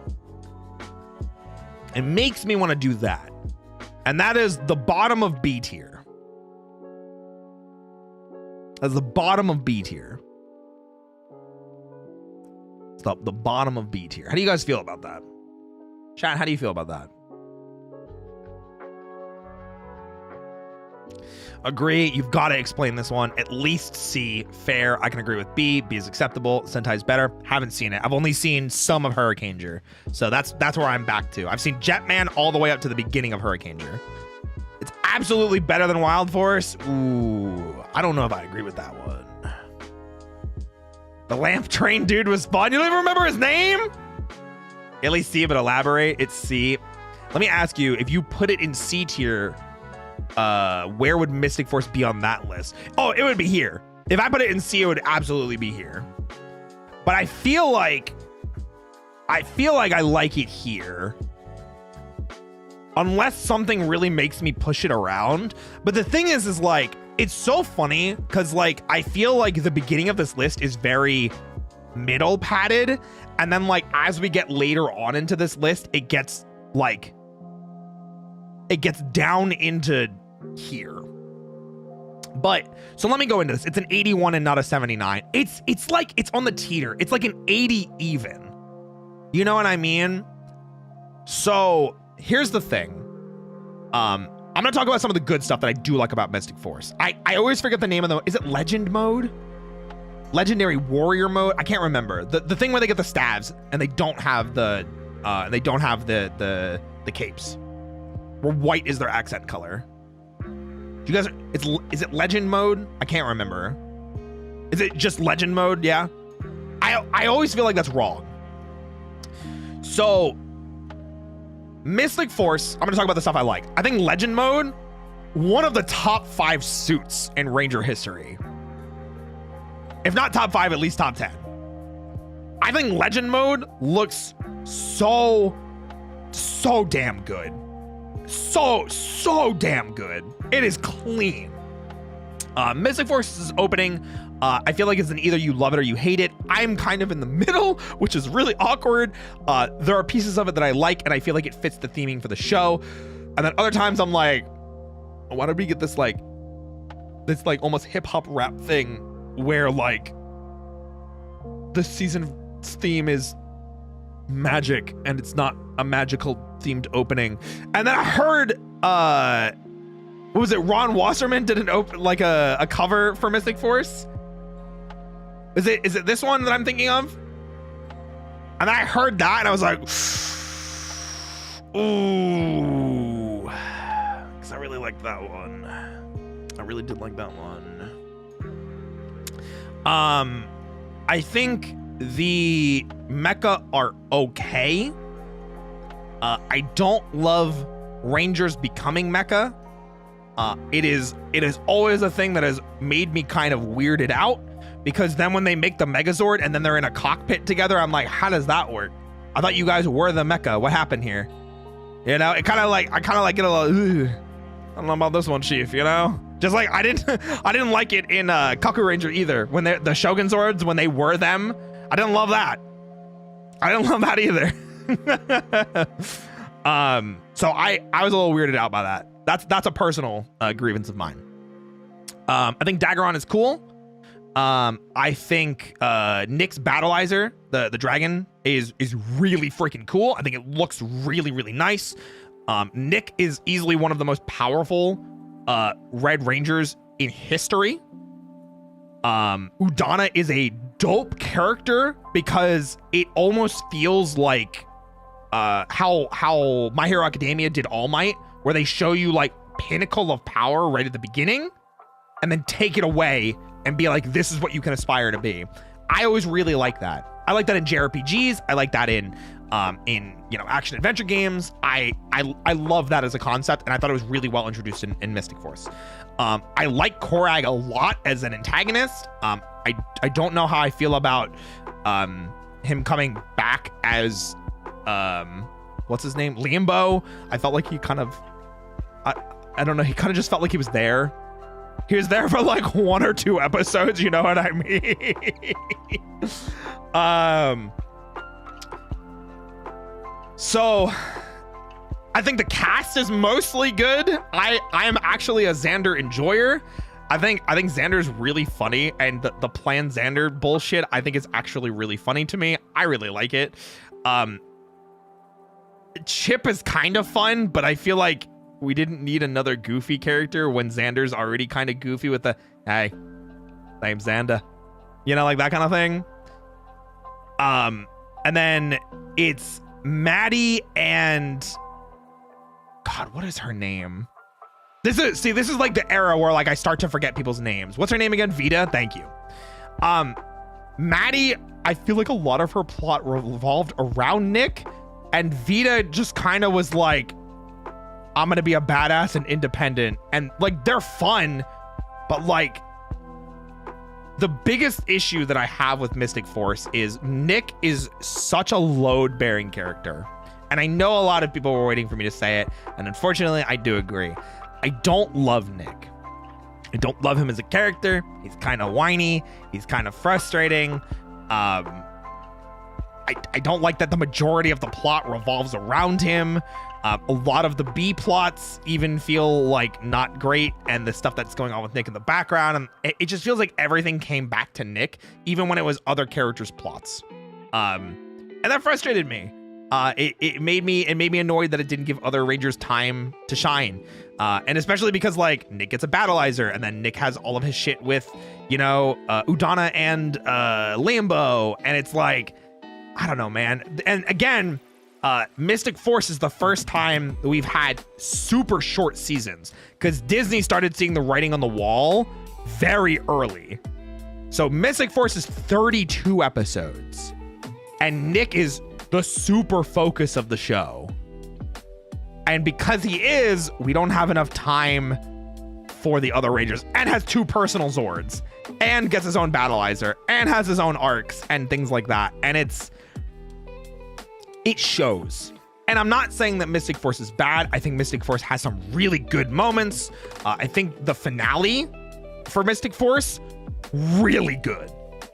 It makes me want to do that. And that is the bottom of B tier. That's the bottom of B tier. Stop, the bottom of B tier. How do you guys feel about that? Chat, how do you feel about that? Agree. You've got to explain this one. At least C, fair. I can agree with B. B is acceptable. Sentai's better. Haven't seen it. I've only seen some of Hurricaneger. So that's where I'm back to. I've seen Jetman all the way up to the beginning of Hurricaneger. It's absolutely better than Wild Force. Ooh, I don't know if I agree with that one. The lamp train dude was fun. You don't even remember his name? At least C, but elaborate. It's C. Let me ask you, if you put it in C tier, where would Mystic Force be on that list? Oh, it would be here. If I put it in C, it would absolutely be here. But I feel like I like it here. Unless something really makes me push it around. But the thing is like, it's so funny because like, I feel like the beginning of this list is very middle padded. And then like, as we get later on into this list, it gets like, it gets down into here. But so let me go into this. It's an 81 and not a 79. It's like it's on the teeter. It's like an 80 even. You know what I mean? So here's the thing. I'm gonna talk about some of the good stuff that I do like about Mystic Force. I always forget the name of is it Legend mode? Legendary Warrior mode? I can't remember. The thing where they get the staves and they don't have the capes. Where white is their accent color. You guys, is it Legend mode? I can't remember. Is it just Legend mode? Yeah. I always feel like that's wrong. So Mystic Force, I'm gonna talk about the stuff I like. I think Legend mode, one of the top 5 suits in Ranger history. If not top 5, at least top 10. I think Legend mode looks so damn good. So damn good. It is clean. Mystic Force's opening, I feel like it's an either you love it or you hate it. I'm kind of in the middle, which is really awkward. There are pieces of it that I like, and I feel like it fits the theming for the show. And then other times I'm like, why did we get this like almost hip hop rap thing where like the season's theme is magic and it's not a magical themed opening. And then I heard what was it, Ron Wasserman did a cover for Mystic Force. Is it this one that I'm thinking of? And then I heard that and I was like, ooh, because I really liked that one. I really did like that one. I think the mecha are okay. I don't love Rangers becoming mecha. It is always a thing that has made me kind of weirded out, because then when they make the Megazord and then they're in a cockpit together, I'm like, how does that work? I thought you guys were the mecha. What happened here? You know, I kind of like get a little, I don't know about this one, Chief, you know? Just like I didn't like it in Kaku Ranger either. When they're the Shogun Zords, when they were them, I didn't love that. I didn't love that either. So I was a little weirded out by that. That's a personal grievance of mine. I think Daggeron is cool. I think Nick's Battleizer, the dragon, is really freaking cool. I think it looks really nice. Nick is easily one of the most powerful Red Rangers in history. Udana is a dope character because it almost feels like how My Hero Academia did All Might, where they show you like pinnacle of power right at the beginning and then take it away and be like, this is what you can aspire to be. I always really like that. I like that in JRPGs. I like that in action adventure games. I love that as a concept, and I thought it was really well introduced in Mystic Force. I like Korag a lot as an antagonist. I don't know how I feel about him coming back as what's his name, Liambo. I felt like he kind of I don't know, he kind of just felt like he was there. He was there for like 1 or 2 episodes, you know what I mean? So I think the cast is mostly good. I am actually a Xander enjoyer. I think Xander's really funny, and the Plan Xander bullshit I think is actually really funny to me. I really like it. Chip is kind of fun, but I feel like we didn't need another goofy character when Xander's already kind of goofy with the, hey, name's Xander. You know, like that kind of thing. And then it's Maddie and God, what is her name? This is like the era where like I start to forget people's names. What's her name again? Vita. Thank you. Maddie, I feel like a lot of her plot revolved around Nick, and Vita just kind of was like, I'm gonna be a badass and independent, and like they're fun, but like the biggest issue that I have with Mystic Force is Nick is such a load-bearing character. And I know a lot of people were waiting for me to say it, and unfortunately I do agree. I don't love Nick. I don't love him as a character. He's kind of whiny. He's kind of frustrating. I don't like that the majority of the plot revolves around him. A lot of the B plots even feel like not great, and the stuff that's going on with Nick in the background, and it just feels like everything came back to Nick, even when it was other characters' plots. And that frustrated me. It made me annoyed that it didn't give other Rangers time to shine. And especially because like Nick gets a battleizer and then Nick has all of his shit with, you know, Udana and Lambo. And it's like, I don't know, man. And again, Mystic Force is the first time that we've had super short seasons because Disney started seeing the writing on the wall very early. So Mystic Force is 32 episodes and Nick is the super focus of the show. And because he is, we don't have enough time for the other Rangers, and has 2 personal Zords and gets his own battleizer and has his own arcs and things like that. And it shows. And I'm not saying that Mystic Force is bad. I think Mystic Force has some really good moments. I think the finale for Mystic Force, really good.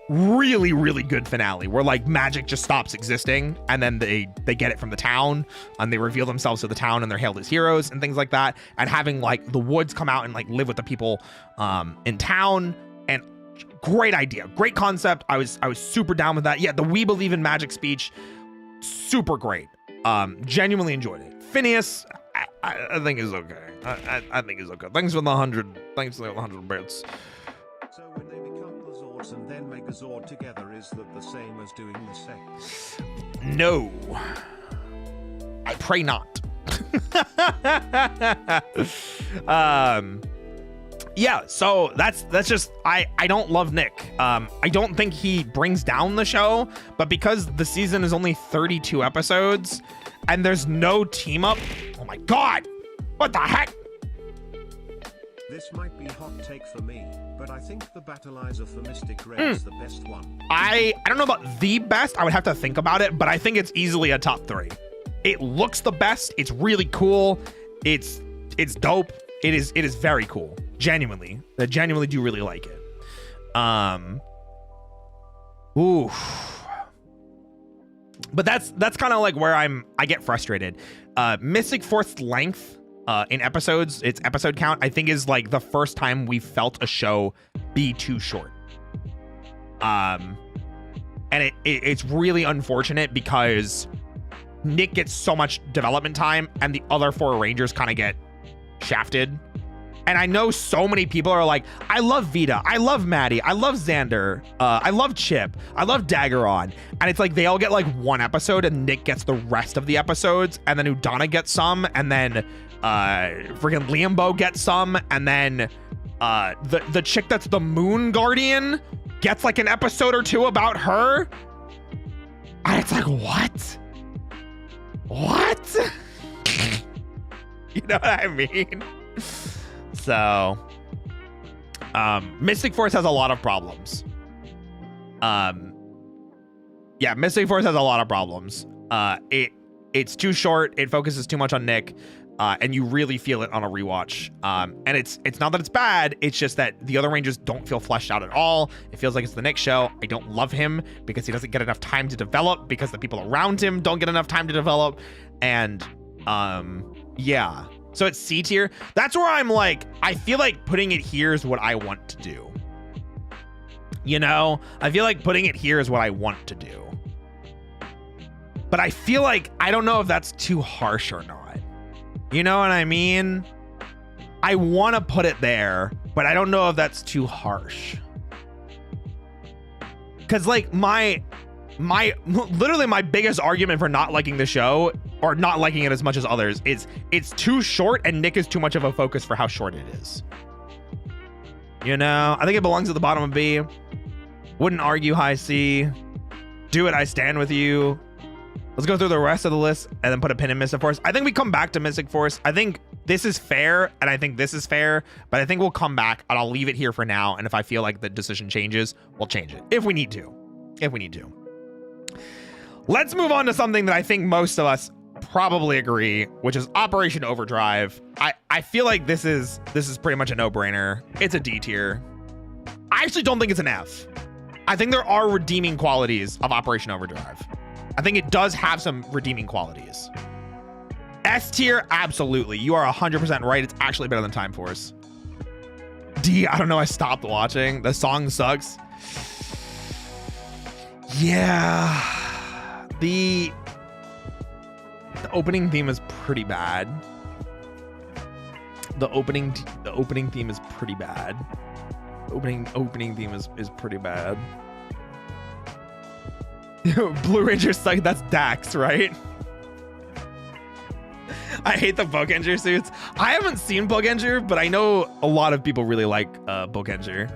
Really, really good finale where like magic just stops existing and then they get it from the town and they reveal themselves to the town and they're hailed as heroes and things like that. And having like the woods come out and like live with the people in town. And great idea, great concept. I was super down with that. Yeah, the We Believe in Magic speech, super great. Genuinely enjoyed it. Phineas, I think is okay. I think is okay. Thanks for the 100. Thanks for the 100 bits. So when they become the Zords and then Megazord together, is that the same as doing the sex? No. I pray not. Yeah, so that's just I don't love Nick. I don't think he brings down the show, but because the season is only 32 episodes and there's no team up. Oh my god. What the heck? This might be hot take for me, but I think the battleizer for Mystic Red is the best one. I don't know about the best. I would have to think about it, but I think it's easily a top 3. It looks the best. It's really cool. It's dope. It is very cool. Genuinely. I genuinely do really like it. Ooh. But that's kind of like where I get frustrated. Mystic Force length in episodes, its episode count, I think is like the first time we felt a show be too short. And it's really unfortunate because Nick gets so much development time and the other 4 Rangers kind of get shafted. And I know so many people are like, I love Vita, I love Maddie, I love Xander, I love Chip, I love Daggeron. And it's like they all get like 1 episode and Nick gets the rest of the episodes, and then Udana gets some, and then freaking Lambo gets some, and then the chick that's the Moon Guardian gets like an episode or 2 about her. And it's like, what? You know what I mean? So Mystic Force has a lot of problems. Yeah, Mystic Force has a lot of problems. It's too short, it focuses too much on Nick, and you really feel it on a rewatch. And it's not that it's bad, it's just that the other Rangers don't feel fleshed out at all. It feels like it's the Nick show. I don't love him because he doesn't get enough time to develop, because the people around him don't get enough time to develop. And yeah. So it's C tier. That's where I'm like, I feel like putting it here is what I want to do. You know, I feel like putting it here is what I want to do. But I feel like, I don't know if that's too harsh or not. You know what I mean? I want to put it there, but I don't know if that's too harsh. Because like literally my biggest argument for not liking the show, or not liking it as much as others, is it's too short and Nick is too much of a focus for how short it is. You know, I think it belongs at the bottom of B. Wouldn't argue high C. Do it, I stand with you. Let's go through the rest of the list and then put a pin in Mystic Force. I think we come back to Mystic Force. I think this is fair, and I think this is fair, but I think we'll come back, and I'll leave it here for now, and if I feel like the decision changes, we'll change it. If we need to. Let's move on to something that I think most of us probably agree, which is Operation Overdrive. I feel like this is pretty much a no-brainer. It's a D tier. I actually don't think it's an F. I think there are redeeming qualities of Operation Overdrive. I think it does have some redeeming qualities. S tier, absolutely. You are 100% right. It's actually better than Time Force. D, I don't know. I stopped watching. The song sucks. Yeah. opening theme is pretty bad. The opening theme is pretty bad. Opening theme is pretty bad. Blue Ranger suck. That's Dax, right? I hate the Bokenger suits. I haven't seen Bokenger, but I know a lot of people really like Bokenger.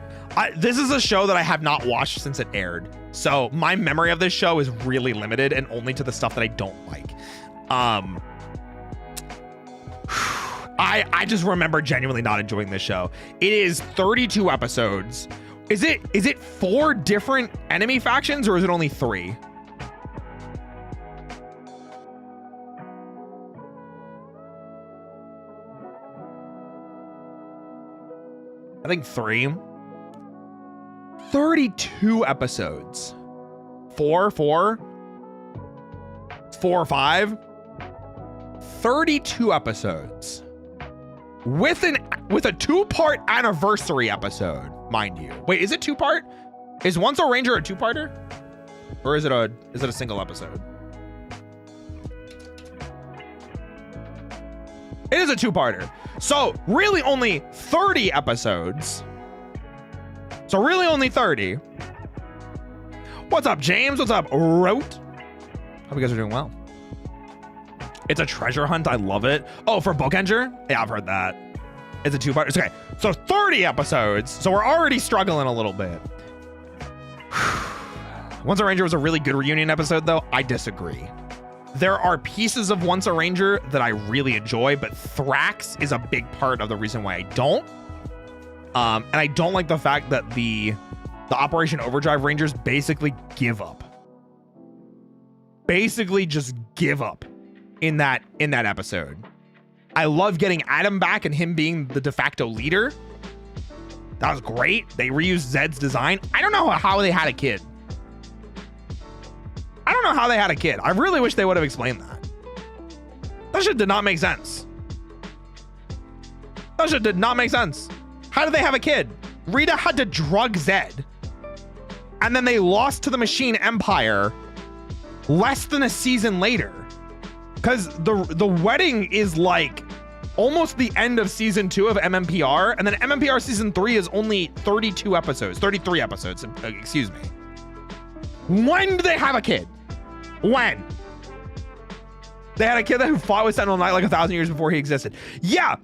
This is a show that I have not watched since it aired, so my memory of this show is really limited and only to the stuff that I don't like. I just remember genuinely not enjoying this show. It is 32 episodes. Is it 4 different enemy factions or is it only 3? I think 3. 32 episodes. 4, 5. 32 episodes. With a 2-part anniversary episode, mind you. Wait, is it 2-part? Is Once a Ranger a 2-parter? Or is it a single episode? It is a 2-parter. So really only 30 episodes. So really only 30. What's up, James? What's up, Rote? Hope you guys are doing well. It's a treasure hunt. I love it. Oh, for Bokenger? Yeah, I've heard that. It's a 2-part. Okay, so 30 episodes. So we're already struggling a little bit. Once a Ranger was a really good reunion episode, though. I disagree. There are pieces of Once a Ranger that I really enjoy, but Thrax is a big part of the reason why I don't. And I don't like the fact that the Operation Overdrive Rangers basically give up. Basically just give up in that episode. I love getting Adam back and him being the de facto leader. That was great. They reused Zed's design. I don't know how they had a kid. I don't know how they had a kid. I really wish they would have explained that. That shit did not make sense. That shit did not make sense. How did they have a kid? Rita had to drug Zed. And then they lost to the Machine Empire less than a season later. Because the wedding is like almost the end of season 2 of MMPR. And then MMPR season 3 is only 33 episodes, excuse me. When did they have a kid? When? They had a kid who fought with Sentinel Knight like 1,000 years before he existed. Yeah.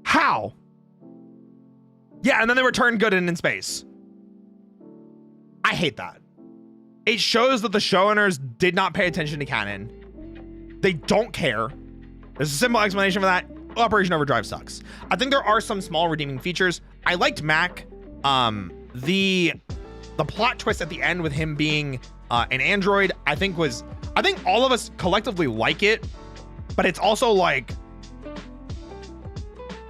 How? Yeah, and then they returned good and in space. I hate that. It shows that the showrunners did not pay attention to canon. They don't care. There's a simple explanation for that. Operation Overdrive sucks. I think there are some small redeeming features. I liked Mac. The plot twist at the end with him being an android, I think all of us collectively like it, but it's also like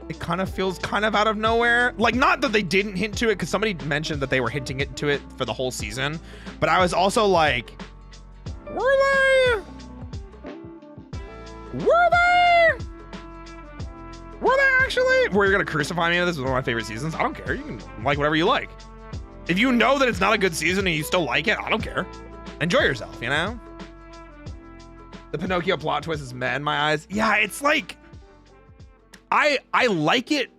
it kind of feels kind of out of nowhere. Like, not that they didn't hint to it, because somebody mentioned that they were hinting it to it for the whole season, but I was also like, were they actually? Were you gonna crucify me? This is one of my favorite seasons. I don't care. You can like whatever you like. If you know that it's not a good season and you still like it, I don't care. Enjoy yourself, you know? The Pinocchio plot twist is meh in my eyes. Yeah, it's like, I like it,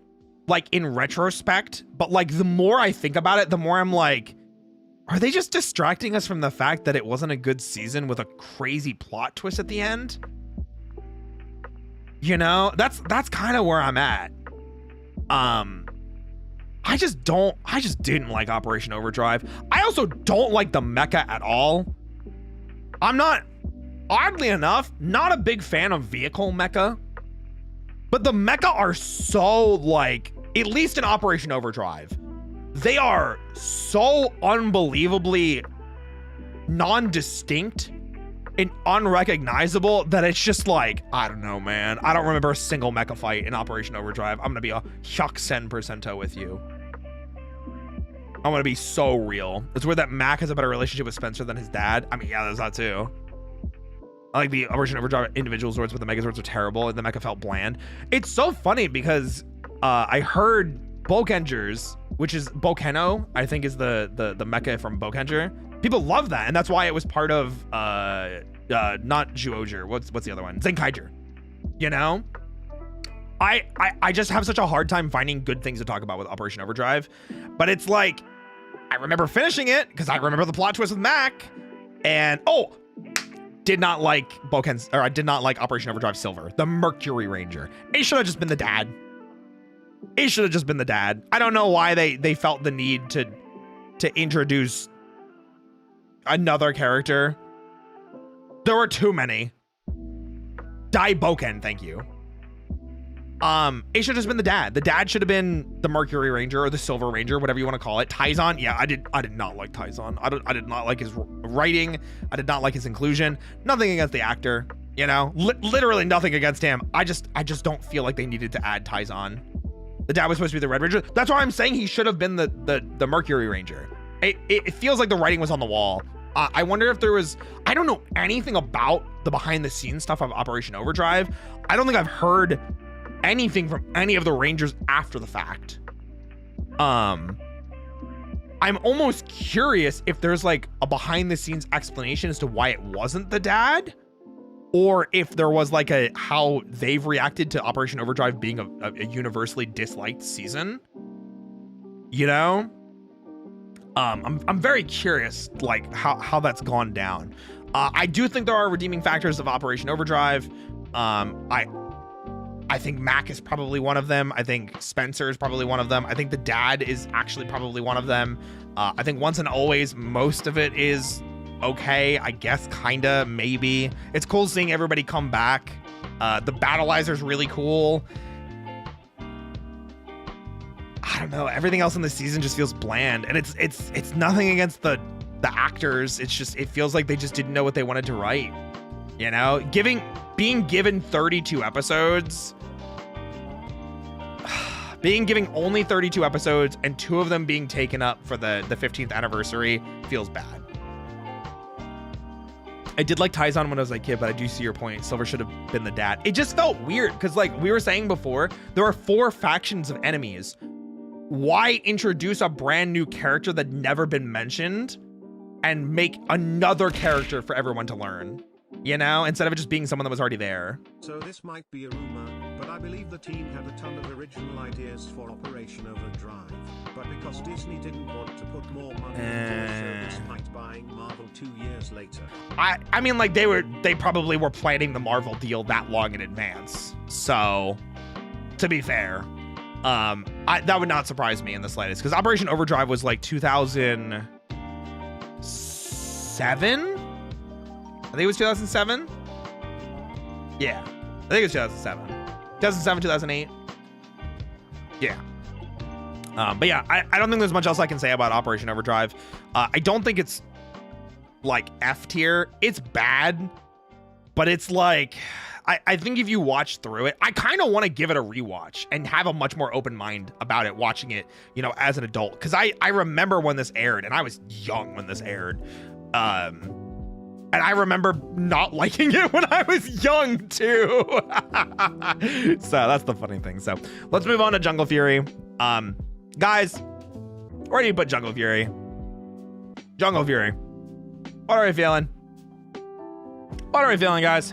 like, in retrospect, but like the more I think about it, the more I'm like, are they just distracting us from the fact that it wasn't a good season with a crazy plot twist at the end? You know, that's kind of where I'm at. I just didn't like Operation Overdrive. I also don't like the mecha at all. I'm not, oddly enough, not a big fan of vehicle mecha. But the mecha are so, like, at least in Operation Overdrive, they are so unbelievably non-distinct and unrecognizable that it's just like, I don't know, man. I don't remember a single mecha fight in Operation Overdrive. I'm gonna be 100% with you. I'm gonna be so real. It's weird that Mac has a better relationship with Spencer than his dad. I mean, yeah, there's that too. I like the Operation Overdrive individual Zords, but the Megazords are terrible, and the mecha felt bland. It's so funny because I heard Bokengers, which is Bokeno, I think is the mecha from Bokenger. People love that, and that's why it was part of not Zhuoger. What's the other one? Zenkaiger. You know, I just have such a hard time finding good things to talk about with Operation Overdrive, but it's like I remember finishing it because I remember the plot twist with Mac, and did not like I did not like Operation Overdrive Silver, the Mercury Ranger. It should have just been the dad. It should have just been the dad. I don't know why they felt the need to introduce another character. There were too many. Daiboken, thank you. It should have just been the dad. The dad should have been the Mercury Ranger or the Silver Ranger, whatever you want to call it. Taizan, yeah, I did not like Taizan. I did not like his writing. I did not like his inclusion. Nothing against the actor, you know, literally nothing against him. I just don't feel like they needed to add Taizan. The dad was supposed to be the Red Ranger. That's why I'm saying he should have been the Mercury Ranger. It feels like the writing was on the wall. I wonder if there was, I don't know anything about the behind the scenes stuff of Operation Overdrive. I don't think I've heard anything from any of the Rangers after the fact. I'm almost curious if there's like a behind the scenes explanation as to why it wasn't the dad, or if there was like how they've reacted to Operation Overdrive being a universally disliked season, you know? I'm very curious like how that's gone down. I do think there are redeeming factors of Operation Overdrive. I think Mac is probably one of them. I think Spencer is probably one of them. I think the dad is actually probably one of them. I think Once and Always, most of it is okay, I guess, kinda, maybe. It's cool seeing everybody come back. The Battleizer's really cool. I don't know, everything else in the season just feels bland, and it's nothing against the actors. It's just, it feels like they just didn't know what they wanted to write, you know? Being given 32 episodes, being given only 32 episodes and 2 of them being taken up for the 15th anniversary feels bad. I did like Taizan when I was a kid, but I do see your point. Silver should have been the dad. It just felt weird because, like we were saying before, there are 4 factions of enemies. Why introduce a brand new character that never been mentioned and make another character for everyone to learn? You know, instead of it just being someone that was already there. So this might be a rumor, but I believe the team had a ton of original ideas for Operation Overdrive. But because Disney didn't want to put more money into the show despite buying Marvel 2 years later. I mean, like they probably were planning the Marvel deal that long in advance. So, to be fair, that would not surprise me in the slightest, because Operation Overdrive was like 2007. I think it was 2007. Yeah, I think it was 2007. 2007, 2008. Yeah. But yeah, I don't think there's much else I can say about Operation Overdrive. I don't think it's like F tier. It's bad, but it's like, I think if you watch through it, I kind of want to give it a rewatch and have a much more open mind about it, watching it, you know, as an adult. Because I remember when this aired, and I was young when this aired. And I remember not liking it when I was young too. So that's the funny thing. So let's move on to Jungle Fury. Guys, where do you put Jungle Fury? Jungle Fury. What are we feeling? What are we feeling, guys?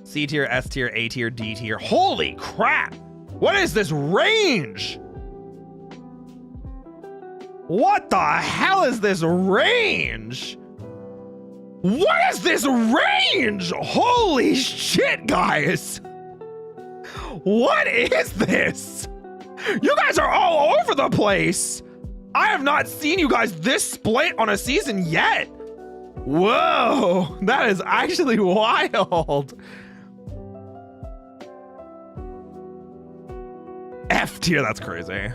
C tier, S tier, A tier, D tier. Holy crap! What is this range? What the hell is this range? What is this range? Holy shit, guys. What is this? You guys are all over the place. I have not seen you guys this split on a season yet. Whoa, that is actually wild. F tier, that's crazy.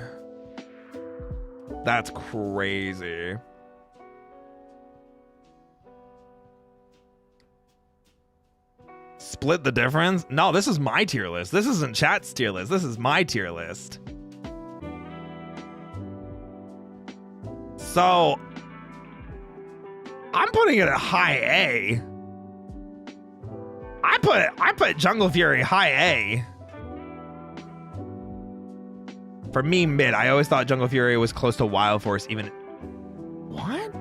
That's crazy. Split the difference? No, this is my tier list. This isn't chat's tier list. This is my tier list. So I'm putting it at high A. I put Jungle Fury high A. For me, mid. I always thought Jungle Fury was close to Wild Force, even. What?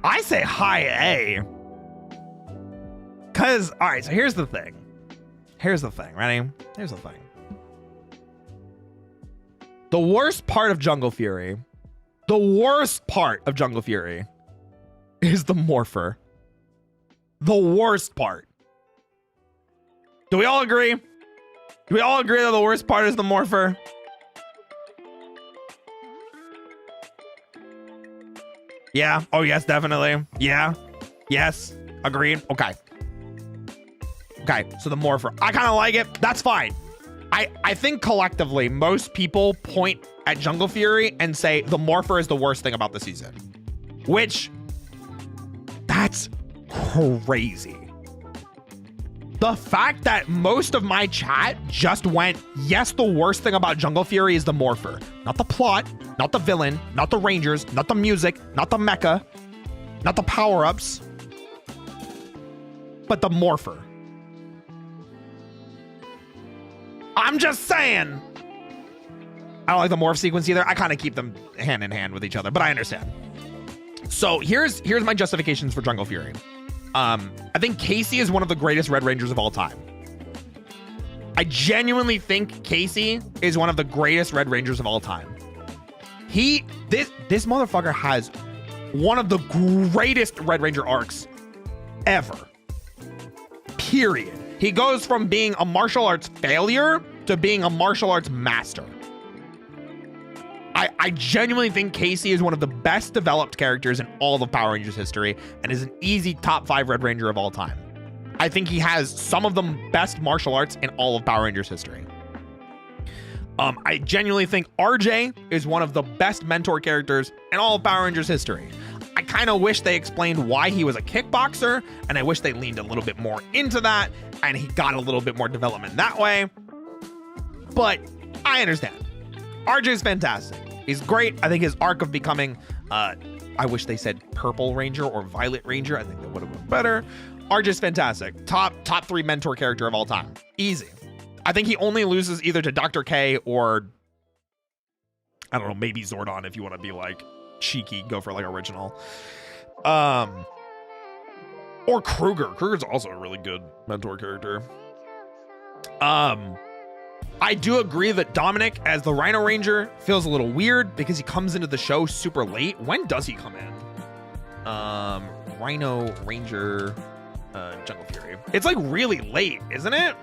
I say high A. Because, all right, so here's the thing. Ready? Here's the thing. The worst part of Jungle Fury is the Morpher. The worst part. Do we all agree? Do we all agree that the worst part is the Morpher? Yeah. Oh, yes, definitely. Yeah. Yes. Agreed. Okay. Okay. So the Morpher. I kind of like it. That's fine. I think collectively, most people point at Jungle Fury and say the Morpher is the worst thing about the season. Which, that's crazy. The fact that most of my chat just went, yes, the worst thing about Jungle Fury is the Morpher. Not the plot, not the villain, not the Rangers, not the music, not the mecha, not the power-ups, but the Morpher. I'm just saying. I don't like the morph sequence either. I kind of keep them hand in hand with each other, but I understand. So here's my justifications for Jungle Fury. I think Casey is one of the greatest Red Rangers of all time. I genuinely think Casey is one of the greatest Red Rangers of all time. This motherfucker has one of the greatest Red Ranger arcs ever. Period. He goes from being a martial arts failure to being a martial arts master. I genuinely think Casey is one of the best developed characters in all of Power Rangers history and is an easy top 5 Red Ranger of all time. I think he has some of the best martial arts in all of Power Rangers history. I genuinely think RJ is one of the best mentor characters in all of Power Rangers history. I kind of wish they explained why he was a kickboxer, and I wish they leaned a little bit more into that, and he got a little bit more development that way. But I understand. RJ is fantastic. He's great. I think his arc of becoming, I wish they said Purple Ranger or Violet Ranger. I think that would have been better. RJ's fantastic. Top 3 mentor character of all time. Easy. I think he only loses either to Dr. K or, I don't know, maybe Zordon if you want to be like cheeky, go for like original. Or Kruger. Kruger's also a really good mentor character. I do agree that Dominic as the Rhino Ranger feels a little weird because he comes into the show super late. When does he come in? Rhino Ranger Jungle Fury. It's like really late, isn't it?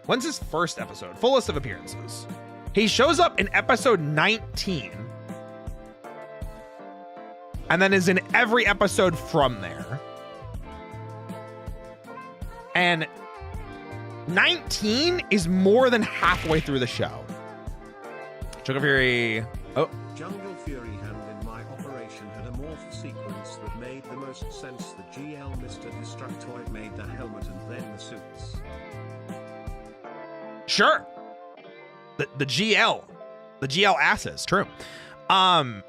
When's his first episode? Full list of appearances. He shows up in episode 19. And then is in every episode from there. And 19 is more than halfway through the show. Jungle Fury. Oh. Jungle Fury hand in my operation had a morph sequence that made the most sense. The GL Mr. Destructoid made the helmet and then the suits. Sure. The GL asses. True. I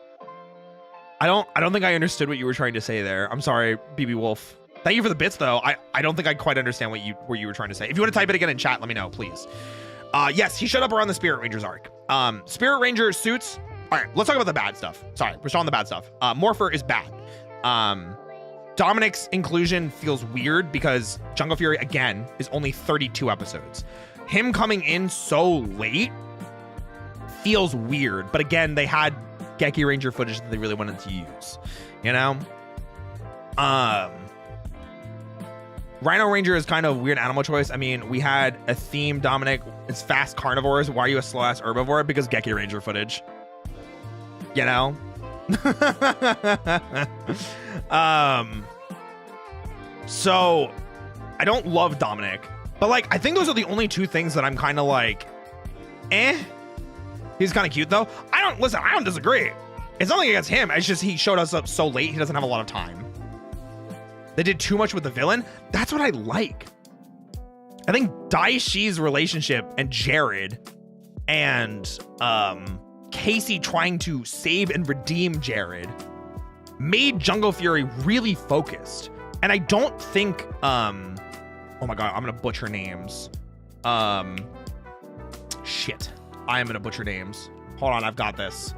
don't think I understood what you were trying to say there. I'm sorry, BB Wolf. Thank you for the bits, though. I don't think I quite understand what you were trying to say. If you want to type it again in chat, let me know, please. Yes, he showed up around the Spirit Rangers arc. Spirit Ranger suits. All right, let's talk about the bad stuff. Sorry, we're still on the bad stuff. Morpher is bad. Dominic's inclusion feels weird because Jungle Fury, again, is only 32 episodes. Him coming in so late feels weird. But again, they had Geki Ranger footage that they really wanted to use. You know? Rhino Ranger is kind of a weird animal choice. I mean, we had a theme, Dominic. It's fast carnivores. Why are you a slow ass herbivore? Because Geki Ranger footage. You know? So I don't love Dominic, but like I think those are the only two things that I'm kind of like, He's kind of cute though. I don't disagree. It's nothing against him. It's just he showed us up so late. He doesn't have a lot of time. They did too much with the villain. That's what I like. I think Daishi's relationship and Jared and Casey trying to save and redeem Jared made Jungle Fury really focused. And I don't think oh my god, I'm gonna butcher names. Shit. I am gonna butcher names. Hold on, I've got this.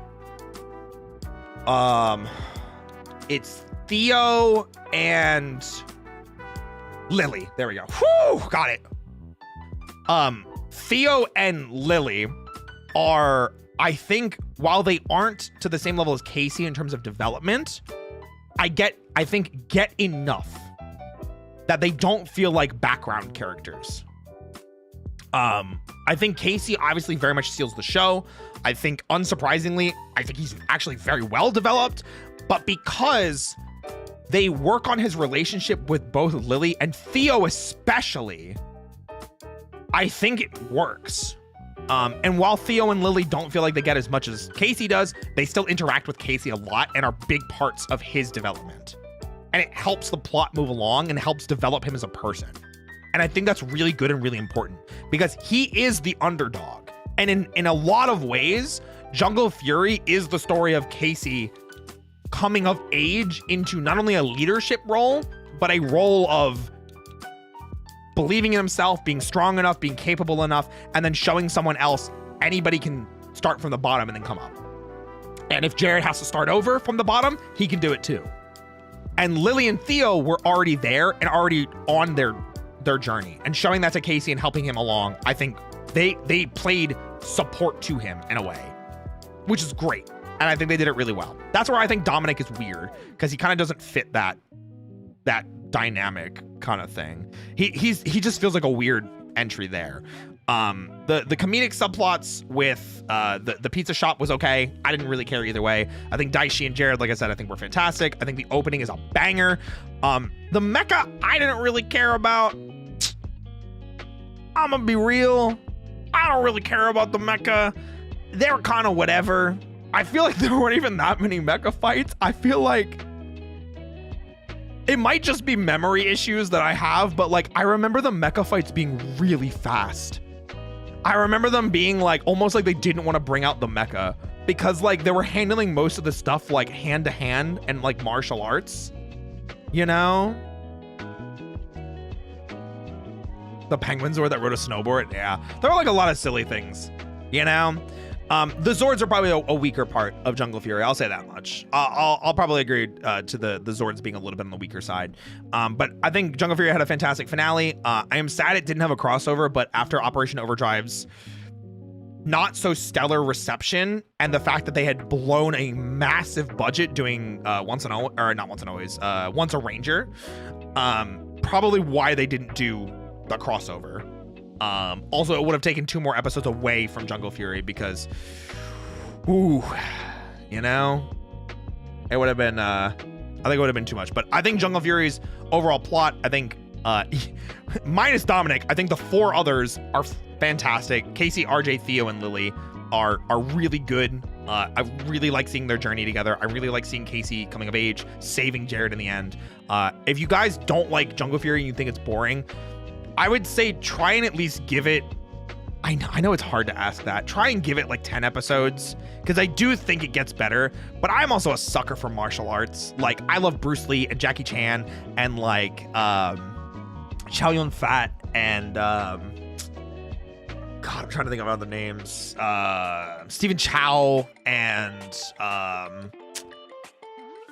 It's Theo and Lily. There we go. Whew, got it. Theo and Lily are, I think, while they aren't to the same level as Casey in terms of development, I think get enough that they don't feel like background characters. I think Casey obviously very much steals the show. I think, unsurprisingly, I think he's actually very well developed, but because they work on his relationship with both Lily and Theo especially, I think it works. And while Theo and Lily don't feel like they get as much as Casey does, they still interact with Casey a lot and are big parts of his development. And it helps the plot move along and helps develop him as a person. And I think that's really good and really important because he is the underdog. And in a lot of ways, Jungle Fury is the story of Casey coming of age into not only a leadership role, but a role of believing in himself, being strong enough, being capable enough, and then showing someone else anybody can start from the bottom and then come up. And if Jared has to start over from the bottom, he can do it too. And Lily and Theo were already there and already on their journey, and showing that to Casey and helping him along. I think they played support to him in a way, which is great. And I think they did it really well. That's where I think Dominic is weird, because he kind of doesn't fit that dynamic kind of thing. He just feels like a weird entry there. The comedic subplots with the pizza shop was okay. I didn't really care either way. I think Daishi and Jared, like I said, I think were fantastic. I think the opening is a banger. The mecha I didn't really care about. I'm gonna be real. I don't really care about the mecha. They're kind of whatever. I feel like there weren't even that many mecha fights. I feel like it might just be memory issues that I have, but like I remember the mecha fights being really fast. I remember them being like almost like they didn't want to bring out the mecha because like they were handling most of the stuff like hand to hand and like martial arts, you know? The penguins were that rode a snowboard. Yeah, there were like a lot of silly things, you know? The Zords are probably a weaker part of Jungle Fury. I'll say that much. I'll probably agree to the Zords being a little bit on the weaker side. But I think Jungle Fury had a fantastic finale. I am sad it didn't have a crossover, but after Operation Overdrive's not so stellar reception and the fact that they had blown a massive budget doing Once a Ranger, probably why they didn't do the crossover. Also, it would have taken 2 more episodes away from Jungle Fury because, ooh, you know, it would have been, I think it would have been too much. But I think Jungle Fury's overall plot, I think, minus Dominic, I think the 4 others are fantastic. Casey, RJ, Theo, and Lily are really good. I really like seeing their journey together. I really like seeing Casey coming of age, saving Jared in the end. If you guys don't like Jungle Fury and you think it's boring, I would say try and at least give it, I know it's hard to ask that. Try and give it like 10 episodes because I do think it gets better, but I'm also a sucker for martial arts. Like I love Bruce Lee and Jackie Chan and like Chow Yun-fat and God, I'm trying to think of other names. Stephen Chow and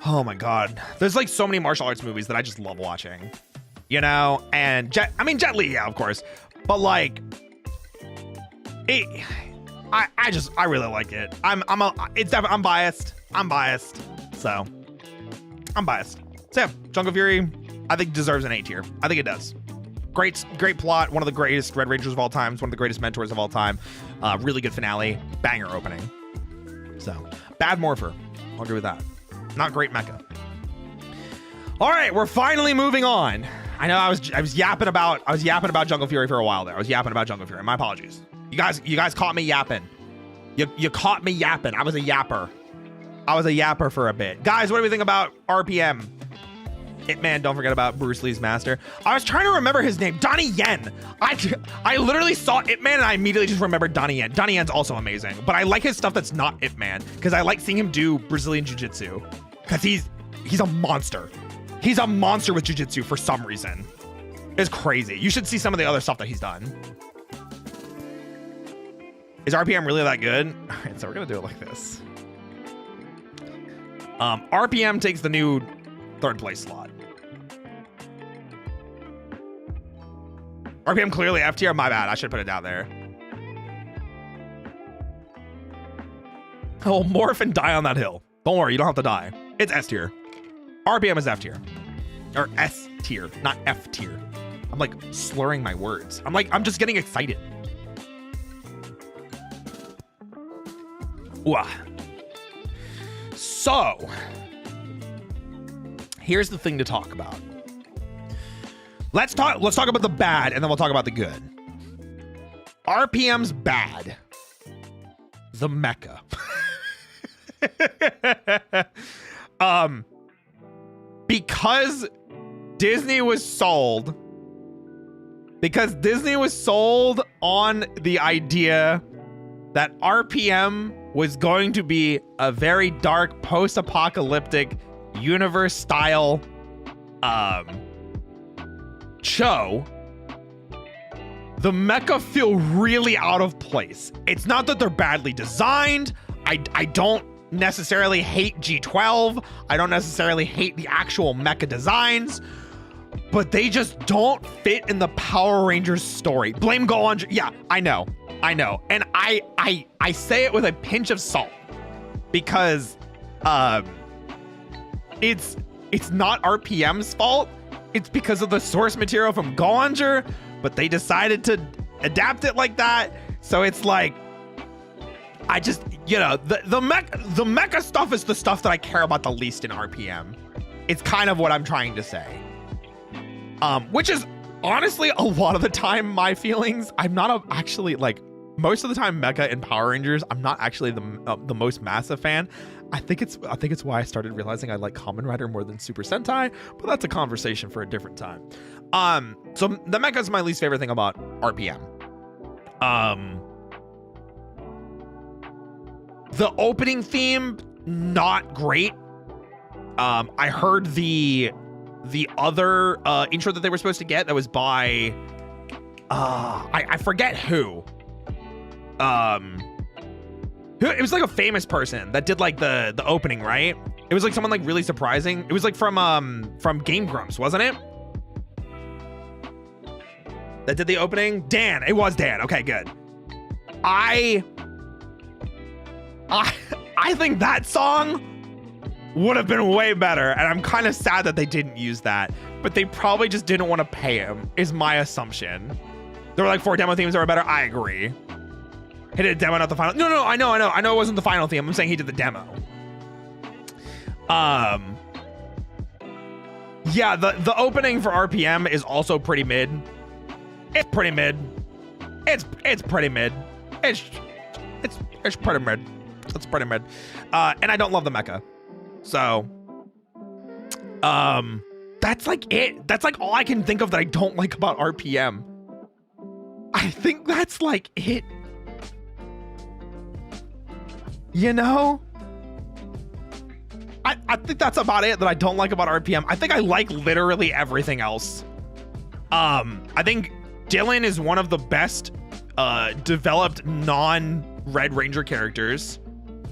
oh my God. There's like so many martial arts movies that I just love watching. You know, and Jet Li, yeah, of course, but like, I really like it. I'm biased. So yeah, Jungle Fury, I think deserves an A tier. I think it does. Great plot. One of the greatest Red Rangers of all time. One of the greatest mentors of all time. Really good finale. Banger opening. So bad Morpher. I'll agree with that. Not great mecha. All right, we're finally moving on. I know I was yapping about Jungle Fury for a while there. I was yapping about Jungle Fury. My apologies. You guys caught me yapping. You caught me yapping. I was a yapper for a bit. Guys, what do we think about RPM? Hitman, don't forget about Bruce Lee's master. I was trying to remember his name. Donnie Yen. I literally saw Ip Man and I immediately just remembered Donnie Yen. Donnie Yen's also amazing, but I like his stuff that's not Ip Man because I like seeing him do Brazilian Jiu-Jitsu because he's a monster. He's a monster with jiu-jitsu for some reason. It's crazy. You should see some of the other stuff that he's done. Is RPM really that good? All right, so we're gonna do it like this. RPM takes the new 3rd place slot. RPM clearly F tier. My bad. I should put it down there. Oh, morph and die on that hill. Don't worry, you don't have to die. It's S tier. RPM is F tier. Or S tier, not F tier. I'm like slurring my words. I'm just getting excited. Ooh. So, here's the thing to talk about. Let's talk about the bad, and then we'll talk about the good. RPM's bad. The mecha. Because Disney was sold on the idea that RPM was going to be a very dark post-apocalyptic universe style show. The mecha feel really out of place. It's not that they're badly designed. I don't necessarily hate G12. I don't necessarily hate the actual mecha designs, but they just don't fit in the Power Rangers story. Blame Go on. Yeah, I know. And I say it with a pinch of salt because it's not RPM's fault. It's because of the source material from Goanger, but they decided to adapt it like that. So it's like, I just, the mecha stuff is the stuff that I care about the least in RPM. It's kind of what I'm trying to say. Which is honestly a lot of the time my feelings. I'm not actually like, most of the time mecha in Power Rangers, I'm not actually the most massive fan. I think it's why I started realizing I like Kamen Rider more than Super Sentai, but that's a conversation for a different time. So the mecha is my least favorite thing about RPM. The opening theme, not great. I heard the other intro that they were supposed to get that was by I forget who. It was like a famous person that did like the opening, right? It was like someone like really surprising. It was like from Game Grumps, wasn't it? That did the opening? Dan. It was Dan. Okay, good. I think that song would have been way better, and I'm kind of sad that they didn't use that, but they probably just didn't want to pay him, is my assumption. There were like 4 demo themes that were better. I agree. He did a demo, not the final. No, I know it wasn't the final theme. I'm saying he did the demo. Yeah, the opening for RPM is also pretty mid. It's pretty mid. It's pretty mid. It's pretty mid. It's pretty mid. And I don't love the mecha. So, that's like it. That's like all I can think of that I don't like about RPM. I think that's like it. I think that's about it that I don't like about RPM. I think I like literally everything else. I think Dylan is one of the best developed non-Red Ranger characters.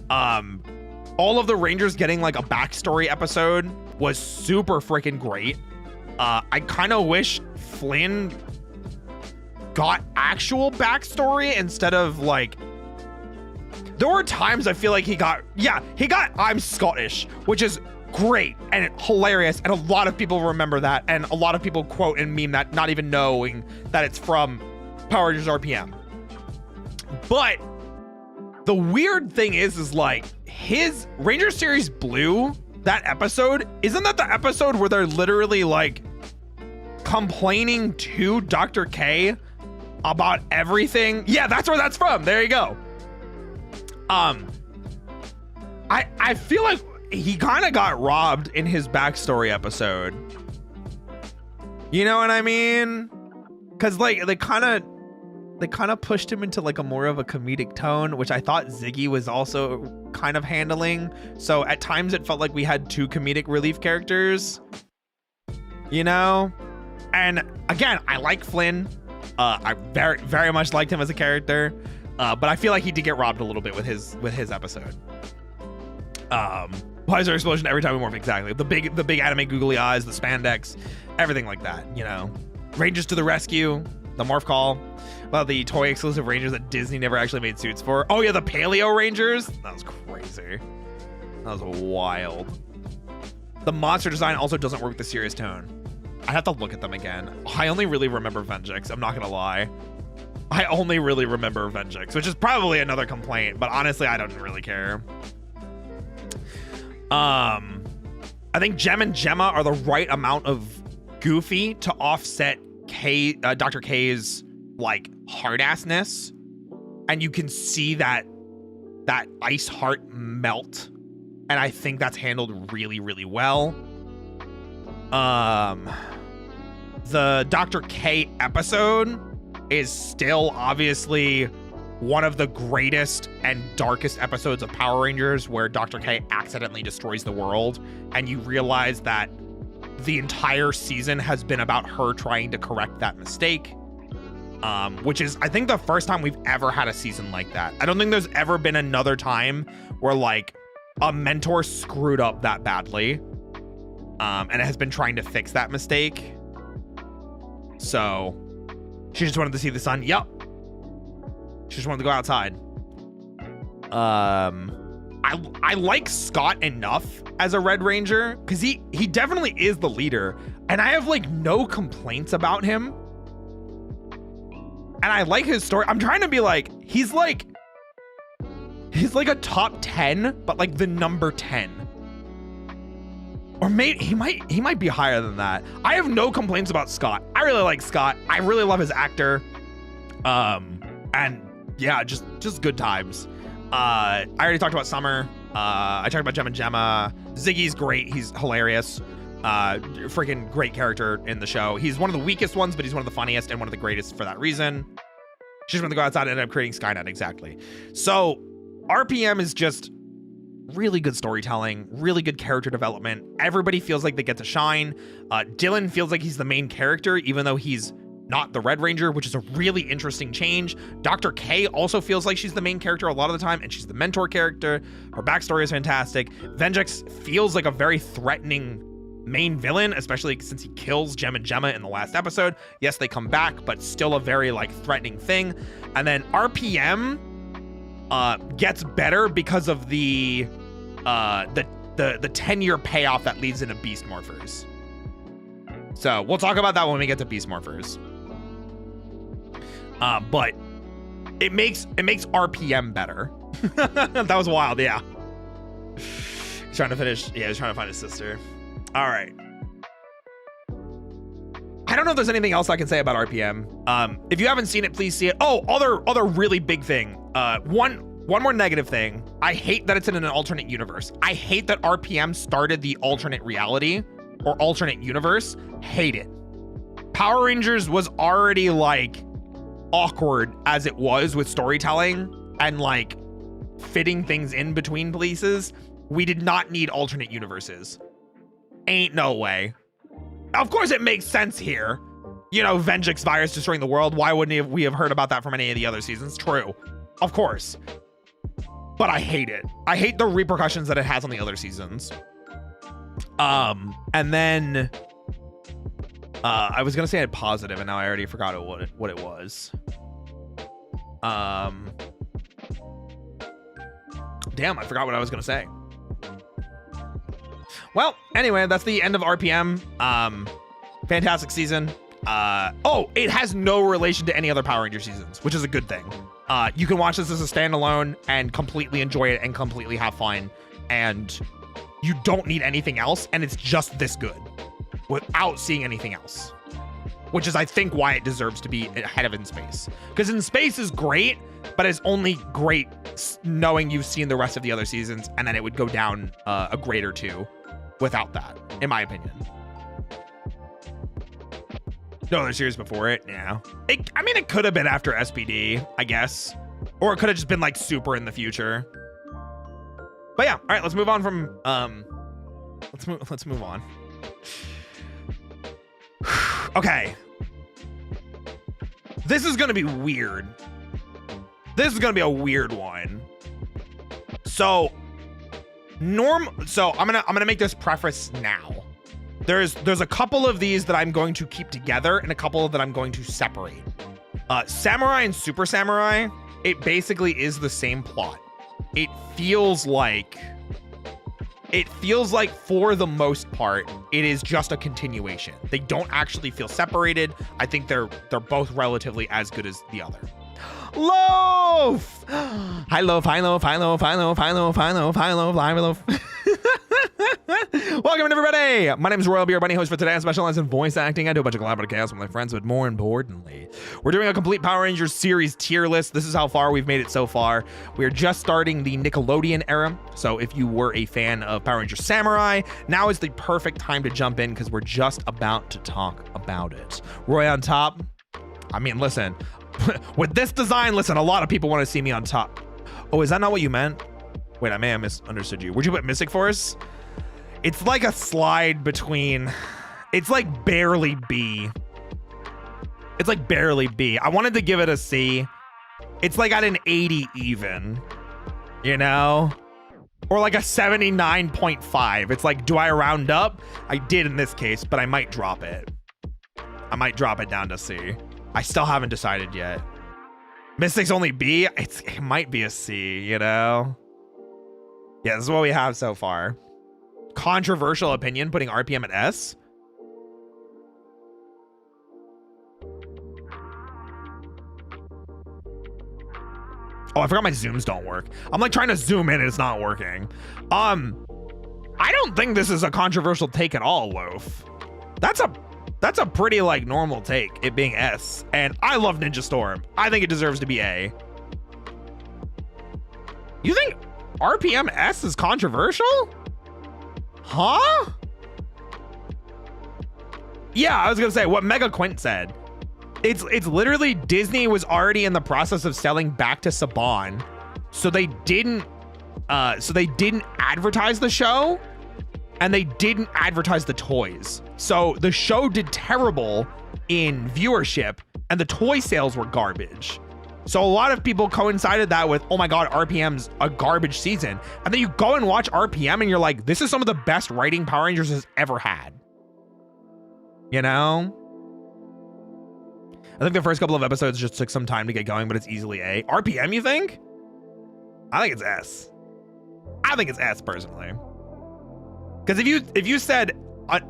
All of the Rangers getting like a backstory episode was super freaking great. I kind of wish Flynn got actual backstory instead of like, there were times I feel like he got I'm Scottish, which is great and hilarious, and a lot of people remember that, and a lot of people quote and meme that, not even knowing that it's from Power Rangers RPM. But the weird thing is like his Ranger Series Blue, that episode, isn't that the episode where they're literally like complaining to Dr. K about everything? Yeah, that's where that's from. There you go. I feel like he kind of got robbed in his backstory episode. You know what I mean? Because like they kind of pushed him into like a more of a comedic tone, which I thought Ziggy was also kind of handling. So at times it felt like we had 2 comedic relief characters, And again, I like Flynn. I very, very much liked him as a character. But I feel like he did get robbed a little bit with his episode. But Why is there an explosion every time we morph? Exactly. The big anime googly eyes, the spandex, everything like that, you know. Rangers to the rescue, the morph call. Well, the toy exclusive Rangers that Disney never actually made suits for. Oh yeah, the Paleo Rangers. That was crazy. That was wild. The monster design also doesn't work with the serious tone. I have to look at them again. I only really remember Vengeance. I'm not gonna lie. I only really remember Vengeance, which is probably another complaint, but honestly, I don't really care. I think Gem and Gemma are the right amount of goofy to offset Dr. K's like hard-assness, and you can see that ice heart melt, and I think that's handled really, really well. The Dr. K episode is still obviously one of the greatest and darkest episodes of Power Rangers, where Dr. K accidentally destroys the world, and you realize that the entire season has been about her trying to correct that mistake, which is, I think, the first time we've ever had a season like that. I don't think there's ever been another time where like a mentor screwed up that badly, and has been trying to fix that mistake. So she just wanted to see the sun. Yup. She just wanted to go outside. I like Scott enough as a Red Ranger, because he definitely is the leader, and I have like no complaints about him. And I like his story. I'm trying to be like, he's like a top 10, but like the number 10. Or maybe he might be higher than that. I have no complaints about Scott. I really like Scott. I really love his actor. And yeah, just good times. I already talked about Summer. I talked about Gem and Gemma. Ziggy's great. He's hilarious. Freaking great character in the show. He's one of the weakest ones, but he's one of the funniest and one of the greatest for that reason. She just wanted to go outside and end up creating Skynet. Exactly. So RPM is just really good storytelling, really good character development. Everybody feels like they get to shine. Dylan feels like he's the main character, even though he's not the Red Ranger, which is a really interesting change. Dr. K also feels like she's the main character a lot of the time, and she's the mentor character. Her backstory is fantastic. Vengex feels like a very threatening main villain, especially since he kills Gem and Gemma in the last episode. Yes, they come back, but still a very like threatening thing. And then RPM gets better because of the 10-year payoff that leads into Beast Morphers. So we'll talk about that when we get to Beast Morphers. But it makes RPM better. That was wild, yeah. He's trying to finish. Yeah, he's trying to find his sister. All right. I don't know if there's anything else I can say about RPM. If you haven't seen it, please see it. Oh, other really big thing. One more negative thing. I hate that it's in an alternate universe. I hate that RPM started the alternate reality or alternate universe. Hate it. Power Rangers was already like awkward as it was with storytelling and like fitting things in between places. We did not need alternate universes. Ain't no way. Of course it makes sense here. You know, Vengex virus destroying the world. Why wouldn't we have heard about that from any of the other seasons? True. Of course. But I hate it. I hate the repercussions that it has on the other seasons. And then I was gonna say it positive, and now I already forgot what it was. Damn, I forgot what I was gonna say. Well, anyway, that's the end of RPM. Fantastic season. It has no relation to any other Power Ranger seasons, which is a good thing. You can watch this as a standalone and completely enjoy it and completely have fun, and you don't need anything else, and it's just this good without seeing anything else, which is, I think, why it deserves to be ahead of In Space. Because In Space is great, but it's only great knowing you've seen the rest of the other seasons, and then it would go down a grade or two without that, in my opinion. No other series before it, yeah. I mean, it could have been after SPD, I guess. Or it could have just been like super in the future. But yeah, all right, let's move on from let's move on. Okay. This is gonna be weird. This is gonna be a weird one. So So I'm gonna make this preface now. There's a couple of these that I'm going to keep together and a couple that I'm going to separate. Samurai and Super Samurai, it basically is the same plot. It feels like for the most part, it is just a continuation. They don't actually feel separated. I think they're both relatively as good as the other. Loaf! Hi, Loaf, hi, Loaf, hi, Loaf, hi, Loaf, hi, Loaf, hi, Loaf, hi, Loaf, hi, Loaf. Welcome, everybody. My name is Royal Beer Bunny, host for today. I specialize in voice acting. I do a bunch of collaborative chaos with my friends, but more importantly, we're doing a complete Power Rangers series tier list. This is how far we've made it so far. We're just starting the Nickelodeon era. So if you were a fan of Power Rangers Samurai, now is the perfect time to jump in because we're just about to talk about it. Roy on top. I mean, listen, with this design, listen, a lot of people want to see me on top. Oh, is that not what you meant? Wait, I may have misunderstood you. Where'd you put Mystic Force? It's like a slide between, it's like barely B. It's like barely B. I wanted to give it a C. It's like at an 80 even, you know? Or like a 79.5. It's like, do I round up? I did in this case, but I might drop it. I might drop it down to C. I still haven't decided yet. Mystic's only B. It might be a C, you know? Yeah, this is what we have so far. Controversial opinion, putting RPM at S. Oh, I forgot my zooms don't work. I'm like trying to zoom in and it's not working. I don't think this is a controversial take at all, Loaf. That's a pretty like normal take, it being S. And I love Ninja Storm. I think it deserves to be A. You think RPM S is controversial? Huh? Yeah, I was gonna say what Mega Quint said. It's literally Disney was already in the process of selling back to Saban, so they didn't advertise the show, and they didn't advertise the toys. So the show did terrible in viewership, and the toy sales were garbage. So a lot of people coincided that with, oh my God, RPM's a garbage season. And then you go and watch RPM and you're like, this is some of the best writing Power Rangers has ever had. You know? I think the first couple of episodes just took some time to get going, but it's easily A. RPM, you think? I think it's S. I think it's S personally. Because if you said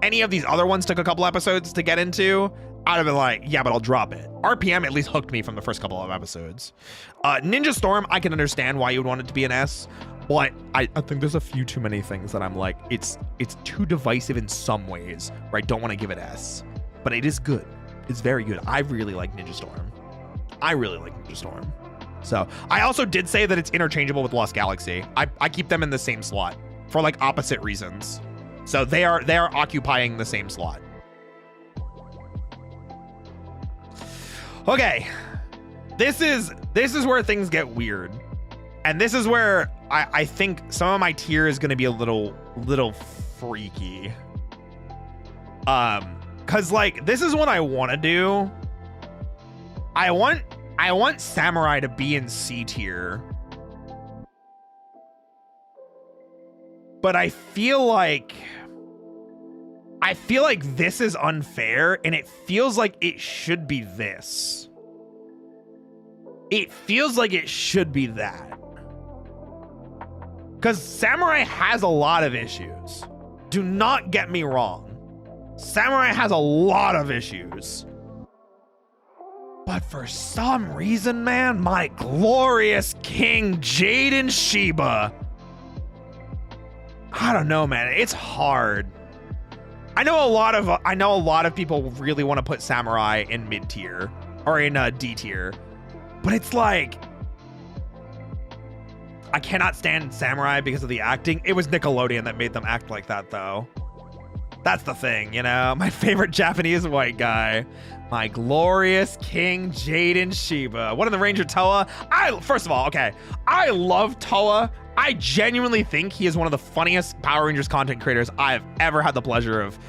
any of these other ones took a couple episodes to get into, I'd have been like, yeah, but I'll drop it. RPM at least hooked me from the first couple of episodes. Ninja Storm, I can understand why you would want it to be an S, but I think there's a few too many things that I'm like, it's too divisive in some ways, where I don't want to give it S. But it is good. It's very good. I really like Ninja Storm. I really like Ninja Storm. So I also did say that it's interchangeable with Lost Galaxy. I keep them in the same slot for like opposite reasons. So they are occupying the same slot. Okay, this is where things get weird, and this is where I think some of my tier is going to be a little freaky. Cause like this is what I want to do. I want Samurai to be in C tier, but I feel like this is unfair, and it feels like it should be this. It feels like it should be that. Because Samurai has a lot of issues. Do not get me wrong. Samurai has a lot of issues. But for some reason, man, my glorious King Jaden Sheba. I don't know, man. It's hard. I know a lot of people really want to put Samurai in mid tier or in D tier, but it's like I cannot stand Samurai because of the acting. It was Nickelodeon that made them act like that, though. That's the thing, you know. My favorite Japanese white guy, my glorious King Jaden Sheba. What in the Ranger Toa? First of all, okay, I love Toa. I genuinely think he is one of the funniest Power Rangers content creators I have ever had the pleasure of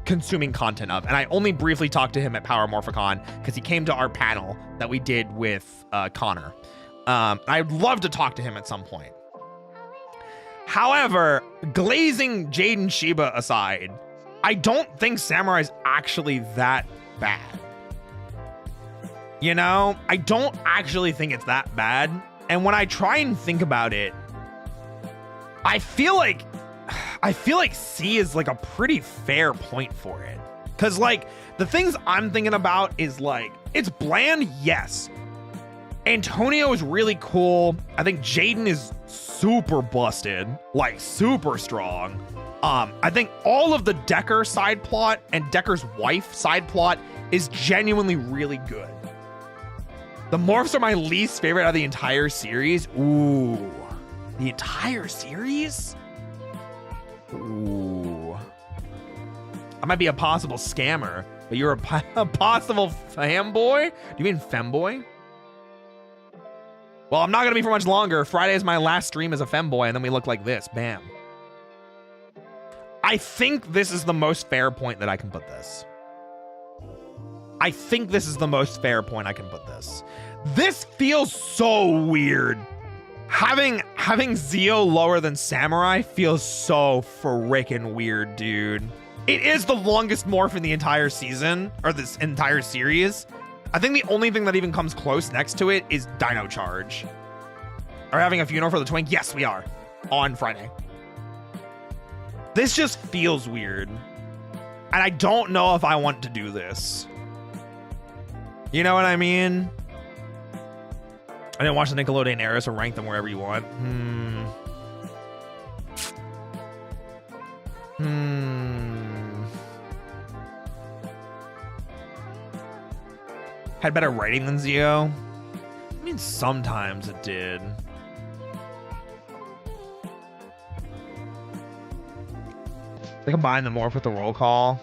consuming content of. And I only briefly talked to him at Power Morphicon because he came to our panel that we did with Connor. I'd love to talk to him at some point. However, glazing Jaden Shiba aside, I don't think Samurai is actually that bad. You know, I don't actually think it's that bad. And when I try and think about it, I feel like C is like a pretty fair point for it. Cause like the things I'm thinking about is like, it's bland, yes. Antonio is really cool. I think Jaden is super busted, like super strong. I think all of the Decker side plot and Decker's wife side plot is genuinely really good. The morphs are my least favorite out of the entire series. Ooh, the entire series? Ooh. I might be a possible scammer, but you're a possible fanboy? Do you mean femboy? Well, I'm not gonna be for much longer. Friday is my last stream as a femboy, and then we look like this. Bam. I think this is the most fair point that I can put this. I think this is the most fair point I can put this. This feels so weird. Having Zio lower than Samurai feels so freaking weird, dude. It is the longest morph in the entire season, or this entire series. I think the only thing that even comes close next to it is Dino Charge. Are we having a funeral for the twink? Yes, we are. On Friday. This just feels weird. And I don't know if I want to do this. You know what I mean? I didn't watch the Nickelodeon era, so rank them wherever you want. Had better writing than Zio? I mean, sometimes it did. They combine the morph with the roll call.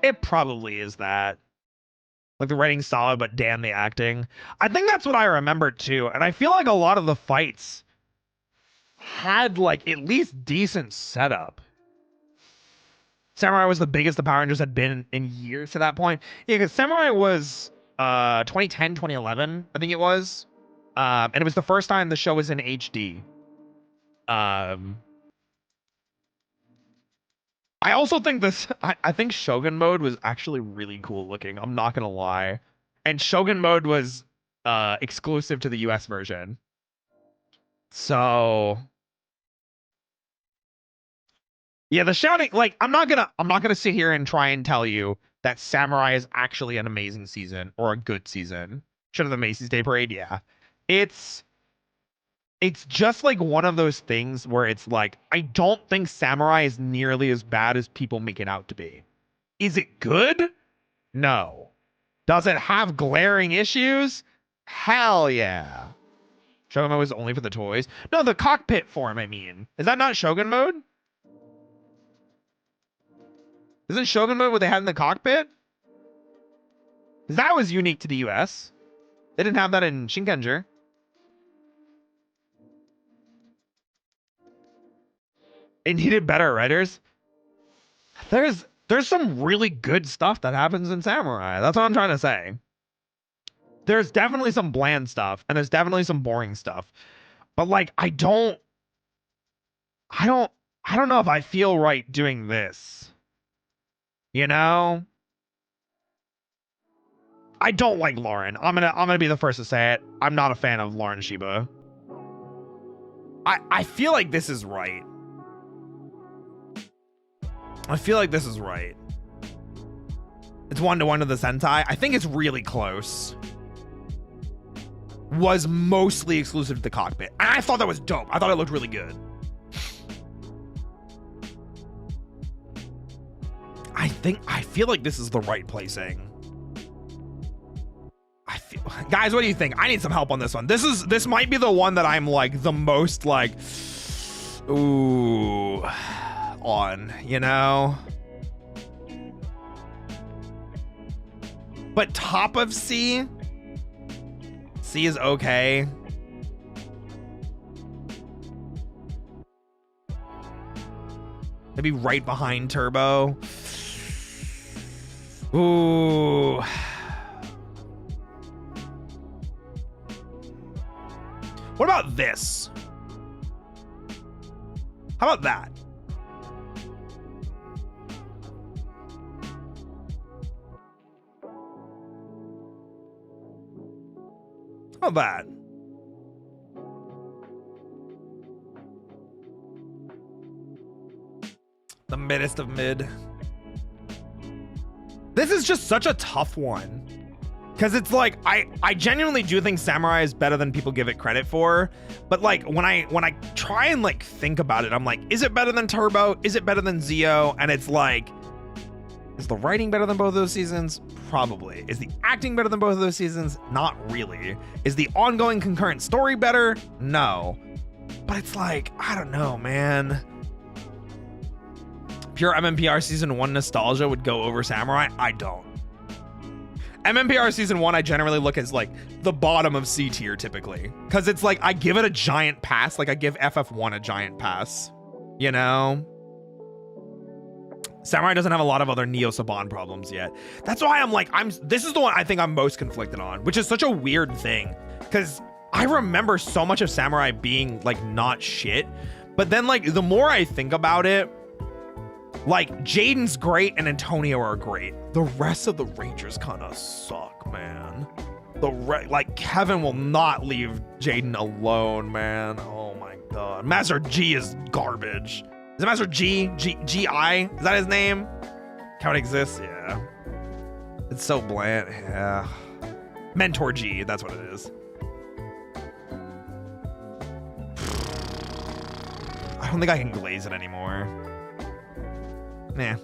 It probably is that. Like the writing's solid, but damn the acting. I think that's what I remember too. And I feel like a lot of the fights had like at least decent setup. Samurai was the biggest the Power Rangers had been in years to that point. Yeah, because Samurai was 2010, 2011, I think it was. And it was the first time the show was in HD. I also think this, I think Shogun mode was actually really cool looking. I'm not going to lie. And Shogun mode was exclusive to the US version. So yeah, the shouting, like, I'm not gonna sit here and try and tell you that Samurai is actually an amazing season or a good season. Should have the Macy's Day Parade, yeah. It's just like one of those things where it's like, I don't think Samurai is nearly as bad as people make it out to be. Is it good? No. Does it have glaring issues? Hell yeah. Shogun mode was only for the toys. No, the cockpit form, I mean. Is that not Shogun mode? Isn't Shogun mode what they had in the cockpit? That was unique to the US. They didn't have that in Shinkenger. It needed better writers. There's some really good stuff that happens in Samurai. That's what I'm trying to say. There's definitely some bland stuff, and there's definitely some boring stuff. But like, I don't know if I feel right doing this. You know? I don't like Lauren. I'm gonna be the first to say it. I'm not a fan of Lauren Shiba. I feel like this is right. I feel like this is right. It's 1-to-1 to the Sentai. I think it's really close. Was mostly exclusive to the cockpit. And I thought that was dope. I thought it looked really good. I feel like this is the right placing. Guys, what do you think? I need some help on this one. This might be the one that I'm like the most like ooh on, you know? But top of C is okay. Maybe right behind Turbo. Ooh. What about this? How about that? How about that? The middest of mid. This is just such a tough one. Because it's like, I genuinely do think Samurai is better than people give it credit for. But like, when I try and like think about it, I'm like, is it better than Turbo? Is it better than Zio? And it's like, is the writing better than both of those seasons? Probably. Is the acting better than both of those seasons? Not really. Is the ongoing concurrent story better? No. But it's like, I don't know, man. Pure MMPR season 1 nostalgia would go over Samurai? I don't. MMPR season 1 I generally look as like the bottom of C tier typically, because it's like I give it a giant pass, like I give FF1 a giant pass, you know? Samurai doesn't have a lot of other Neo Saban problems yet. That's why I'm like, this is the one I think I'm most conflicted on, which is such a weird thing, because I remember so much of Samurai being like not shit, but then like the more I think about it, like Jaden's great and Antonio are great. The rest of the Rangers kind of suck, man. Like Kevin will not leave Jaden alone, man. Oh my god. Master G is garbage. Is it Master G? G-I? Is that his name? Count exists? Yeah. It's so bland. Yeah. Mentor G, that's what it is. I don't think I can glaze it anymore. Nah.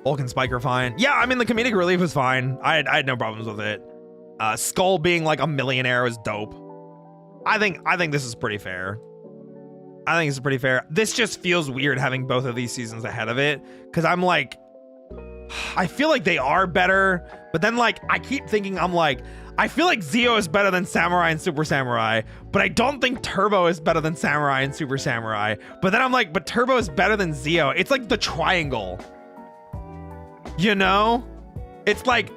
Bulk and Spike are fine. Yeah, I mean, the comedic relief was fine. I had no problems with it. Skull being like a millionaire was dope. I think this is pretty fair. I think it's pretty fair. This just feels weird having both of these seasons ahead of it, because I'm like, I feel like they are better, but then like I keep thinking, I'm like, I feel like Zio is better than Samurai and Super Samurai, but I don't think Turbo is better than Samurai and Super Samurai. But then I'm like, but Turbo is better than Zio. It's like the triangle. You know? It's like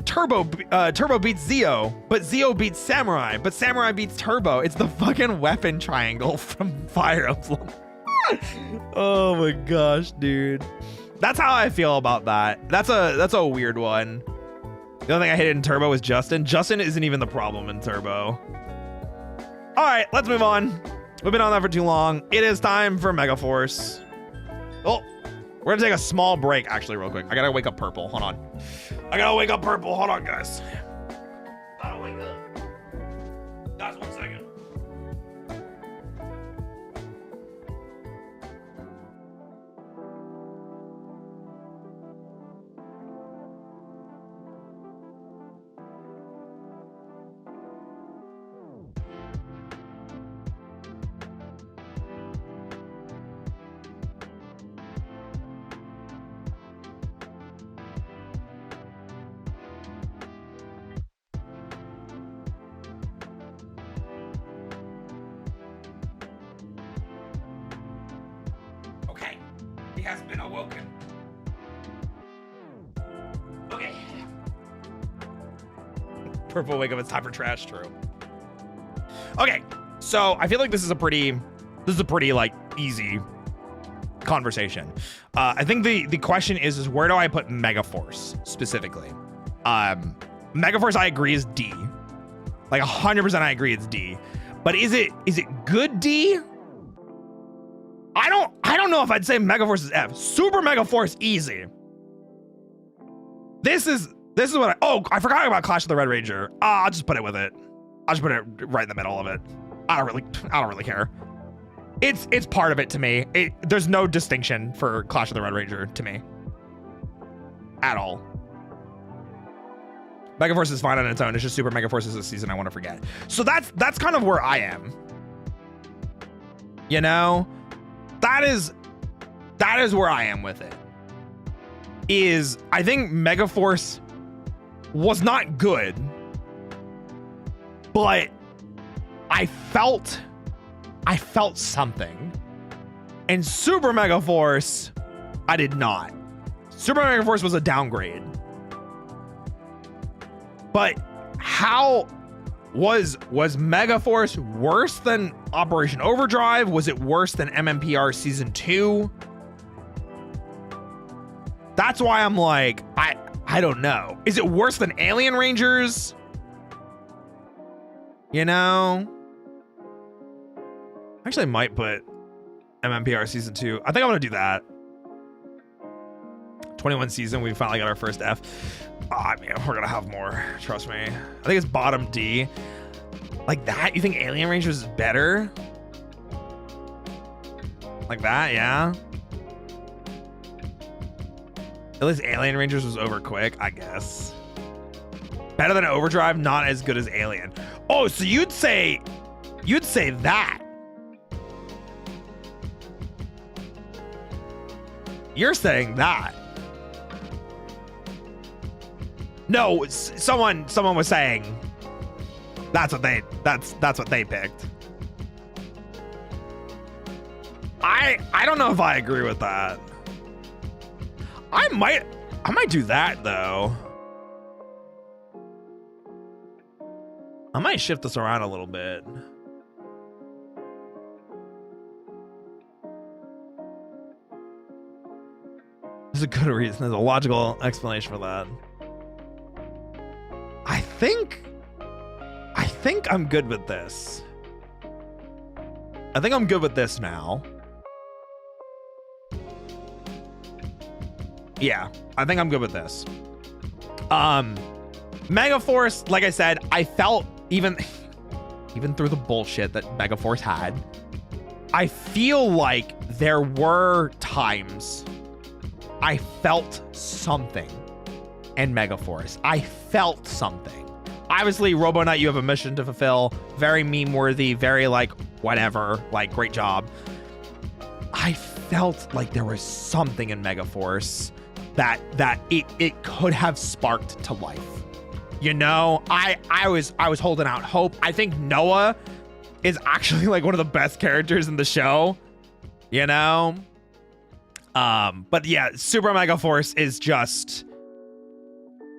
Turbo beats Zio, but Zio beats Samurai, but Samurai beats Turbo. It's the fucking weapon triangle from Fire Emblem. Oh my gosh, dude. That's how I feel about that. That's a weird one. The only thing I hated in Turbo was Justin. Justin isn't even the problem in Turbo. All right, let's move on. We've been on that for too long. It is time for Megaforce. Oh, we're gonna take a small break, actually, real quick. I gotta wake up Purple. Hold on. I gotta wake up Purple. Hold on, guys. Gotta wake up. Guys, 1 second. Okay, he has been awoken. Okay. Purple wake up, it's time for trash, true. Okay, so I feel like this is a pretty like easy conversation. I think the question is where do I put Megaforce specifically? Megaforce I agree is D. Like 100% I agree it's D. But is it good D? I don't know if I'd say Megaforce is F. Super Megaforce easy. This is what I forgot about Clash of the Red Ranger. I'll just put it with it. I'll just put it right in the middle of it. I don't really care. It's part of it to me. There's no distinction for Clash of the Red Ranger to me. At all. Megaforce is fine on its own. It's just Super Megaforce is a season I want to forget. So that's kind of where I am. You know? That is where I am with it. I think Megaforce was not good, but I felt something. And Super Megaforce, I did not. Super Megaforce was a downgrade. But how Was Megaforce worse than Operation Overdrive? Was it worse than MMPR Season 2? That's why I'm like, I don't know. Is it worse than Alien Rangers? You know? Actually, I might put MMPR Season 2. I think I'm gonna do that. 21 season, we finally got our first F. Oh, I mean, we're gonna have more, trust me. I think it's bottom D. Like that? You think Alien Rangers is better? Like that, yeah? At least Alien Rangers was over quick, I guess. Better than Overdrive, not as good as Alien. Oh, so you'd say that. You're saying that. No, someone was saying that's what they picked. I don't know if I agree with that. I might do that though. I might shift this around a little bit. There's a good reason. There's a logical explanation for that. I think I'm good with this. I think I'm good with this now. Yeah, I think I'm good with this. Megaforce, like I said, I felt even through the bullshit that Megaforce had, I feel like there were times I felt something in Megaforce. I felt something. Obviously, Robo Knight, you have a mission to fulfill. Very meme worthy, very like whatever, like great job. I felt like there was something in Megaforce that it could have sparked to life. You know, I was holding out hope. I think Noah is actually like one of the best characters in the show. You know? But yeah, Super Megaforce is just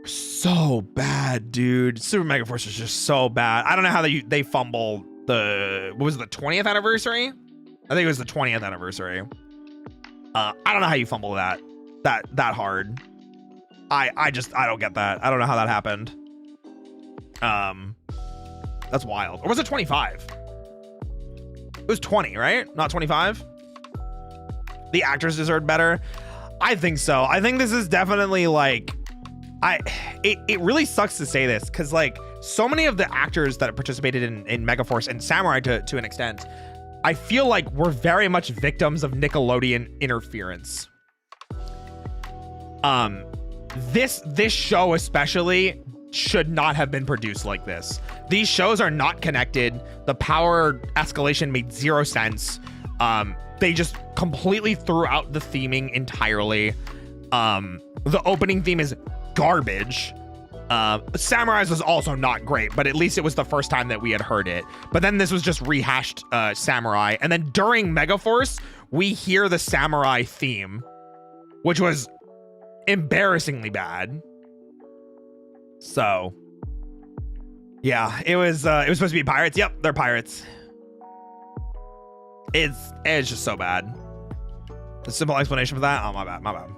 so bad, dude. Super Megaforce is just so bad. I don't know how they fumble what was it, the 20th anniversary? I think it was the 20th anniversary. I don't know how you fumble that hard. I don't get that. I don't know how that happened. That's wild. Or was it 25? It was 20, right? Not 25? The actors deserved better. I think so. I think this is definitely like, it really sucks to say this because like so many of the actors that participated in Megaforce and Samurai to an extent, I feel like we're very much victims of Nickelodeon interference. This show especially should not have been produced like this. These shows are not connected. The power escalation made zero sense. They just completely threw out the theming entirely. The opening theme is garbage. Samurai's was also not great, but at least it was the first time that we had heard it. But then this was just rehashed Samurai. And then during Megaforce, we hear the Samurai theme, which was embarrassingly bad. So yeah, it was supposed to be pirates. Yep, they're pirates. It's just so bad. A simple explanation for that. Oh, my bad.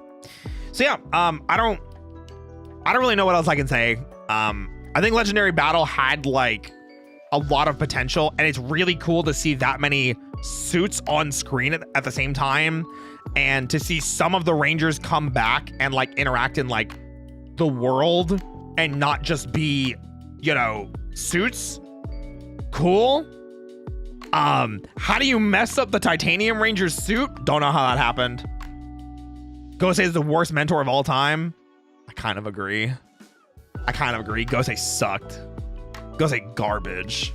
So yeah, I don't really know what else I can say. I think Legendary Battle had like a lot of potential, and it's really cool to see that many suits on screen at the same time, and to see some of the Rangers come back and like interact in like the world and not just be, you know, suits. Cool. How do you mess up the Titanium Ranger's suit? Don't know how that happened. Gosei is the worst mentor of all time. I kind of agree. Gosei sucked. Gosei garbage.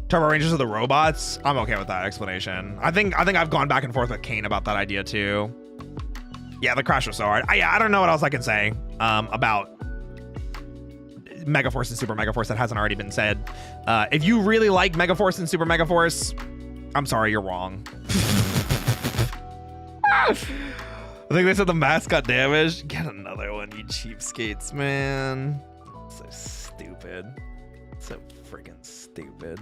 Turbo Rangers are the robots. I'm okay with that explanation. I think I've gone back and forth with Kane about that idea too. Yeah, the crash was so hard. I don't know what else I can say about Megaforce and Super Megaforce that hasn't already been said. If you really like Megaforce and Super Megaforce, I'm sorry, you're wrong. I think they said the mask got damaged. Get another one, you cheapskates, man. So stupid. So freaking stupid.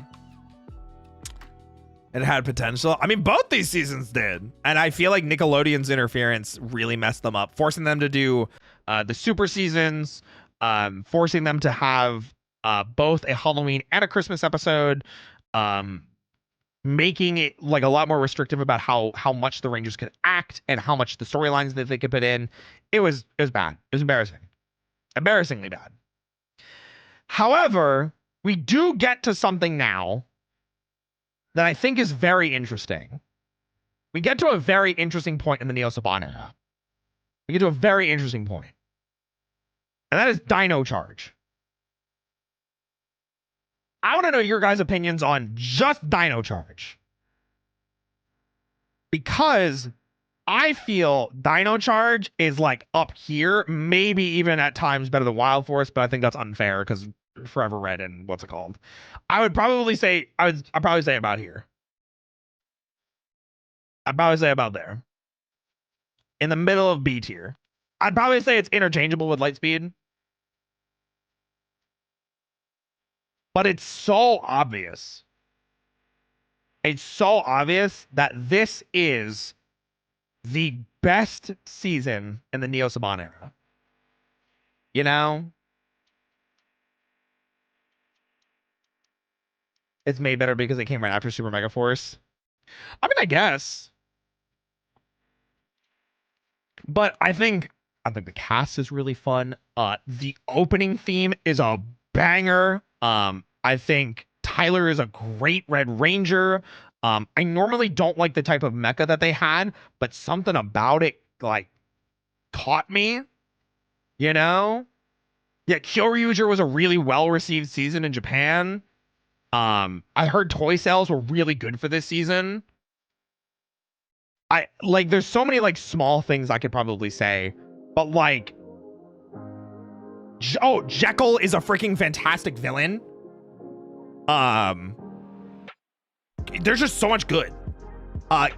It had potential. I mean, both these seasons did. And I feel like Nickelodeon's interference really messed them up, forcing them to do the super seasons, forcing them to have both a Halloween and a Christmas episode, making it like a lot more restrictive about how much the Rangers could act and how much the storylines that they could put in. It was bad. It was embarrassing. Embarrassingly bad. However, we do get to something now that I think is very interesting. We get to a very interesting point in the Neo Saban era. We get to a very interesting point. And that is Dino Charge. I want to know your guys' opinions on just Dino Charge. Because I feel Dino Charge is like up here, maybe even at times better than Wild Force, but I think that's unfair because Forever Red and what's it called? I'd probably say about here. I'd probably say about there. In the middle of B tier. I'd probably say it's interchangeable with Lightspeed. But it's so obvious. It's so obvious that this is the best season in the Neo Saban era. You know? It's made better because it came right after Super Mega Force. I mean, I guess. But I think the cast is really fun. The opening theme is a banger. I think Tyler is a great Red Ranger. I normally don't like the type of mecha that they had, but something about it like caught me. You know? Yeah, Kyoryuger was a really well-received season in Japan. I heard toy sales were really good for this season. There's so many like small things I could probably say, but like, Jekyll is a freaking fantastic villain. There's just so much good.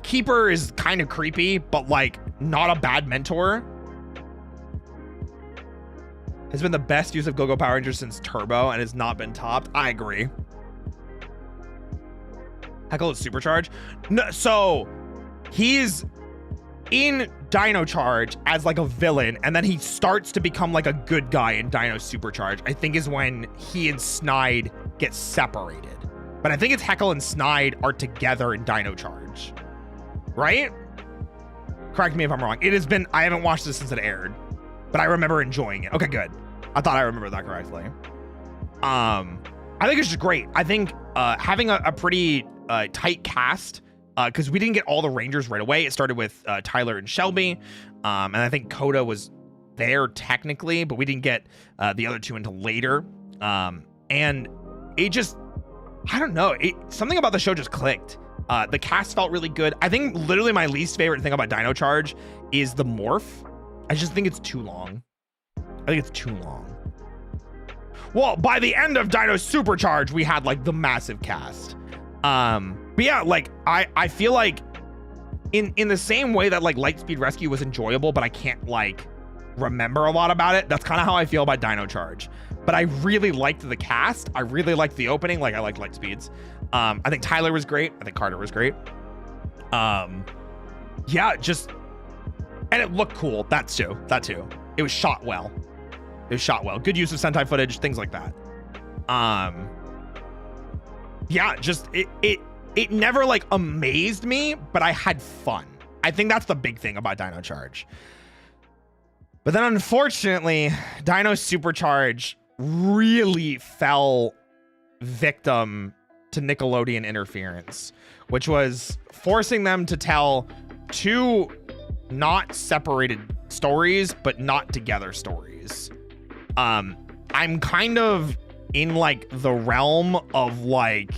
Keeper is kind of creepy, but like not a bad mentor. Has been the best use of Go-Go Power Rangers since Turbo and has not been topped. I agree. Heckle is Supercharge. No, so he's in Dino Charge as like a villain, and then he starts to become like a good guy in Dino Supercharge. I think is when he and Snide get separated. But I think it's Heckle and Snide are together in Dino Charge. Right? Correct me if I'm wrong. I haven't watched this since it aired, but I remember enjoying it. Okay, good. I thought I remembered that correctly. I think it's just great. I think having a pretty tight cast, because we didn't get all the Rangers right away. It started with Tyler and Shelby, and I think Coda was there technically, but we didn't get the other two until later. And it just, I don't know, something about the show just clicked. The cast felt really good. I think literally my least favorite thing about Dino Charge is the morph. I just think it's too long. I think it's too long. Well, by the end of Dino Supercharge, we had like the massive cast. But yeah, like I feel like in the same way that like Lightspeed Rescue was enjoyable, but I can't like remember a lot about it. That's kind of how I feel about Dino Charge. But I really liked the cast. I really liked the opening. Like I liked Lightspeeds. I think Tyler was great. I think Carter was great. Yeah, just, and it looked cool. That too. It was shot well. Good use of Sentai footage, things like that. Yeah, just it never like amazed me, but I had fun. I think that's the big thing about Dino Charge. But then unfortunately, Dino Supercharge really fell victim to Nickelodeon interference, which was forcing them to tell two not separated stories, but not together stories. I'm kind of in like the realm of like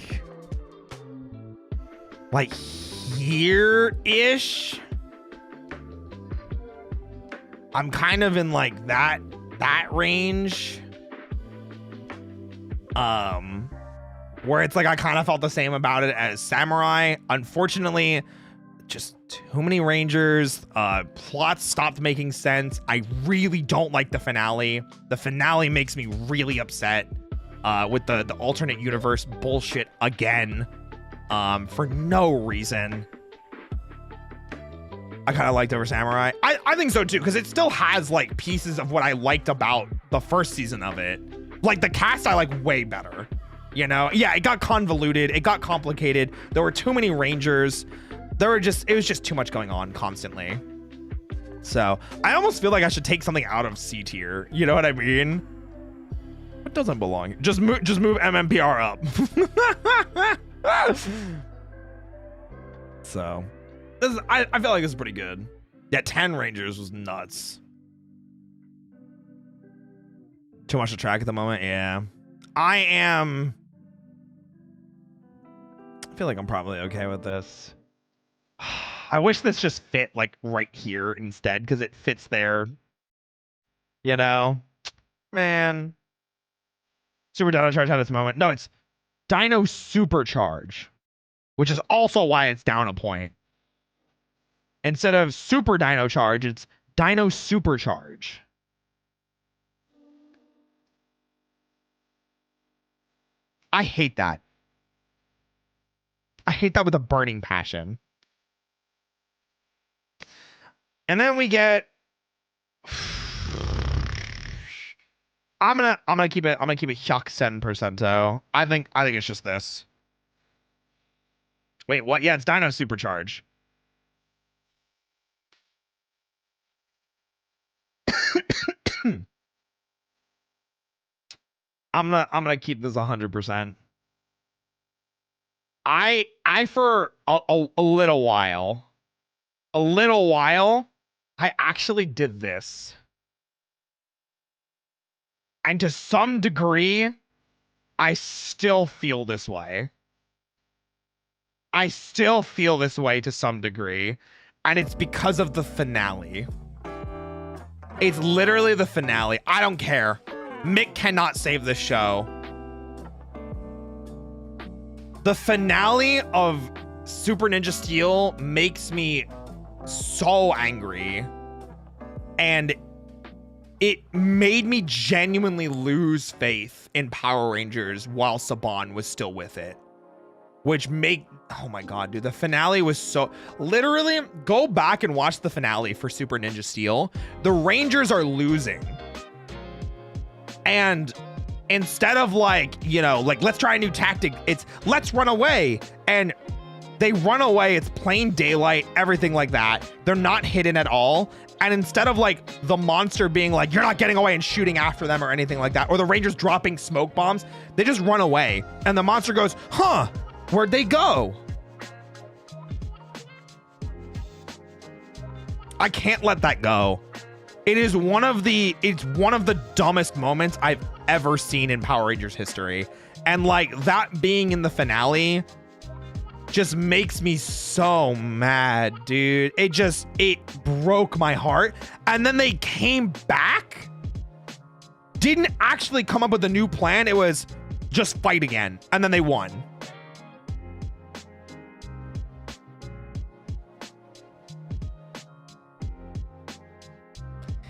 here-ish. I'm kind of in like that range. Where it's like I kind of felt the same about it as Samurai. Unfortunately, just too many Rangers. Plots stopped making sense. I really don't like the finale. The finale makes me really upset. with the alternate universe bullshit again, for no reason. I kind of liked Over Samurai. I think so too, because it still has like pieces of what I liked about the first season of it. Like the cast I like way better, you know? Yeah, it got convoluted, it got complicated. There were too many Rangers. It was just too much going on constantly. So I almost feel like I should take something out of C tier. You know what I mean? It doesn't belong. Just move MMPR up. So I feel like this is pretty good. Yeah, 10 Rangers was nuts. Too much to track at the moment. Yeah, I feel like I'm probably okay with this. I wish this just fit like right here instead, because it fits there. You know, man. Super Dino Charge had its moment. No, it's Dino Supercharge, which is also why it's down a point. Instead of Super Dino Charge, it's Dino Supercharge. I hate that. I hate that with a burning passion. And then we get I'm gonna keep it Hyuk-sen percento. I think it's just this. Wait, what? Yeah, it's Dino Supercharge. I'm gonna keep this 100%. I for a little while, I actually did this. And to some degree, I still feel this way. I still feel this way to some degree. And it's because of the finale. It's literally the finale. I don't care. Mick cannot save this show. The finale of Super Ninja Steel makes me so angry. And it made me genuinely lose faith in Power Rangers while Saban was still with it. Oh my god, dude, the finale was so... Literally, go back and watch the finale for Super Ninja Steel. The Rangers are losing. And instead of like, you know, like, let's try a new tactic, it's let's run away. And they run away, it's plain daylight, everything like that. They're not hidden at all. And instead of like the monster being like, you're not getting away and shooting after them or anything like that, or the Rangers dropping smoke bombs, they just run away. And the monster goes, huh, where'd they go? I can't let that go. It's one of the dumbest moments I've ever seen in Power Rangers history. And like that being in the finale just makes me so mad, dude. It broke my heart. And then they came back, didn't actually come up with a new plan. It was just fight again. And then they won.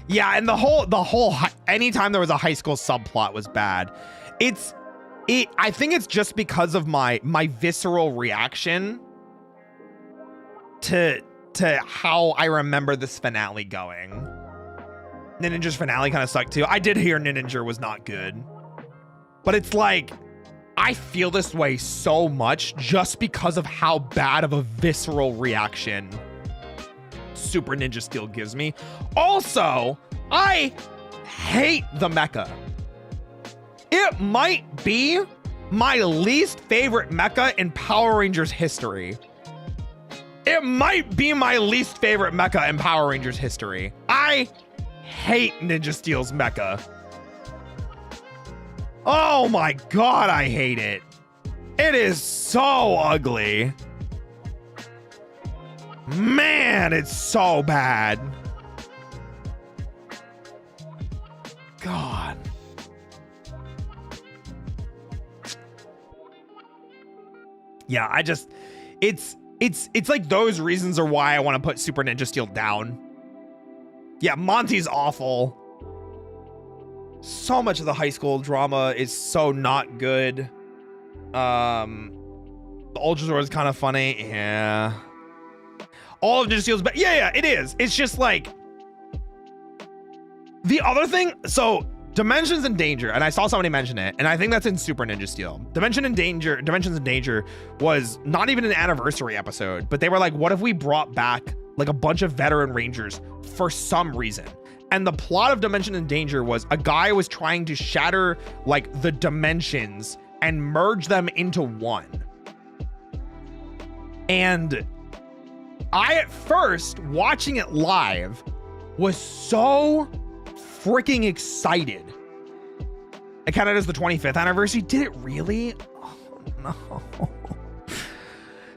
Yeah, and the whole anytime there was a high school subplot was bad. I think it's just because of my visceral reaction to how I remember this finale going. Ninja's finale kind of sucked too. I did hear Ninja was not good, but it's like I feel this way so much just because of how bad of a visceral reaction Super Ninja Steel gives me. Also, I hate the mecha. It might be my least favorite mecha in Power Rangers history. It might be my least favorite mecha in Power Rangers history. I hate Ninja Steel's mecha. Oh my god, I hate it. It is so ugly. Man, it's so bad. God. Yeah, it's like those reasons are why I want to put Super Ninja Steel down. Yeah, Monty's awful. So much of the high school drama is so not good. The Ultra Sword is kind of funny. Yeah. All of Ninja Steel's but yeah, it is. It's just like the other thing. So Dimensions in Danger, and I saw somebody mention it, and I think that's in Super Ninja Steel. Dimensions in Danger was not even an anniversary episode, but they were like, what if we brought back like a bunch of veteran Rangers for some reason? And the plot of Dimension in Danger was a guy was trying to shatter like the dimensions and merge them into one. And I, at first, watching it live, was so freaking excited. It counted as the 25th anniversary. Did it really? Oh, no.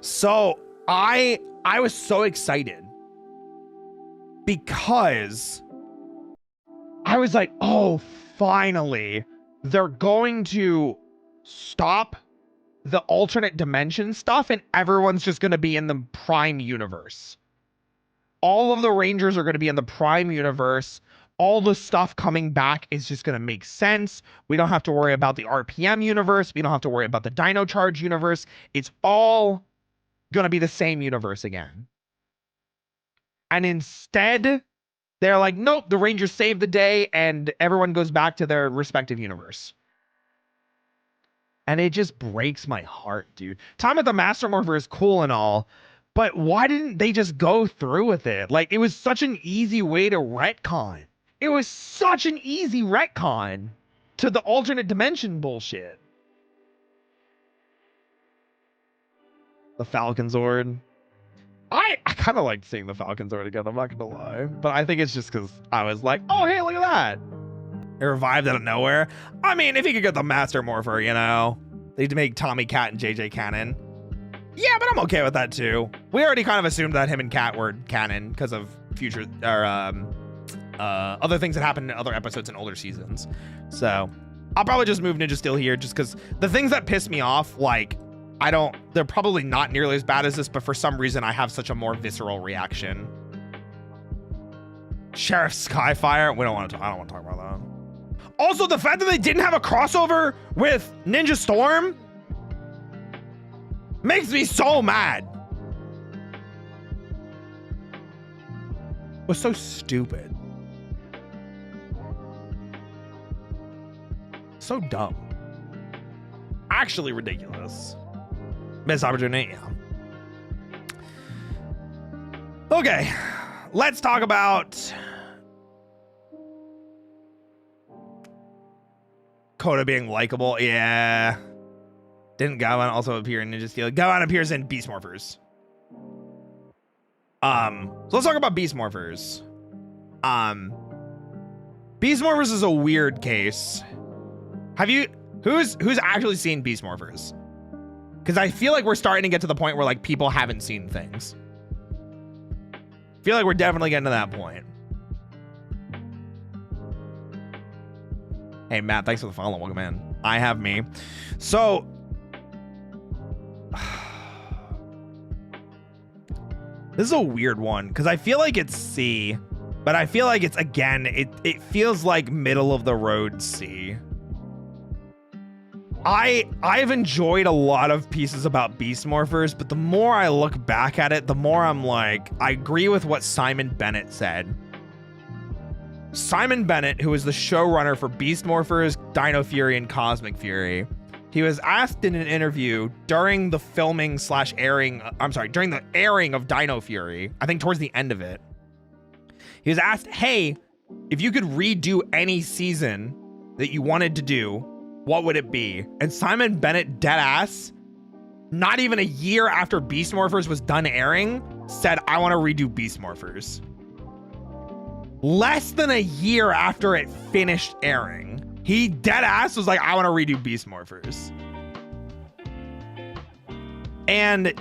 So I was so excited because I was like, oh, finally, they're going to stop the alternate dimension stuff and everyone's just going to be in the Prime universe. All of the Rangers are going to be in the Prime universe. All the stuff coming back is just going to make sense. We don't have to worry about the RPM universe. We don't have to worry about the Dino Charge universe. It's all going to be the same universe again. And instead, they're like, nope, the Rangers save the day and everyone goes back to their respective universe. And it just breaks my heart, dude. Time at the Master Morpher is cool and all, but why didn't they just go through with it? Like, it was such an easy way to retcon. It was such an easy retcon to the alternate dimension bullshit. The Falcon Zord. I kind of liked seeing the Falcon Zord again, I'm not gonna lie. But I think it's just because I was like, oh, hey, look at that. It revived out of nowhere. I mean, if you could get the Master Morpher, you know, they'd make Tommy Cat and JJ canon. Yeah, but I'm okay with that too. We already kind of assumed that him and Cat were canon because of future or other things that happened in other episodes in older seasons. So I'll probably just move Ninja Steel here just because the things that piss me off, like, they're probably not nearly as bad as this, but for some reason I have such a more visceral reaction. Sheriff Skyfire. I don't want to talk about that. Also, the fact that they didn't have a crossover with Ninja Storm makes me so mad. It was so stupid. So dumb. Actually ridiculous. Missed opportunity, yeah. Okay, let's talk about Coda being likable. Yeah. Didn't Gavan also appear in Ninja Steel? Gavan appears in Beast Morphers. So let's talk about Beast Morphers. Beast Morphers is a weird case. Have you who's actually seen Beast Morphers? Because I feel like we're starting to get to the point where like people haven't seen things. I feel like we're definitely getting to that point. Hey Matt, thanks for the follow. Welcome in. I have me. So this is a weird one because I feel like it's C, but I feel like it's, again, it feels like middle of the road C. I've enjoyed a lot of pieces about Beast Morphers, but the more I look back at it, the more I'm like, I agree with what Simon Bennett said. Simon Bennett, who is the showrunner for Beast Morphers, Dino Fury, and Cosmic Fury, he was asked in an interview during the filming / airing, during the airing of Dino Fury, I think towards the end of it, he was asked, hey, if you could redo any season that you wanted to do, what would it be? And Simon Bennett, deadass, not even a year after Beast Morphers was done airing, said, I want to redo Beast Morphers. Less than a year after it finished airing, he deadass was like, I want to redo Beast Morphers. And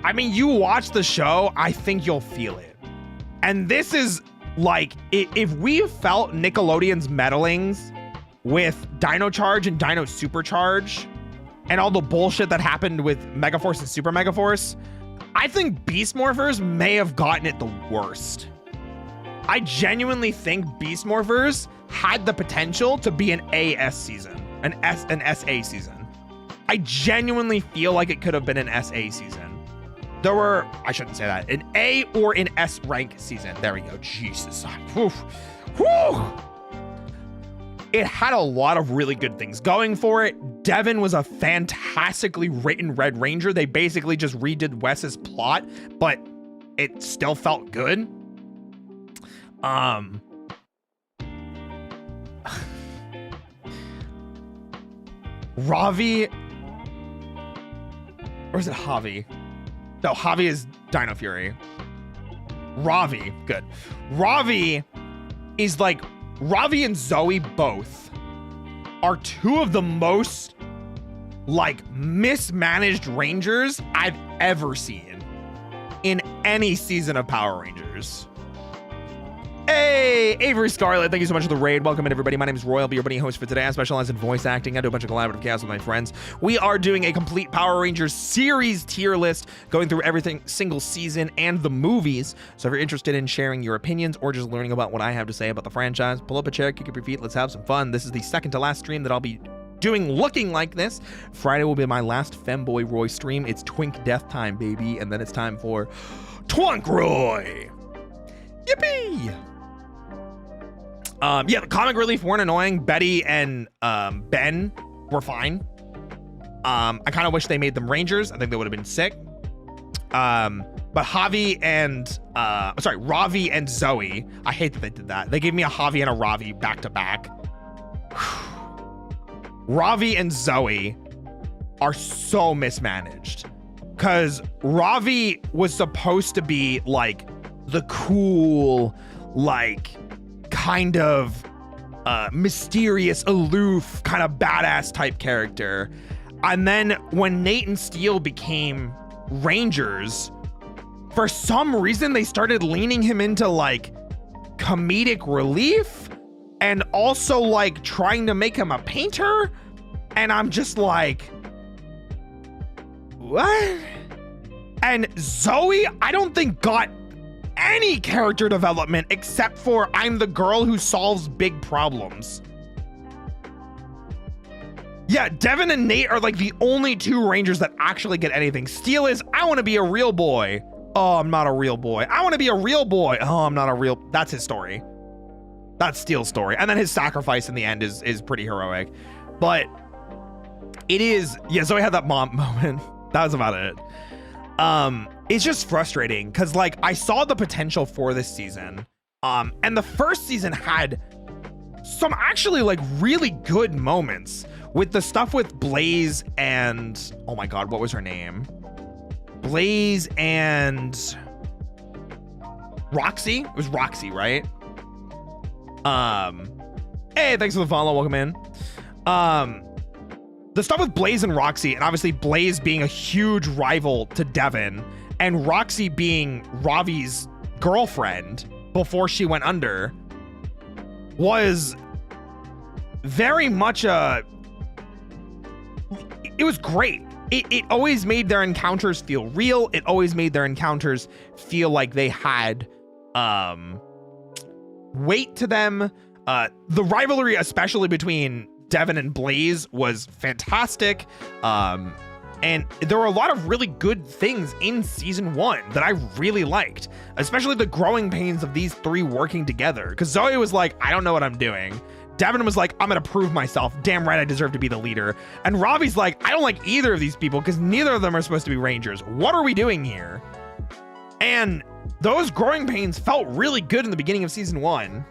I mean, you watch the show, I think you'll feel it. And this is like, if we felt Nickelodeon's meddlings with Dino Charge and Dino Supercharge and all the bullshit that happened with Megaforce and Super Megaforce, I think Beast Morphers may have gotten it the worst. I genuinely think Beast Morphers had the potential to be an AS season, an SA season. I genuinely feel like it could have been an SA season. There were, I shouldn't say that, an A or an S rank season. There we go. Jesus. Whew. Whew. It had a lot of really good things going for it. Devin was a fantastically written Red Ranger. They basically just redid Wes's plot, but it still felt good. Ravi, or is it Javi? No, Javi is Dino Fury. Ravi, good. Ravi is like, Ravi and Zoe both are two of the most like mismanaged Rangers I've ever seen in any season of Power Rangers. Hey, Avery Scarlett, thank you so much for the raid. Welcome in, everybody. My name is Roy. I'll be your buddy host for today. I specialize in voice acting. I do a bunch of collaborative chaos with my friends. We are doing a complete Power Rangers series tier list, going through everything, single season and the movies. So if you're interested in sharing your opinions or just learning about what I have to say about the franchise, pull up a chair, kick up your feet, let's have some fun. This is the second to last stream that I'll be doing looking like this. Friday will be my last Femboy Roy stream. It's Twink Death time, baby. And then it's time for Twunk Roy. Yippee! Yeah, the comic relief weren't annoying. Betty and Ben were fine. I kind of wish they made them Rangers. I think they would have been sick. But Javi and Ravi and Zoe, I hate that they did that. They gave me a Javi and a Ravi back to back. Ravi and Zoe are so mismanaged because Ravi was supposed to be like the cool, like kind of mysterious, aloof, kind of badass type character. And then when Nate and Steele became Rangers, for some reason they started leaning him into like comedic relief and also like trying to make him a painter. And I'm just like, what? And Zoe, I don't think got any character development except for I'm the girl who solves big problems. Yeah, Devin and Nate are like the only two Rangers that actually get anything. Steele is, I want to be a real boy. Oh, I'm not a real boy. I want to be a real boy. Oh, I'm not a real. That's his story. That's Steele's story. And then his sacrifice in the end is pretty heroic. But it is, yeah, Zoe had that mom moment. That was about it. It's just frustrating because like I saw the potential for this season. And the first season had some actually like really good moments with the stuff with Blaze and, oh my God, what was her name? Blaze and Roxy. It was Roxy, right? Hey, thanks for the follow. Welcome in. The stuff with Blaze and Roxy, and obviously Blaze being a huge rival to Devin, and Roxy being Ravi's girlfriend before she went under, was very much it was great. It always made their encounters feel real. It always made their encounters feel like they had weight to them. The rivalry, especially between Devin and Blaze, was fantastic. And there were a lot of really good things in season 1 that I really liked, especially the growing pains of these three working together. Because Zoe was like, I don't know what I'm doing. Devin was like, I'm going to prove myself. Damn right I deserve to be the leader. And Ravi's like, I don't like either of these people because neither of them are supposed to be Rangers. What are we doing here? And those growing pains felt really good in the beginning of season 1.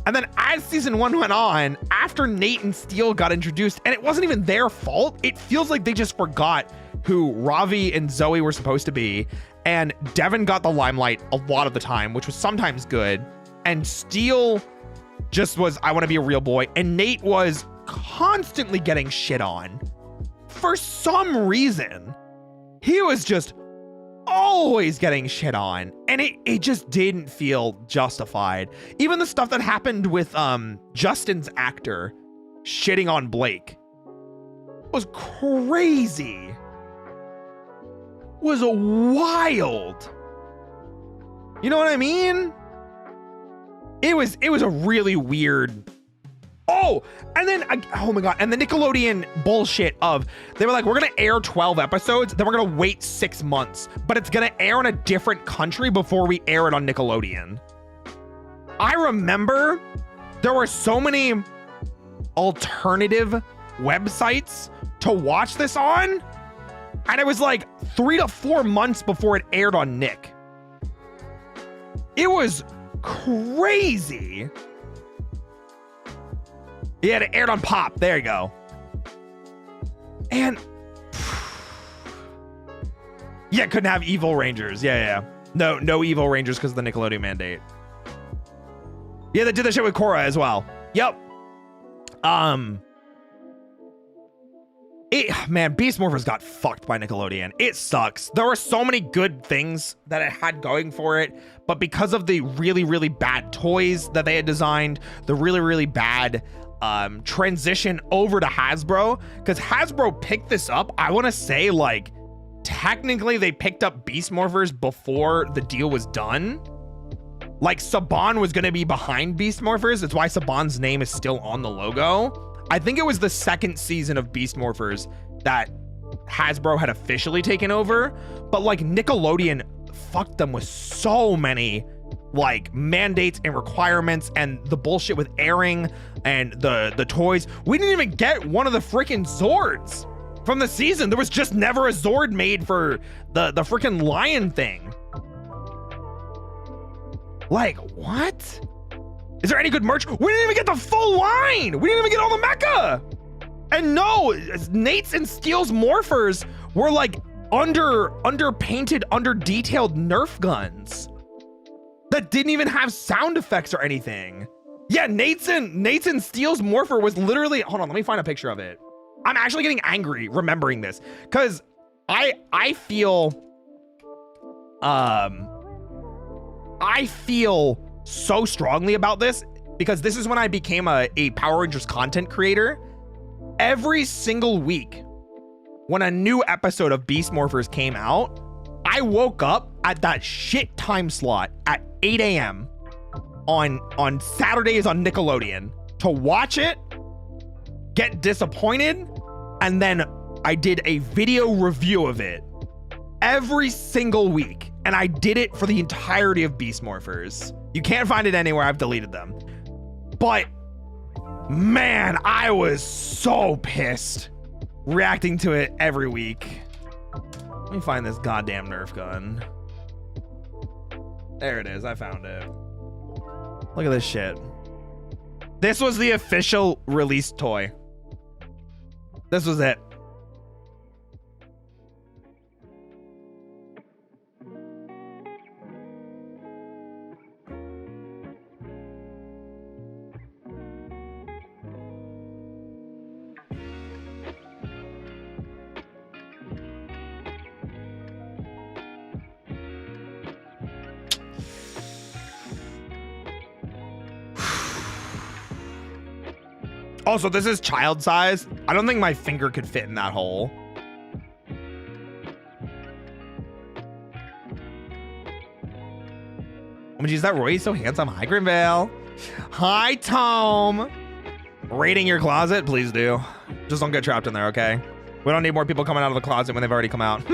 And then as season 1 went on, after Nate and Steele got introduced, and it wasn't even their fault, it feels like they just forgot who Ravi and Zoe were supposed to be. And Devin got the limelight a lot of the time, which was sometimes good. And Steele just was, I want to be a real boy. And Nate was constantly getting shit on. For some reason, he was just always getting shit on, and it just didn't feel justified. Even the stuff that happened with Justin's actor shitting on Blake was crazy, was wild. You know what I mean? It was a really weird. Oh, and then, oh my God. And the Nickelodeon bullshit of, they were like, we're going to air 12 episodes, then we're going to wait 6 months, but it's going to air in a different country before we air it on Nickelodeon. I remember there were so many alternative websites to watch this on, and it was like 3 to 4 months before it aired on Nick. It was crazy. Yeah, it aired on Pop. There you go. And yeah, couldn't have Evil Rangers. Yeah. No Evil Rangers because of the Nickelodeon mandate. Yeah, they did that shit with Korra as well. Yep. Man, Beast Morphers got fucked by Nickelodeon. It sucks. There were so many good things that it had going for it, but because of the really, really bad toys that they had designed, the really, really bad transition over to Hasbro, because Hasbro picked this up, I want to say, like, technically they picked up Beast Morphers before the deal was done. Like, Saban was going to be behind Beast Morphers. That's why Saban's name is still on the logo. I think it was the second season of Beast Morphers that Hasbro had officially taken over, but like Nickelodeon fucked them with so many like mandates and requirements and the bullshit with airing and the toys. We didn't even get one of the freaking Zords from the season. There was just never a Zord made for the freaking lion thing. Like, what? Is there any good merch? We didn't even get the full line. We didn't even get all the mecha. And no, Nate's and Steel's morphers were like under painted, under detailed Nerf guns that didn't even have sound effects or anything. Yeah, Nate's and Steel's morpher was literally, hold on, let me find a picture of it. I'm actually getting angry remembering this because I feel so strongly about this because this is when I became a Power Rangers content creator. Every single week when a new episode of Beast Morphers came out, I woke up at that shit time slot at 8 a.m. on Saturdays on Nickelodeon to watch it, get disappointed, and then I did a video review of it every single week. And I did it for the entirety of Beast Morphers. You can't find it anywhere. I've deleted them. But man, I was so pissed reacting to it every week. Let me find this goddamn Nerf gun. There it is. I found it. Look at this shit. This was the official release toy. This was it. Also, this is child size. I don't think my finger could fit in that hole. Oh, geez, that Roy is so handsome. Hi, Grimvale. Hi, Tom. Raiding your closet? Please do. Just don't get trapped in there, okay? We don't need more people coming out of the closet when they've already come out.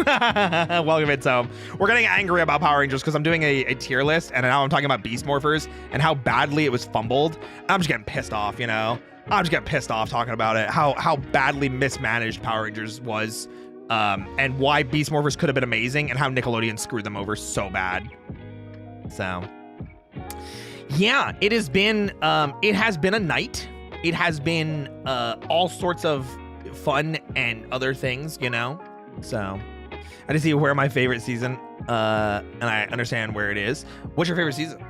Welcome in, Tom. We're getting angry about Power Rangers because I'm doing a tier list, and now I'm talking about Beast Morphers and how badly it was fumbled. I'm just getting pissed off, you know? I'm just getting pissed off talking about it, how badly mismanaged Power Rangers was, and why Beast Morphers could have been amazing, and how Nickelodeon screwed them over so bad. So, yeah, it has been a night. It has been all sorts of fun and other things, you know. So, I just see where my favorite season, and I understand where it is. What's your favorite season?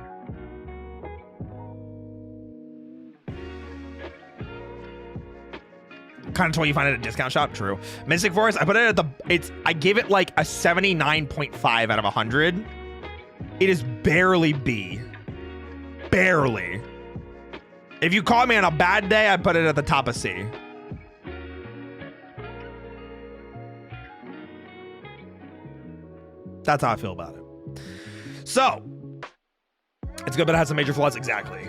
Kind of toy you find at a discount shop. True. Mystic Forest, I put it at I gave it like a 79.5 out of 100. It is barely B. Barely. If you caught me on a bad day, I'd put it at the top of C. That's how I feel about it. So, It's good, but it has some major flaws. Exactly.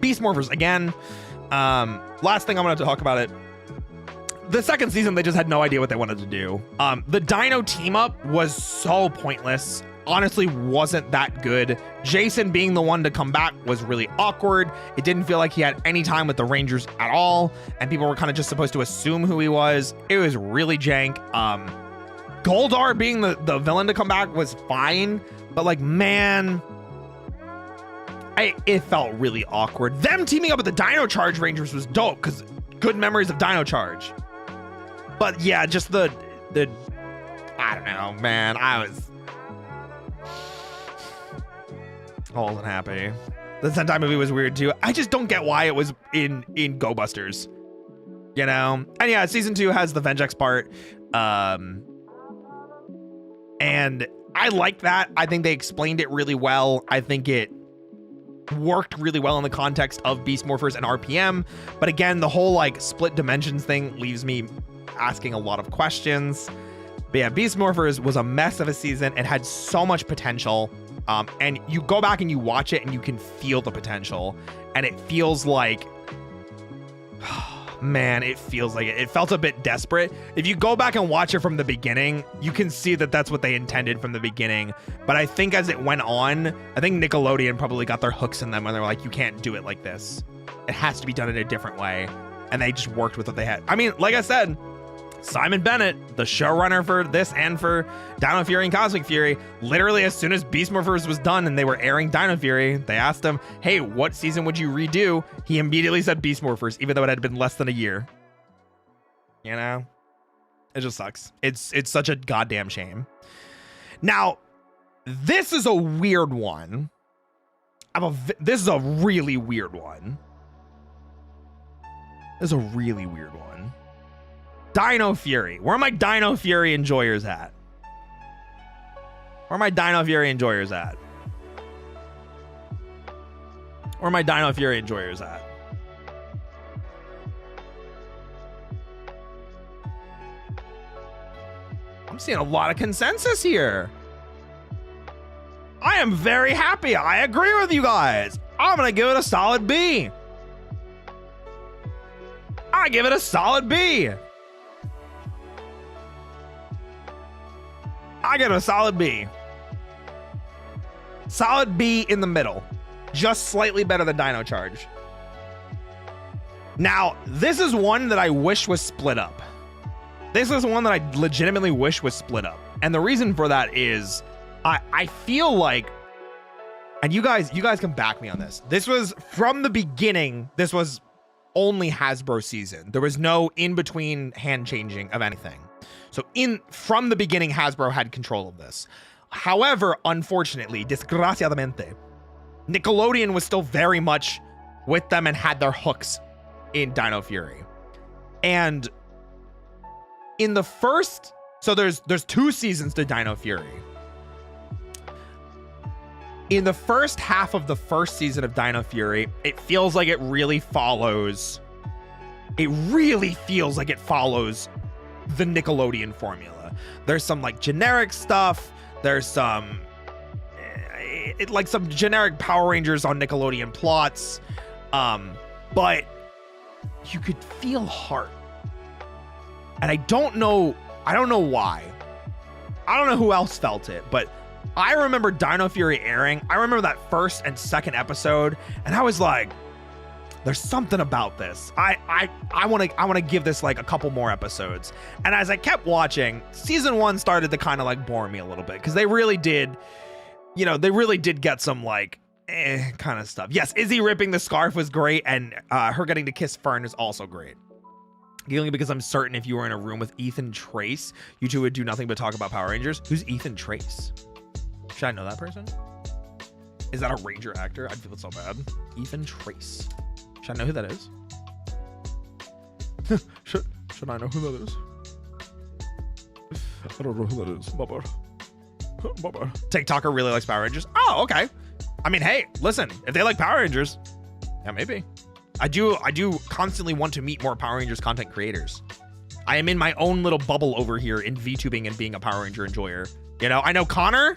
Beast Morphers again. Last thing I'm going to talk about it. The second season, they just had no idea what they wanted to do. The Dino team up was so pointless. Honestly, wasn't that good. Jason being the one to come back was really awkward. It didn't feel like he had any time with the Rangers at all, and people were kind of just supposed to assume who he was. It was really jank. Goldar being the villain to come back was fine, but like, man, it felt really awkward. Them teaming up with the Dino Charge Rangers was dope because good memories of Dino Charge. But yeah, just the I don't know, man. I wasn't happy. The Sentai movie was weird too. I just don't get why it was in Go Busters, you know? And yeah, season 2 has the Vengex part. And I like that. I think they explained it really well. I think it worked really well in the context of Beast Morphers and RPM. But again, the whole like split dimensions thing leaves me asking a lot of questions. But yeah, Beast Morphers was a mess of a season. It had so much potential. And you go back and you watch it and you can feel the potential. And it feels like, man, it feels like it felt a bit desperate. If you go back and watch it from the beginning, you can see that that's what they intended from the beginning. But I think as it went on, I think Nickelodeon probably got their hooks in them when they're like, you can't do it like this. It has to be done in a different way. And they just worked with what they had. I mean, like I said, Simon Bennett, the showrunner for this and for Dino Fury and Cosmic Fury, literally as soon as Beast Morphers was done and they were airing Dino Fury, they asked him, hey, what season would you redo? He immediately said Beast Morphers, even though it had been less than a year. You know? It just sucks. It's such a goddamn shame. Now, this is a weird one. This is a really weird one. This is a really weird one. Dino Fury. Where are my Dino Fury enjoyers at? Where are my Dino Fury enjoyers at? Where are my Dino Fury enjoyers at? I'm seeing a lot of consensus here. I am very happy. I agree with you guys. I'm going to give it a solid B. I give it a solid B. I give it a solid B. Solid B in the middle. Just slightly better than Dino Charge. Now, this is one that I wish was split up. This is one that I legitimately wish was split up. And the reason for that is I feel like, and you guys can back me on this. This was from the beginning, this was only Hasbro season. There was no in-between hand changing of anything. So from the beginning, Hasbro had control of this. However, unfortunately, desgraciadamente, Nickelodeon was still very much with them and had their hooks in Dino Fury. And in the first, so there's 2 seasons to Dino Fury. In the first half of the first season of Dino Fury, it feels like it really follows. It really feels like it follows the Nickelodeon formula. There's some like generic stuff. There's some like some generic Power Rangers on Nickelodeon plots. But you could feel heart. And I don't know why. I don't know who else felt it, but I remember Dino Fury airing. I remember that first and second episode, and I was like, there's something about this. I want to give this like a couple more episodes. And as I kept watching, season 1 started to kind of like bore me a little bit because they really did get some like kind of stuff. Yes, Izzy ripping the scarf was great, and her getting to kiss Fern is also great. Only because I'm certain if you were in a room with Ethan Trace, you two would do nothing but talk about Power Rangers. Who's Ethan Trace? Should I know that person? Is that a Ranger actor? I'd feel so bad. Ethan Trace. Should I know who that is? should I know who that is? I don't know who that is. Bubba. TikToker really likes Power Rangers. Oh, okay. I mean, hey, listen, if they like Power Rangers, yeah, maybe. I do constantly want to meet more Power Rangers content creators. I am in my own little bubble over here in VTubing and being a Power Ranger enjoyer. You know, I know Connor,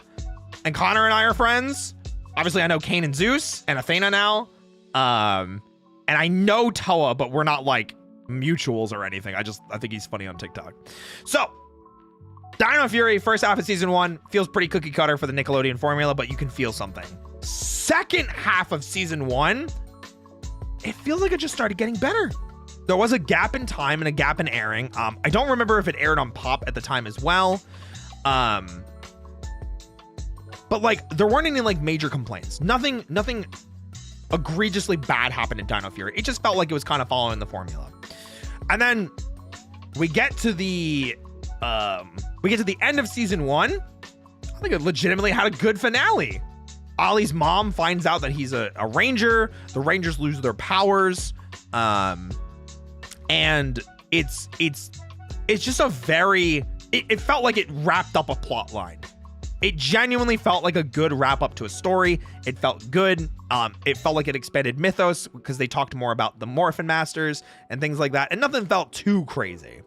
and Connor and I are friends. Obviously, I know Kane and Zeus and Athena now. And I know Toa, but we're not like mutuals or anything. I think he's funny on TikTok. So, Dino Fury, first half of season 1, feels pretty cookie cutter for the Nickelodeon formula, but you can feel something. Second half of season 1, it feels like it just started getting better. There was a gap in time and a gap in airing. I don't remember if it aired on Pop at the time as well. But like there weren't any like major complaints. Nothing egregiously bad happened in Dino Fury. It just felt like it was kind of following the formula. And then we get to the end of season 1. I think it legitimately had a good finale. Ollie's mom finds out that he's a ranger. The Rangers lose their powers. And it's just a very, it felt like it wrapped up a plot line. It genuinely felt like a good wrap up to a story. It felt good. It felt like it expanded mythos because they talked more about the Morphin Masters and things like that. And nothing felt too crazy.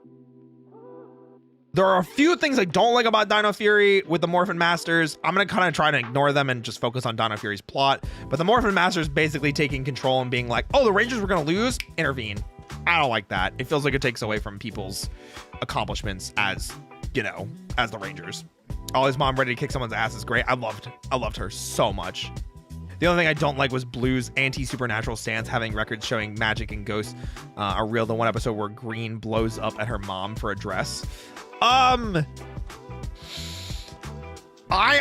There are a few things I don't like about Dino Fury with the Morphin Masters. I'm going to kind of try to ignore them and just focus on Dino Fury's plot. But the Morphin Masters basically taking control and being like, oh, the Rangers were going to lose, intervene. I don't like that. It feels like it takes away from people's accomplishments as, you know, as the Rangers. Ollie's mom ready to kick someone's ass is great. I loved her so much. The only thing I don't like was Blue's anti-supernatural stance, having records showing magic and ghosts are real. The one episode where Green blows up at her mom for a dress. I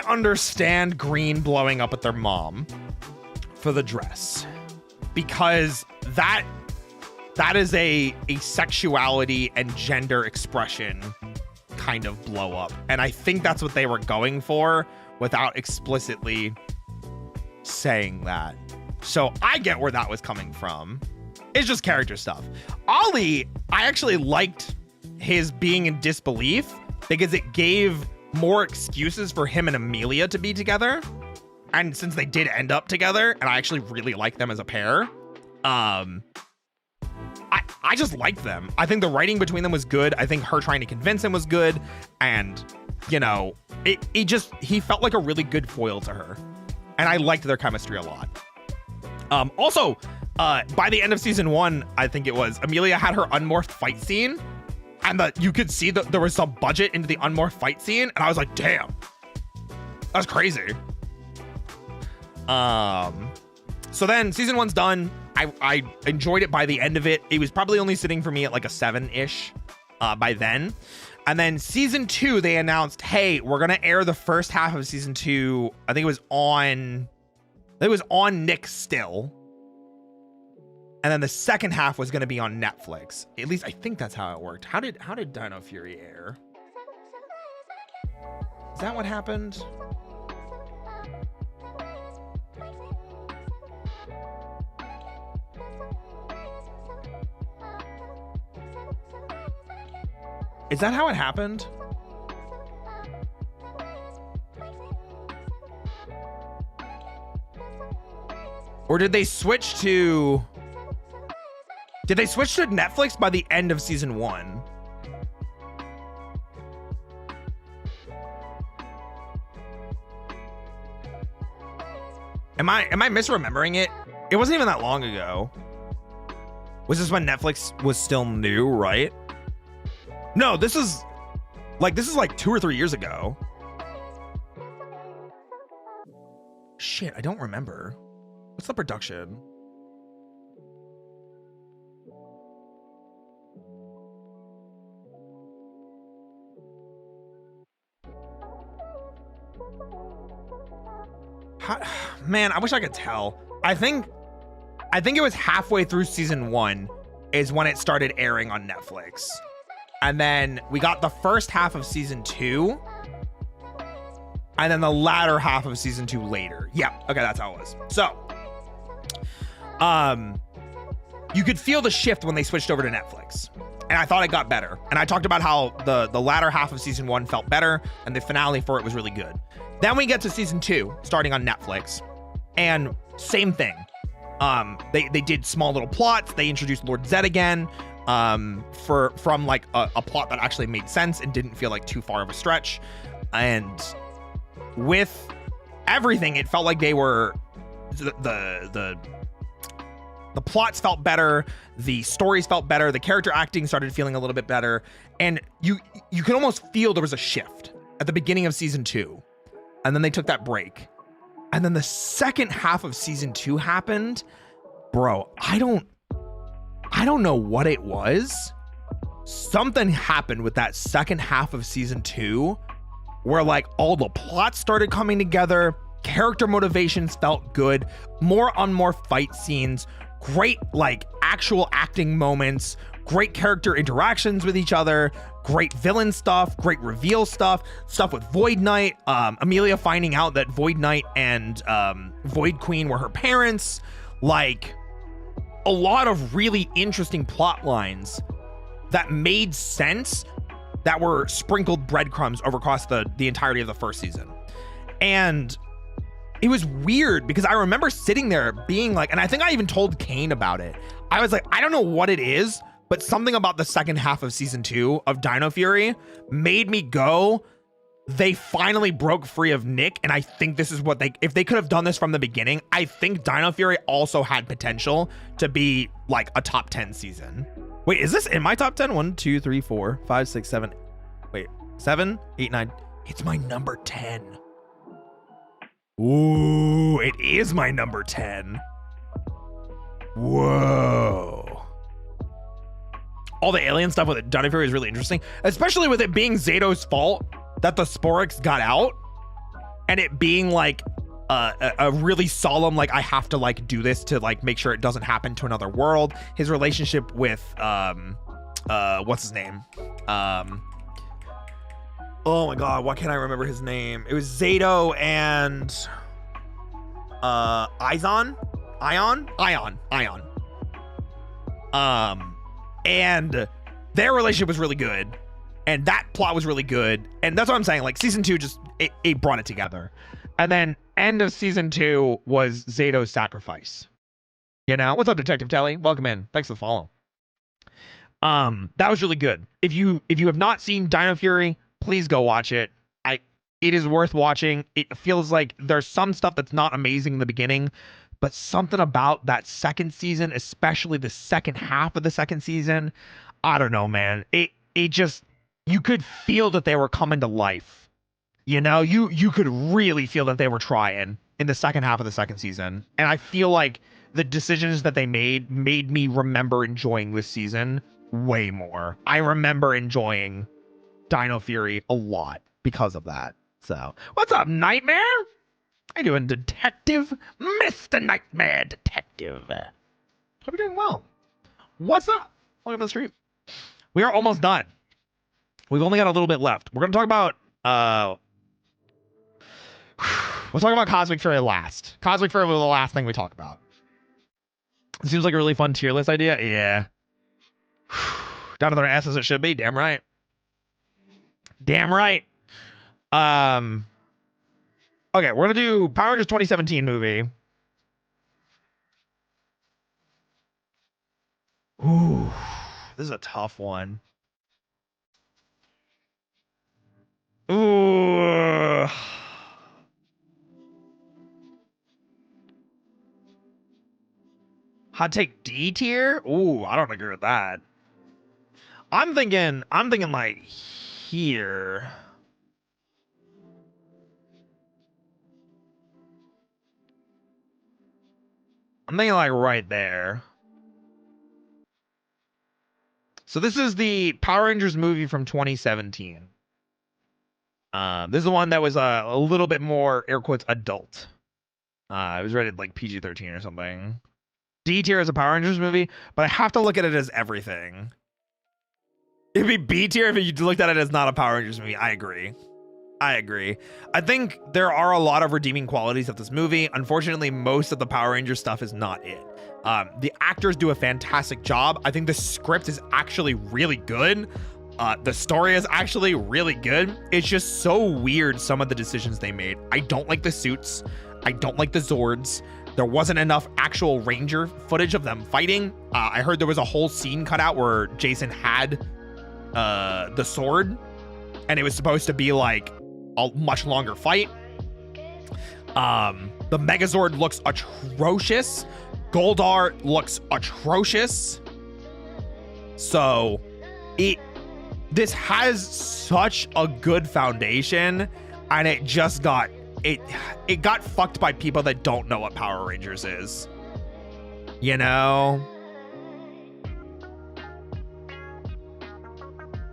understand Green blowing up at their mom for the dress because that is a sexuality and gender expression kind of blow up. And I think that's what they were going for without explicitly saying that. So I get where that was coming from. It's just character stuff. Ollie, I actually liked his being in disbelief because it gave more excuses for him and Amelia to be together. And since they did end up together, and I actually really like them as a pair, I just liked them. I think the writing between them was good. I think her trying to convince him was good. And, you know, he felt like a really good foil to her. And I liked their chemistry a lot. Also, by the end of season 1, I think it was, Amelia had her unmorphed fight scene. And you could see that there was some budget into the unmorphed fight scene. And I was like, damn, that's crazy. So then season 1's done. I enjoyed it by the end of it. It was probably only sitting for me at like a 7-ish by then. And then season 2, they announced, hey, we're going to air the first half of season 2. I think it was on Nick still. And then the second half was going to be on Netflix. At least I think that's how it worked. How did Dino Fury air? Is that what happened? Is that how it happened? Or did they switch to... Did they switch to Netflix by the end of season 1? Am I misremembering it? It wasn't even that long ago. Was this when Netflix was still new, right? No, this is like 2 or 3 years ago. Shit, I don't remember. What's the production? Man, I wish I could tell. I think it was halfway through season 1 is when it started airing on Netflix. And then we got the first half of season 2. And then the latter half of season 2 later. Yeah, okay, that's how it was. So, you could feel the shift when they switched over to Netflix. And I thought it got better. And I talked about how the latter half of season 1 felt better and the finale for it was really good. Then we get to season 2, starting on Netflix. And same thing. They did small little plots. They introduced Lord Zed again. From like a plot that actually made sense and didn't feel like too far of a stretch. And with everything, it felt like they were the plots felt better, the stories felt better, the character acting started feeling a little bit better, and you can almost feel there was a shift at the beginning of season 2, and then they took that break, and then the second half of season 2 happened. Bro, I don't know what it was. Something happened with that second half of season 2 where like all the plots started coming together, character motivations felt good, more on more fight scenes, great like actual acting moments, great character interactions with each other, great villain stuff, great reveal stuff with Void Knight, Amelia finding out that Void Knight and Void Queen were her parents, like a lot of really interesting plot lines that made sense, that were sprinkled breadcrumbs over across the entirety of the first season. And it was weird because I remember sitting there being like, and I think I even told Kane about it. I was like, I don't know what it is, but something about the second half of season 2 of Dino Fury made me go, they finally broke free of Nick. And I think this is what if they could have done this from the beginning, I think Dino Fury also had potential to be like a top 10 season. Wait, is this in my top 10? 1, 2, 3, 4, 5, 6, 7. Wait, 7, 8, 9. It's my number 10. Ooh, it is my number 10. Whoa. All the alien stuff with Dino Fury is really interesting, especially with it being Zato's fault that the Sporix got out, and it being like a really solemn, like, I have to like do this to like make sure it doesn't happen to another world. His relationship with what's his name? Oh my god, why can't I remember his name? It was Zato and Ion. And their relationship was really good, and that plot was really good, and that's what I'm saying. Like season 2 just it brought it together, and then end of season 2 was Zato's sacrifice. You know, what's up, Detective Telly? Welcome in. Thanks for the follow. That was really good. If you have not seen Dino Fury, please go watch it. It is worth watching. It feels like there's some stuff that's not amazing in the beginning, but something about that second season, especially the second half of the second season, I don't know, man. It just, you could feel that they were coming to life. You know, you could really feel that they were trying in the second half of the second season. And I feel like the decisions that they made me remember enjoying this season way more. I remember enjoying Dino Fury a lot because of that. So, what's up, Nightmare? How you doing, Detective? Mr. Nightmare Detective. Hope you're doing well. What's up? Welcome to the stream. We are almost done. We've only got a little bit left. We're going to talk about we'll talk about Cosmic Fury last. Cosmic Fury was the last thing we talk about. It seems like a really fun tier list idea. Yeah. Down to their ass as it should be. Damn right. Damn right. Okay, we're gonna do Power Rangers 2017 movie. Ooh, this is a tough one. Ooh. Hot take D tier? Ooh, I don't agree with that. I'm thinking like here. I'm thinking like right there. So this is the Power Rangers movie from 2017. This is the one that was a little bit more, air quotes, adult. It was rated like PG-13 or something. D tier is a Power Rangers movie, but I have to look at it as everything. It'd be B tier if you looked at it as not a Power Rangers movie. I agree. I think there are a lot of redeeming qualities of this movie. Unfortunately, most of the Power Ranger stuff is not it. The actors do a fantastic job. I think the script is actually really good. The story is actually really good. It's just so weird, some of the decisions they made. I don't like the suits. I don't like the Zords. There wasn't enough actual Ranger footage of them fighting. I heard there was a whole scene cut out where Jason had the sword, and it was supposed to be like a much longer fight. The Megazord looks atrocious. Goldar looks atrocious. So this has such a good foundation, and it just got it got fucked by people that don't know what Power Rangers is. You know?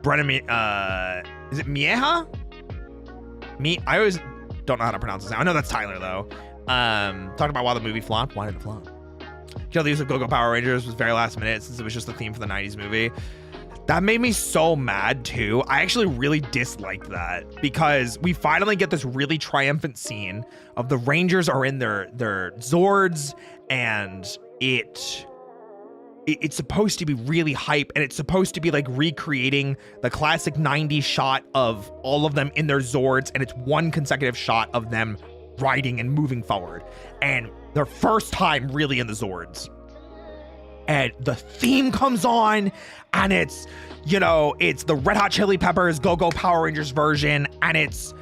Brennan, is it Mieja? I always don't know how to pronounce his name. I know that's Tyler though. Talking about why the movie flopped. Why did it flop? Kill the use of Go-Go Power Rangers was very last minute since it was just the theme for the 90s movie. That made me so mad too. I actually really disliked that because we finally get this really triumphant scene of the Rangers are in their Zords, and it's supposed to be really hype, and it's supposed to be like recreating the classic 90s shot of all of them in their Zords, and it's one consecutive shot of them riding and moving forward, and their first time really in the Zords. And the theme comes on, and it's, you know, it's the Red Hot Chili Peppers Go-Go Power Rangers version, and it's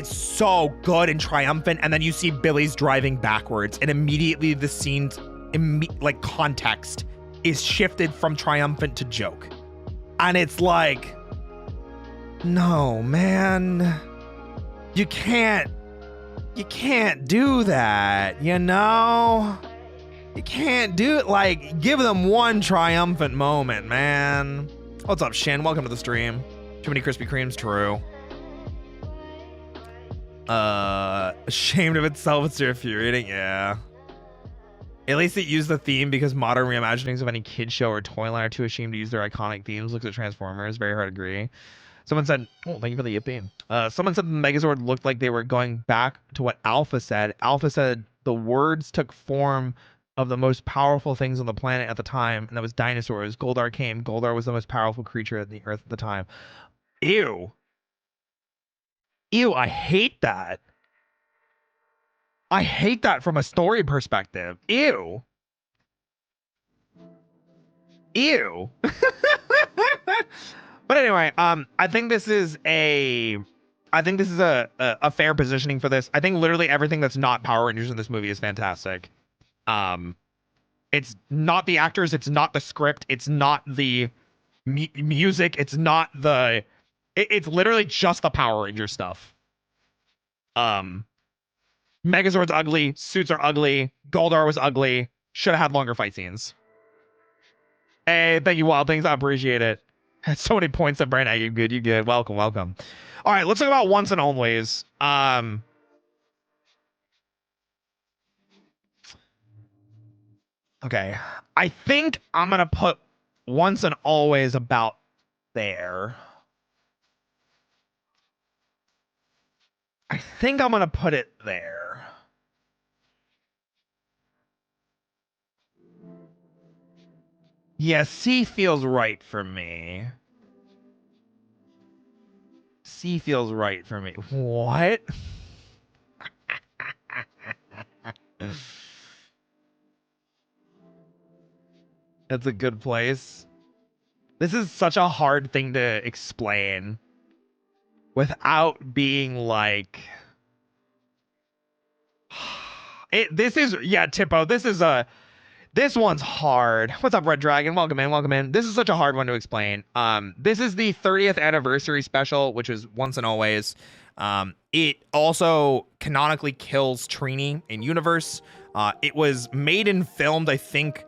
so good and triumphant. And then you see Billy's driving backwards, and immediately the scene's like context is shifted from triumphant to joke. And it's like, no, man, you can't do that, you know? You can't do it. Like, give them one triumphant moment, man. What's up, Shin? Welcome to the stream. Too many Krispy Kremes? True. Ashamed of itself, it's infuriating. Yeah. At least it used the theme, because modern reimaginings of any kid show or toy line are too ashamed to use their iconic themes. Looks at Transformers. Very hard to agree. Someone said, oh, thank you for the yippee. Someone said the Megazord looked like they were going back to what Alpha said. Alpha said the words took form of the most powerful things on the planet at the time, and that was dinosaurs. Goldar came. Goldar was the most powerful creature on the Earth at the time. Ew. Ew, I hate that. I hate that from a story perspective. Ew. Ew. But anyway, I think this is a fair positioning for this. I think literally everything that's not Power Rangers in this movie is fantastic. It's not the actors, it's not the script, it's not the music, it's not the it's literally just the Power Ranger stuff. Megazord's ugly, suits are ugly, Goldar was ugly, should have had longer fight scenes. Hey, thank you, Wild Things, I appreciate it. So many points of brain. You good, you good. Welcome. All right, let's talk about once and always. Okay, I think I'm gonna put once and always about there. I think I'm gonna put it there. Yeah, C feels right for me. C feels right for me. What? That's a good place. This is such a hard thing to explain without being like this is, yeah, Tippo, this one's hard. What's up, Red Dragon? Welcome in. This is such a hard one to explain. This is the 30th anniversary special, which is once and always. It also canonically kills Trini in universe. It was made and filmed, I think,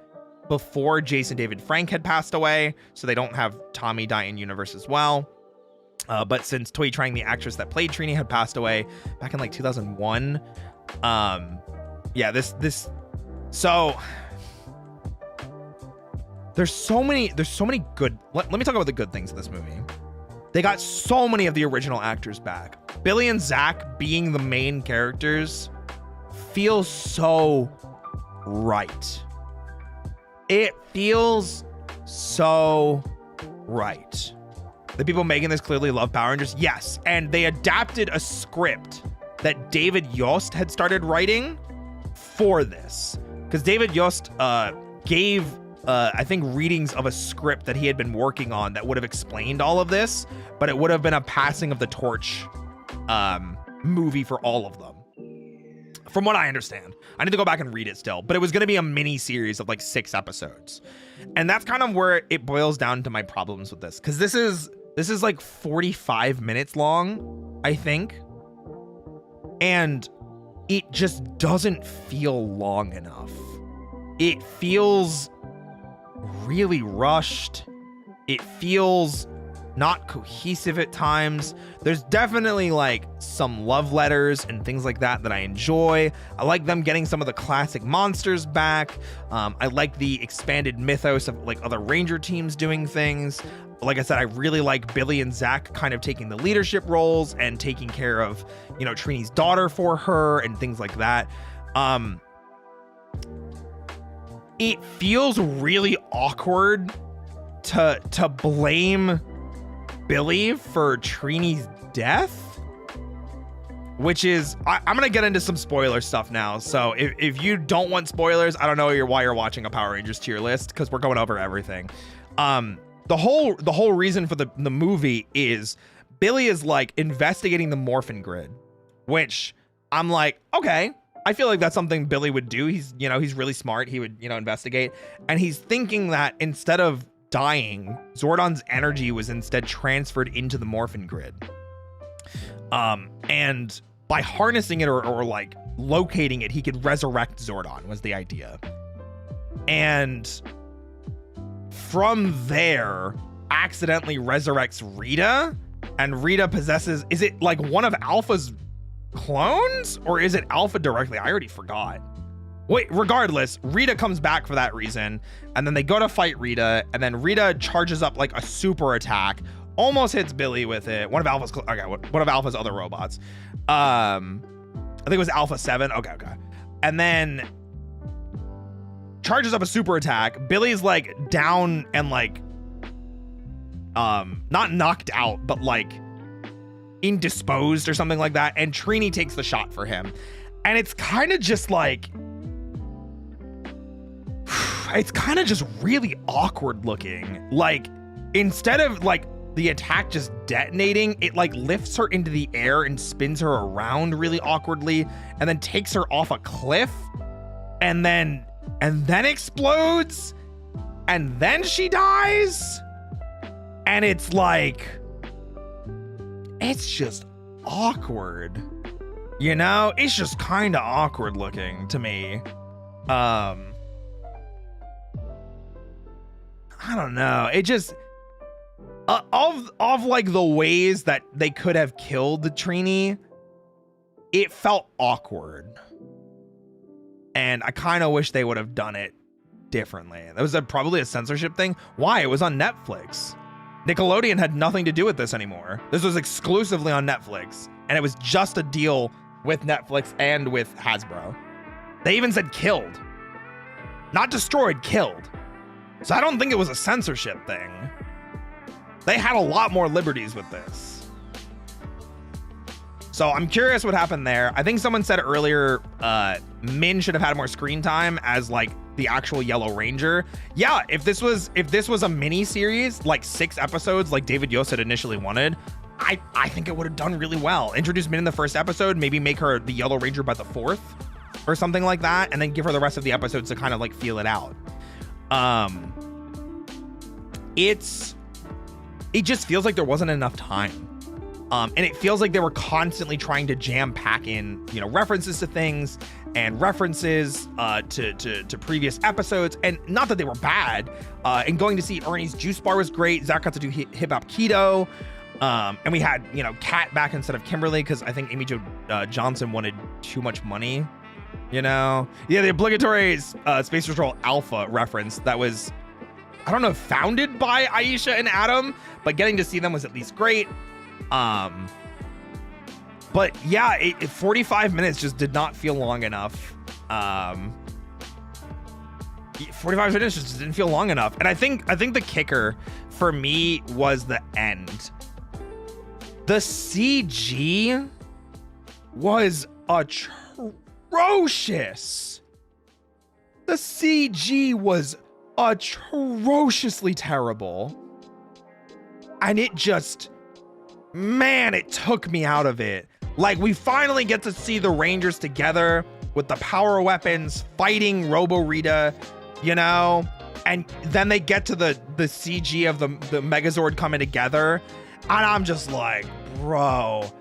before Jason David Frank had passed away, so they don't have Tommy die in universe as well. But since Toy Trang, the actress that played Trini, had passed away back in like 2001, yeah, so there's so many good. Let me talk about the good things in this movie. They got so many of the original actors back. Billy and Zach being the main characters feels so right. It feels so right. The people making this clearly love Power Rangers. Yes, and they adapted a script that David Yost had started writing for this. Because David Yost gave, I think, readings of a script that he had been working on that would have explained all of this, but it would have been a passing of the torch movie for all of them. from what I understand. I need to go back and read it still, but it was going to be a mini series of like 6 episodes. And that's kind of where it boils down to my problems with this, because this is like 45 minutes long, I think. And it just doesn't feel long enough. It feels really rushed. It feels not cohesive at times. There's definitely like some love letters and things like that I enjoy. I like them getting some of the classic monsters back. I like the expanded mythos of like other ranger teams doing things. Like I said, I really like Billy and Zach kind of taking the leadership roles and taking care of, you know, Trini's daughter for her and things like that. It feels really awkward to blame Billy for Trini's death, which is, I'm gonna get into some spoiler stuff now. So if you don't want spoilers, I don't know why you're watching a Power Rangers tier list, because we're going over everything. The whole reason for the movie is Billy is like investigating the Morphin Grid, which I'm like, okay, I feel like that's something Billy would do. He's really smart. He would, investigate. And he's thinking that instead of dying, Zordon's energy was instead transferred into the Morphin Grid. And by harnessing it or like locating it, he could resurrect Zordon, was the idea. And from there, accidentally resurrects Rita, and Rita possesses, is it like one of Alpha's clones, or is it Alpha directly? I already forgot. Wait, regardless, Rita comes back for that reason, and then they go to fight Rita, and then Rita charges up like a super attack, almost hits Billy with it. One of Alpha's other robots. I think it was Alpha 7. Okay. And then charges up a super attack. Billy's like down and like not knocked out, but like indisposed or something like that, and Trini takes the shot for him. And it's kind of just like, it's kind of just really awkward looking. Like, instead of like the attack just detonating, it like lifts her into the air and spins her around really awkwardly, and then takes her off a cliff, and then explodes, and then she dies. And it's like, it's just awkward, it's just kind of awkward looking to me. I don't know. It just, of like the ways that they could have killed Trini, it felt awkward. And I kind of wish they would have done it differently. That was probably a censorship thing. Why? It was on Netflix. Nickelodeon had nothing to do with this anymore. This was exclusively on Netflix, and it was just a deal with Netflix and with Hasbro. They even said killed. Not destroyed, killed. So I don't think it was a censorship thing. They had a lot more liberties with this. So I'm curious what happened there. I think someone said earlier, Min should have had more screen time as like the actual Yellow Ranger. Yeah, if this was a mini series, like 6 episodes, like David Yost had initially wanted, I think it would have done really well. Introduce Min in the first episode, maybe make her the Yellow Ranger by the 4th or something like that, and then give her the rest of the episodes to kind of like feel it out. It just feels like there wasn't enough time. And it feels like they were constantly trying to jam pack in, references to things and references to previous episodes. And not that they were bad. And going to see Ernie's Juice Bar was great. Zach got to do Hip Hop Keto. And we had, Kat back instead of Kimberly, because I think Amy Jo Johnson wanted too much money. Yeah, the obligatory Space Patrol Alpha reference that was, I don't know, founded by Aisha and Adam, but getting to see them was at least great. But yeah, 45 minutes just did not feel long enough. 45 minutes just didn't feel long enough. And I think the kicker for me was the end. The CG was atrocious. The CG was atrociously terrible. And it just, man, it took me out of it. Like, we finally get to see the Rangers together. with the power weapons, fighting Robo-Rita, you know, and then they get to the CG of the Megazord coming together, and I'm just like, bro,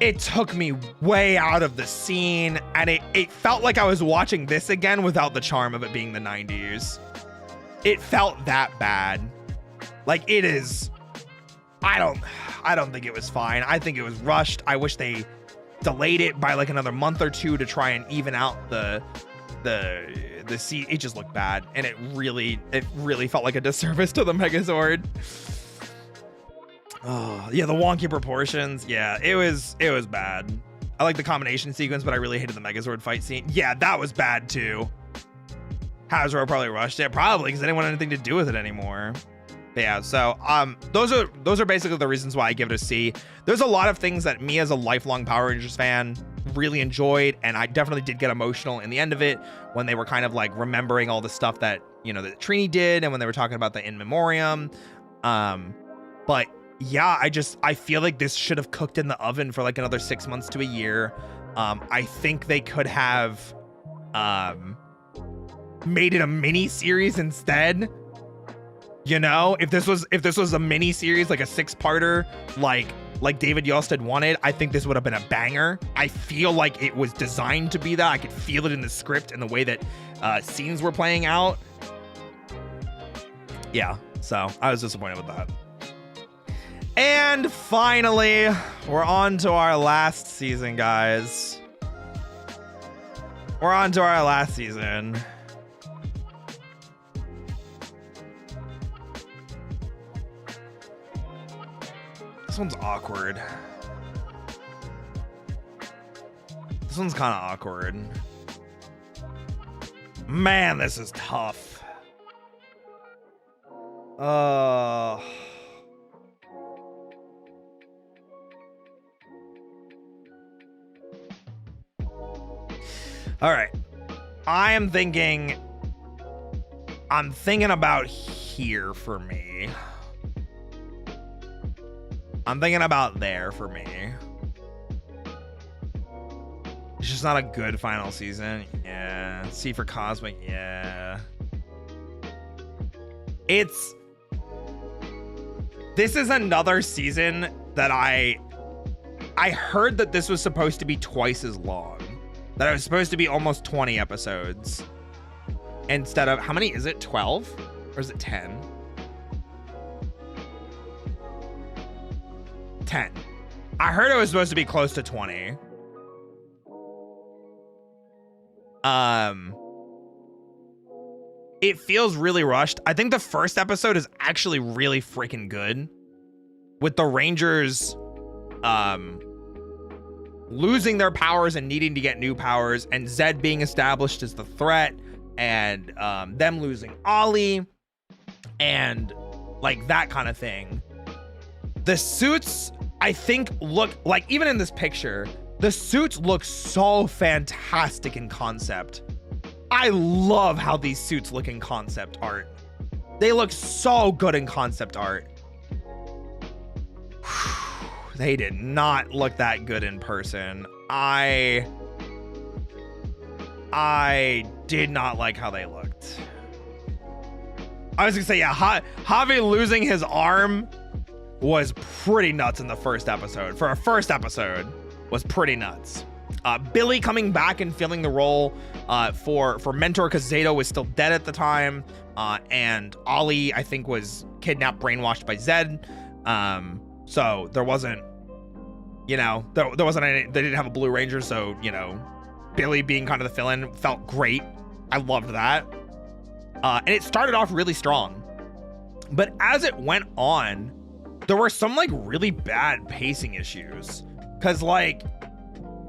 it took me way out of the scene, and it felt like I was watching this again without the charm of it being the 90s. It felt that bad. Like, it is, I don't think it was fine. I think it was rushed. I wish they delayed it by like another month or two to try and even out the scene. It just looked bad, and it really felt like a disservice to the Megazord. Oh yeah, the wonky proportions. Yeah, it was bad. I like the combination sequence, but I really hated the Megazord fight scene. Yeah, that was bad too. Hasbro probably rushed it, probably because they didn't want anything to do with it anymore. But yeah, so those are basically the reasons why I give it a C. There's a lot of things that me as a lifelong Power Rangers fan really enjoyed, and I definitely did get emotional in the end of it when they were kind of like remembering all the stuff that, you know, that Trini did, and when they were talking about the in memoriam. But yeah, I feel like this should have cooked in the oven for like another 6 months to a year. I think they could have made it a mini series instead. You know, if this was a mini series, like a 6-parter, like David Yosted wanted, I think this would have been a banger. I feel like it was designed to be that. I could feel it in the script and the way that scenes were playing out. Yeah, so I was disappointed with that. And finally, we're on to our last season, guys. We're on to our last season. This one's awkward. This one's kind of awkward. Man, this is tough. All right. I'm thinking about here for me. I'm thinking about there for me. It's just not a good final season. Yeah. C for Cosmic. Yeah. This is another season that I heard that this was supposed to be twice as long. That it was supposed to be almost 20 episodes. Instead of, how many is it? 12? Or is it 10? 10. I heard it was supposed to be close to 20. It feels really rushed. I think the first episode is actually really freaking good, with the Rangers losing their powers and needing to get new powers, and Zed being established as the threat, and them losing Ollie, and like that kind of thing. The suits, I think, look like, even in this picture, the suits look so fantastic in concept. I love how these suits look in concept art. They look so good in concept art. They did not look that good in person. I did not like how they looked. I was gonna say, yeah, Javi losing his arm was pretty nuts in the first episode. For a first episode, was pretty nuts. Billy coming back and filling the role for Mentor, because Zato was still dead at the time, and Ollie, I think, was kidnapped, brainwashed by Zed. So there wasn't, you know, there wasn't any, they didn't have a Blue Ranger, so, you know, Billy being kind of the fill-in felt great. I loved that. And it started off really strong, but as it went on, there were some like really bad pacing issues. Cause like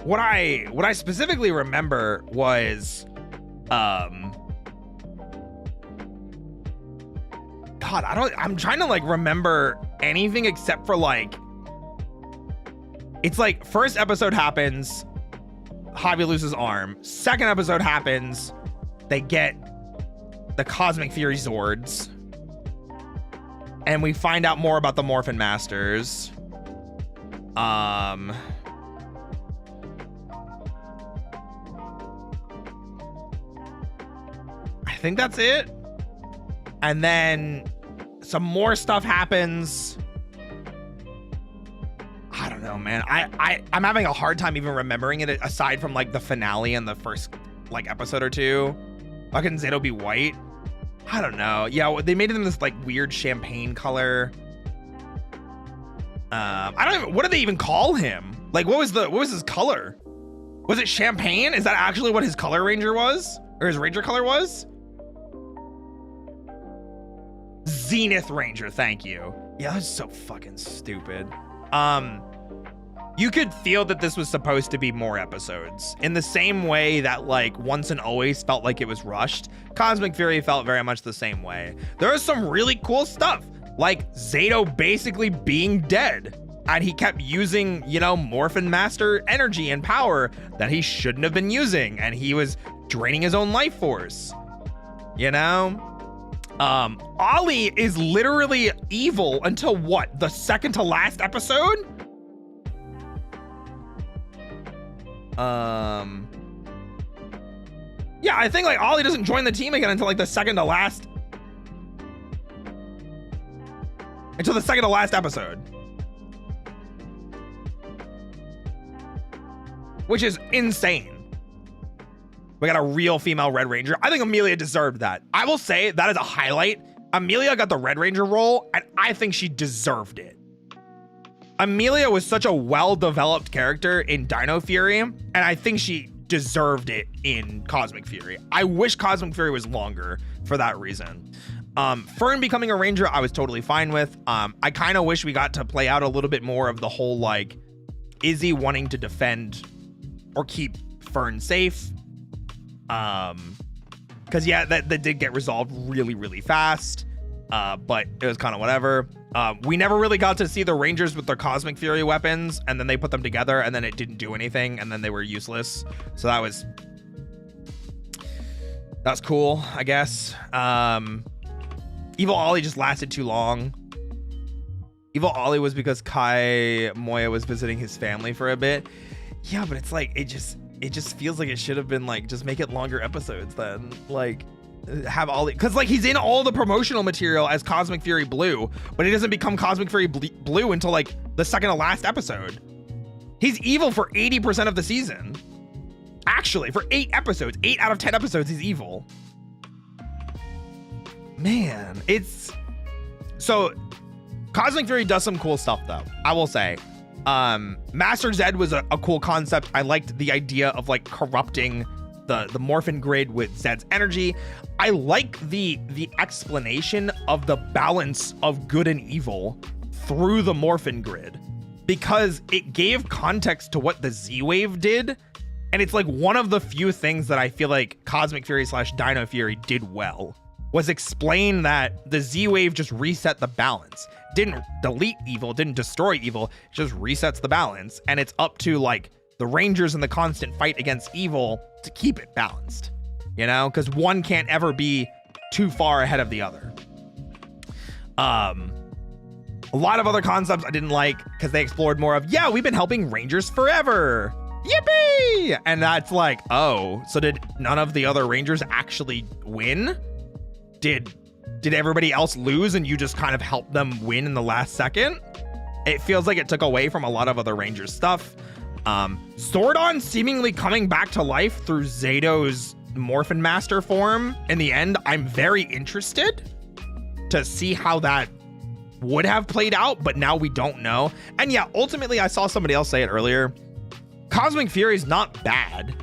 what I specifically remember was, God, I'm trying to like remember anything except for like, it's like first episode happens, Javi loses arm. Second episode happens, they get the Cosmic Fury Zords, and we find out more about the Morphin Masters. think that's it. And then some more stuff happens. I don't know, man. I'm having a hard time even remembering it aside from like the finale and the first like episode or two. Fucking Zato be white. I don't know. Yeah, they made him this like weird champagne color. I don't even, what do they even call him? Like, what was his color? Was it champagne? Is that actually what his color ranger was? Or his ranger color was? Zenith Ranger, thank you. Yeah, that was so fucking stupid. You could feel that this was supposed to be more episodes. In the same way that like Once and Always felt like it was rushed, Cosmic Fury felt very much the same way. There was some really cool stuff, like Zato basically being dead. And he kept using, you know, Morphin Master energy and power that he shouldn't have been using. And he was draining his own life force, you know? Ollie is literally evil until what? The second to last episode? Yeah, I think like Ollie doesn't join the team again until like the second to last. Until the second to last episode. Which is insane. We got a real female Red Ranger. I think Amelia deserved that. I will say that is a highlight. Amelia got the Red Ranger role, and I think she deserved it. Amelia was such a well-developed character in Dino Fury, and I think she deserved it in Cosmic Fury. I wish Cosmic Fury was longer for that reason. Fern becoming a Ranger, I was totally fine with. I kind of wish we got to play out a little bit more of the whole, like, Izzy wanting to defend or keep Fern safe. Because yeah, that did get resolved really, really fast. But it was kind of whatever. We never really got to see the Rangers with their Cosmic Fury weapons, and then they put them together, and then it didn't do anything, and then they were useless. So that was cool, I guess. Evil Ollie just lasted too long. Evil Ollie was because Kai Moya was visiting his family for a bit. Yeah, but it's like it just feels like it should have been like just make it longer episodes then. Like have Ollie, because like he's in all the promotional material as Cosmic Fury Blue, but he doesn't become Cosmic Fury Blue until like the second to last episode. He's evil for 80% of the season. Actually, for 8 episodes, 8 out of 10 episodes, he's evil. Man, it's so Cosmic Fury does some cool stuff though, I will say. Master Zed was a cool concept. I liked the idea of like corrupting the Morphin grid with Zed's energy. I like the explanation of the balance of good and evil through the Morphin grid, because it gave context to what the Z-Wave did. And it's like one of the few things that I feel like Cosmic Fury / Dino Fury did well, was explain that the Z-Wave just reset the balance. Didn't delete evil, didn't destroy evil, it just resets the balance. And it's up to like the Rangers in the constant fight against evil to keep it balanced, you know, because one can't ever be too far ahead of the other. A lot of other concepts I didn't like because they explored more of, yeah, we've been helping Rangers forever. Yippee! And that's like, oh, so did none of the other Rangers actually win? Did everybody else lose and you just kind of helped them win in the last second? It feels like it took away from a lot of other Rangers stuff. Zordon seemingly coming back to life through Zato's Morphin Master form. In the end, I'm very interested to see how that would have played out, but now we don't know. And yeah, ultimately, I saw somebody else say it earlier. Cosmic Fury is not bad,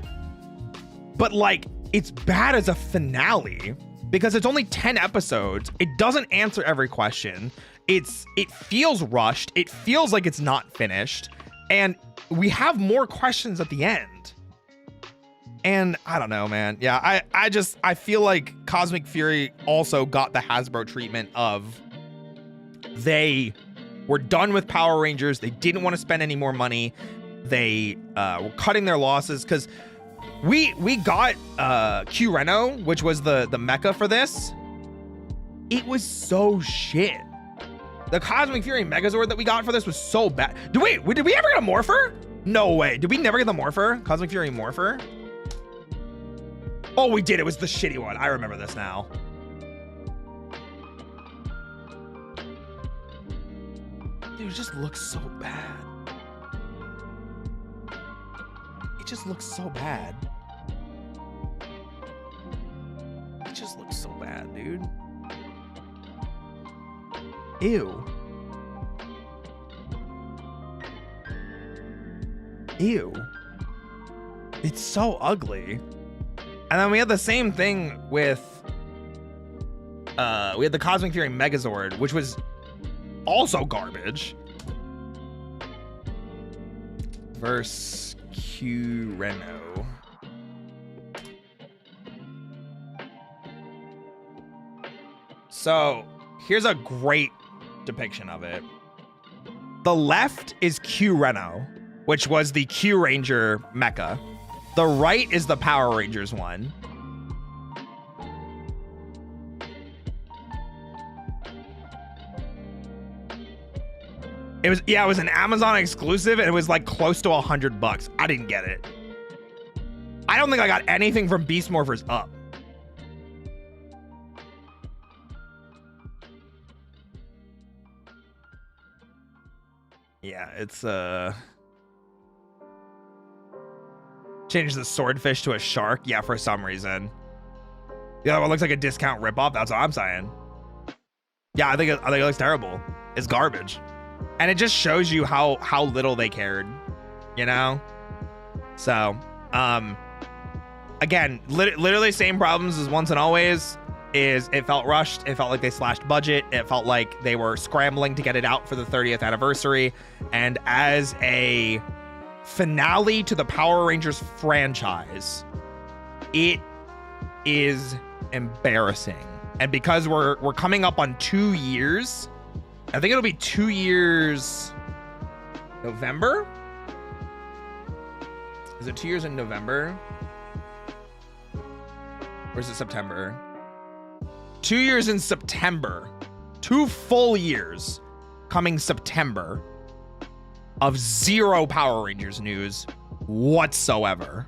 but like it's bad as a finale because it's only 10 episodes. It doesn't answer every question. It feels rushed. It feels like it's not finished. And we have more questions at the end. And I don't know, man. Yeah, I feel like Cosmic Fury also got the Hasbro treatment of they were done with Power Rangers. They didn't want to spend any more money. They were cutting their losses because we got Q Reno, which was the mecha for this. It was so shit. The Cosmic Fury Megazord that we got for this was so bad. Did we ever get a Morpher? No way. Did we never get the Morpher? Cosmic Fury Morpher? Oh, we did. It was the shitty one. I remember this now. Dude, it just looks so bad. It just looks so bad. It just looks so bad, dude. Ew. Ew. It's so ugly. And then we had the same thing with we had the Cosmic Fury Megazord, which was also garbage. Versus Q Reno. So here's a great depiction of it. The left is Q Reno, which was the Q Ranger mecha. The right is the Power Rangers one. It was an Amazon exclusive, and it was like close to $100. I didn't get it. I don't think I got anything from Beast Morphers Up. Yeah, it's changes the swordfish to a shark. Yeah, for some reason. The other one looks like a discount ripoff. That's what I'm saying. Yeah, I think it looks terrible. It's garbage. And it just shows you how little they cared, you know? So, again, literally same problems as Once and Always. Is it felt rushed. It felt like they slashed budget. It felt like they were scrambling to get it out for the 30th anniversary. And as a finale to the Power Rangers franchise, it is embarrassing. And because we're coming up on 2 years, I think it'll be 2 years November? Is it 2 years in November? Or is it September? 2 years in September. 2 full years coming September of zero Power Rangers news whatsoever.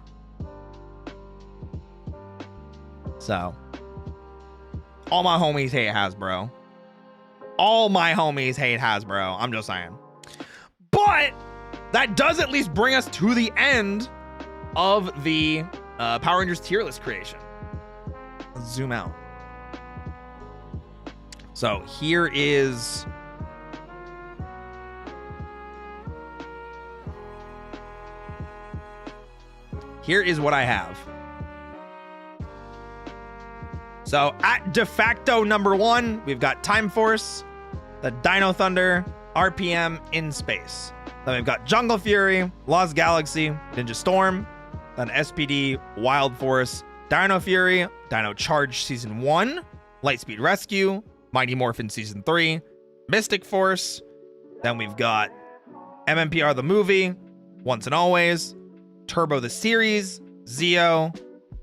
So, all my homies hate Hasbro. All my homies hate Hasbro. I'm just saying. But that does at least bring us to the end of the Power Rangers tier list creation. Let's zoom out. So here is what I have. So at de facto number 1, we've got Time Force, the Dino Thunder, RPM in space. Then we've got Jungle Fury, Lost Galaxy, Ninja Storm, then SPD, Wild Force, Dino Fury, Dino Charge Season 1, Lightspeed Rescue, Mighty Morphin Season 3, Mystic Force. Then we've got MMPR the movie, Once and Always, Turbo the series, Zeo,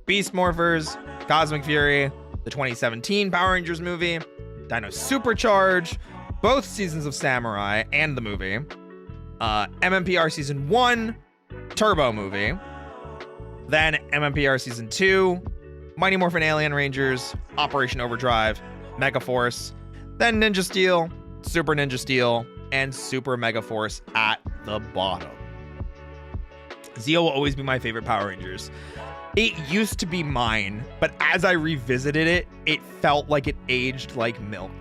Beast Morphers, Cosmic Fury, the 2017 Power Rangers movie, Dino Supercharge, both seasons of Samurai and the movie, MMPR Season 1, Turbo movie, then MMPR Season 2, Mighty Morphin Alien Rangers, Operation Overdrive, Mega Force, then Ninja Steel, Super Ninja Steel, and Super Mega Force at the bottom. Zeo will always be my favorite Power Rangers. It used to be mine, but as I revisited it, it felt like it aged like milk.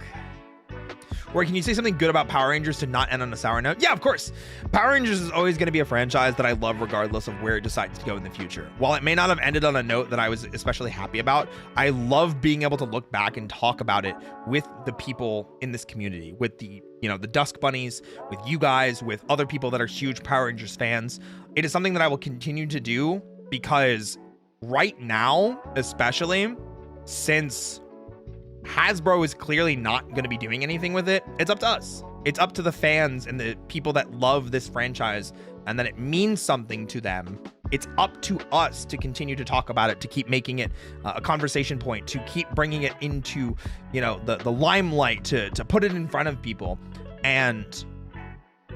Or can you say something good about Power Rangers to not end on a sour note? Yeah, of course. Power Rangers is always going to be a franchise that I love regardless of where it decides to go in the future. While it may not have ended on a note that I was especially happy about, I love being able to look back and talk about it with the people in this community, with the Dusk Bunnies, with you guys, with other people that are huge Power Rangers fans. It is something that I will continue to do because right now, especially since Hasbro is clearly not going to be doing anything with it, it's up to us. It's up to the fans and the people that love this franchise and that it means something to them. It's up to us to continue to talk about it, to keep making it a conversation point, to keep bringing it into, the limelight, to put it in front of people. And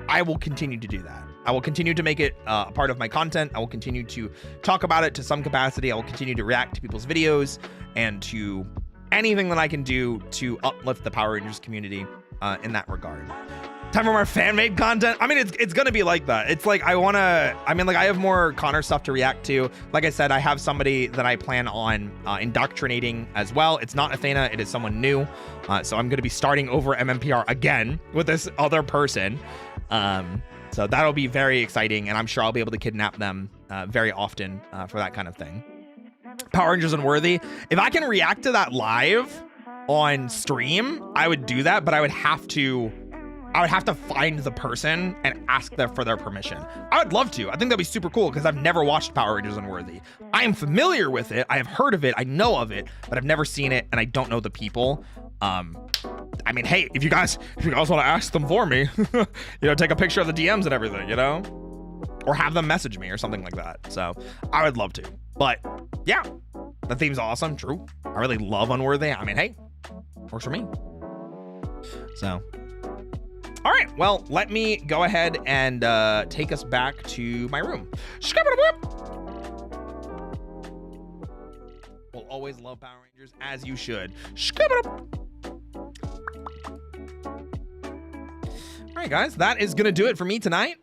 I will continue to do that. I will continue to make it a part of my content. I will continue to talk about it to some capacity. I will continue to react to people's videos and to anything that I can do to uplift the Power Rangers community in that regard. Time for more fan-made content. I mean, it's gonna be like that. It's like I have more Connor stuff to react to. Like I said, I have somebody that I plan on indoctrinating as well. It's not Athena, it is someone new. So I'm gonna be starting over MMPR again with this other person. So that'll be very exciting, and I'm sure I'll be able to kidnap them very often for that kind of thing. Power Rangers Unworthy. If I can react to that live on stream, I would do that, but I would have to find the person and ask them for their permission. I would love to. I think that'd be super cool because I've never watched Power Rangers Unworthy. I am familiar with it. I have heard of it. I know of it, but I've never seen it, and I don't know the people. I mean, hey, if you guys want to ask them for me, take a picture of the DMs and everything, or have them message me or something like that. So I would love to. But yeah, the theme's awesome. True. I really love Unworthy. I mean, hey, works for me. So. All right, well, let me go ahead and take us back to my room. We'll always love Power Rangers, as you should. All right, guys, that is going to do it for me tonight.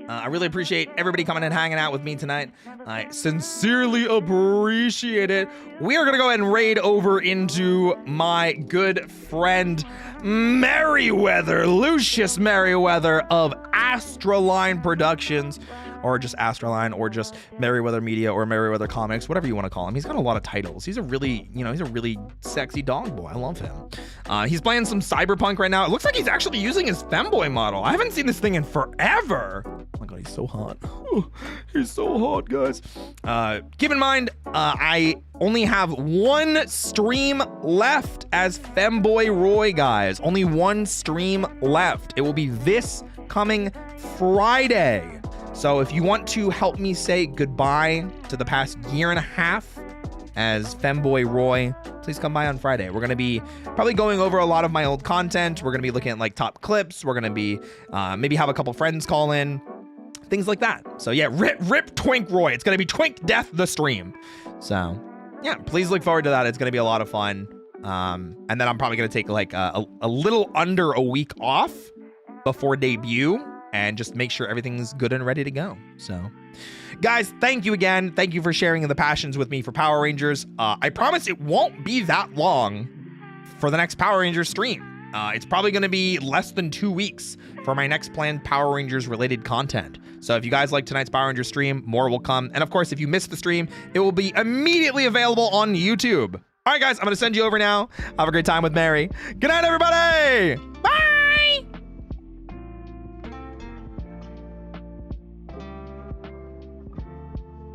I really appreciate everybody coming and hanging out with me tonight. I sincerely appreciate it. We are going to go ahead and raid over into my good friend Merriweather, Lucius Merriweather of Astraline Productions, or just Astraline, or just Merriweather Media, or Merriweather Comics, whatever you want to call him. He's got a lot of titles. He's a really, he's a really sexy dog boy. I love him. He's playing some Cyberpunk right now. It looks like he's actually using his femboy model. I haven't seen this thing in forever. Oh my God, he's so hot. He's so hot, guys. Keep in mind, I only have one stream left as Femboy Roy, guys. Only one stream left. It will be this coming Friday. So if you want to help me say goodbye to the past year and a half as Femboy Roy, please come by on Friday. We're going to be probably going over a lot of my old content. We're going to be looking at like top clips. We're going to be maybe have a couple friends call in, things like that. So yeah, rip Twink Roy. It's going to be Twink Death the stream. So yeah, please look forward to that. It's going to be a lot of fun. And then I'm probably going to take like a little under a week off before debut, and just make sure everything's good and ready to go. So guys, thank you again. Thank you for sharing the passions with me for Power Rangers. I promise it won't be that long for the next Power Rangers stream. It's probably going to be less than 2 weeks for my next planned Power Rangers related content. So if you guys like tonight's Power Rangers stream, more will come. And of course, if you missed the stream, it will be immediately available on YouTube. All right, guys, I'm going to send you over now. Have a great time with Mary. Good night, everybody. Bye.